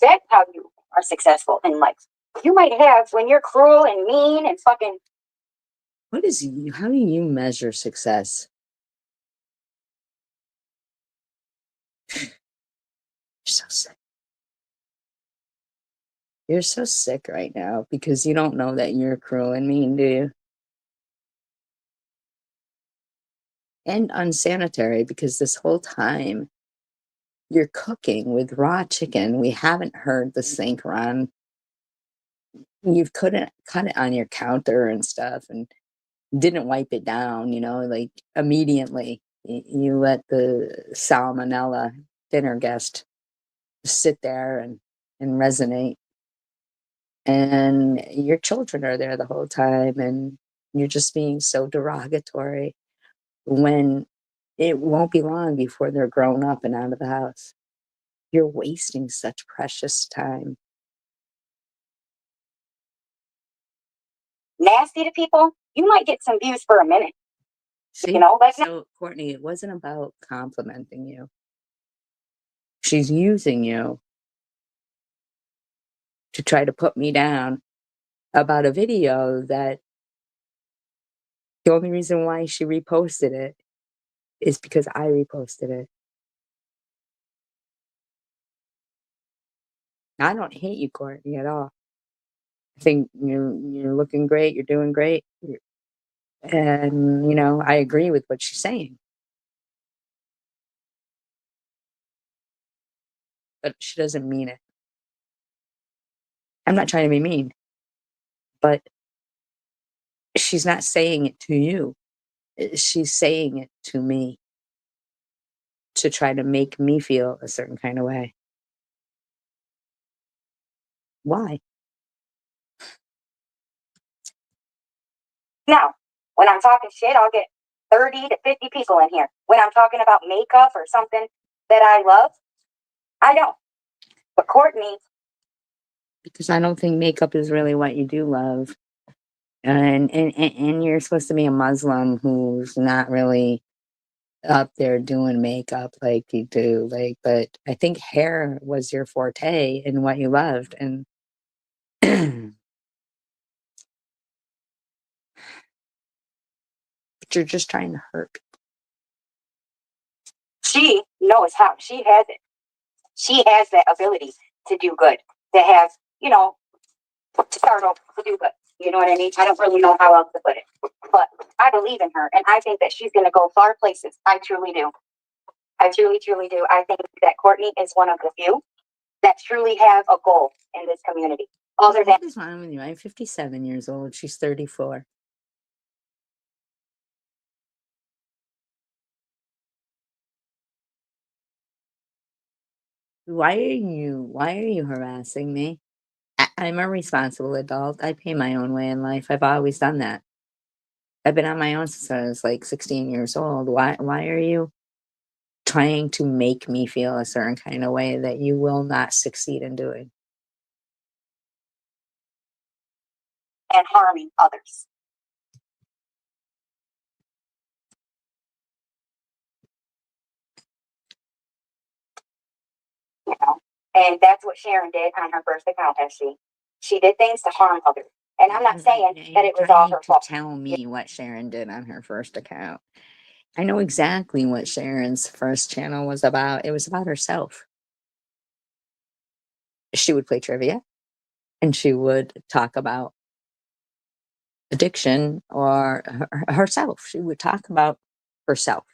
that's how you are successful in life. You might have when you're cruel and mean and fucking. How do you measure success? You're so sick. You're so sick right now because you don't know that you're cruel and mean, do you? And unsanitary because this whole time you're cooking with raw chicken. We haven't heard the sink run. You couldn't cut it on your counter and stuff and didn't wipe it down, like immediately. You let the salmonella dinner guest sit there and resonate. And your children are there the whole time and you're just being so derogatory when it won't be long before they're grown up and out of the house. You're wasting such precious time. Nasty to people, you might get some views for a minute. See? So Courtney, it wasn't about complimenting you. She's using you to try to put me down about a video that the only reason why she reposted it is because I reposted it. I don't hate you, Courtney, at all. I think you're looking great. You're doing great. And, I agree with what she's saying. but she doesn't mean it. I'm not trying to be mean, but she's not saying it to you. She's saying it to me to try to make me feel a certain kind of way. Why? Now, when I'm talking shit, I'll get 30 to 50 people in here. When I'm talking about makeup or something that I love, I don't. But Courtney, Because I don't think makeup is really what you do love. And you're supposed to be a Muslim who's not really up there doing makeup like you do. Like, but I think hair was your forte and what you loved. And but you're just trying to hurt people. she knows how. She has it. She has that ability to do good, to have, to start over, to do good. You know what I mean? I don't really know how else to put it. But I believe in her, and I think that she's going to go far places. I truly do. I truly, truly do. I think that Courtney is one of the few that truly have a goal in this community. Other than What is wrong with you? I'm 57 years old. She's 34. Why are you harassing me? I'm a responsible adult. I pay my own way in life. I've always done that. I've been on my own since I was like 16 years old. Why are you trying to make me feel a certain kind of way that you will not succeed in doing? and harming others. You know, and that's what Sharon did on her first account. She did things to harm others, and I'm not saying that it was all her fault. Tell me what Sharon did on her first account. I know exactly what Sharon's first channel was about. It was about herself. She would play trivia and she would talk about addiction or herself. She would talk about herself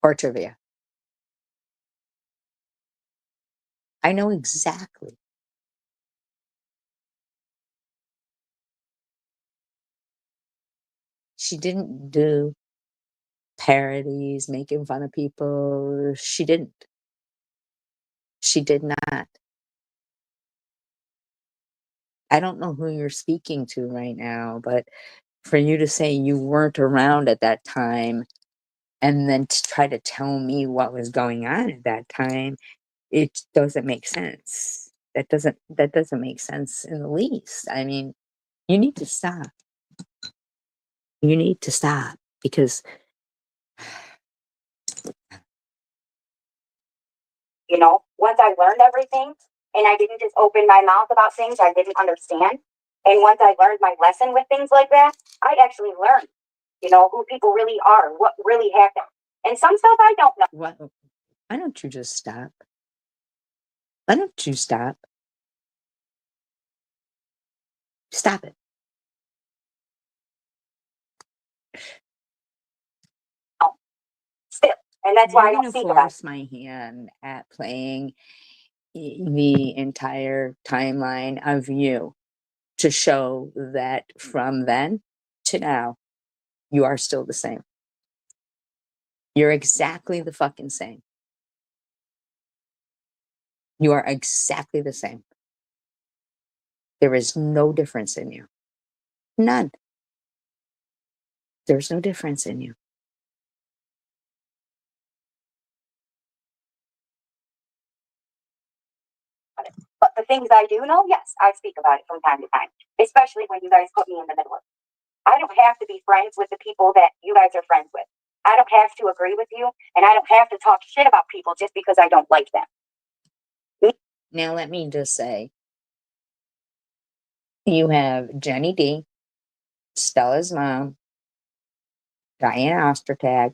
or trivia. I know exactly. She didn't do parodies, making fun of people. She didn't. She did not. I don't know who you're speaking to right now, but for you to say you weren't around at that time and then to try to tell me what was going on at that time, it doesn't make sense. That doesn't make sense in the least. I mean, you need to stop. You need to stop because Once I learned everything and I didn't just open my mouth about things I didn't understand, and once I learned my lesson with things like that, I actually learned, who people really are, what really happened. And some stuff I don't know. why don't you just stop? Why don't you stop? Stop it. Still. And that's why I You're don't going to speak about it. force my hand at playing the entire timeline of you to show that from then to now, you are still the same. You're exactly the fucking same. You are exactly the same. There is no difference in you. None. There's no difference in you. But the things I do know, yes, I speak about it from time to time, especially when you guys put me in the middle of it. I don't have to be friends with the people that you guys are friends with. I don't have to agree with you, and I don't have to talk shit about people just because I don't like them. Now, let me just say, you have Jenny D, Stella's mom, Diane Ostertag,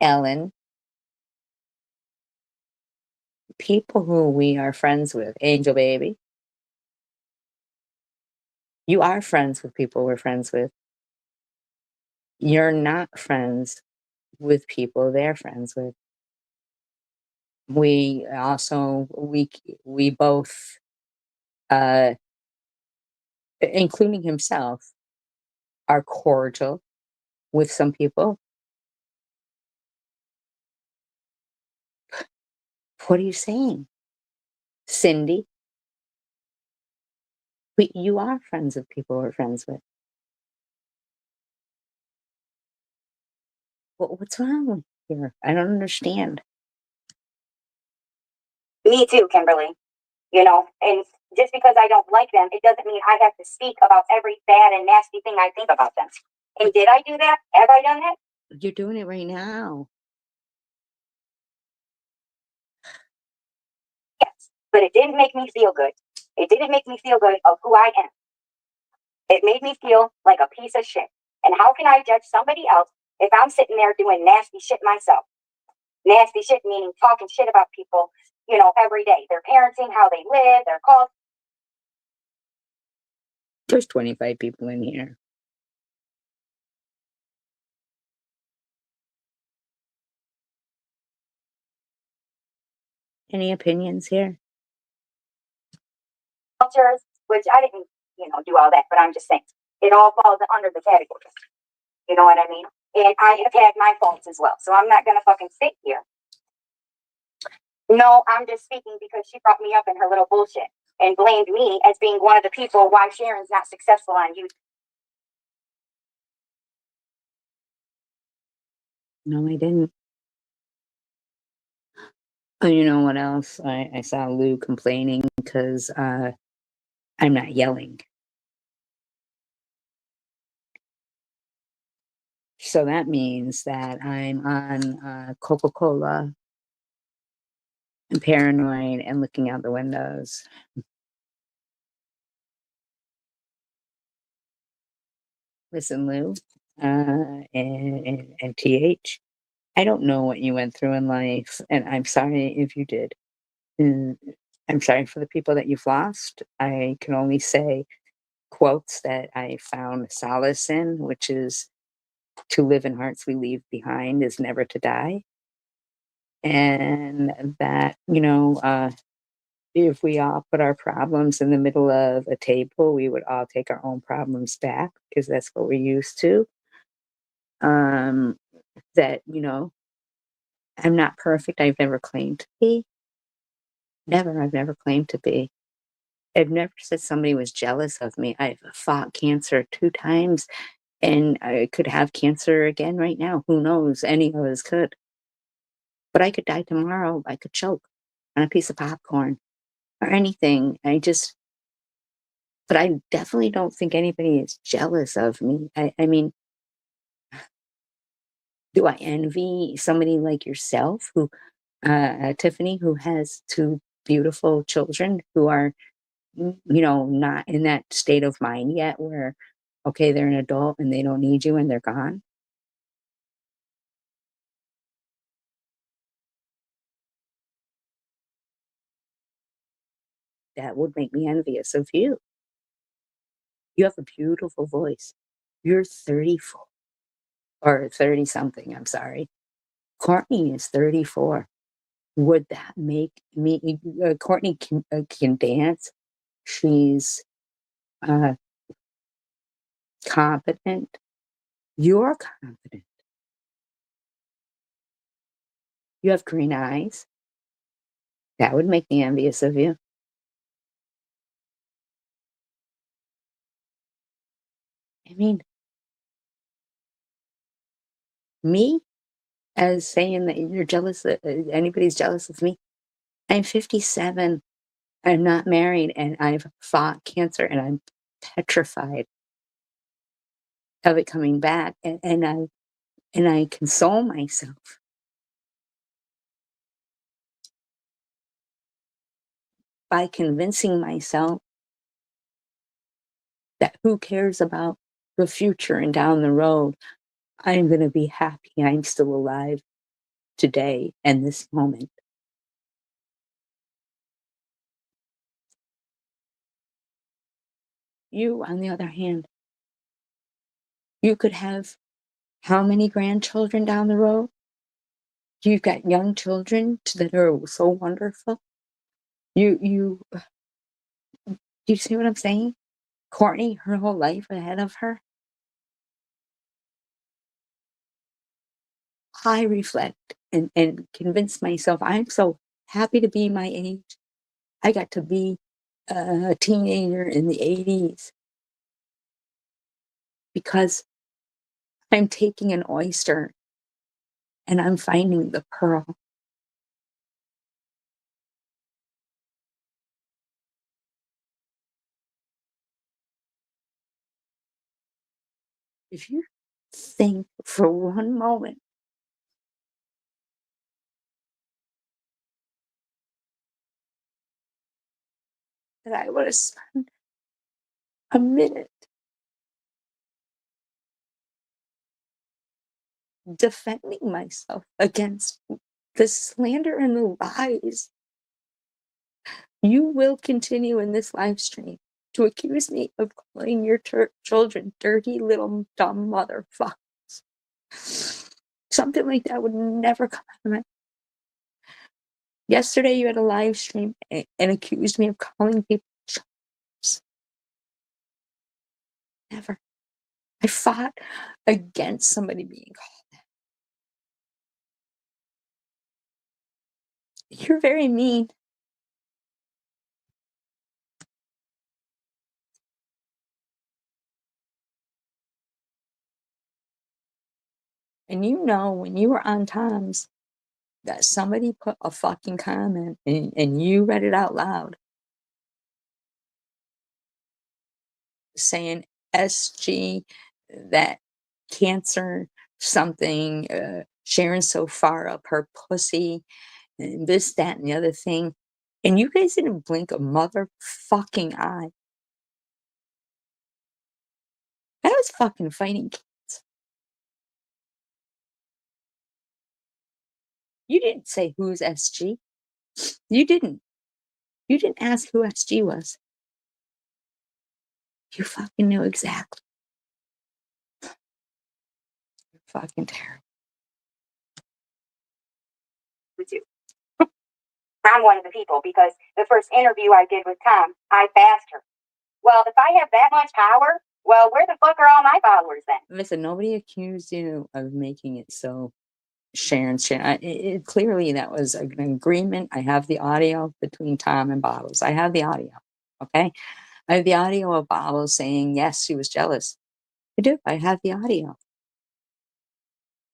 Ellen, people who we are friends with, Angel Baby. You are friends with people we're friends with. You're not friends with people they're friends with. We also, we both, including himself, are cordial with some people. What are you saying, Cindy? You are friends with people we're friends with. What's wrong here? I don't understand. Me too, Kimberly. And just because I don't like them, it doesn't mean I have to speak about every bad and nasty thing I think about them. And did I do that? Have I done that? You're doing it right now. Yes. But it didn't make me feel good. It didn't make me feel good of who I am. It made me feel like a piece of shit. And how can I judge somebody else if I'm sitting there doing nasty shit myself? Nasty shit meaning talking shit about people, every day. Their parenting, how they live, their calls. There's 25 people in here. Any opinions here? Cultures, which I didn't, do all that, but I'm just saying it all falls under the category. You know what I mean? And I have had my faults as well. So I'm not gonna fucking sit here. No, I'm just speaking because she brought me up in her little bullshit and blamed me as being one of the people why Sharon's not successful on YouTube. No, I didn't. Oh, you know what else? I saw Lou complaining because I'm not yelling. So that means that I'm on Coca-Cola and paranoid and looking out the windows. Listen, Lou, and TH, I don't know what you went through in life, and I'm sorry if you did. Mm, I'm sorry for the people that you've lost. I can only say quotes that I found solace in, which is to live in hearts we leave behind is never to die. And that, if we all put our problems in the middle of a table, we would all take our own problems back because that's what we're used to. Um, that, I'm not perfect. I've never claimed to be. Never. I've never claimed to be. I've never said somebody was jealous of me. I've fought cancer 2 times and I could have cancer again right now. Who knows? Any of us could. But I could die tomorrow. I could choke on a piece of popcorn or anything. But I definitely don't think anybody is jealous of me. I mean, do I envy somebody like yourself who, Tiffany, who has 2 beautiful children who are, not in that state of mind yet where, okay, they're an adult and they don't need you and they're gone? That would make me envious of you. You have a beautiful voice. You're 34 or 30 something, I'm sorry. Courtney is 34. Would that make me Courtney can dance. She's, uh, competent. You're confident. You have green eyes. That would make me envious of you. I mean, me as saying that you're jealous, anybody's jealous of me. I'm 57. I'm not married and I've fought cancer and I'm petrified of it coming back. And I console myself by convincing myself that who cares about the future and down the road? I'm going to be happy I'm still alive today and this moment. You, on the other hand, you could have how many grandchildren down the road? You've got young children that are so wonderful. You do you see what I'm saying? Courtney, her whole life ahead of her. I reflect and convince myself I'm so happy to be my age. I got to be a teenager in the 80s because I'm taking an oyster and I'm finding the pearl. If you think for one moment that I would have spent a minute defending myself against the slander and the lies, you will continue in this live stream to accuse me of calling your children dirty little dumb motherfuckers. Something like that would never come out of my. Yesterday, you had a live stream and accused me of calling people chumps. Never. I fought against somebody being called that. You're very mean. And you know, when you were on Tom's, that somebody put a fucking comment and you read it out loud saying SG, that cancer, something, Sharon's so far up her pussy, and this, that, and the other thing. And you guys didn't blink a motherfucking eye. I was fucking fighting kids. You didn't say who's SG. You didn't. You didn't ask who SG was. You fucking knew exactly. You're fucking terrible. With you. I'm one of the people because the first interview I did with Tom, I asked her, well, if I have that much power, well, where the fuck are all my followers then? Listen, nobody accused you of making it so. Sharon, clearly that was an agreement. I have the audio between Tom and Bottles. I have the audio. Okay. I have the audio of Bottles saying, yes, she was jealous. I do. I have the audio.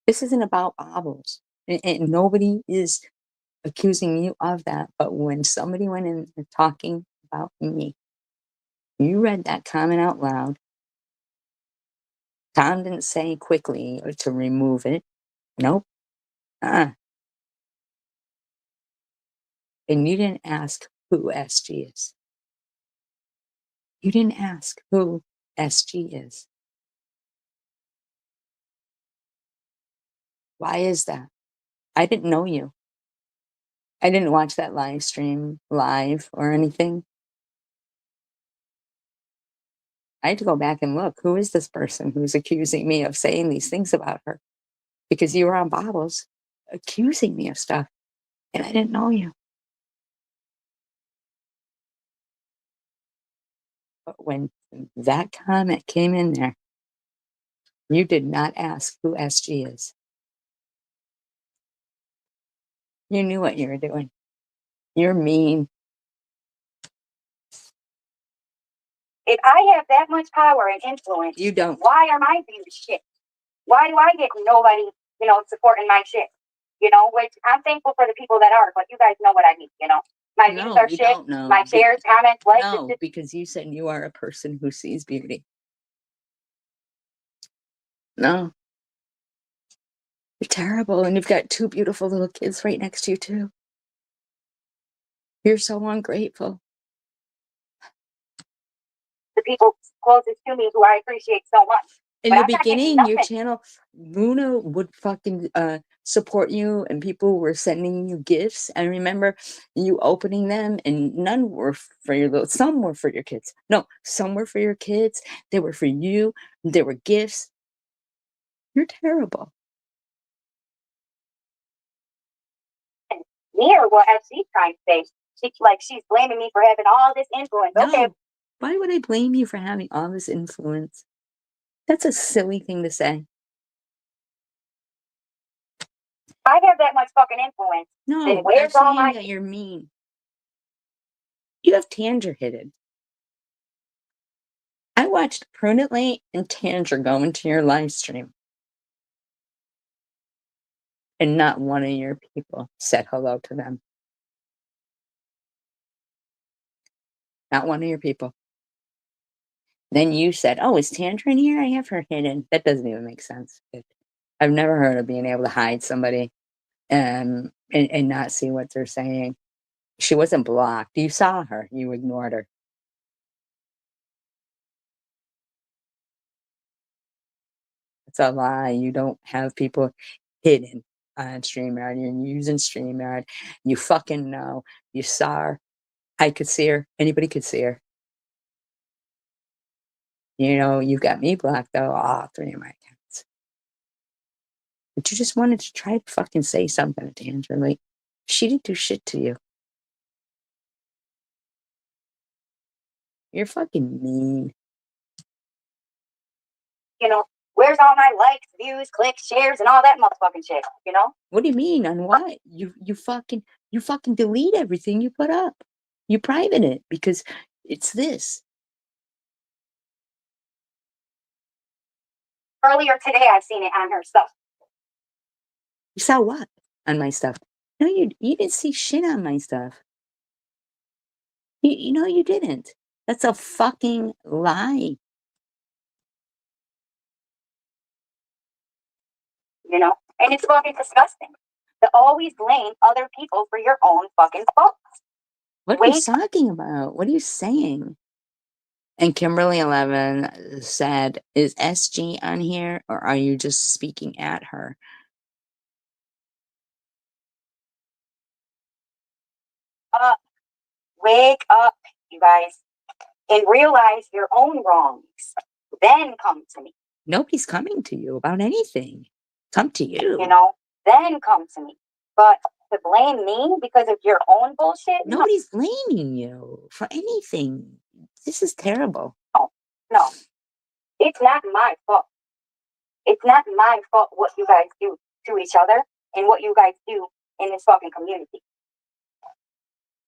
This isn't about Bottles. And nobody is accusing you of that. But when somebody went in and talking about me, you read that comment out loud. Tom didn't say quickly to remove it. Nope. And you didn't ask who SG is. You didn't ask who SG is. Why is that? I didn't know you. I didn't watch that live stream live or anything. I had to go back and look. Who is this person who's accusing me of saying these things about her? Because you were on Bottles accusing me of stuff, and I didn't know you. But when that comment came in there, you did not ask who SG is. You knew what you were doing. You're mean. If I have that much power and influence, You don't. why are my views shit? Why do I get nobody, supporting my shit? Which I'm thankful for the people that are, but you guys know what I mean, My views are you shit. don't know. My shares, comments, likes. No, because you said you are a person who sees beauty. No. You're terrible, and you've got two beautiful little kids right next to you, too. You're so ungrateful. The people closest to me who I appreciate so much. In the beginning, your channel, Luna would fucking support you, and people were sending you gifts. I remember you opening them, and none were for your little. Some were for your kids. No, some were for your kids. They were for you. They were gifts. You're terrible. me or what she's trying to say. She's blaming me for having all this influence. No. Okay, Why would I blame you for having all this influence? That's a silly thing to say. I have that much fucking influence. No, Then I'm where's all saying my that you're mean. You have Tanger hidden. I watched Prudently and Tanger go into your live stream, and not one of your people said hello to them. Not one of your people. Then you said, "Oh, is Tanger in here? I have her hidden." That doesn't even make sense. I've never heard of being able to hide somebody and not see what they're saying. She wasn't blocked. You saw her. You ignored her. It's a lie. You don't have people hidden on StreamYard. You're using StreamYard. You fucking know. You saw her. I could see her. Anybody could see her. You know, you've got me blocked though, all three of my accounts. But you just wanted to try to fucking say something to Andrew. Like, she didn't do shit to you. You're fucking mean. where's all my likes, views, clicks, shares, and all that motherfucking shit, What do you mean? On what? You fucking delete everything you put up. You private it because it's this. Earlier today, I've seen it on her stuff. You saw what on my stuff? No, you didn't see shit on my stuff. You know you didn't. That's a fucking lie. And it's fucking disgusting to always blame other people for your own fucking faults. What are you talking about? What are you saying? And Kimberly11 said, "Is SG on here, or are you just speaking at her?" Wake up, you guys, and realize your own wrongs. Then come to me. Nobody's coming to you about anything. Come to you. Then come to me. But to blame me because of your own bullshit? Nobody's blaming you for anything. This is terrible. No. It's not my fault. It's not my fault what you guys do to each other and what you guys do in this fucking community.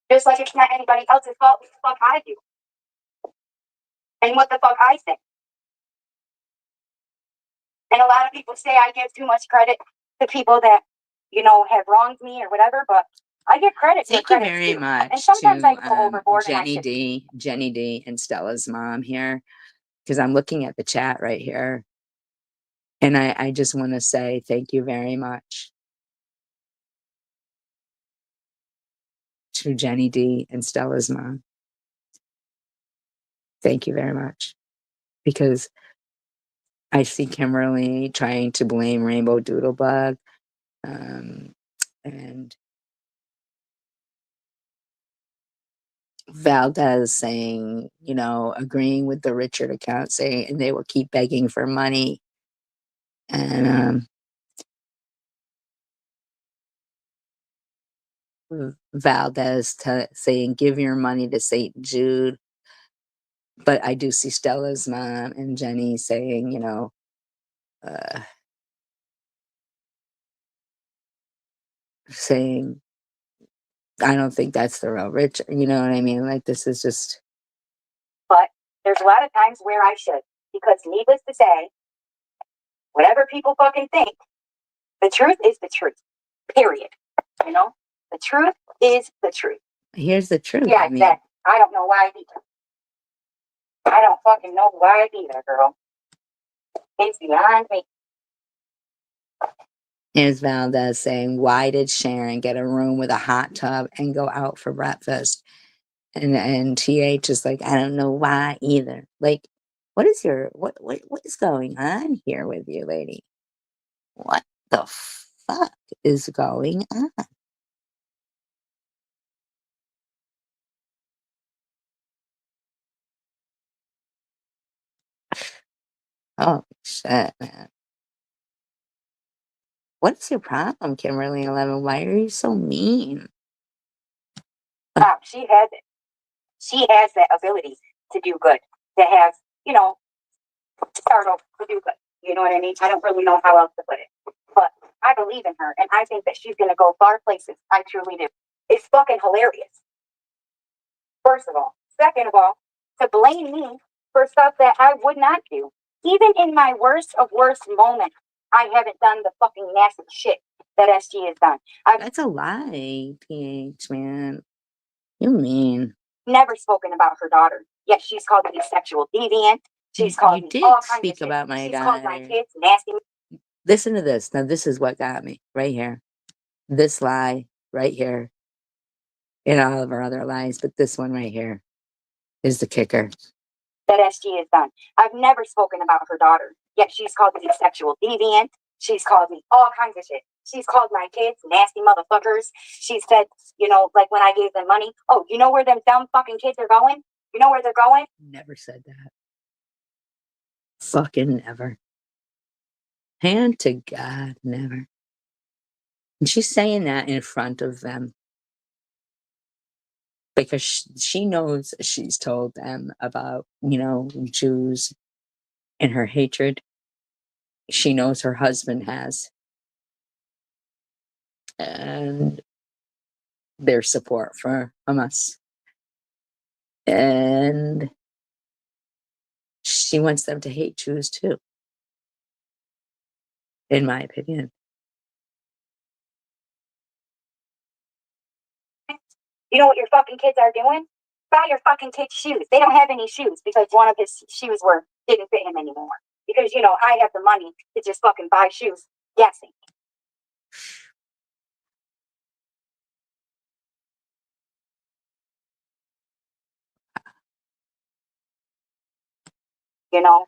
Just like it's not anybody else's fault what the fuck I do. And what the fuck I say. And a lot of people say I give too much credit to people that, have wronged me or whatever, but I give credit to Thank you very much. And sometimes to, I go overboard. Jenny D, and Stella's mom here, because I'm looking at the chat right here. And I just want to say thank you very much to Jenny D and Stella's mom. Thank you very much. Because I see Kimberly trying to blame Rainbow Doodlebug. And Valdez saying, agreeing with the Richard account, saying, and they will keep begging for money. And Valdez saying, give your money to St. Jude. But I do see Stella's mom and Jenny saying, saying, I don't think that's the real Richard. You know what I mean? Like, this is just. But there's a lot of times where I should. Because needless to say, whatever people fucking think, the truth is the truth. Period. The truth is the truth. Here's the truth. Yeah, exactly. I don't know why either. I don't fucking know why either, girl. It's beyond me. Here's Valdez saying, why did Sharon get a room with a hot tub and go out for breakfast? And TH is like, I don't know why either. Like, what is what is going on here with you, lady? What the fuck is going on? Oh shit, man. What's your problem, Kimberly11? Why are you so mean? She has it. She has that ability to do good, to have, you know, start over, to do good. You know what I mean? I don't really know how else to put it. But I believe in her, and I think that she's going to go far places. I truly do. It's fucking hilarious, first of all. Second of all, to blame me for stuff that I would not do. Even in my worst of worst moments, I haven't done the fucking nasty shit that SG has done. I've That's a lie, PH, man. You're mean. never spoken about her daughter. Yet she's called me a sexual deviant. She's called You me did all kinds of speak shit. about my She's called my daughter. kids nasty. Listen to this. Now, this is what got me right here. This lie right here, and all of our other lies, but this one right here is the kicker. That SG has done. I've never spoken about her daughter. Yet she's called me a sexual deviant. She's called me all kinds of shit. She's called my kids nasty motherfuckers. She said, you know, like when I gave them money, oh, you know where them dumb fucking kids are going? You know where they're going? Never said that. Fucking never. Hand to God, never. And she's saying that in front of them because she knows she's told them about, you know, Jews and her hatred. She knows her husband has. And their support for Hamas. And she wants them to hate Jews too, in my opinion. You know what your fucking kids are doing? Buy your fucking kids shoes. They don't have any shoes because one of his shoes didn't fit him anymore. Because, you know, I have the money to just fucking buy shoes. Guessing. You know?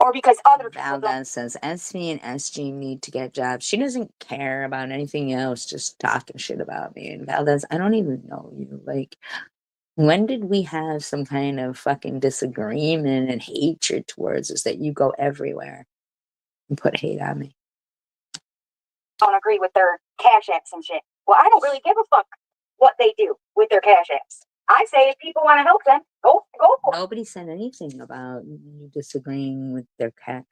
Or because other people don't. Valdez says SV and SG need to get jobs. She doesn't care about anything else, just talking shit about me. And Valdez, I don't even know you. Like, when did we have some kind of fucking disagreement and hatred towards us that you go everywhere and put hate on me? Don't agree with their cash apps and shit. Well, I don't really give a fuck what they do with their cash apps. I say if people want to help them, go for it. Nobody said anything about you disagreeing with their cat.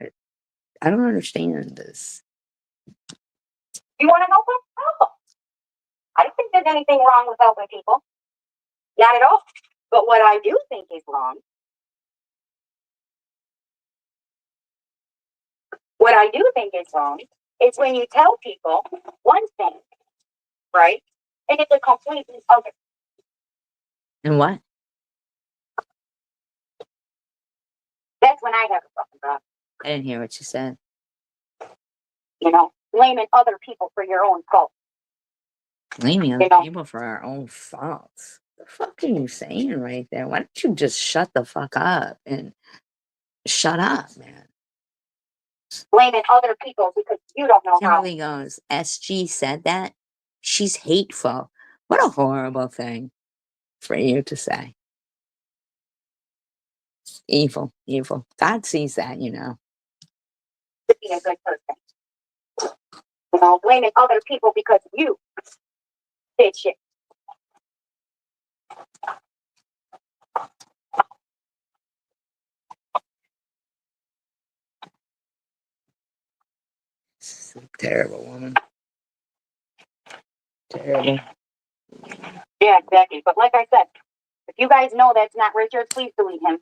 I don't understand this. You want to help them? Help them. I don't think there's anything wrong with helping people. Not at all. But what I do think is wrong, is when you tell people one thing, right? And it's a completely other. And what? That's when I have a fucking problem. I didn't hear what you said. You know, blaming other people for your own fault. Blaming other You know. people for our own faults. The fuck are you saying right there? Why don't you just shut the fuck up and shut up, man? Blaming other people because you don't know how. Kimberly goes, SG said that? She's hateful. What a horrible thing for you to say. Evil, evil. God sees that, you know. To be a good person. You know, blaming other people because you did shit. This is a terrible woman. Terrible. Yeah, exactly. But like I said, if you guys know that's not Richard, please delete him.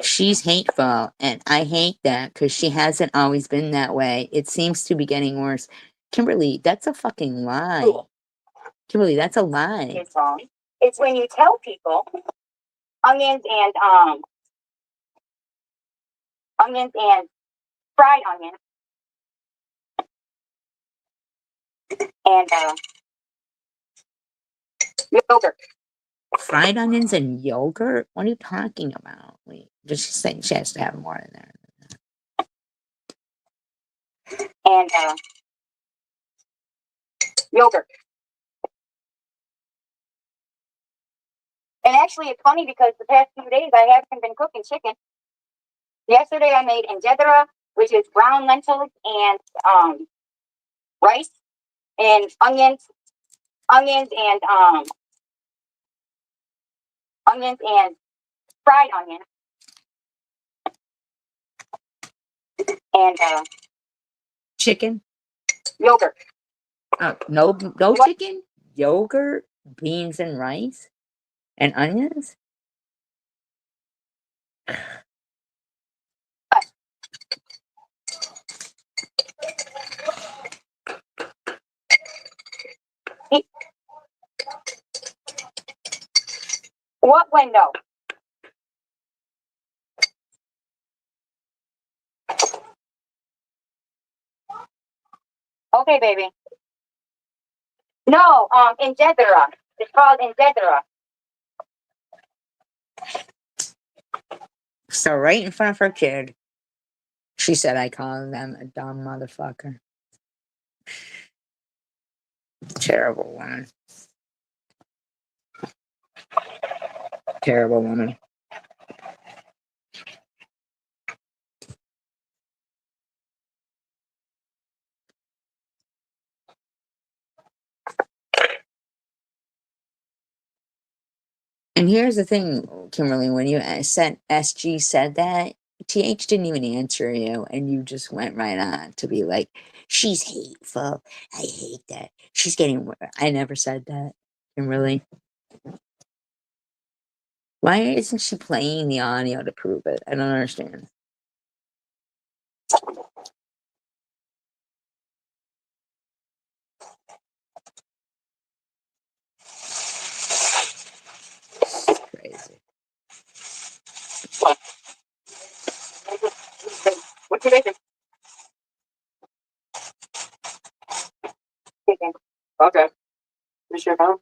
She's hateful, and I hate that because she hasn't always been that way. It seems to be getting worse. Kimberly, that's a fucking lie. Kimberly, that's a lie. It's wrong. It's when you tell people onions and fried onions and yogurt. Fried onions and yogurt? What are you talking about? Wait, just saying she has to have more in there. And yogurt. And actually, it's funny because the past few days I haven't been cooking chicken. Yesterday I made injera, which is brown lentils and rice and onions and fried onions and Chicken? yogurt. Oh, no, no What? chicken? Yogurt, beans, and rice, and onions. What window? Okay, baby. No, injera. It's called injera. So right in front of her kid, she said I call them a dumb motherfucker. Terrible woman. Terrible woman. And here's the thing, Kimberly, when you sent SG said that, TH didn't even answer you, and you just went right on to be like, she's hateful. I hate that. She's getting I never said that, Kimberly. Why isn't she playing the audio to prove it? I don't understand. Crazy. What you making? Chicken. Okay. You sure phone?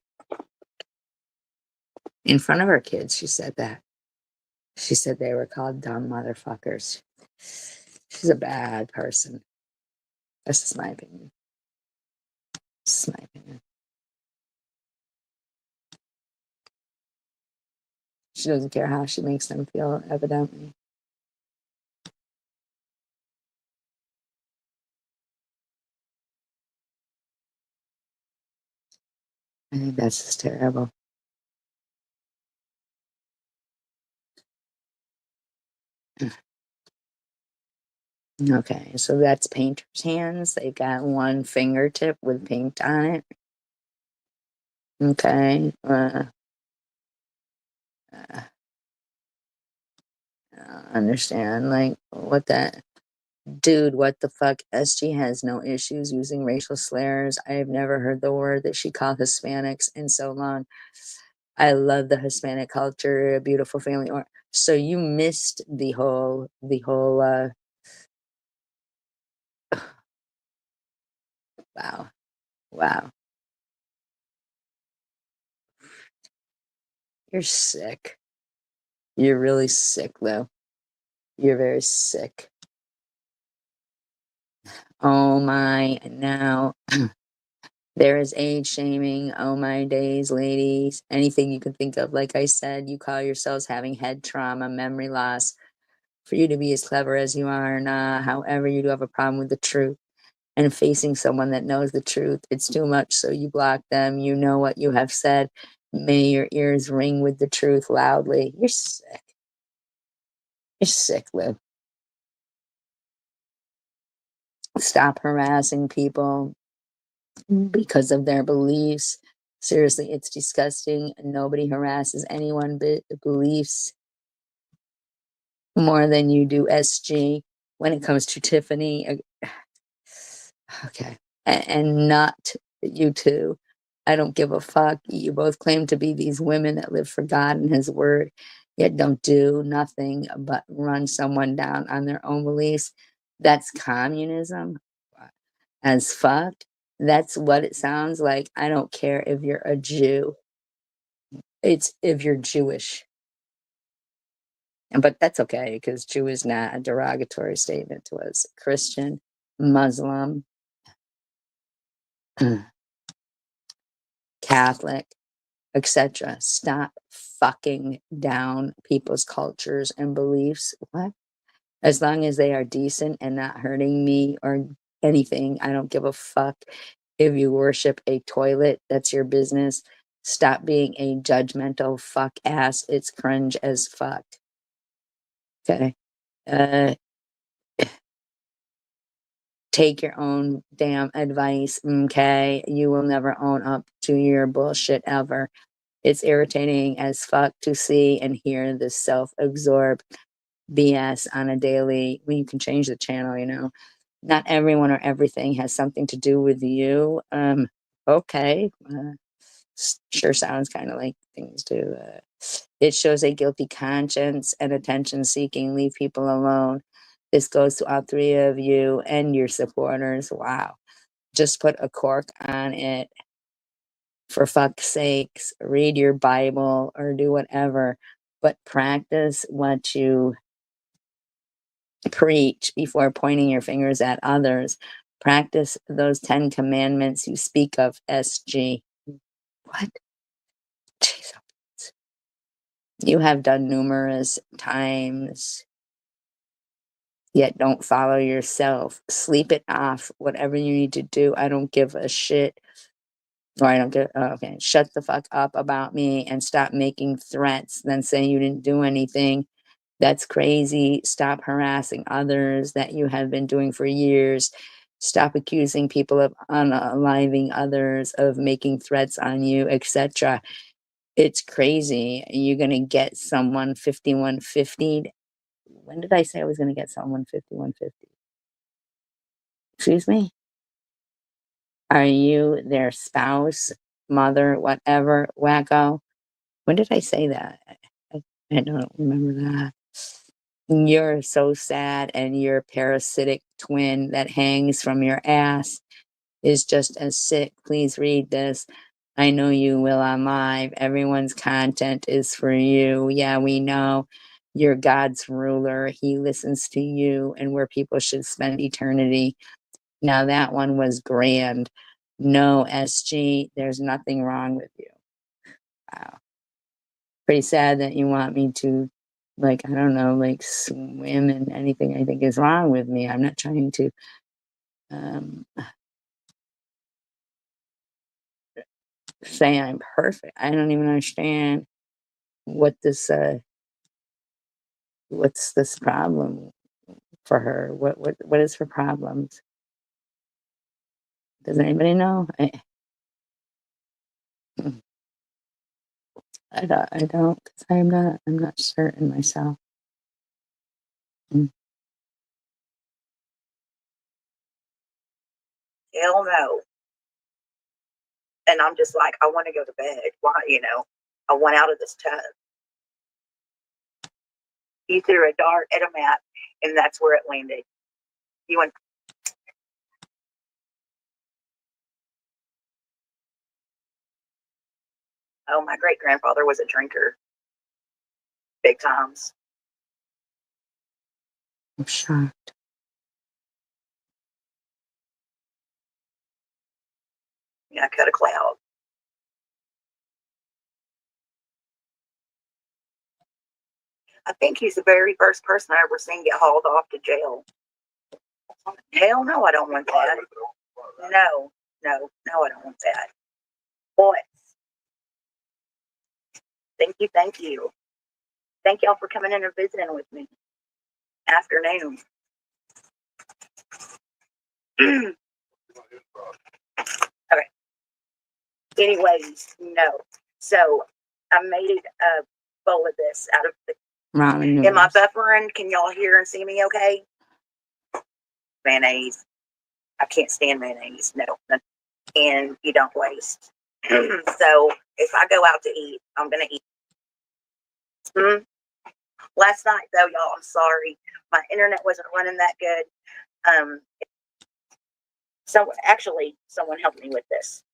In front of her kids, she said that. She said they were called dumb motherfuckers. She's a bad person. That's just my opinion. This is my opinion. She doesn't care how she makes them feel, evidently. I think that's just terrible. Okay, so that's painter's hands. They've got one fingertip with paint on it. Okay. Understand, like, what that dude, what the fuck? SG has no issues using racial slurs. I have never heard the word that she called Hispanics in so long. I love the Hispanic culture, a beautiful family. Or so you missed the whole wow. Wow. You're sick. You're really sick though. You're very sick. Oh my, now there is age shaming. Oh my days, ladies. Anything you can think of. Like I said, you call yourselves having head trauma, memory loss. For you to be as clever as you are, nah. However, you do have a problem with the truth and facing someone that knows the truth. It's too much, so you block them. You know what you have said. May your ears ring with the truth loudly. You're sick. You're sick, Liv. Stop harassing people because of their beliefs. Seriously, it's disgusting. Nobody harasses anyone but beliefs more than you do, SG. When it comes to Tiffany, okay, and not you two. I don't give a fuck. You both claim to be these women that live for God and His word, yet don't do nothing but run someone down on their own beliefs. That's communism as fuck. That's what it sounds like. I don't care if you're a Jew. It's if you're Jewish. But that's okay because Jew is not a derogatory statement to us. Christian, Muslim, Catholic, etc. Stop fucking down people's cultures and beliefs. What? As long as they are decent and not hurting me or anything, I don't give a fuck. If you worship a toilet, that's your business. Stop being a judgmental fuck ass. It's cringe as fuck. Okay. Take your own damn advice. Okay. You will never own up to your bullshit ever. It's irritating as fuck to see and hear this self-absorbed BS on a daily. Well, you can change the channel, you know. Not everyone or everything has something to do with you. Okay. Sure sounds kind of like things do. It shows a guilty conscience and attention seeking. Leave people alone. This goes to all three of you and your supporters. Wow. Just put a cork on it. For fuck's sakes, read your Bible or do whatever, but practice what you preach before pointing your fingers at others. Practice those 10 commandments you speak of, SG. What? Jeez. You have done numerous times, yet don't follow yourself. Sleep it off, whatever you need to do. I don't give a shit. Or I don't give, okay, shut the fuck up about me and stop making threats, then say you didn't do anything. That's crazy. Stop harassing others that you have been doing for years. Stop accusing people of unaliving others, of making threats on you, etc. It's crazy. You're going to get someone 5150. When did I say I was going to get someone 5150? Excuse me? Are you their spouse, mother, whatever, wacko? When did I say that? I don't remember that. You're so sad, and your parasitic twin that hangs from your ass is just as sick. Please read this. I know you will on live. Everyone's content is for you. Yeah, we know. You're God's ruler. He listens to you and where people should spend eternity. Now that one was grand. No, SG, there's nothing wrong with you. Wow. Pretty sad that you want me to, like, I don't know, like swim in anything I think is wrong with me. I'm not trying to say I'm perfect. I don't even understand what this what's this problem for her. What is her problems? Does anybody know? I don't, because I'm not certain myself. Mm. Hell no. And I'm just like, I want to go to bed. Why, I want out of this tub. You threw a dart at a mat, and that's where it landed. You went. Oh, my great grandfather was a drinker, big times. I'm shocked. Yeah, cut a cloud. I think he's the very first person I ever seen get hauled off to jail. Hell no, I don't want that. No, I don't want that. Boy, thank you. Thank y'all for coming in and visiting with me. Afternoon. Okay. Anyways, no. So I made a bowl of this out of the Ramen noodles. Am I buffering? Can y'all hear and see me okay? Mayonnaise. I can't stand mayonnaise. No. And you don't waste. So if I go out to eat, I'm going to eat. Last night, though, y'all, I'm sorry. My internet wasn't running that good. So actually, someone helped me with this.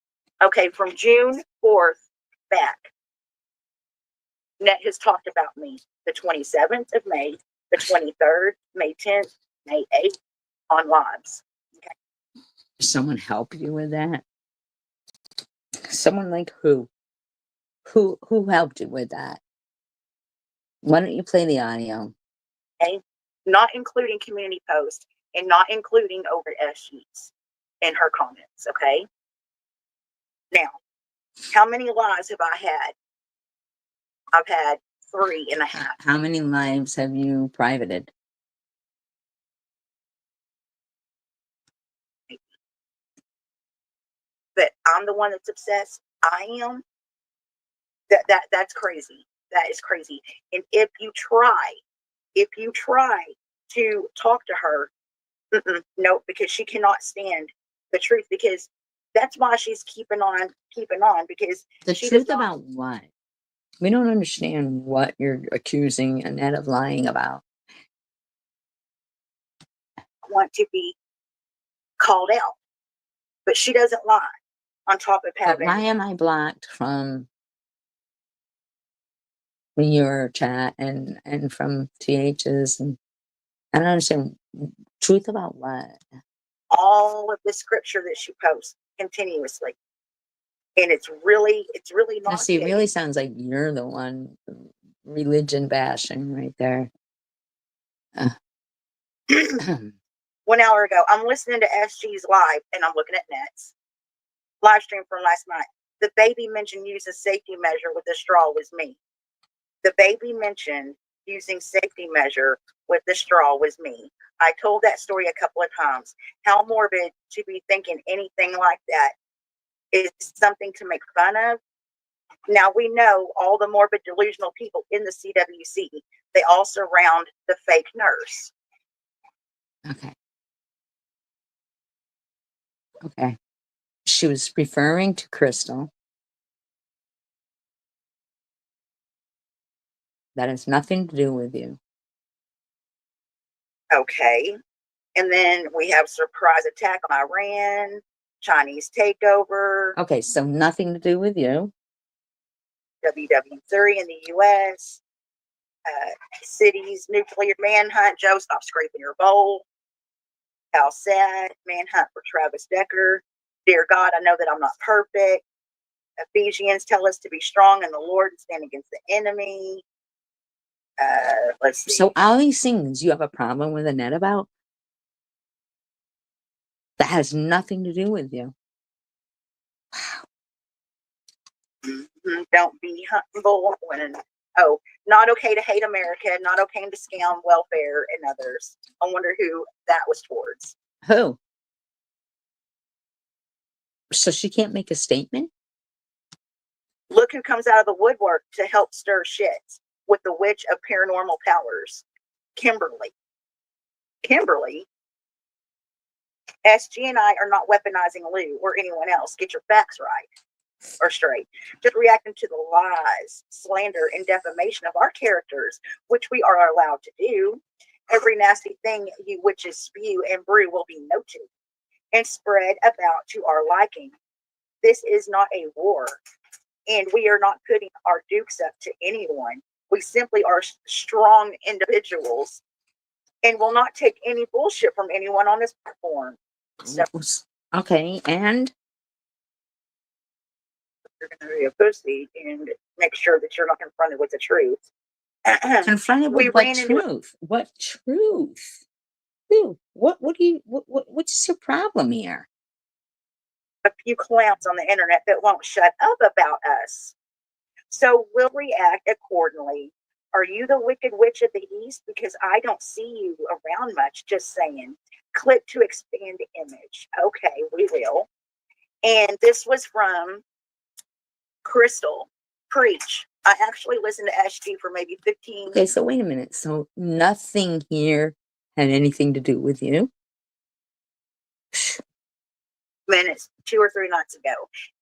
Okay, from June 4th back, Net has talked about me the 27th of May, the 23rd, May 10th, May 8th on lives. Okay. Someone help you with that? Someone like who? Who helped you with that? Why don't you play the audio? Okay. not including community posts and not including over SGs in her comments. Okay. Now, how many lives have I had? I've had 3.5. How many lives have you privated? But I'm the one that's obsessed. I am. That's crazy. That is crazy. And if you try to talk to her, no, because she cannot stand the truth. Because that's why she's keeping on, because The she does truth not about what? We don't understand what you're accusing Annette of lying about. want to be called out. But she doesn't lie. On top of But having, why am I blocked from your chat and from TH's? And I don't understand. Truth about what? all of the scripture that she posts continuously. And it's really Now, not see, it good. really sounds like you're the one religion bashing right there. 1 hour ago, I'm listening to SG's live and I'm looking at Nets live stream from last night. The baby mentioned using safety measure with the straw was me. The baby mentioned using safety measure with the straw was me. I told that story a couple of times. How morbid to be thinking anything like that is something to make fun of. Now we know all the morbid delusional people in the CWC, they all surround the fake nurse. Okay. Okay. She was referring to Crystal. That has nothing to do with you. Okay. And then we have surprise attack on Iran, Chinese takeover, Okay, so nothing to do with you. WW3 in the US, cities, nuclear manhunt. Joe, stop scraping your bowl. How sad. Manhunt for Travis Decker. Dear God, I know that I'm not perfect. Ephesians tell us to be strong in the Lord and stand against the enemy. Let's see. So all these things you have a problem with Annette about? That has nothing to do with you. Don't be humble when, not okay to hate America, not okay to scam welfare and others. I wonder who that was towards. Who? So she can't make a statement? Look who comes out of the woodwork to help stir shit with the witch of paranormal powers, Kimberly. Kimberly, SG and I are not weaponizing Lou or anyone else. Get your facts right or straight. Just reacting to the lies, slander, and defamation of our characters, which we are allowed to do. Every nasty thing you witches spew and brew will be noted and spread about to our liking. This is not a war, and we are not putting our dukes up to anyone. We simply are strong individuals and will not take any bullshit from anyone on this platform. So Okay, and you're going to be a pussy and make sure that you're not confronted with the truth. confronted with what truth? What truth? Who? What's your problem here? A few clowns on the internet that won't shut up about us. So we'll react accordingly. Are you the wicked witch of the East? Because I don't see you around much, just saying. Click to expand image. Okay, we will. And this was from Crystal. Preach. I actually listened to SG for maybe 15 Okay, so wait a minute. So nothing here had anything to do with you? minutes, 2 or 3 nights ago.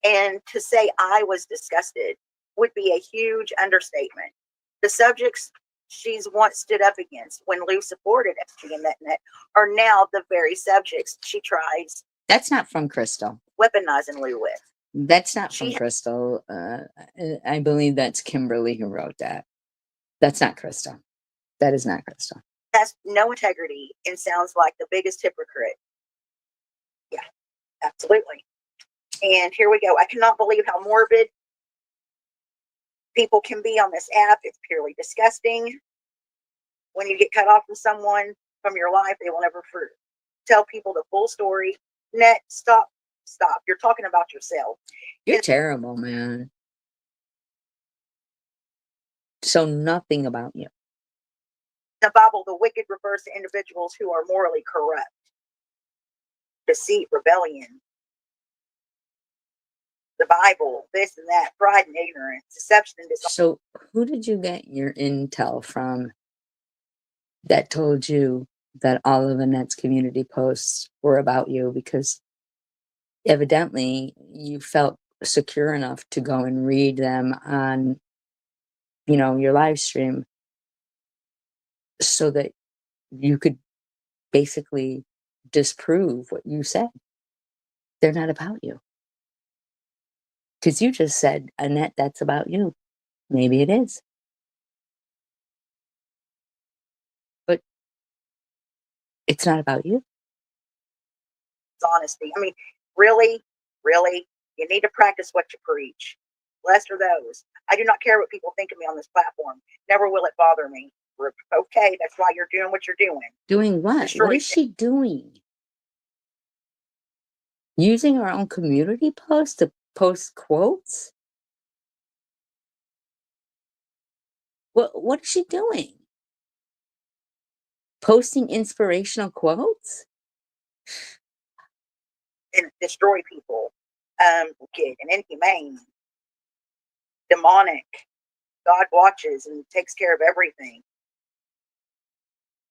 And to say I was disgusted would be a huge understatement. The subjects she's once stood up against when Lou supported SG and NetNet are now the very subjects she tries That's not from Crystal. weaponizing Lou with. That's not from Crystal. I believe that's Kimberly who wrote that. That's not Crystal. That is not Crystal. Has no integrity and sounds like the biggest hypocrite. Yeah, absolutely. And here we go. I cannot believe how morbid people can be on this app. It's purely disgusting. When you get cut off from someone from your life, they will never tell people the full story. Net, stop. You're talking about yourself. You're terrible, man. So nothing about you. The Bible, the wicked refers to individuals who are morally corrupt. Deceit, rebellion. The Bible, this and that, pride and ignorance, deception and dishonor. So who did you get your intel from that told you that all of Annette's community posts were about you? Because evidently you felt secure enough to go and read them on, your live stream so that you could basically disprove what you said. They're not about you. Because you just said, Annette, that's about you. Maybe it is. But it's not about you. Honesty. I mean, really, you need to practice what you preach. Blessed are those. I do not care what people think of me on this platform. Never will it bother me. Okay, that's why you're doing what you're doing. Doing what? Destroy What is she doing? Using her own community post to post quotes? What is she doing? Posting inspirational quotes? and destroy people. Wicked and inhumane, demonic. God watches and takes care of everything.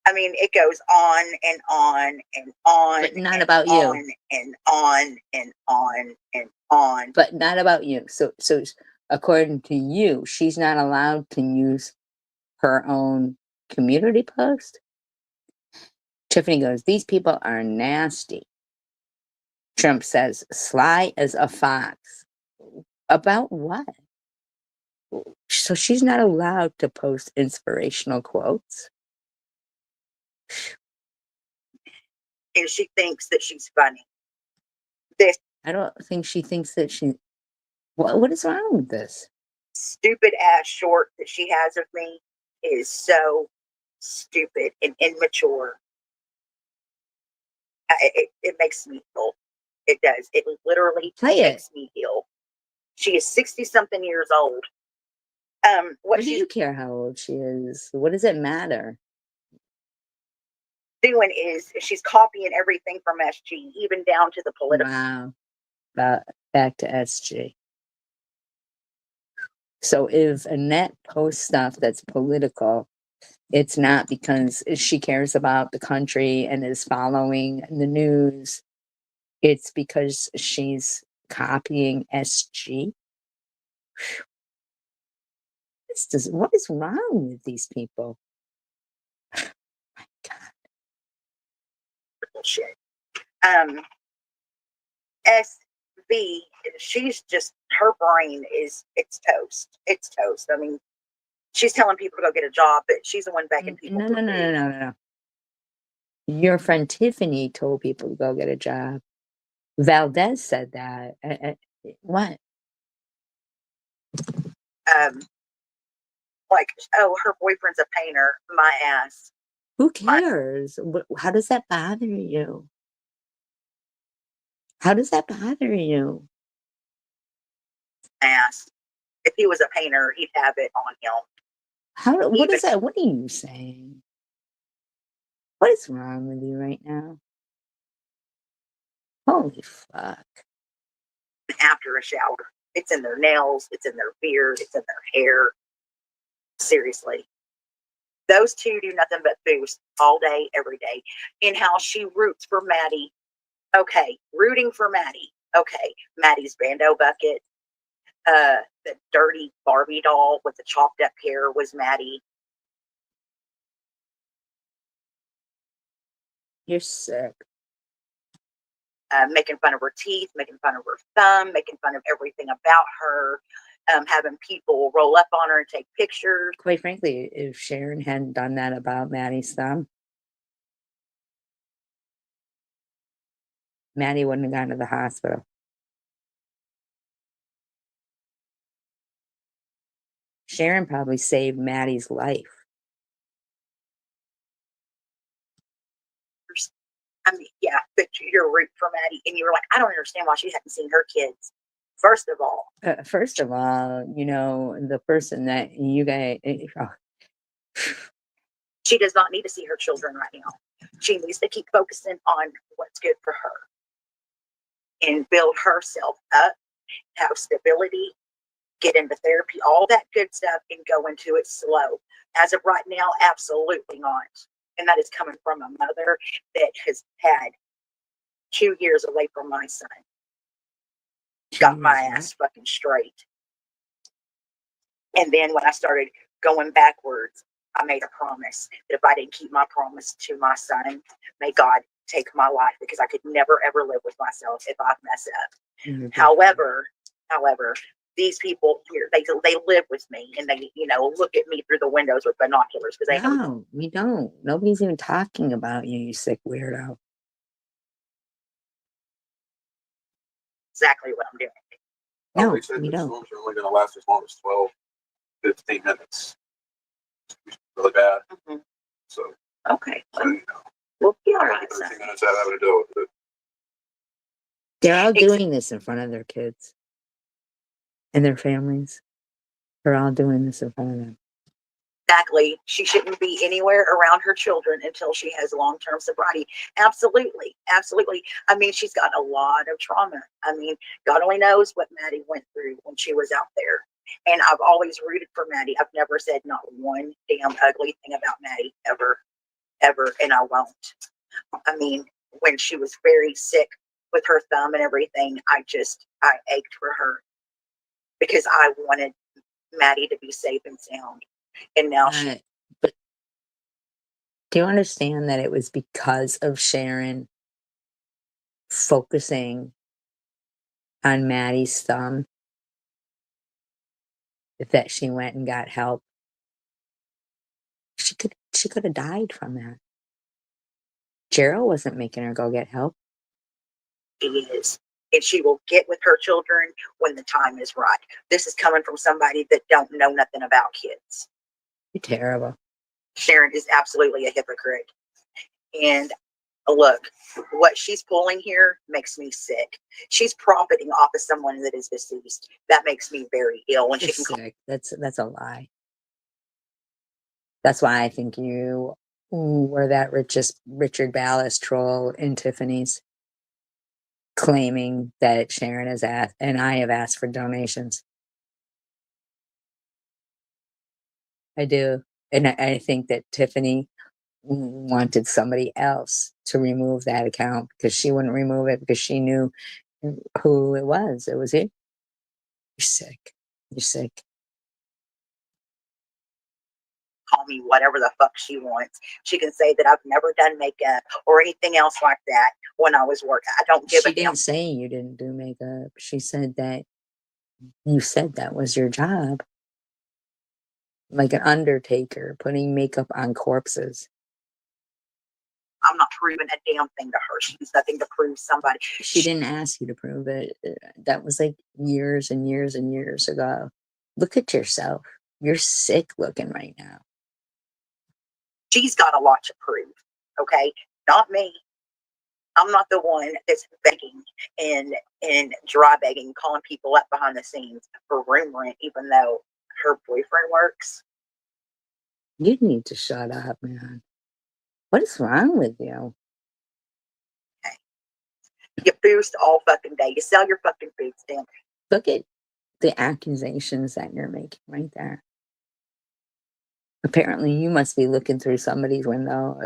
I mean, it goes on and on and on. But not about you. On and on and on and on. But not about you. So according to you, she's not allowed to use her own community post? Tiffany goes, these people are nasty. Trump says, sly as a fox. About what? So she's not allowed to post inspirational quotes? And she thinks that she's funny. This I don't think she thinks that she... What is wrong with this? stupid ass short that she has of me is so stupid and immature. It makes me ill. It does. It literally makes me ill. She is 60-something years old. What do you care how old she is? What does it matter? Doing is she's copying everything from SG, even down to the political. Wow. Back to SG. So if Annette posts stuff that's political, it's not because she cares about the country and is following the news. It's because she's copying SG. What is wrong with these people? My God. Bullshit. SV, she's just, her brain is, it's toast. It's toast. I mean, she's telling people to go get a job, but she's the one begging people. No. Your friend Tiffany told people to go get a job. Valdez said that. What? Like, oh, her boyfriend's a painter. My ass. Who cares? How does that bother you? How does that bother you? Ass. If he was a painter, he'd have it on him. What is that? What are you saying? What is wrong with you right now? Holy fuck. After a shower. It's in their nails, it's in their beard, it's in their hair. Seriously. Those two do nothing but boost all day, every day. In how she roots for Maddie. Okay, rooting for Maddie. Okay, Maddie's Bando bucket. The dirty Barbie doll with the chopped up hair was Maddie. You're sick. Making fun of her teeth, making fun of her thumb, making fun of everything about her, having people roll up on her and take pictures. Quite frankly, if Sharon hadn't done that about Maddie's thumb, Maddie wouldn't have gone to the hospital. Sharon probably saved Maddie's life. I mean, yeah, but you're rooting for Maddie, and you were like, I don't understand why she hadn't seen her kids. First of all, The person that you guys, she does not need to see her children right now. She needs to keep focusing on what's good for her and build herself up, have stability, get into therapy, all that good stuff, and go into it slow. As of right now, absolutely not. And that is coming from a mother that has had 2 years away from my son. Got my ass fucking straight. And then when I started going backwards, I made a promise that if I didn't keep my promise to my son, may God take my life, because I could never ever live with myself if I mess up. However, these people here, they live with me, and they, look at me through the windows with binoculars because they know no, we don't. Nobody's even talking about you, you sick weirdo. exactly what I'm doing. No, They said we the don't. storms are only going to last as long as 12, 15 minutes. Really bad. Mhm. So, Okay, so we'll be all right. 13 minutes out having to deal with it. They're all doing this in front of their kids and their families. They're all doing this in front of them. Exactly. She shouldn't be anywhere around her children until she has long-term sobriety. Absolutely. Absolutely. I mean, she's got a lot of trauma. I mean, God only knows what Maddie went through when she was out there. And I've always rooted for Maddie. I've never said not one damn ugly thing about Maddie ever, ever, and I won't. I mean, when she was very sick with her thumb and everything, I ached for her because I wanted Maddie to be safe and sound. And now But do you understand that it was because of Sharon focusing on Maddie's thumb that she went and got help? She could have died from that. Gerald wasn't making her go get help. she is. And she will get with her children when the time is right. This is coming from somebody that don't know nothing about kids. You're terrible. Sharon is absolutely a hypocrite. And look, what she's pulling here makes me sick. She's profiting off of someone that is deceased. That makes me very ill. And You're sick. That's a lie. That's why I think you were that Richard Ballas troll in Tiffany's, claiming that Sharon has asked and I have asked for donations. I do. And I think that Tiffany wanted somebody else to remove that account because she wouldn't remove it because she knew who it was. It was you. You're sick. You're sick. call me whatever the fuck she wants. She can say that I've never done makeup or anything else like that when I was working. I don't give a damn. She didn't say you didn't do makeup. She said that you said that was your job. Like an undertaker putting makeup on corpses. I'm not proving a damn thing to her. She has nothing to prove somebody. She didn't ask you to prove it. That was like years and years and years ago. Look at yourself. You're sick looking right now. She's got a lot to prove. Okay, not me. I'm not the one that's begging and dry begging, calling people up behind the scenes for room rent, even though her boyfriend works. You need to shut up, man. What is wrong with you? Okay. You boost all fucking day. You sell your fucking food stamp. Look at the accusations that you're making right there. Apparently, you must be looking through somebody's window.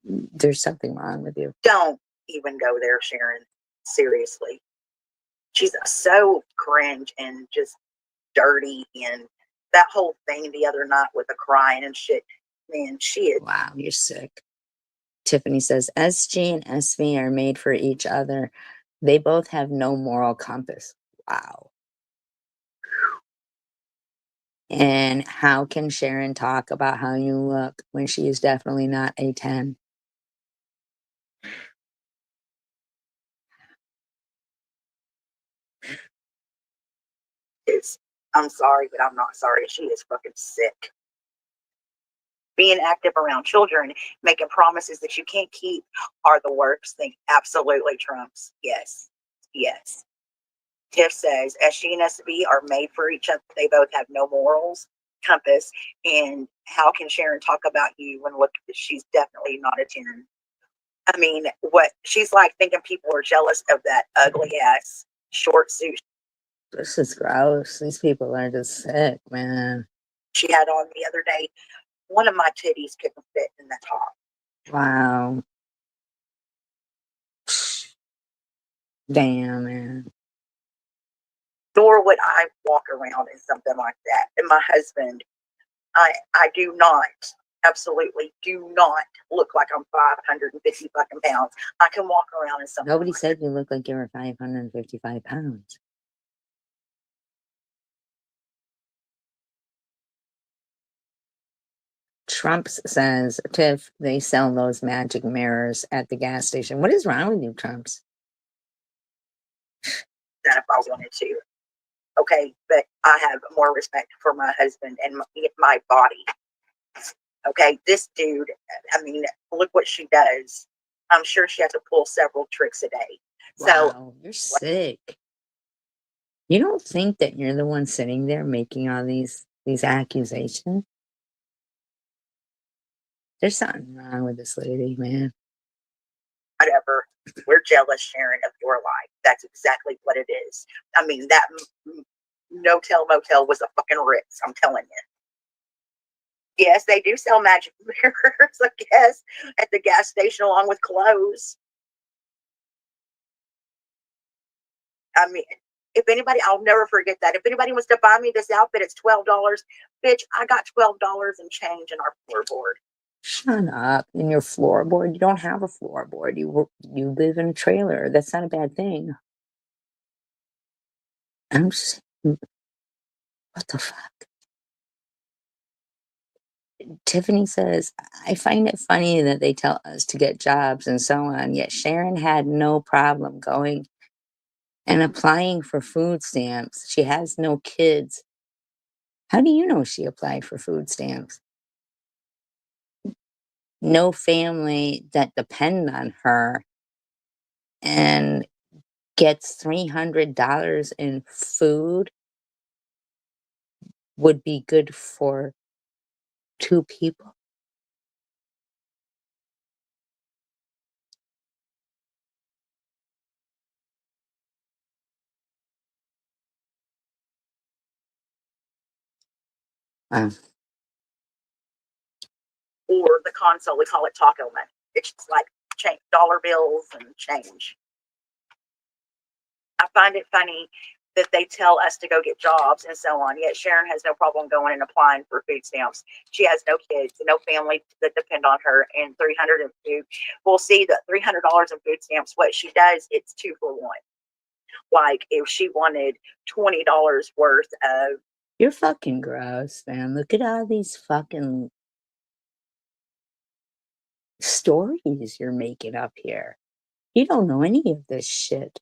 There's something wrong with you. Don't even go there, Sharon. Seriously. She's so cringe and just dirty, and that whole thing the other night with the crying and shit. Man, she is. Wow, you're sick. Tiffany says, SG and SV are made for each other. They both have no moral compass. Wow. And how can Sharon talk about how you look when she is definitely not a 10? I'm sorry, but I'm not sorry. She is fucking sick. being active around children, making promises that you can't keep are the worst thing. Absolutely trumps. Yes. Yes. Tiff says, as she and SB are made for each other, they both have no morals, compass, and how can Sharon talk about you when look, she's definitely not a 10. I mean, what she's like thinking people are jealous of that ugly ass short suit This is gross. These people are just sick, man. she had on the other day. One of my titties couldn't fit in the top. Wow. Damn, man. Nor would I walk around in something like that. And my husband, I do not, absolutely do not look like I'm 550 fucking pounds. I can walk around in something. Nobody like said you look like you were 555 pounds. Trump says, Tiff, they sell those magic mirrors at the gas station. What is wrong with you, Trumps? that if I wanted to. Okay, but I have more respect for my husband and my body. Okay, this dude, I mean, look what she does. I'm sure she has to pull several tricks a day. So, Wow, you're sick. You don't think that you're the one sitting there making all these accusations? There's something wrong with this lady, man. whatever, we're jealous, Sharon, of your life. That's exactly what it is. I mean, that no-tell motel was a fucking Ritz, I'm telling you. Yes, they do sell magic mirrors, I guess, at the gas station along with clothes. I mean, if anybody, I'll never forget that. If anybody wants to buy me this outfit, it's $12. Bitch, I got $12 and change in our floorboard. Shut up. In your floorboard, you don't have a floorboard. You live in a trailer. That's not a bad thing. I'm just, what the fuck? Tiffany says, I find it funny that they tell us to get jobs and so on, yet Sharon had no problem going and applying for food stamps. She has no kids. How do you know she applied for food stamps? No family that depend on her and gets $300 in food would be good for 2 people. Wow. Or the console, we call it taco money. It's just like dollar bills and change. I find it funny that they tell us to go get jobs and so on, yet Sharon has no problem going and applying for food stamps. She has no kids, no family that depend on her, and 300 in food. We'll see that $300 in food stamps, what she does, it's 2 for 1. Like if she wanted $20 worth of. You're fucking gross, man. Look at all these fucking stories you're making up here. You don't know any of this shit.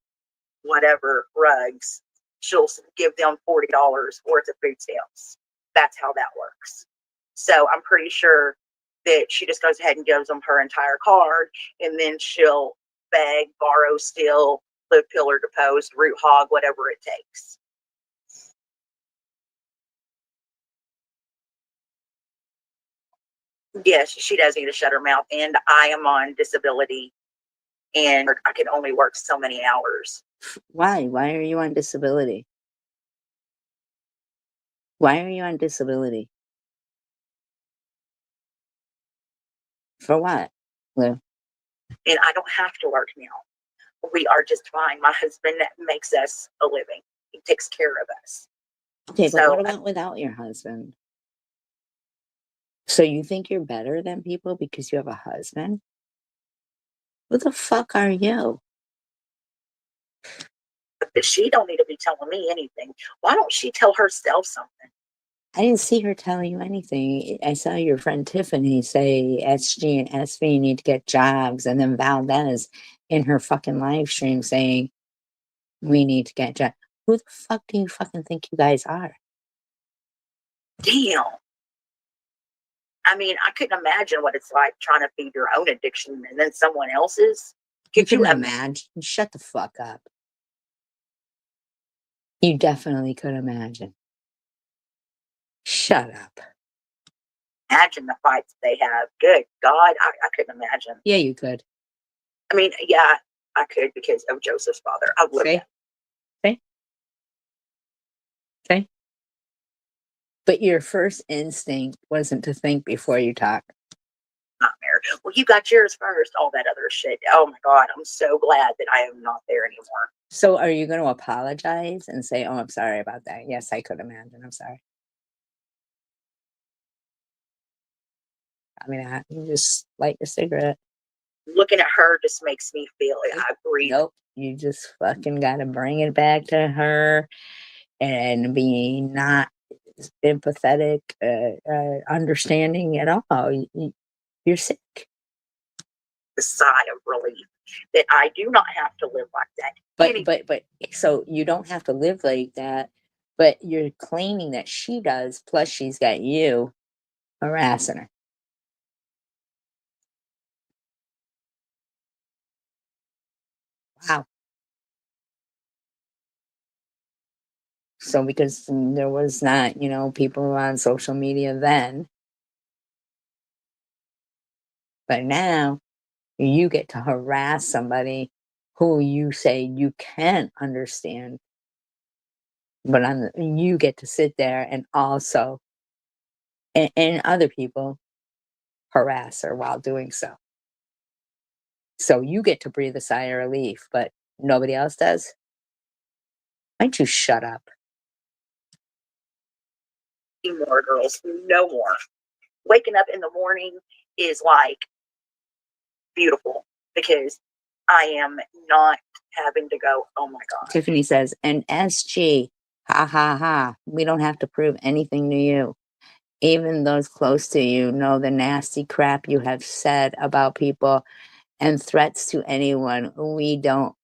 Whatever rugs, she'll give them $40 worth of food stamps. That's how that works. So I'm pretty sure that she just goes ahead and gives them her entire card, and then she'll beg, borrow, steal, live pillar to post, root hog, whatever it takes. Yes, she does need to shut her mouth, and I am on disability, and I can only work so many hours. Why? Why are you on disability? Why are you on disability? For what, Lou? And I don't have to work now. We are just fine. My husband makes us a living. He takes care of us. Okay, but So, what about without your husband? So you think you're better than people because you have a husband? Who the fuck are you? but she don't need to be telling me anything. Why don't she tell herself something? I didn't see her tell you anything. I saw your friend Tiffany say SG and SV need to get jobs, and then Valdez in her fucking live stream saying we need to get jobs. Who the fuck do you fucking think you guys are? Damn. I mean, I couldn't imagine what it's like trying to feed your own addiction and then someone else's. You Could you couldn't imagine? imagine. Shut the fuck up. You definitely could imagine. Shut up. Imagine the fights they have. Good God, I couldn't imagine. Yeah, you could. I mean, yeah, I could because of Joseph's father. I would See? have. See? See? But your first instinct wasn't to think before you talk. Nightmare. Well, you got yours first. All that other shit. Oh my God, I'm so glad that I am not there anymore. So are you going to apologize and say, oh, I'm sorry about that? Yes, I could imagine. I'm sorry. I mean, you just light your cigarette. Looking at her just makes me feel it. I breathe. Nope. You just fucking got to bring it back to her and be not empathetic, understanding at all. You're sick. The sigh of relief that I do not have to live like that. But so you don't have to live like that, but you're claiming that she does, plus she's got you harassing her. Wow. So because there was not, people on social media then, but now you get to harass somebody who you say you can't understand, but you get to sit there and also, and other people harass her while doing so. So you get to breathe a sigh of relief, but nobody else does. Why don't you shut up? More girls, no more. Waking up in the morning is like beautiful because I am not having to go, oh my God. Tiffany says, and SG, ha ha ha, we don't have to prove anything to you. Even those close to you know the nasty crap you have said about people and threats to anyone. We don't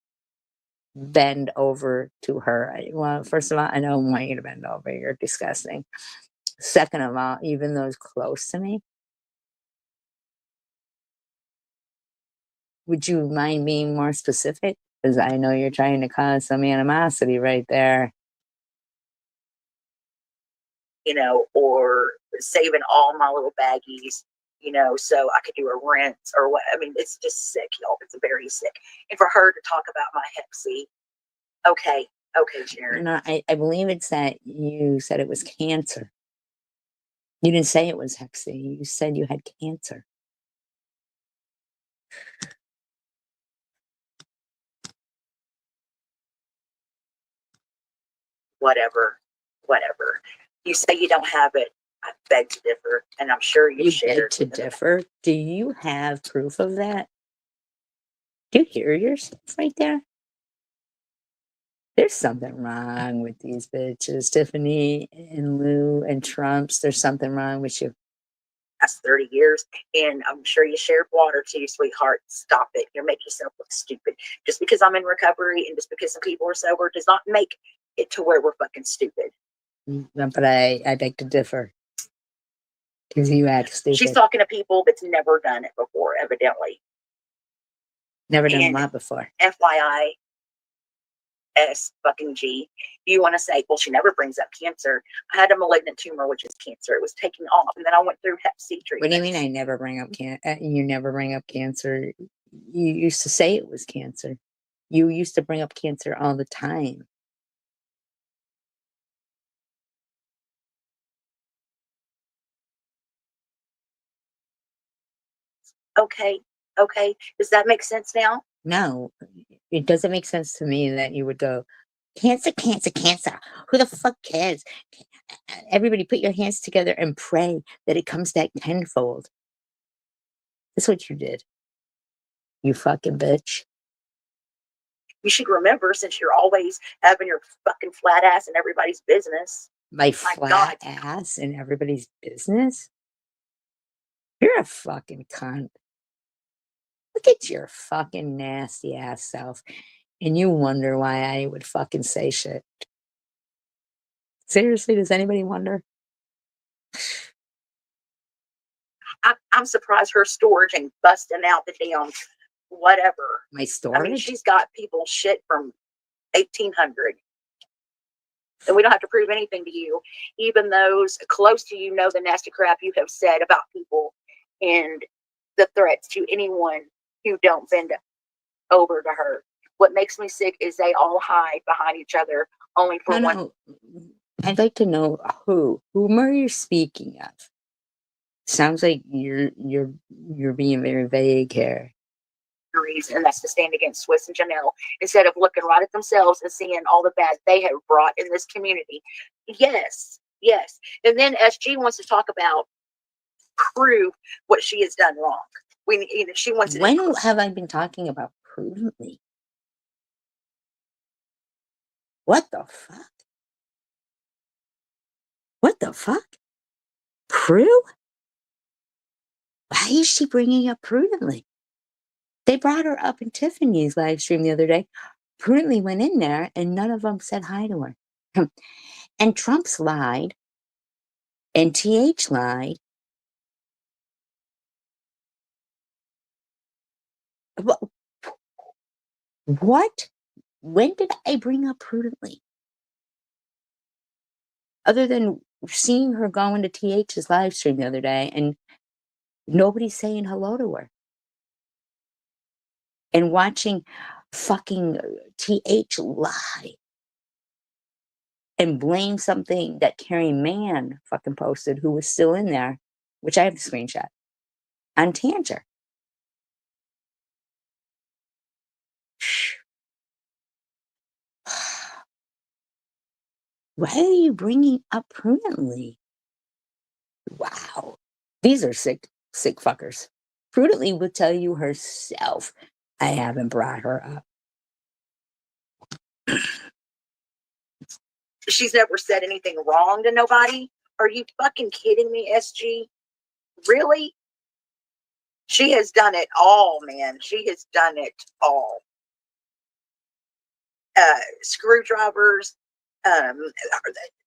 bend over to her. Well, first of all, I don't want you to bend over. You're disgusting. Second of all, even those close to me. Would you mind being more specific? Because I know you're trying to cause some animosity right there. Or saving all my little baggies, so I could do a rinse or what. I mean, it's just sick, y'all. It's very sick. And for her to talk about my hep C, okay, Sharon. I believe it's that you said it was cancer. You didn't say it was hep C. You said you had cancer. Whatever. You say you don't have it. I beg to differ, and I'm sure you shared. Beg to differ? Do you have proof of that? Do you hear yourself right there? There's something wrong with these bitches, Tiffany and Lou and Trumps. There's something wrong with you. That's 30 years, and I'm sure you shared water too, sweetheart. Stop it. You're making yourself look stupid. Just because I'm in recovery and just because some people are sober does not make it to where we're fucking stupid. But I beg to differ. Because you act stupid. She's talking to people that's never done it before, evidently. Never done what before? FYI, S fucking G. You want to say, well, she never brings up cancer. I had a malignant tumor, which is cancer. It was taken off, and then I went through hep C treatment. What do you mean I never bring up cancer? You never bring up cancer. You used to say it was cancer. You used to bring up cancer all the time. Okay. Does that make sense now? No, it doesn't make sense to me that you would go, cancer. Who the fuck cares? Everybody put your hands together and pray that it comes back tenfold. That's what you did. You fucking bitch. You should remember, since you're always having your fucking flat ass in everybody's business. My flat ass in everybody's business? You're a fucking cunt. Look at your fucking nasty ass self. And you wonder why I would fucking say shit. Seriously, does anybody wonder? I'm surprised her storage ain't busting out the damn whatever. My I storage? mean, she's got people shit from 1800. And we don't have to prove anything to you. Even those close to you know the nasty crap you have said about people and the threats to anyone who don't bend over to her. What makes me sick is they all hide behind each other only for one No. I'd like to know whom are you speaking of? Sounds like you're being very vague here. reason, and that's to stand against Swiss and Janelle instead of looking right at themselves and seeing all the bad they have brought in this community. Yes, yes. And then SG wants to talk about prove what she has done wrong. She wants When to. have I been talking about prudently? What the fuck? What the fuck? Prue? Why is she bringing up prudently? They brought her up in Tiffany's live stream the other day. Prudently went in there and none of them said hi to her. And Trump's lied. And TH lied. What? When did I bring up prudently? Other than seeing her go into TH's live stream the other day and nobody saying hello to her. And watching fucking TH lie. And blame something that Carrie Mann fucking posted, who was still in there, which I have the screenshot, on Tanger. Why are you bringing up prudently? Wow. These are sick fuckers. Prudently will tell you herself, I haven't brought her up. She's never said anything wrong to nobody. Are you fucking kidding me, SG? Really? She has done it all, man. She has done it all. Screwdrivers, the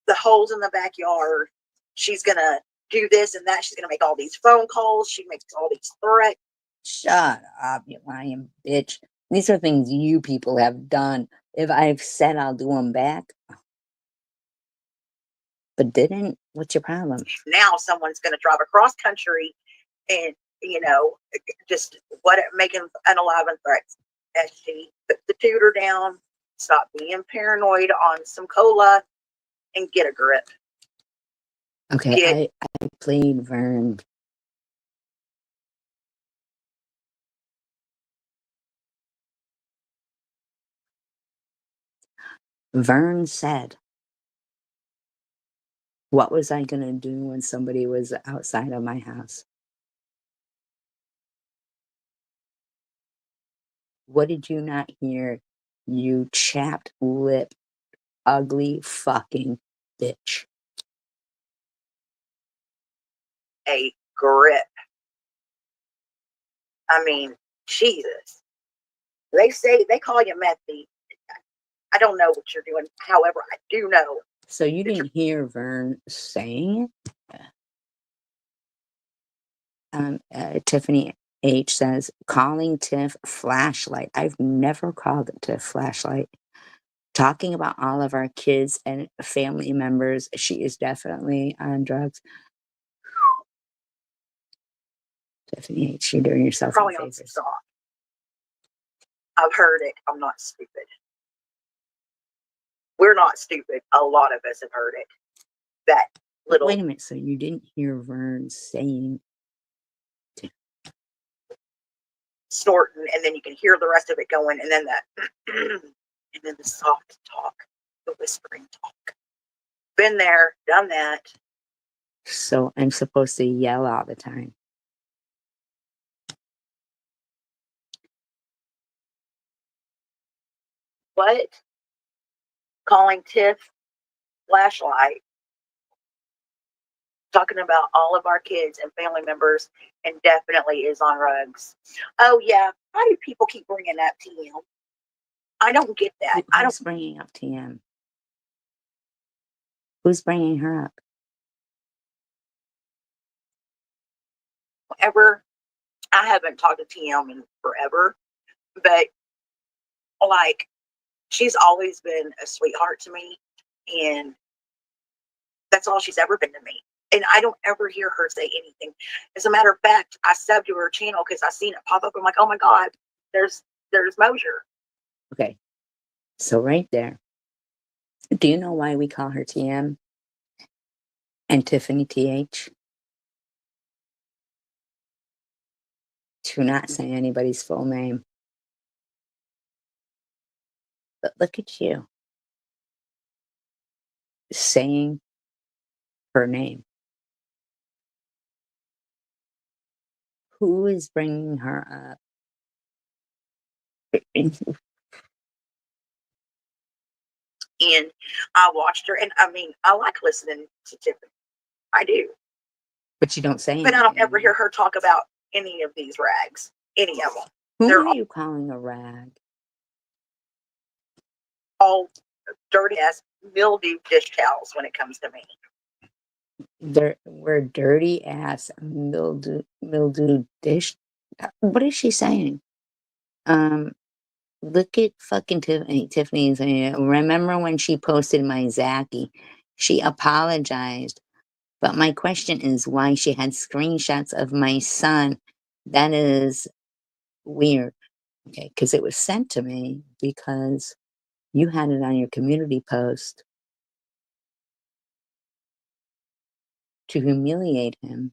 holes in the backyard. She's gonna do this and that. She's gonna make all these phone calls. She makes all these threats. Shut up, you lying bitch. These are things you people have done. If I've said I'll do them back, but didn't, what's your problem? Now someone's gonna drive across country and just making an 11 threats. As she put the tutor down, stop being paranoid on some cola, and get a grip. Okay, I played Vern. Vern said, what was I going to do when somebody was outside of my house? What did you not hear, you chapped lip, ugly fucking bitch? A grip. I mean, Jesus. They call you Methy. I don't know what you're doing. However, I do know. So you didn't hear Vern saying it? Tiffany H says, calling Tiff flashlight. I've never called Tiff flashlight. Talking about all of our kids and family members. She is definitely on drugs. Tiffany H, you're doing yourself Probably some on some favors. song. I've heard it. I'm not stupid. We're not stupid. A lot of us have heard it. That little. Wait a minute. So you didn't hear Vern saying snorting, and then you can hear the rest of it going, and then that, and then the soft talk, the whispering talk. Been there, done that. So I'm supposed to yell all the time. What? Calling Tiff flashlight. Talking about all of our kids and family members, and definitely is on rugs. Oh yeah, why do people keep bringing up TM? I don't get that. Who's bringing up TM? Who's bringing her up? ever, I haven't talked to TM in forever, but like, she's always been a sweetheart to me, and that's all she's ever been to me. And I don't ever hear her say anything. As a matter of fact, I subbed to her channel because I seen it pop up. I'm like, oh my God, there's Mosier. Okay. So right there. Do you know why we call her TM and Tiffany TH? To not say anybody's full name. But look at you saying her name. Who is bringing her up? And I watched her, and I mean, I like listening to Tiffany. I do. But you don't say anything. But I don't ever hear her talk about any of these rags. Any of them. Who They're are you calling a rag? all dirty ass mildew dish towels when it comes to me. We're dirty ass mildew dish. What is she saying? Look at fucking Tiffany. Tiffany's. Remember when she posted my Zachy? She apologized. But my question is why she had screenshots of my son. That is weird. Okay, because it was sent to me because you had it on your community post to humiliate him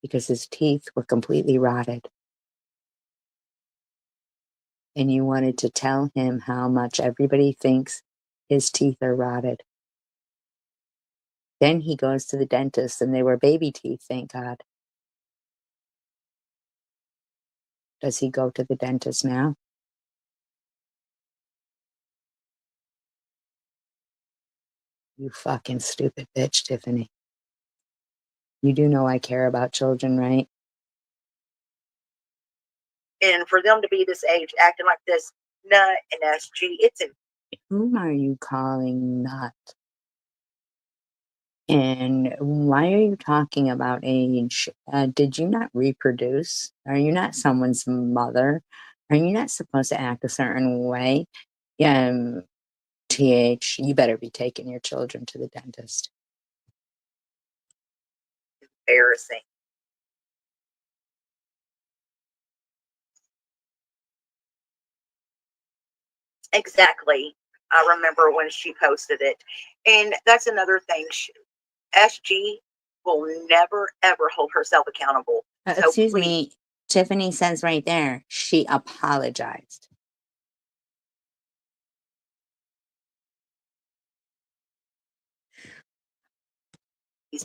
because his teeth were completely rotted. And you wanted to tell him how much everybody thinks his teeth are rotted. Then he goes to the dentist and they were baby teeth, thank God. Does he go to the dentist now? You fucking stupid bitch, Tiffany. You do know I care about children, right? And for them to be this age acting like this nut and SG, it's in. Whom are you calling nut? And why are you talking about age? Did you not reproduce? Are you not someone's mother? Are you not supposed to act a certain way? Yeah, TH, you better be taking your children to the dentist. Embarrassing. Exactly. I remember when she posted it. And that's another thing. SG will never, ever hold herself accountable. So Excuse please, me, Tiffany says right there, she apologized.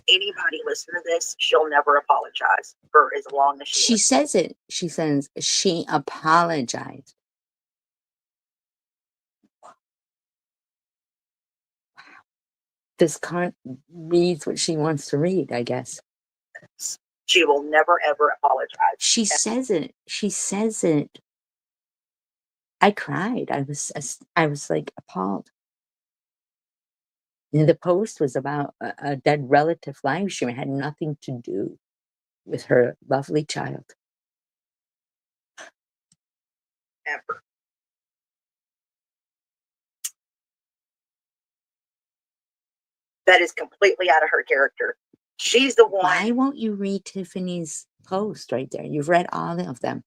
anybody listen to this, she'll never apologize for as long as She says it. She says she apologized. This cunt reads what she wants to read, I guess. She will never, ever apologize. She says it. She says it. I cried. I was like appalled. And the post was about a dead relative live stream. It had nothing to do with her lovely child. Ever. That is completely out of her character. She's the one. Why won't you read Tiffany's post right there? You've read all of them.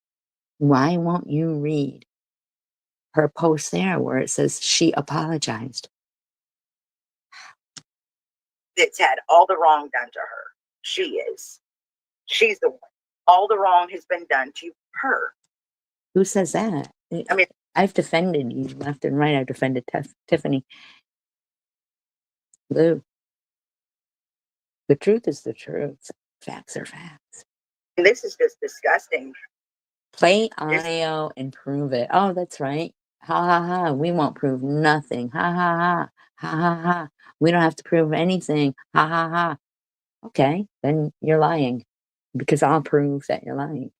Why won't you read her post there where it says she apologized? That's had all the wrong done to her. She is. She's the one. All the wrong has been done to her. Who says that? I mean, I've defended you left and right. I've defended Tiffany. Lou. The truth is the truth. Facts are facts. this is just disgusting. Play audio and prove it. Oh, that's right. Ha ha ha. We won't prove nothing. Ha ha ha. Ha ha ha. We don't have to prove anything. Ha ha ha. Okay, then you're lying because I'll prove that you're lying.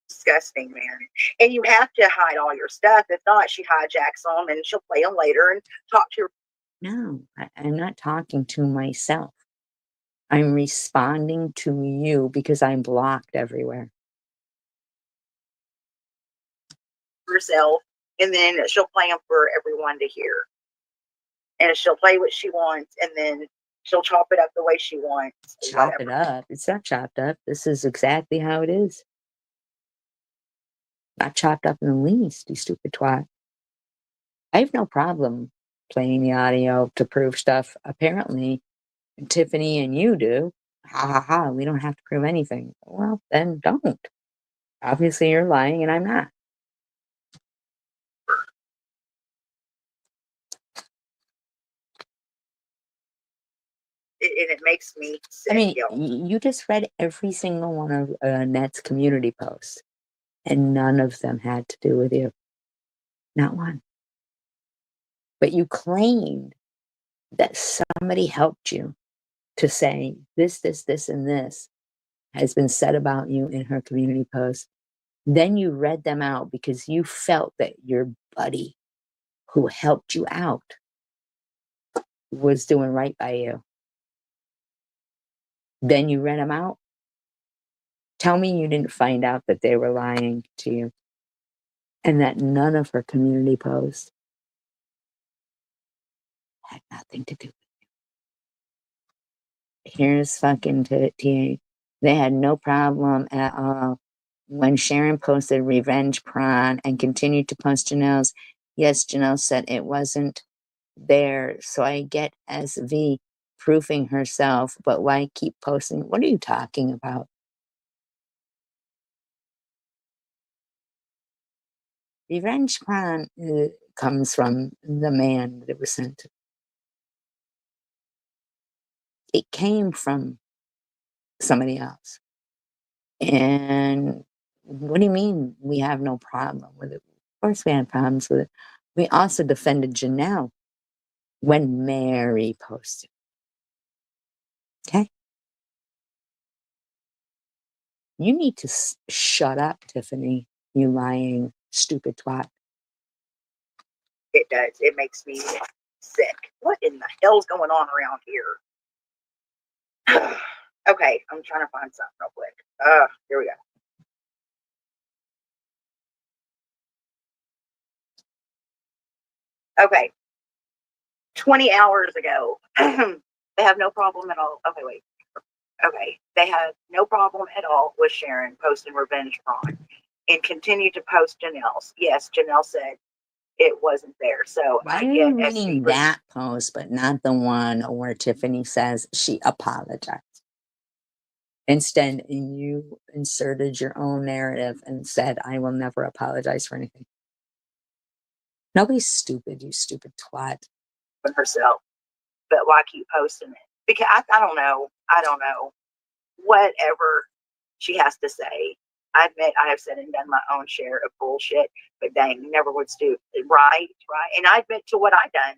Disgusting, man. And you have to hide all your stuff. If not, she hijacks them and she'll play them later and talk to her. No, I'm not talking to myself. I'm responding to you because I'm blocked everywhere. Herself, and then she'll play them for everyone to hear. And she'll play what she wants, and then she'll chop it up the way she wants. Chop it up. It's not chopped up. This is exactly how it is. Not chopped up in the least, you stupid twat. I have no problem playing the audio to prove stuff. Apparently, Tiffany and you do. Ha ha ha, we don't have to prove anything. Well, then don't. Obviously, you're lying and I'm not. And it makes me sick. I mean, yo. you just read every single one of Net's community posts, and none of them had to do with you. Not one. But you claimed that somebody helped you to say this, and this has been said about you in her community post. Then you read them out because you felt that your buddy who helped you out was doing right by you. Then you read them out. Tell me you didn't find out that they were lying to you and that none of her community posts had nothing to do with it. Here's fucking TA. They had no problem at all when Sharon posted revenge prawn and continued to post Janelle's. Yes, Janelle said it wasn't there, so I get SV proofing herself, but why keep posting? What are you talking about? Revenge prawn comes from the man that it was sent to. It came from somebody else. And what do you mean we have no problem with it? Of course we had problems with it. We also defended Janelle when Mary posted. Okay? You need to shut up, Tiffany, you lying, stupid twat. It does. It makes me sick. What in the hell's going on around here? Okay, I'm trying to find something real quick. Here we go. Okay. 20 hours ago. They have no problem at all. Okay, wait. Okay. They have no problem at all with Sharon posting revenge prawn and continue to post Janelle's. Yes, Janelle said it wasn't there. So Why I are get you reading that post, but not the one where Tiffany says she apologized? Instead, you inserted your own narrative and said, I will never apologize for anything. Nobody's stupid, you stupid twat. herself. But why keep posting it? Because I don't know. I don't know. Whatever she has to say. I admit I have said and done my own share of bullshit, but dang, never would stoop. Right. And I admit to what I done.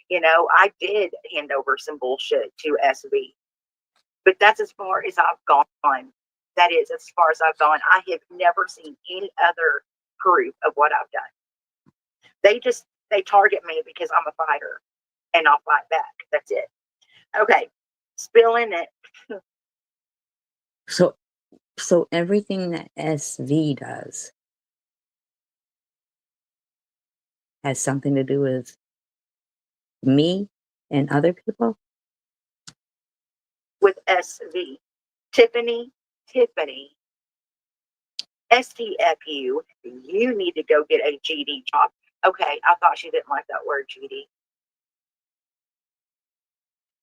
You know, I did hand over some bullshit to SV. But that's as far as I've gone. That is as far as I've gone. I have never seen any other proof of what I've done. They target me because I'm a fighter and I'll fight back. That's it. Okay. Spilling it. So everything that SV does has something to do with me and other people? With SV. Tiffany, STFU, you need to go get a GD job. Okay, I thought she didn't like that word, GD.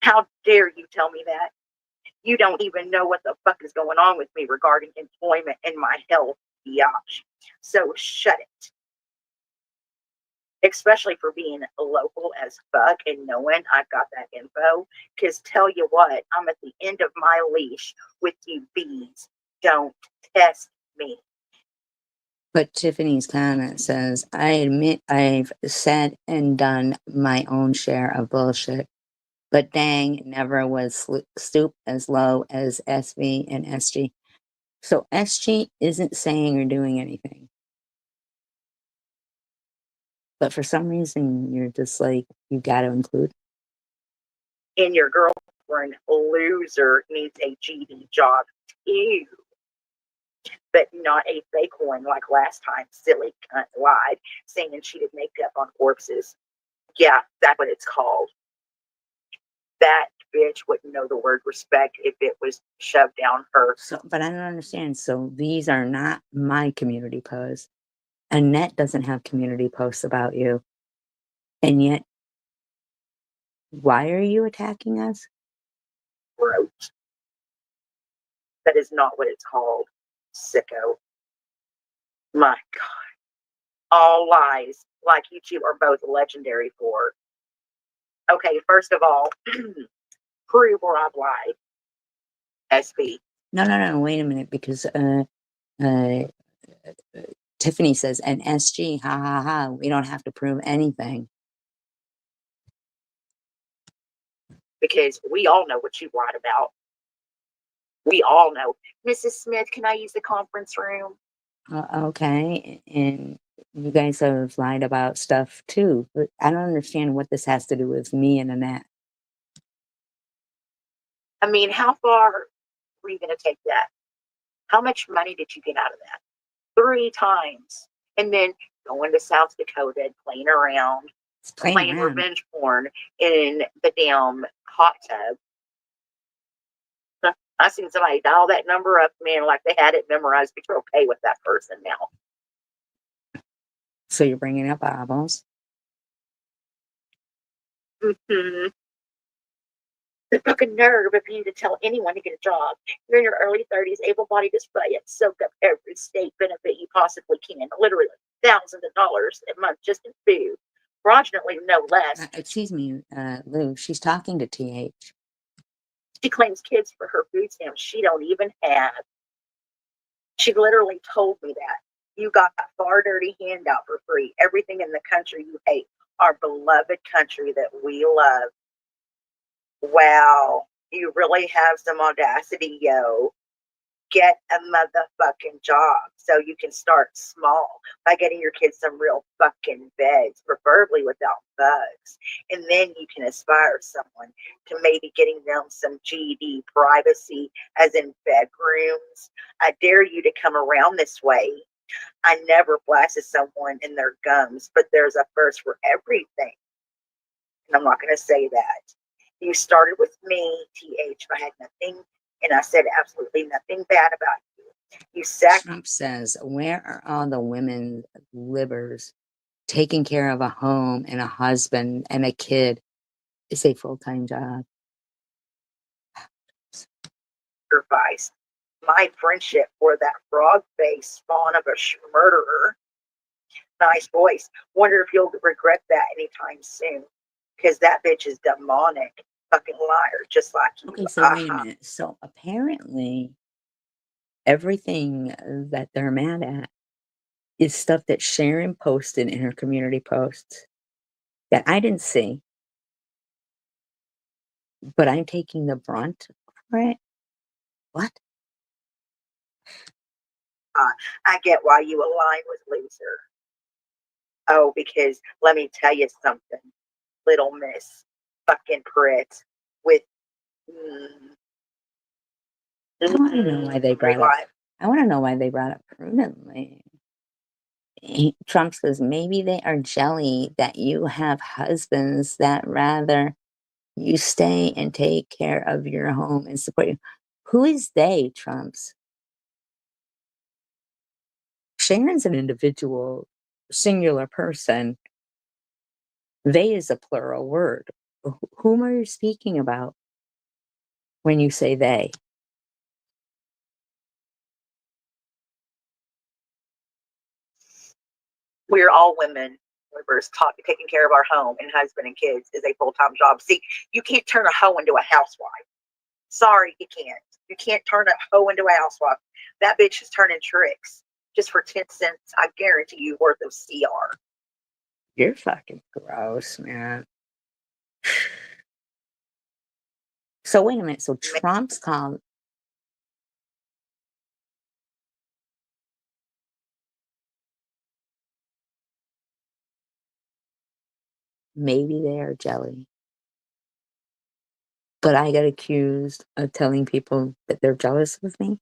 How dare you tell me that? You don't even know what the fuck is going on with me regarding employment and my health, biatch. So shut it. Especially for being local as fuck and knowing I've got that info. Because tell you what, I'm at the end of my leash with you bees. Don't test me. But Tiffany's comment says, I admit I've said and done my own share of bullshit, but dang, never was stoop as low as SV and SG. So SG isn't saying or doing anything. But for some reason, you're just like, you got to include. And your girlfriend, loser, needs a GD job. Ew. But not a fake one like last time. Silly cunt lied, saying she did makeup on corpses. Yeah, that's what it's called. That bitch wouldn't know the word respect if it was shoved down her. So, but I don't understand. So these are not my community posts. Annette doesn't have community posts about you. And yet, why are you attacking us? Throat. That is not what it's called. Sicko. My God. All lies, like you two are both legendary for. Okay, first of all, prove where I've lied. SB. No, wait a minute, because uh, Tiffany says, and SG, ha ha ha, we don't have to prove anything. Because we all know what you lied about. We all know. Mrs. Smith, can I use the conference room? Okay, and you guys have lied about stuff too, but I don't understand what this has to do with me and Annette. I mean, how far were you going to take that? How much money did you get out of that? 3 times. And then going to South Dakota, playing around, It's playing playing around. revenge porn in the damn hot tub. I seen somebody dial that number up, man, like they had it memorized, but you're okay with that person now. So you're bringing up Abels. Mm-hmm. The fucking nerve of you to tell anyone to get a job. You're in your early 30s, able-bodied as fuck, yet soak up every state benefit you possibly can. Literally thousands of dollars a month just in food. Fraudulently, no less. Excuse me, Lou, she's talking to TH. She claims kids for her food stamps she don't even have. She literally told me that. You got a far dirty handout for free. Everything in the country you hate. Our beloved country that we love. Wow. You really have some audacity, yo. Get a motherfucking job so you can start small by getting your kids some real fucking beds, preferably without bugs. And then you can aspire someone to maybe getting them some GD privacy, as in bedrooms. I dare you to come around this way. I never blasted someone in their gums, but there's a first for everything. And I'm not going to say that. You started with me, TH. I had nothing, and I said absolutely nothing bad about you. You Trump says, where are all the women livers taking care of a home and a husband and a kid? It's a full-time job. sacrifice my friendship for that frog-faced spawn of a murderer. Nice voice. Wonder if you'll regret that anytime soon. Because that bitch is demonic. Fucking liar, just like you. Okay, so wait a minute. So apparently everything that they're mad at is stuff that Sharon posted in her community posts that I didn't see, but I'm taking the brunt for it. What? I get why you align with loser. Oh, because let me tell you something, little miss fucking Prit with I want to know why they brought up. life. I want to know why they brought up prudently. Trump says maybe they are jelly that you have husbands that rather you stay and take care of your home and support you. Who is they, Trump's? Sharon's an individual, singular person. They is a plural word. Whom are you speaking about when you say they? We're all women. Livers taking care of our home and husband and kids is a full-time job. See, you can't turn a hoe into a housewife. Sorry, you can't. You can't turn a hoe into a housewife. That bitch is turning tricks just for 10 cents. I guarantee you worth of CR. You're fucking gross, man. So wait a minute. So Trump's called. Maybe they are jelly. But I got accused of telling people that they're jealous of me.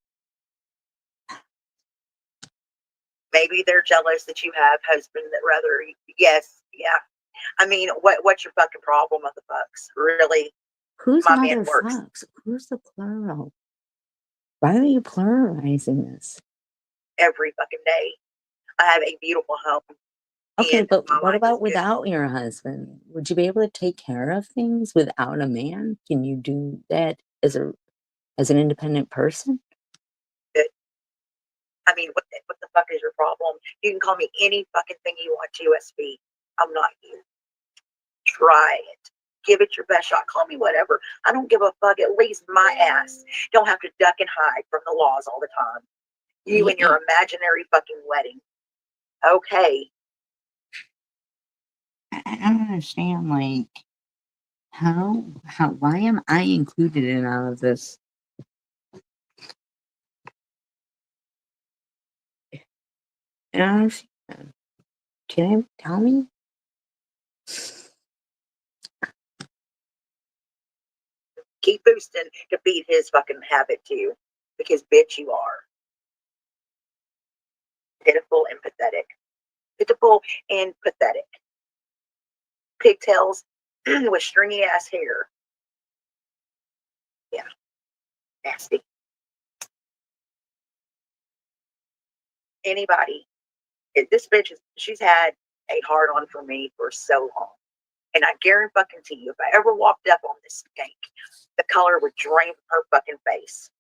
Maybe they're jealous that you have husband that rather. Yes, yeah. I mean, what's your fucking problem with the fucks? Really, Who's my man works motherfucks? Who's the plural? Why are you pluralizing this? every fucking day. I have a beautiful home. Okay, And but my what life is about good. without your husband? Would you be able to take care of things without a man? Can you do that as an independent person? Good. I mean, what the fuck is your problem? You can call me any fucking thing you want, USB. I'm not you. Try it. Give it your best shot. Call me whatever. I don't give a fuck. At least my ass don't have to duck and hide from the laws all the time. You and your imaginary fucking wedding. Okay. I don't understand, like, why am I included in all of this? I don't understand. Can you tell me? Keep boosting to beat his fucking habit too. Because bitch, you are. Pitiful and pathetic. Pitiful and pathetic. Pigtails with stringy ass hair. Yeah. Nasty. Anybody. This bitch she's had a hard on for me for so long. And I guarantee you, if I ever walked up on this skank, the color would drain from her fucking face.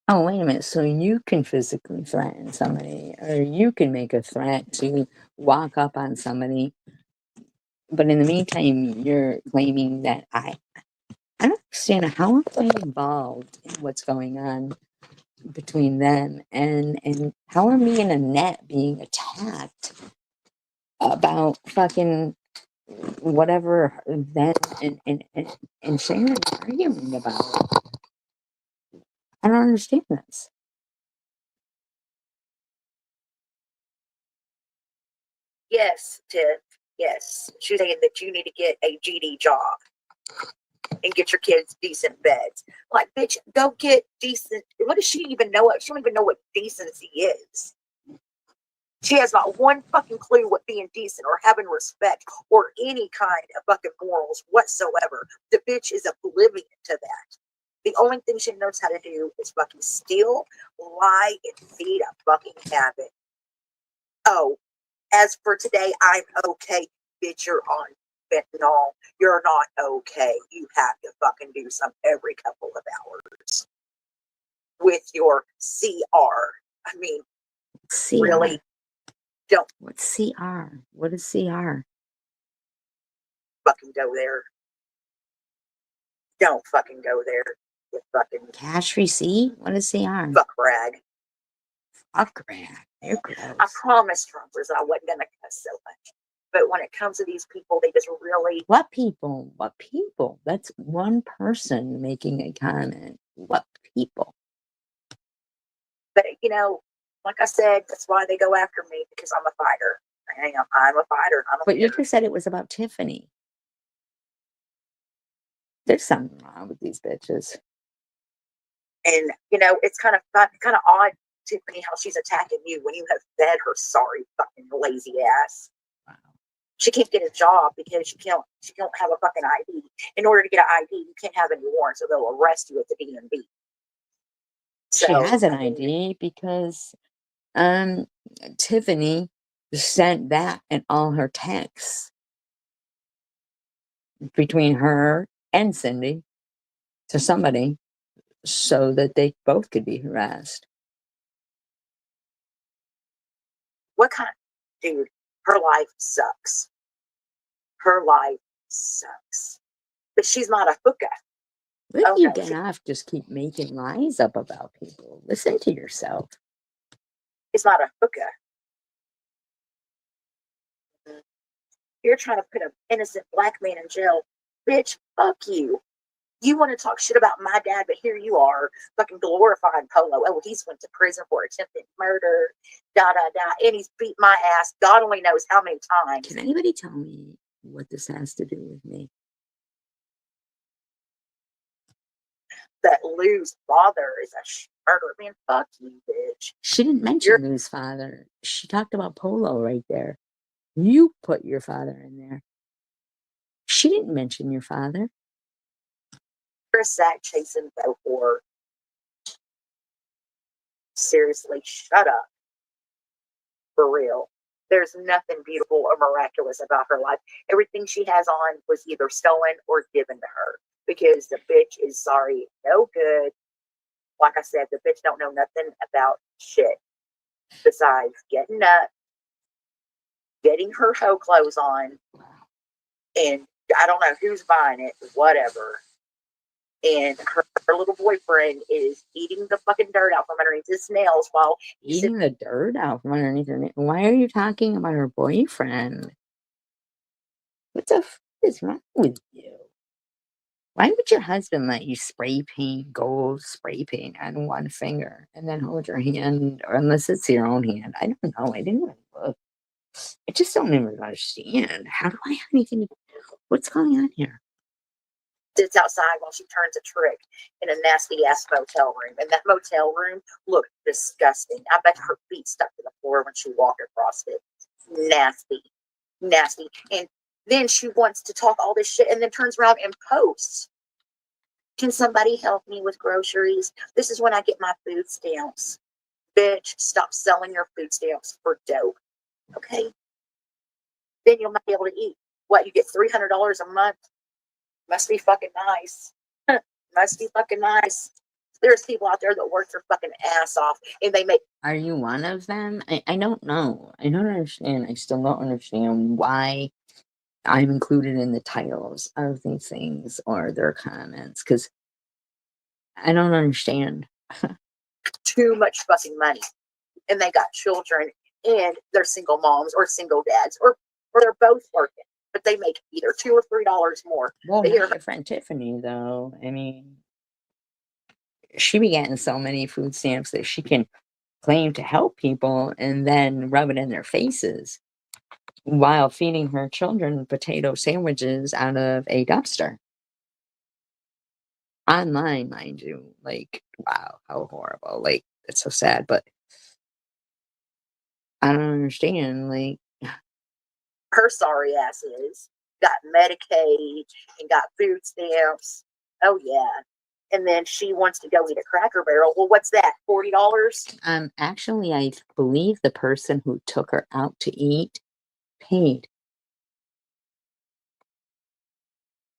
Oh, wait a minute. So you can physically threaten somebody, or you can make a threat to walk up on somebody. But in the meantime, you're claiming that I don't understand how am I involved in what's going on between them, and how are me and Annette being attacked about fucking whatever then and Sharon arguing about. I don't understand this. Yes, Tiff. Yes. She's saying that you need to get a GD job and get your kids decent beds. Like, bitch, go get decent. What does she even know? She don't even know what decency is. She has not one fucking clue what being decent or having respect or any kind of fucking morals whatsoever. The bitch is oblivious to that. The only thing she knows how to do is fucking steal, lie, and feed a fucking habit. Oh, as for today, I'm okay. Bitch, you're on fentanyl. You're not okay. You have to fucking do some every couple of hours with your CR. I mean, CR. really? Don't What's CR? What is CR? fucking go there. Don't fucking go there. You fucking Cash receipt? What is CR? fuck rag. Fuck rag. They're gross. I promised Trumpers I wasn't gonna cuss so much. But when it comes to these people, they just really What people? What people? That's one person making a comment. What people? but like I said, that's why they go after me, because I'm a fighter. I'm a fighter. I don't But you care. just said it was about Tiffany. There's something wrong with these bitches. And it's kind of fun, kind of odd, Tiffany, how she's attacking you when you have fed her sorry fucking lazy ass. Wow. She can't get a job because she don't have a fucking ID. In order to get an ID, you can't have any warrants, so they'll arrest you at the DMV. So, She has an ID because Tiffany sent that and all her texts between her and Cindy to somebody so that they both could be harassed. what kind? Dude, her life sucks. Her life sucks. But she's not a hookah. Where do Oh, you no, get off just keep making lies up about people? Listen to yourself. She's not a hookah. You're trying to put an innocent black man in jail. Bitch, fuck you. You want to talk shit about my dad, but here you are, fucking glorifying Polo. Oh, he's went to prison for attempted murder, and he's beat my ass. God only knows how many times. Can anybody tell me what this has to do with me? that Lou's father is a murderer. Man, fuck you, bitch. She didn't mention Lou's father. She talked about Polo right there. You put your father in there. She didn't mention your father. You're a sack chasing boat whore. Seriously, shut up. For real. There's nothing beautiful or miraculous about her life. Everything she has on was either stolen or given to her. Because the bitch is sorry, no good. Like I said, the bitch don't know nothing about shit. Besides getting up, getting her hoe clothes on, and I don't know who's buying it, whatever. And her little boyfriend is eating the fucking dirt out from underneath his nails while Eating the dirt out from underneath her nails. Why are you talking about her boyfriend? What the f is wrong with you? Why would your husband let you spray paint, gold spray paint on one finger and then hold your hand, or unless it's your own hand? I don't know. I didn't even look. I just don't even understand. How do I have anything? What's going on here? sits outside while she turns a trick in a nasty ass motel room. And that motel room looked disgusting. I bet her feet stuck to the floor when she walked across it. Nasty. Nasty. And then she wants to talk all this shit and then turns around and posts. Can somebody help me with groceries? This is when I get my food stamps. Bitch, stop selling your food stamps for dope. Okay? Then you'll not be able to eat. What, you get $300 a month? Must be fucking nice. Must be fucking nice. There's people out there that work their fucking ass off and they make. Are you one of them? I don't know. I don't understand. I still don't understand why I'm included in the titles of these things or their comments, because I don't understand. Too much fucking money. And they got children and they're single moms or single dads or they're both working. But they make either $2 or $3 more. Well, They my are friend Tiffany, though, I mean, she be getting so many food stamps that she can claim to help people and then rub it in their faces while feeding her children potato sandwiches out of a dumpster. Online, mind you. Like, wow, how horrible. Like, it's so sad, but I don't understand. Like, her sorry asses got Medicaid and got food stamps. Oh yeah. And then she wants to go eat a Cracker Barrel. Well, what's that? $40? actually, I believe the person who took her out to eat paid.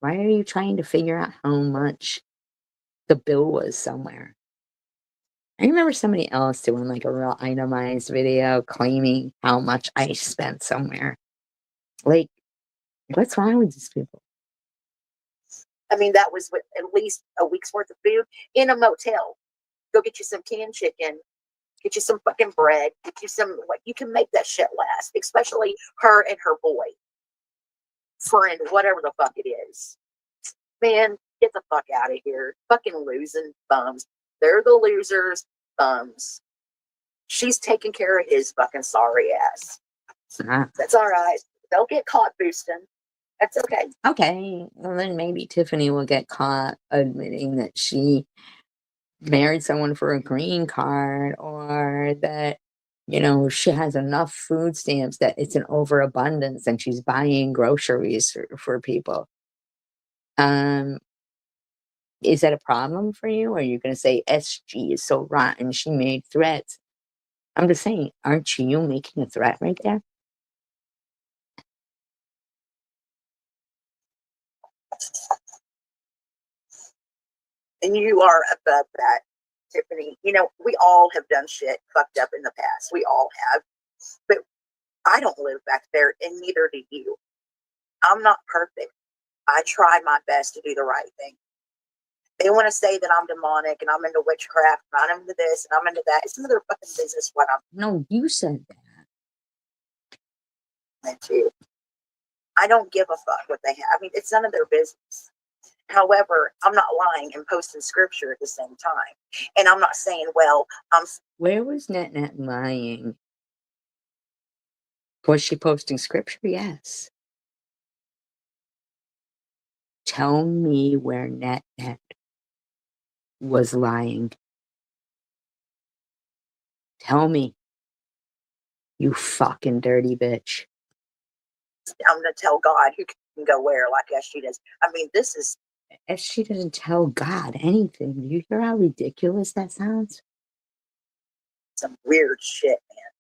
Why are you trying to figure out how much the bill was somewhere? I remember somebody else doing like a real itemized video claiming how much I spent somewhere. Like, what's wrong with these people? I mean, that was with at least a week's worth of food in a motel. Go get you some canned chicken, get you some fucking bread, get you some, like, you can make that shit last, especially her and her boy. Friend, whatever the fuck it is. Man, get the fuck out of here. Fucking losing bums. They're the losers, bums. She's taking care of his fucking sorry ass. That's all right. They'll get caught boosting. That's okay. Okay, well then maybe Tiffany will get caught admitting that she married someone for a green card, or that, you know, she has enough food stamps that it's an overabundance and she's buying groceries for people. Is that a problem for you? Or are you going to say SG is so rotten, she made threats? I'm just saying, aren't you making a threat right there? And you are above that, Tiffany. You know, we all have done shit fucked up in the past. We all have. But I don't live back there, and neither do you. I'm not perfect. I try my best to do the right thing. They want to say that I'm demonic and I'm into witchcraft and I'm into this and I'm into that. It's none of their fucking business what I'm No, you said that. into. I don't give a fuck what they have. I mean, it's none of their business. However, I'm not lying and posting scripture at the same time. And I'm not saying, well, Where was Net lying? Was she posting scripture? Yes. Tell me where Net was lying. Tell me, you fucking dirty bitch. I'm gonna tell God who can go where, like as she does. I mean, this is If she doesn't tell God anything, do you hear how ridiculous that sounds? some weird shit, man.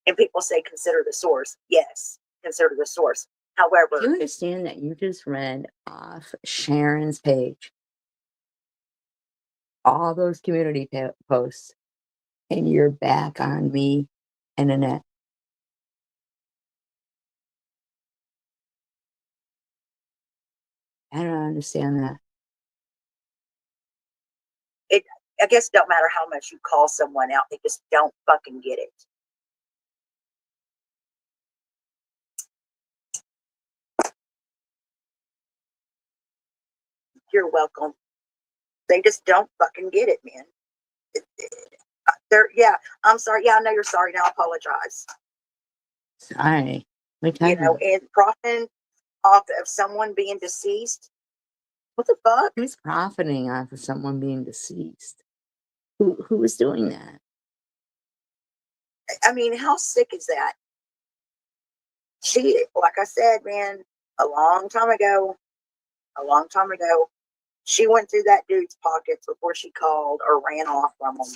And people say consider the source. Yes, consider the source. Do you However, understand that you just read off Sharon's page all those community posts, and you're back on me and Annette? I don't understand that. I guess it don't matter how much you call someone out, they just don't fucking get it. You're welcome. They just don't fucking get it, man. Yeah, I'm sorry. Yeah, I know you're sorry. Now I apologize. Sorry. What You know, and profiting off of someone being deceased. What the fuck? Who's profiting off of someone being deceased? Who is doing that? I mean, how sick is that? She, like I said, man, a long time ago, she went through that dude's pockets before she called or ran off from him.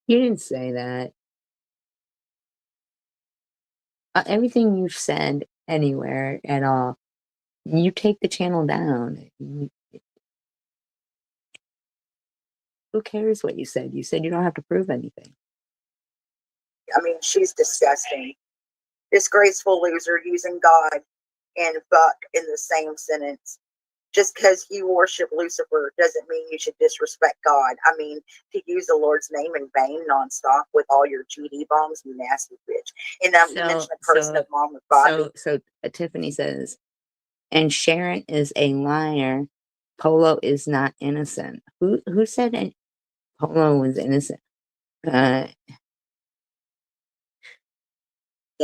You didn't say that. Everything you've said anywhere at all, you take the channel down. Who cares what you said? You said you don't have to prove anything. I mean, she's disgusting. Disgraceful loser using God and fuck in the same sentence. Just because you worship Lucifer doesn't mean you should disrespect God. I mean, to use the Lord's name in vain nonstop with all your GD bombs, you nasty bitch. And you mentioned the person of mom with body. So Tiffany says, and Sharon is a liar. Polo is not innocent. Who said Polo was innocent? And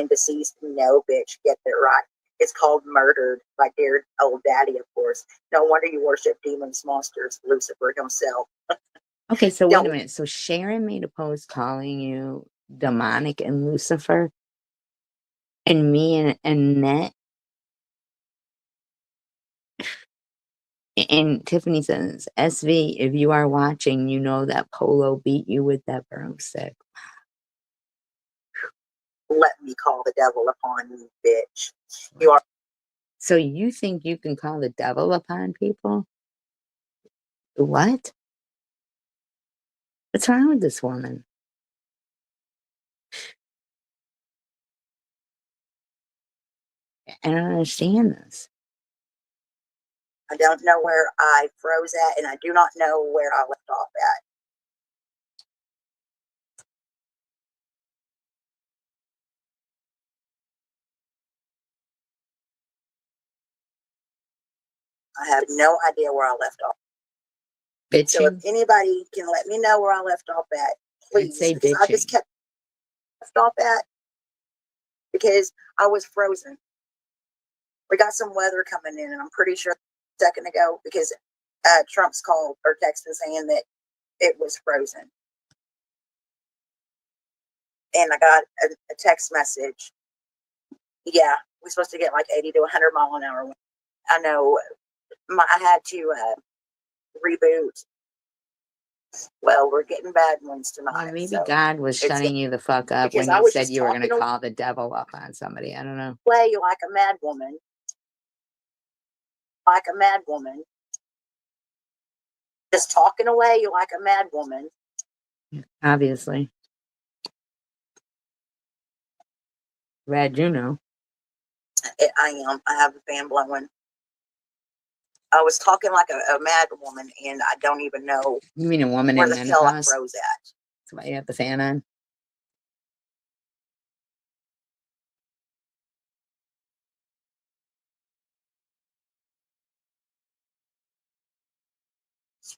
deceased, no, bitch, get it right. It's called Murdered by dear old daddy, of course. No wonder you worship demons, monsters, Lucifer himself. Okay, so wait a minute. So Sharon made a post calling you demonic and Lucifer, and me and Annette. And Tiffany says, SV, if you are watching, you know that Polo beat you with that broomstick. Let me call the devil upon you, bitch. You are. So you think you can call the devil upon people? What? What's wrong with this woman? I don't understand this. I don't know where I froze at, and I do not know where I left off at. I have no idea where I left off. Bitching? So if anybody can let me know where I left off at, please. Say because I just bitching. kept left off at because I was frozen. We got some weather coming in, and I'm pretty sure a second ago because Trump's called or texted saying that it was frozen. And I got a text message. Yeah, we're supposed to get like 80 to 100 mile an hour. I know I had to reboot. Well, we're getting bad ones tonight. Well, maybe so God was shutting you the fuck up when you said you were going to call the devil up on somebody. I don't know. Play you like a mad woman. Like a mad woman. Just talking away you like a mad woman. Obviously. Glad you know. I am. I have a fan blowing. I was talking like a mad woman, and I don't even know. You mean a woman where in the hell I menopause? froze at. That's why you have the fan on.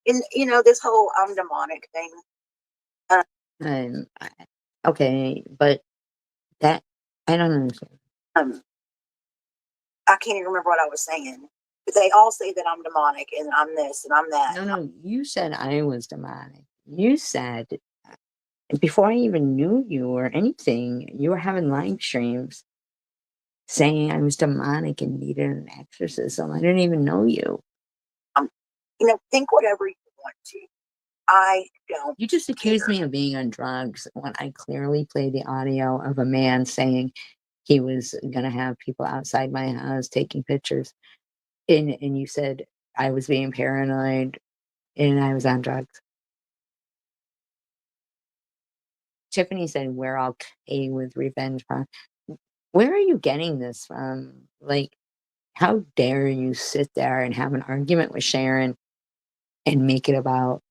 And you know this whole I'm demonic thing. Okay, but that I don't understand. I can't even remember what I was saying. They all say that I'm demonic and I'm this and I'm that. No, you said I was demonic. You said before I even knew you or anything, you were having live streams saying I was demonic and needed an exorcism. I didn't even know you. Think whatever you want to. I don't. You just accused me of being on drugs when I clearly played the audio of a man saying he was going to have people outside my house taking pictures. And you said I was being paranoid and I was on drugs. Tiffany said we're okay with revenge porn. Where are you getting this from? Like, how dare you sit there and have an argument with Sharon and make it about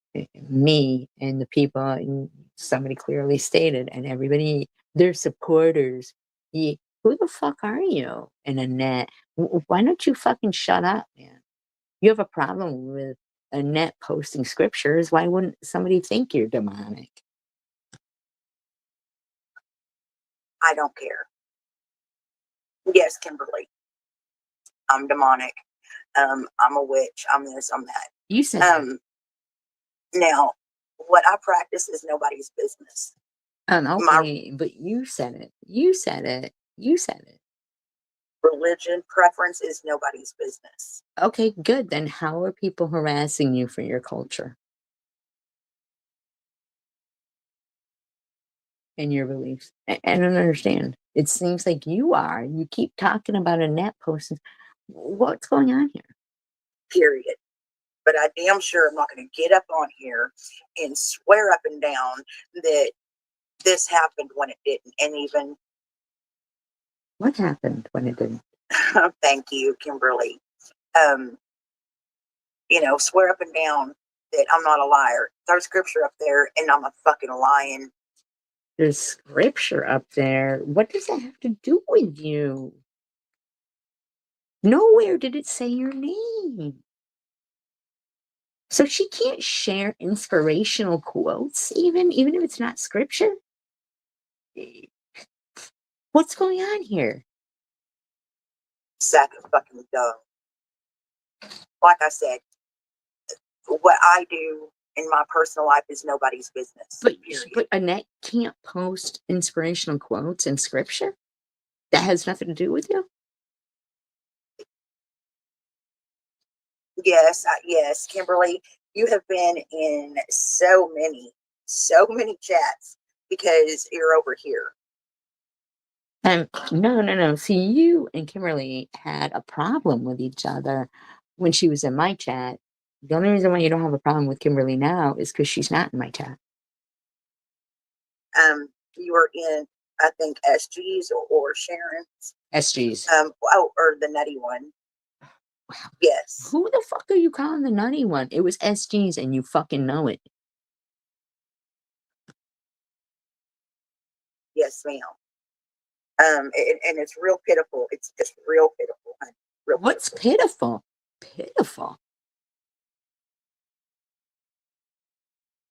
me and the people somebody clearly stated and everybody, their supporters. Who the fuck are you in Annette? Why don't you fucking shut up, man? You have a problem with Annette posting scriptures. Why wouldn't somebody think you're demonic? I don't care. Yes, Kimberly. I'm demonic. I'm a witch. I'm this. I'm that. You said that. Now, what I practice is nobody's business. Okay, but you said it. You said it. You said it. Religion preference is nobody's business. Okay, good. Then how are people harassing you for your culture and your beliefs? I don't understand. It seems like you are. You keep talking about a net post. What's going on here? Period. But I damn sure am not going to get up on here and swear up and down that this happened when it didn't. And even What happened when it didn't? thank you, Kimberly. Swear up and down that I'm not a liar. There's scripture up there and I'm a fucking lying. There's scripture up there. What does that have to do with you? Nowhere did it say your name. So she can't share inspirational quotes, even if it's not scripture? What's going on here? Sack of fucking dung. Like I said, what I do in my personal life is nobody's business. But Annette can't post inspirational quotes in scripture? That has nothing to do with you? Yes, Kimberly, you have been in so many chats because you're over here. No. See, you and Kimberly had a problem with each other when she was in my chat. The only reason why you don't have a problem with Kimberly now is because she's not in my chat. You were in, I think, SG's or Sharon's. SG's. Or the nutty one. Wow. Yes. Who the fuck are you calling the nutty one? It was SG's and you fucking know it. Yes, ma'am. And it's real pitiful. It's just real pitiful. What's pitiful? Pitiful.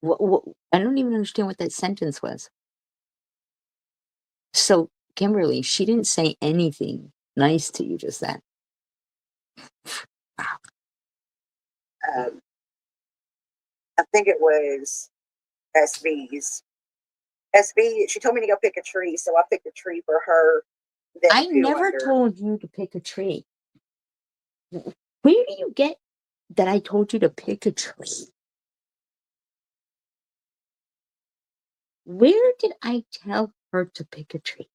What, I don't even understand what that sentence was. So, Kimberly, she didn't say anything nice to you just then. Wow. I think it was SB's. SB, she told me to go pick a tree, so I picked a tree for her. I never told you to pick a tree. Where do you get that I told you to pick a tree? Where did I tell her to pick a tree?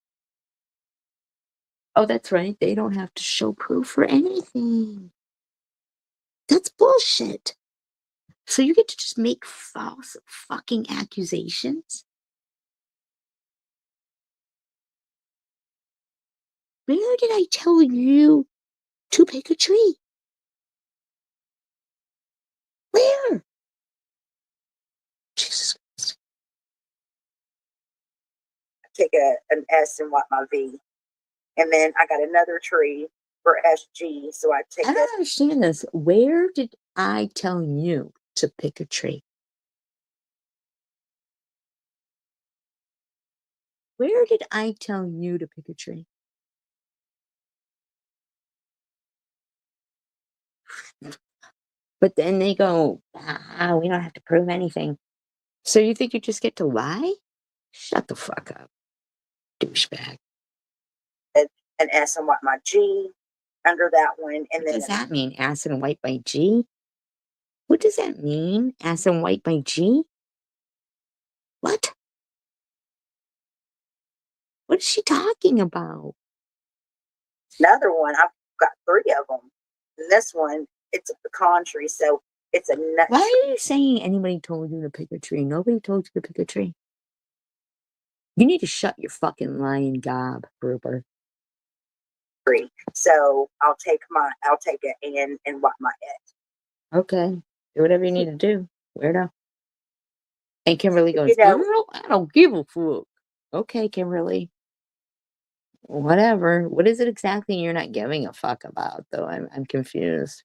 Oh, that's right. They don't have to show proof for anything. That's bullshit. So you get to just make false fucking accusations? Where did I tell you to pick a tree? Where? Jesus Christ. Take an S and wipe my V. And then I got another tree for SG, so I take I don't understand this. Where did I tell you to pick a tree? Where did I tell you to pick a tree? But then they go, we don't have to prove anything. So you think you just get to lie? Shut the fuck up, douchebag. And S and what my G under that one. And What then does that mean? Ass and white by G? What does that mean? Ass and white by G? What? What is she talking about? another one, I've got 3 of them. And this one, it's a pecan tree, so it's a nut Why are you saying anybody told you to pick a tree? Nobody told you to pick a tree. You need to shut your fucking lying gob, Rupert. tree. So I'll take it and what my it. Okay. Do whatever you need to do. Weirdo. And Kimberly goes, You know, girl, I don't give a fuck. Okay, Kimberly. Whatever. What is it exactly you're not giving a fuck about, though? I'm confused.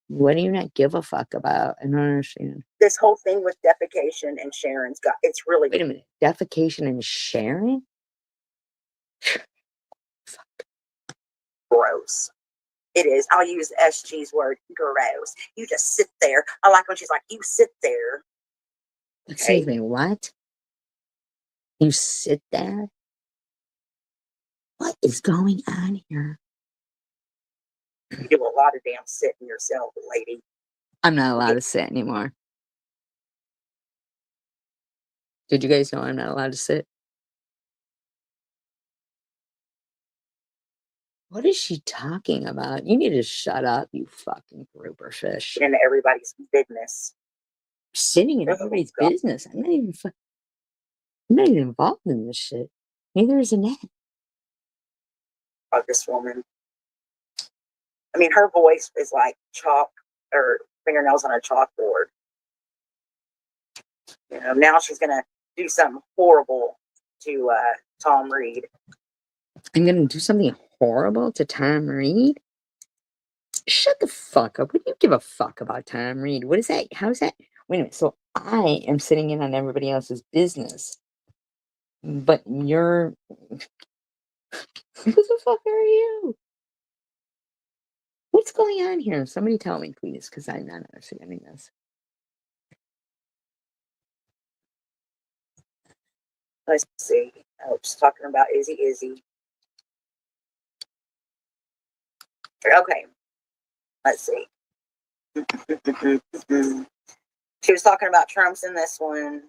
What do you not give a fuck about? I don't understand. this whole thing with defecation and Sharon's got, it's really Wait a minute. Defecation and sharing? gross. It is. I'll use SG's word, gross. You just sit there. I like when she's like, you sit there. Excuse me, what? You sit there? What is going on here? You do a lot of damn sitting yourself, lady. I'm not allowed to sit anymore. Did you guys know I'm not allowed to sit? What is she talking about? You need to shut up, you fucking grouper fish. Into everybody's business. Sitting in Oh, everybody's God. business. I'm not even involved in this shit. Neither is Annette. Of this woman. I mean, her voice is like chalk or fingernails on a chalkboard. You know, now she's gonna do something horrible to Tom Reed. I'm gonna do something horrible to Tom Reed? Shut the fuck up. What do you give a fuck about Tom Reed? What is that? How is that? Wait a minute. So I am sitting in on everybody else's business. But you're. Who the fuck are you? What's going on here? Somebody tell me, please, because I'm not understanding this. Let's see. I was just talking about Izzy. Okay. Let's see. She was talking about Trump's in this one.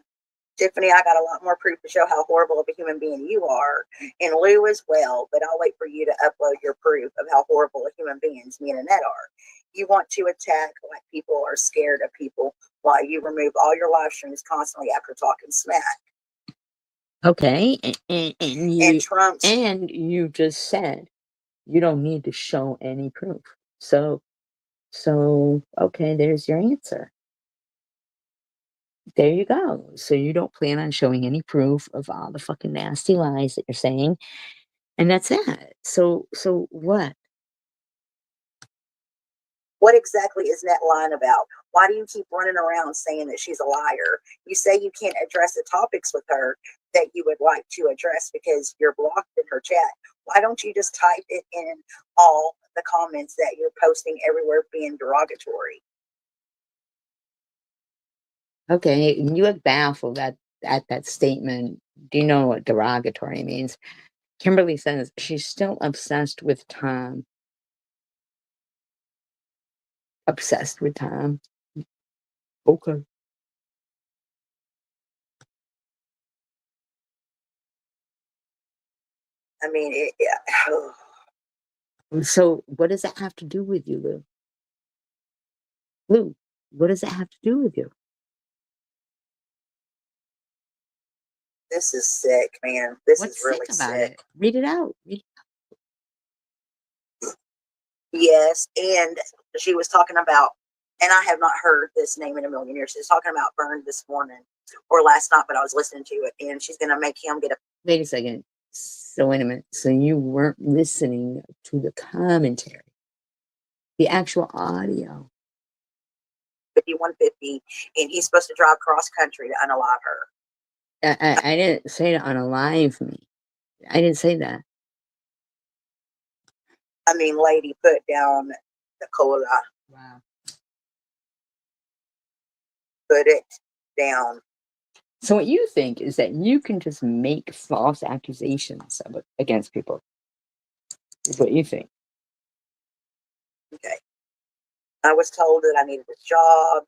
Tiffany, I got a lot more proof to show how horrible of a human being you are. And Lou as well, but I'll wait for you to upload your proof of how horrible of human beings me and Annette are. You want to attack like people are scared of people while you remove all your live streams constantly after talking smack. Okay, and Trump's you just said you don't need to show any proof. So okay, there's your answer. There you go. So you don't plan on showing any proof of all the fucking nasty lies that you're saying, and that's it. So what? what exactly is Annette lying about? Why do you keep running around saying that she's a liar? You say you can't address the topics with her that you would like to address because you're blocked in her chat. Why don't you just type it in all the comments that you're posting everywhere being derogatory? Okay, you look baffled at that statement. Do you know what derogatory means? Kimberly says she's still obsessed with Tom. Obsessed with Tom. Okay. I mean, So what does that have to do with you, Lou? Lou, what does that have to do with you? this is sick, man. This What's is really sick about sick. it? Read it out. Yes, and she was talking about, and I have not heard this name in a million years. She was talking about Burned this morning or last night, but I was listening to it, and she's going to make him get a. Wait a second. So wait a minute. So you weren't listening to the commentary, the actual audio. 5150, and he's supposed to drive cross country to unalive her. I didn't say to unalive me. I didn't say that. I mean, lady, put down the cola. Wow. Put it down. So what you think is that you can just make false accusations against people. Is what you think. Okay. I was told that I needed a job.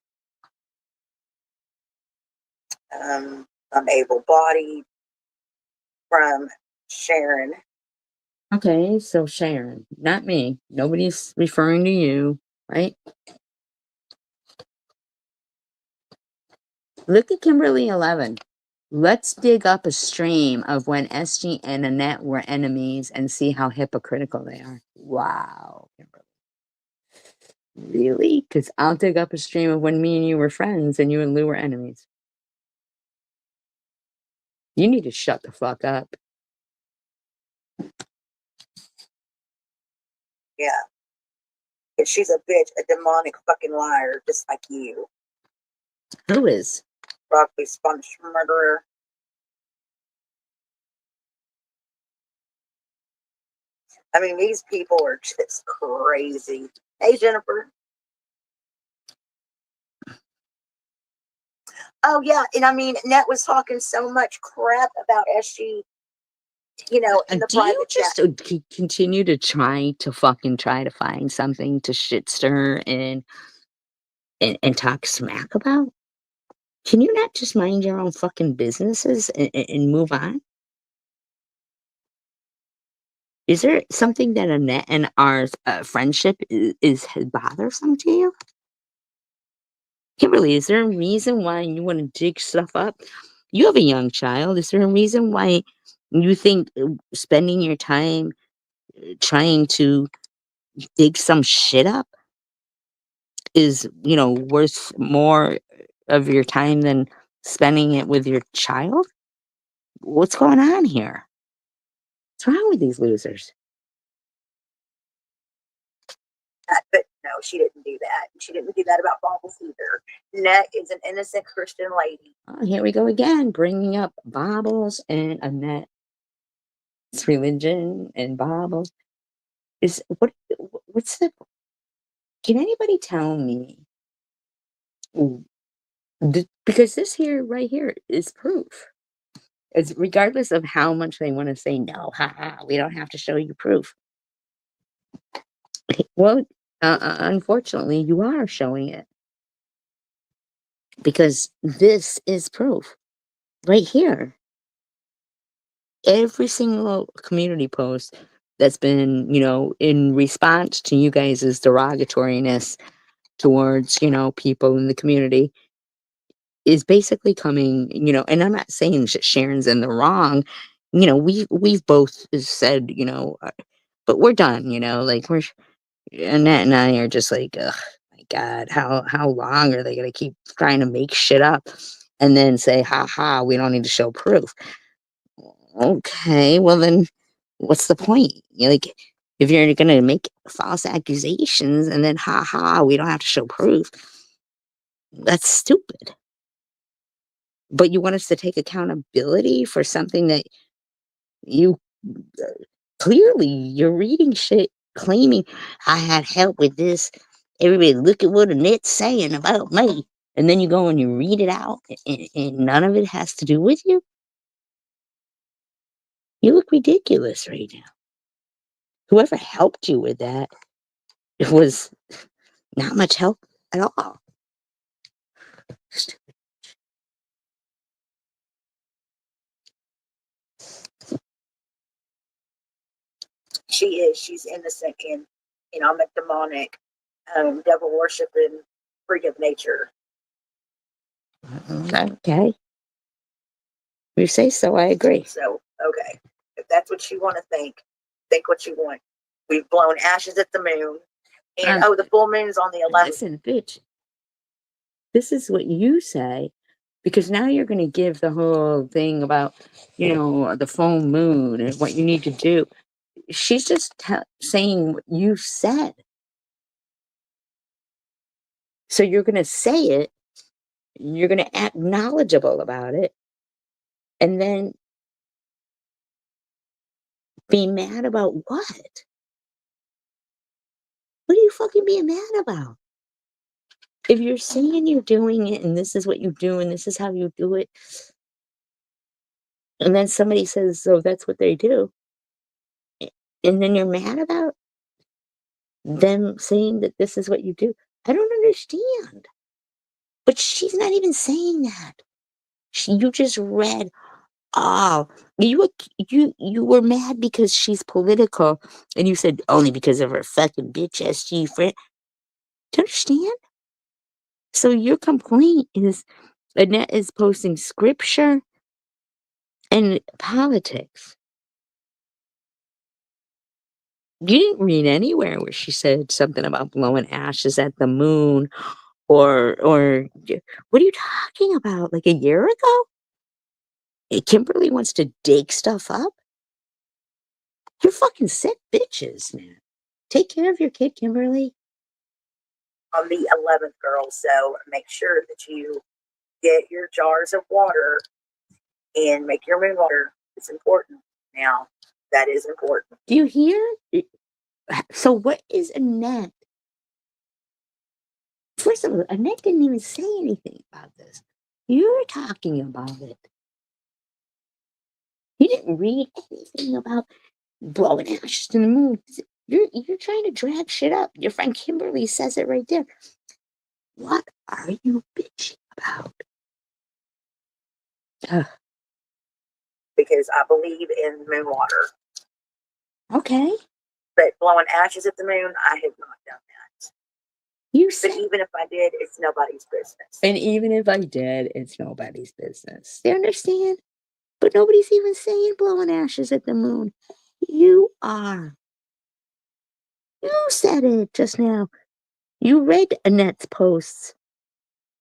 I'm able-bodied from Sharon. Okay, so Sharon, not me. Nobody's referring to you, right? Look at Kimberly 11. Let's dig up a stream of when SG and Annette were enemies and see how hypocritical they are. Wow, Kimberly. Really? Because I'll dig up a stream of when me and you were friends and you and Lou were enemies. You need to shut the fuck up. Yeah. And she's a bitch, a demonic fucking liar, just like you. Who is? Broccoli sponge murderer. I mean, these people are just crazy. Hey, Jennifer. Oh, yeah. And I mean, Net was talking so much crap about SG, in the Do you private just chat. continue to try to find something to shit stir and talk smack about? Can you not just mind your own fucking businesses and move on? Is there something that Annette and our friendship is bothersome to you? Kimberly, is there a reason why you want to dig stuff up? You have a young child. Is there a reason why you think spending your time trying to dig some shit up is, worth more of your time than spending it with your child? What's going on here? What's wrong with these losers? But no, she didn't do that. She didn't do that about Bibles either. Net is an innocent Christian lady. Oh, here we go again, bringing up Bibles and Annette's religion and Bibles. What's the? Can anybody tell me? Because this here, right here, is proof. It's regardless of how much they want to say no, we don't have to show you proof. Well, unfortunately, you are showing it because this is proof right here. Every single community post that's been, in response to you guys' derogatoriness towards, people in the community is basically coming, and I'm not saying that Sharon's in the wrong. We've both said, but we're done, like Annette and I are just like, ugh, my God, how long are they gonna keep trying to make shit up and then say, we don't need to show proof? Okay, well then what's the point? Like, if you're gonna make false accusations and then we don't have to show proof, that's stupid. But you want us to take accountability for something that you clearly you're reading shit claiming I had help with this. Everybody look at what Annette's saying about me. And then you go and you read it out and none of it has to do with you. You look ridiculous right now. Whoever helped you with that, it was not much help at all. She's innocent and, I'm a demonic, devil worshiping freak of nature. Okay. You say so, I agree. So, okay. If that's what you want to think what you want. We've blown ashes at the moon. And the full moon's on the 11th. Listen, bitch. This is what you say, because now you're going to give the whole thing about, the full moon and what you need to do. She's just saying what you said. So you're going to say it, you're going to act knowledgeable about it, and then be mad about what? What are you fucking being mad about? If you're saying you're doing it and this is what you do and this is how you do it, and then somebody says, so that's what they do, and then you're mad about them saying that this is what you do. I don't understand. But she's not even saying that. You just read, oh, you were mad because she's political, and you said only because of her fucking bitch SG friend. Do you understand? So your complaint is Annette is posting scripture and politics. You didn't read anywhere where she said something about blowing ashes at the moon or what are you talking about? Like a year ago? Kimberly wants to dig stuff up? You're fucking sick bitches, man. Take care of your kid, Kimberly. On the 11th, girl. So make sure that you get your jars of water and make your moon water. It's important. Now, that is important. Do you hear? So what is Annette? First of all, Annette didn't even say anything about this. You're talking about it. You didn't read anything about blowing ashes to the moon. You're trying to drag shit up. Your friend Kimberly says it right there. What are you bitching about? Because I believe in moon water. Okay. But blowing ashes at the moon, I have not done that. You But said, even if I did, it's nobody's business. and even if I did, it's nobody's business. You understand? But nobody's even saying blowing ashes at the moon. You are. You said it just now. You read Annette's posts.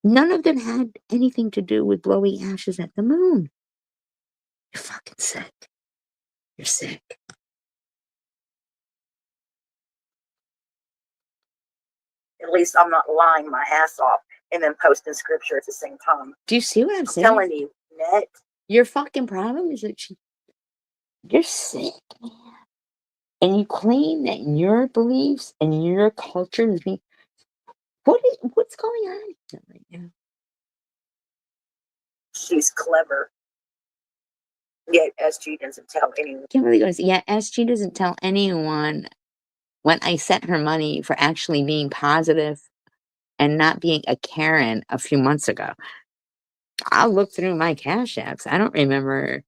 None of them had anything to do with blowing ashes at the moon. You're fucking sick. You're sick. At least I'm not lying my ass off and then posting scripture at the same time. Do you see what I'm I'm saying? telling you, Net. Your fucking problem is that you're sick, man. And you claim that your beliefs and your culture is being. What's going on right now? She's clever. Yet SG doesn't tell anyone. Kimberly goes, yeah, SG doesn't tell anyone when I sent her money for actually being positive and not being a Karen a few months ago. I'll look through my Cash Apps. I don't remember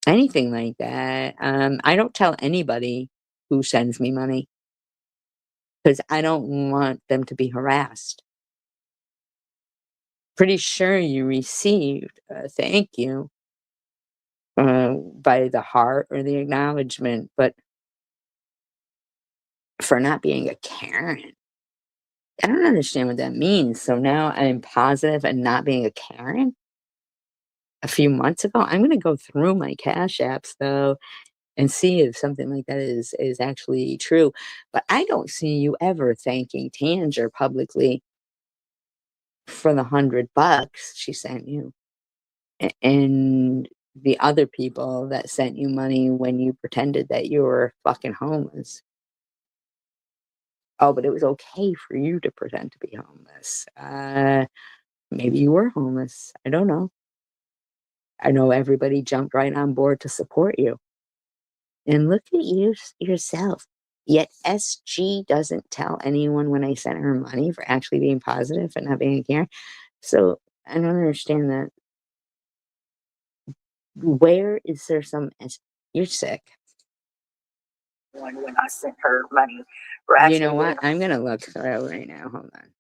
anything like that. I don't tell anybody who sends me money because I don't want them to be harassed. Pretty sure you received a thank you by the heart or the acknowledgement, but for not being a Karen, I don't understand what that means. So now I'm positive and not being a Karen a few months ago. I'm going to go through my Cash Apps though and see if something like that is actually true. But I don't see you ever thanking Tanger publicly for the $100 she sent you. And the other people that sent you money when you pretended that you were fucking homeless. Oh, but it was okay for you to pretend to be homeless. Maybe you were homeless. I don't know. I know everybody jumped right on board to support you. And look at you yourself. Yet SG doesn't tell anyone when I sent her money for actually being positive and not being a Karen. So I don't understand that. Where is there some? You're sick. When I sent her money for You actually know what? being I'm gonna look through right now. Hold on.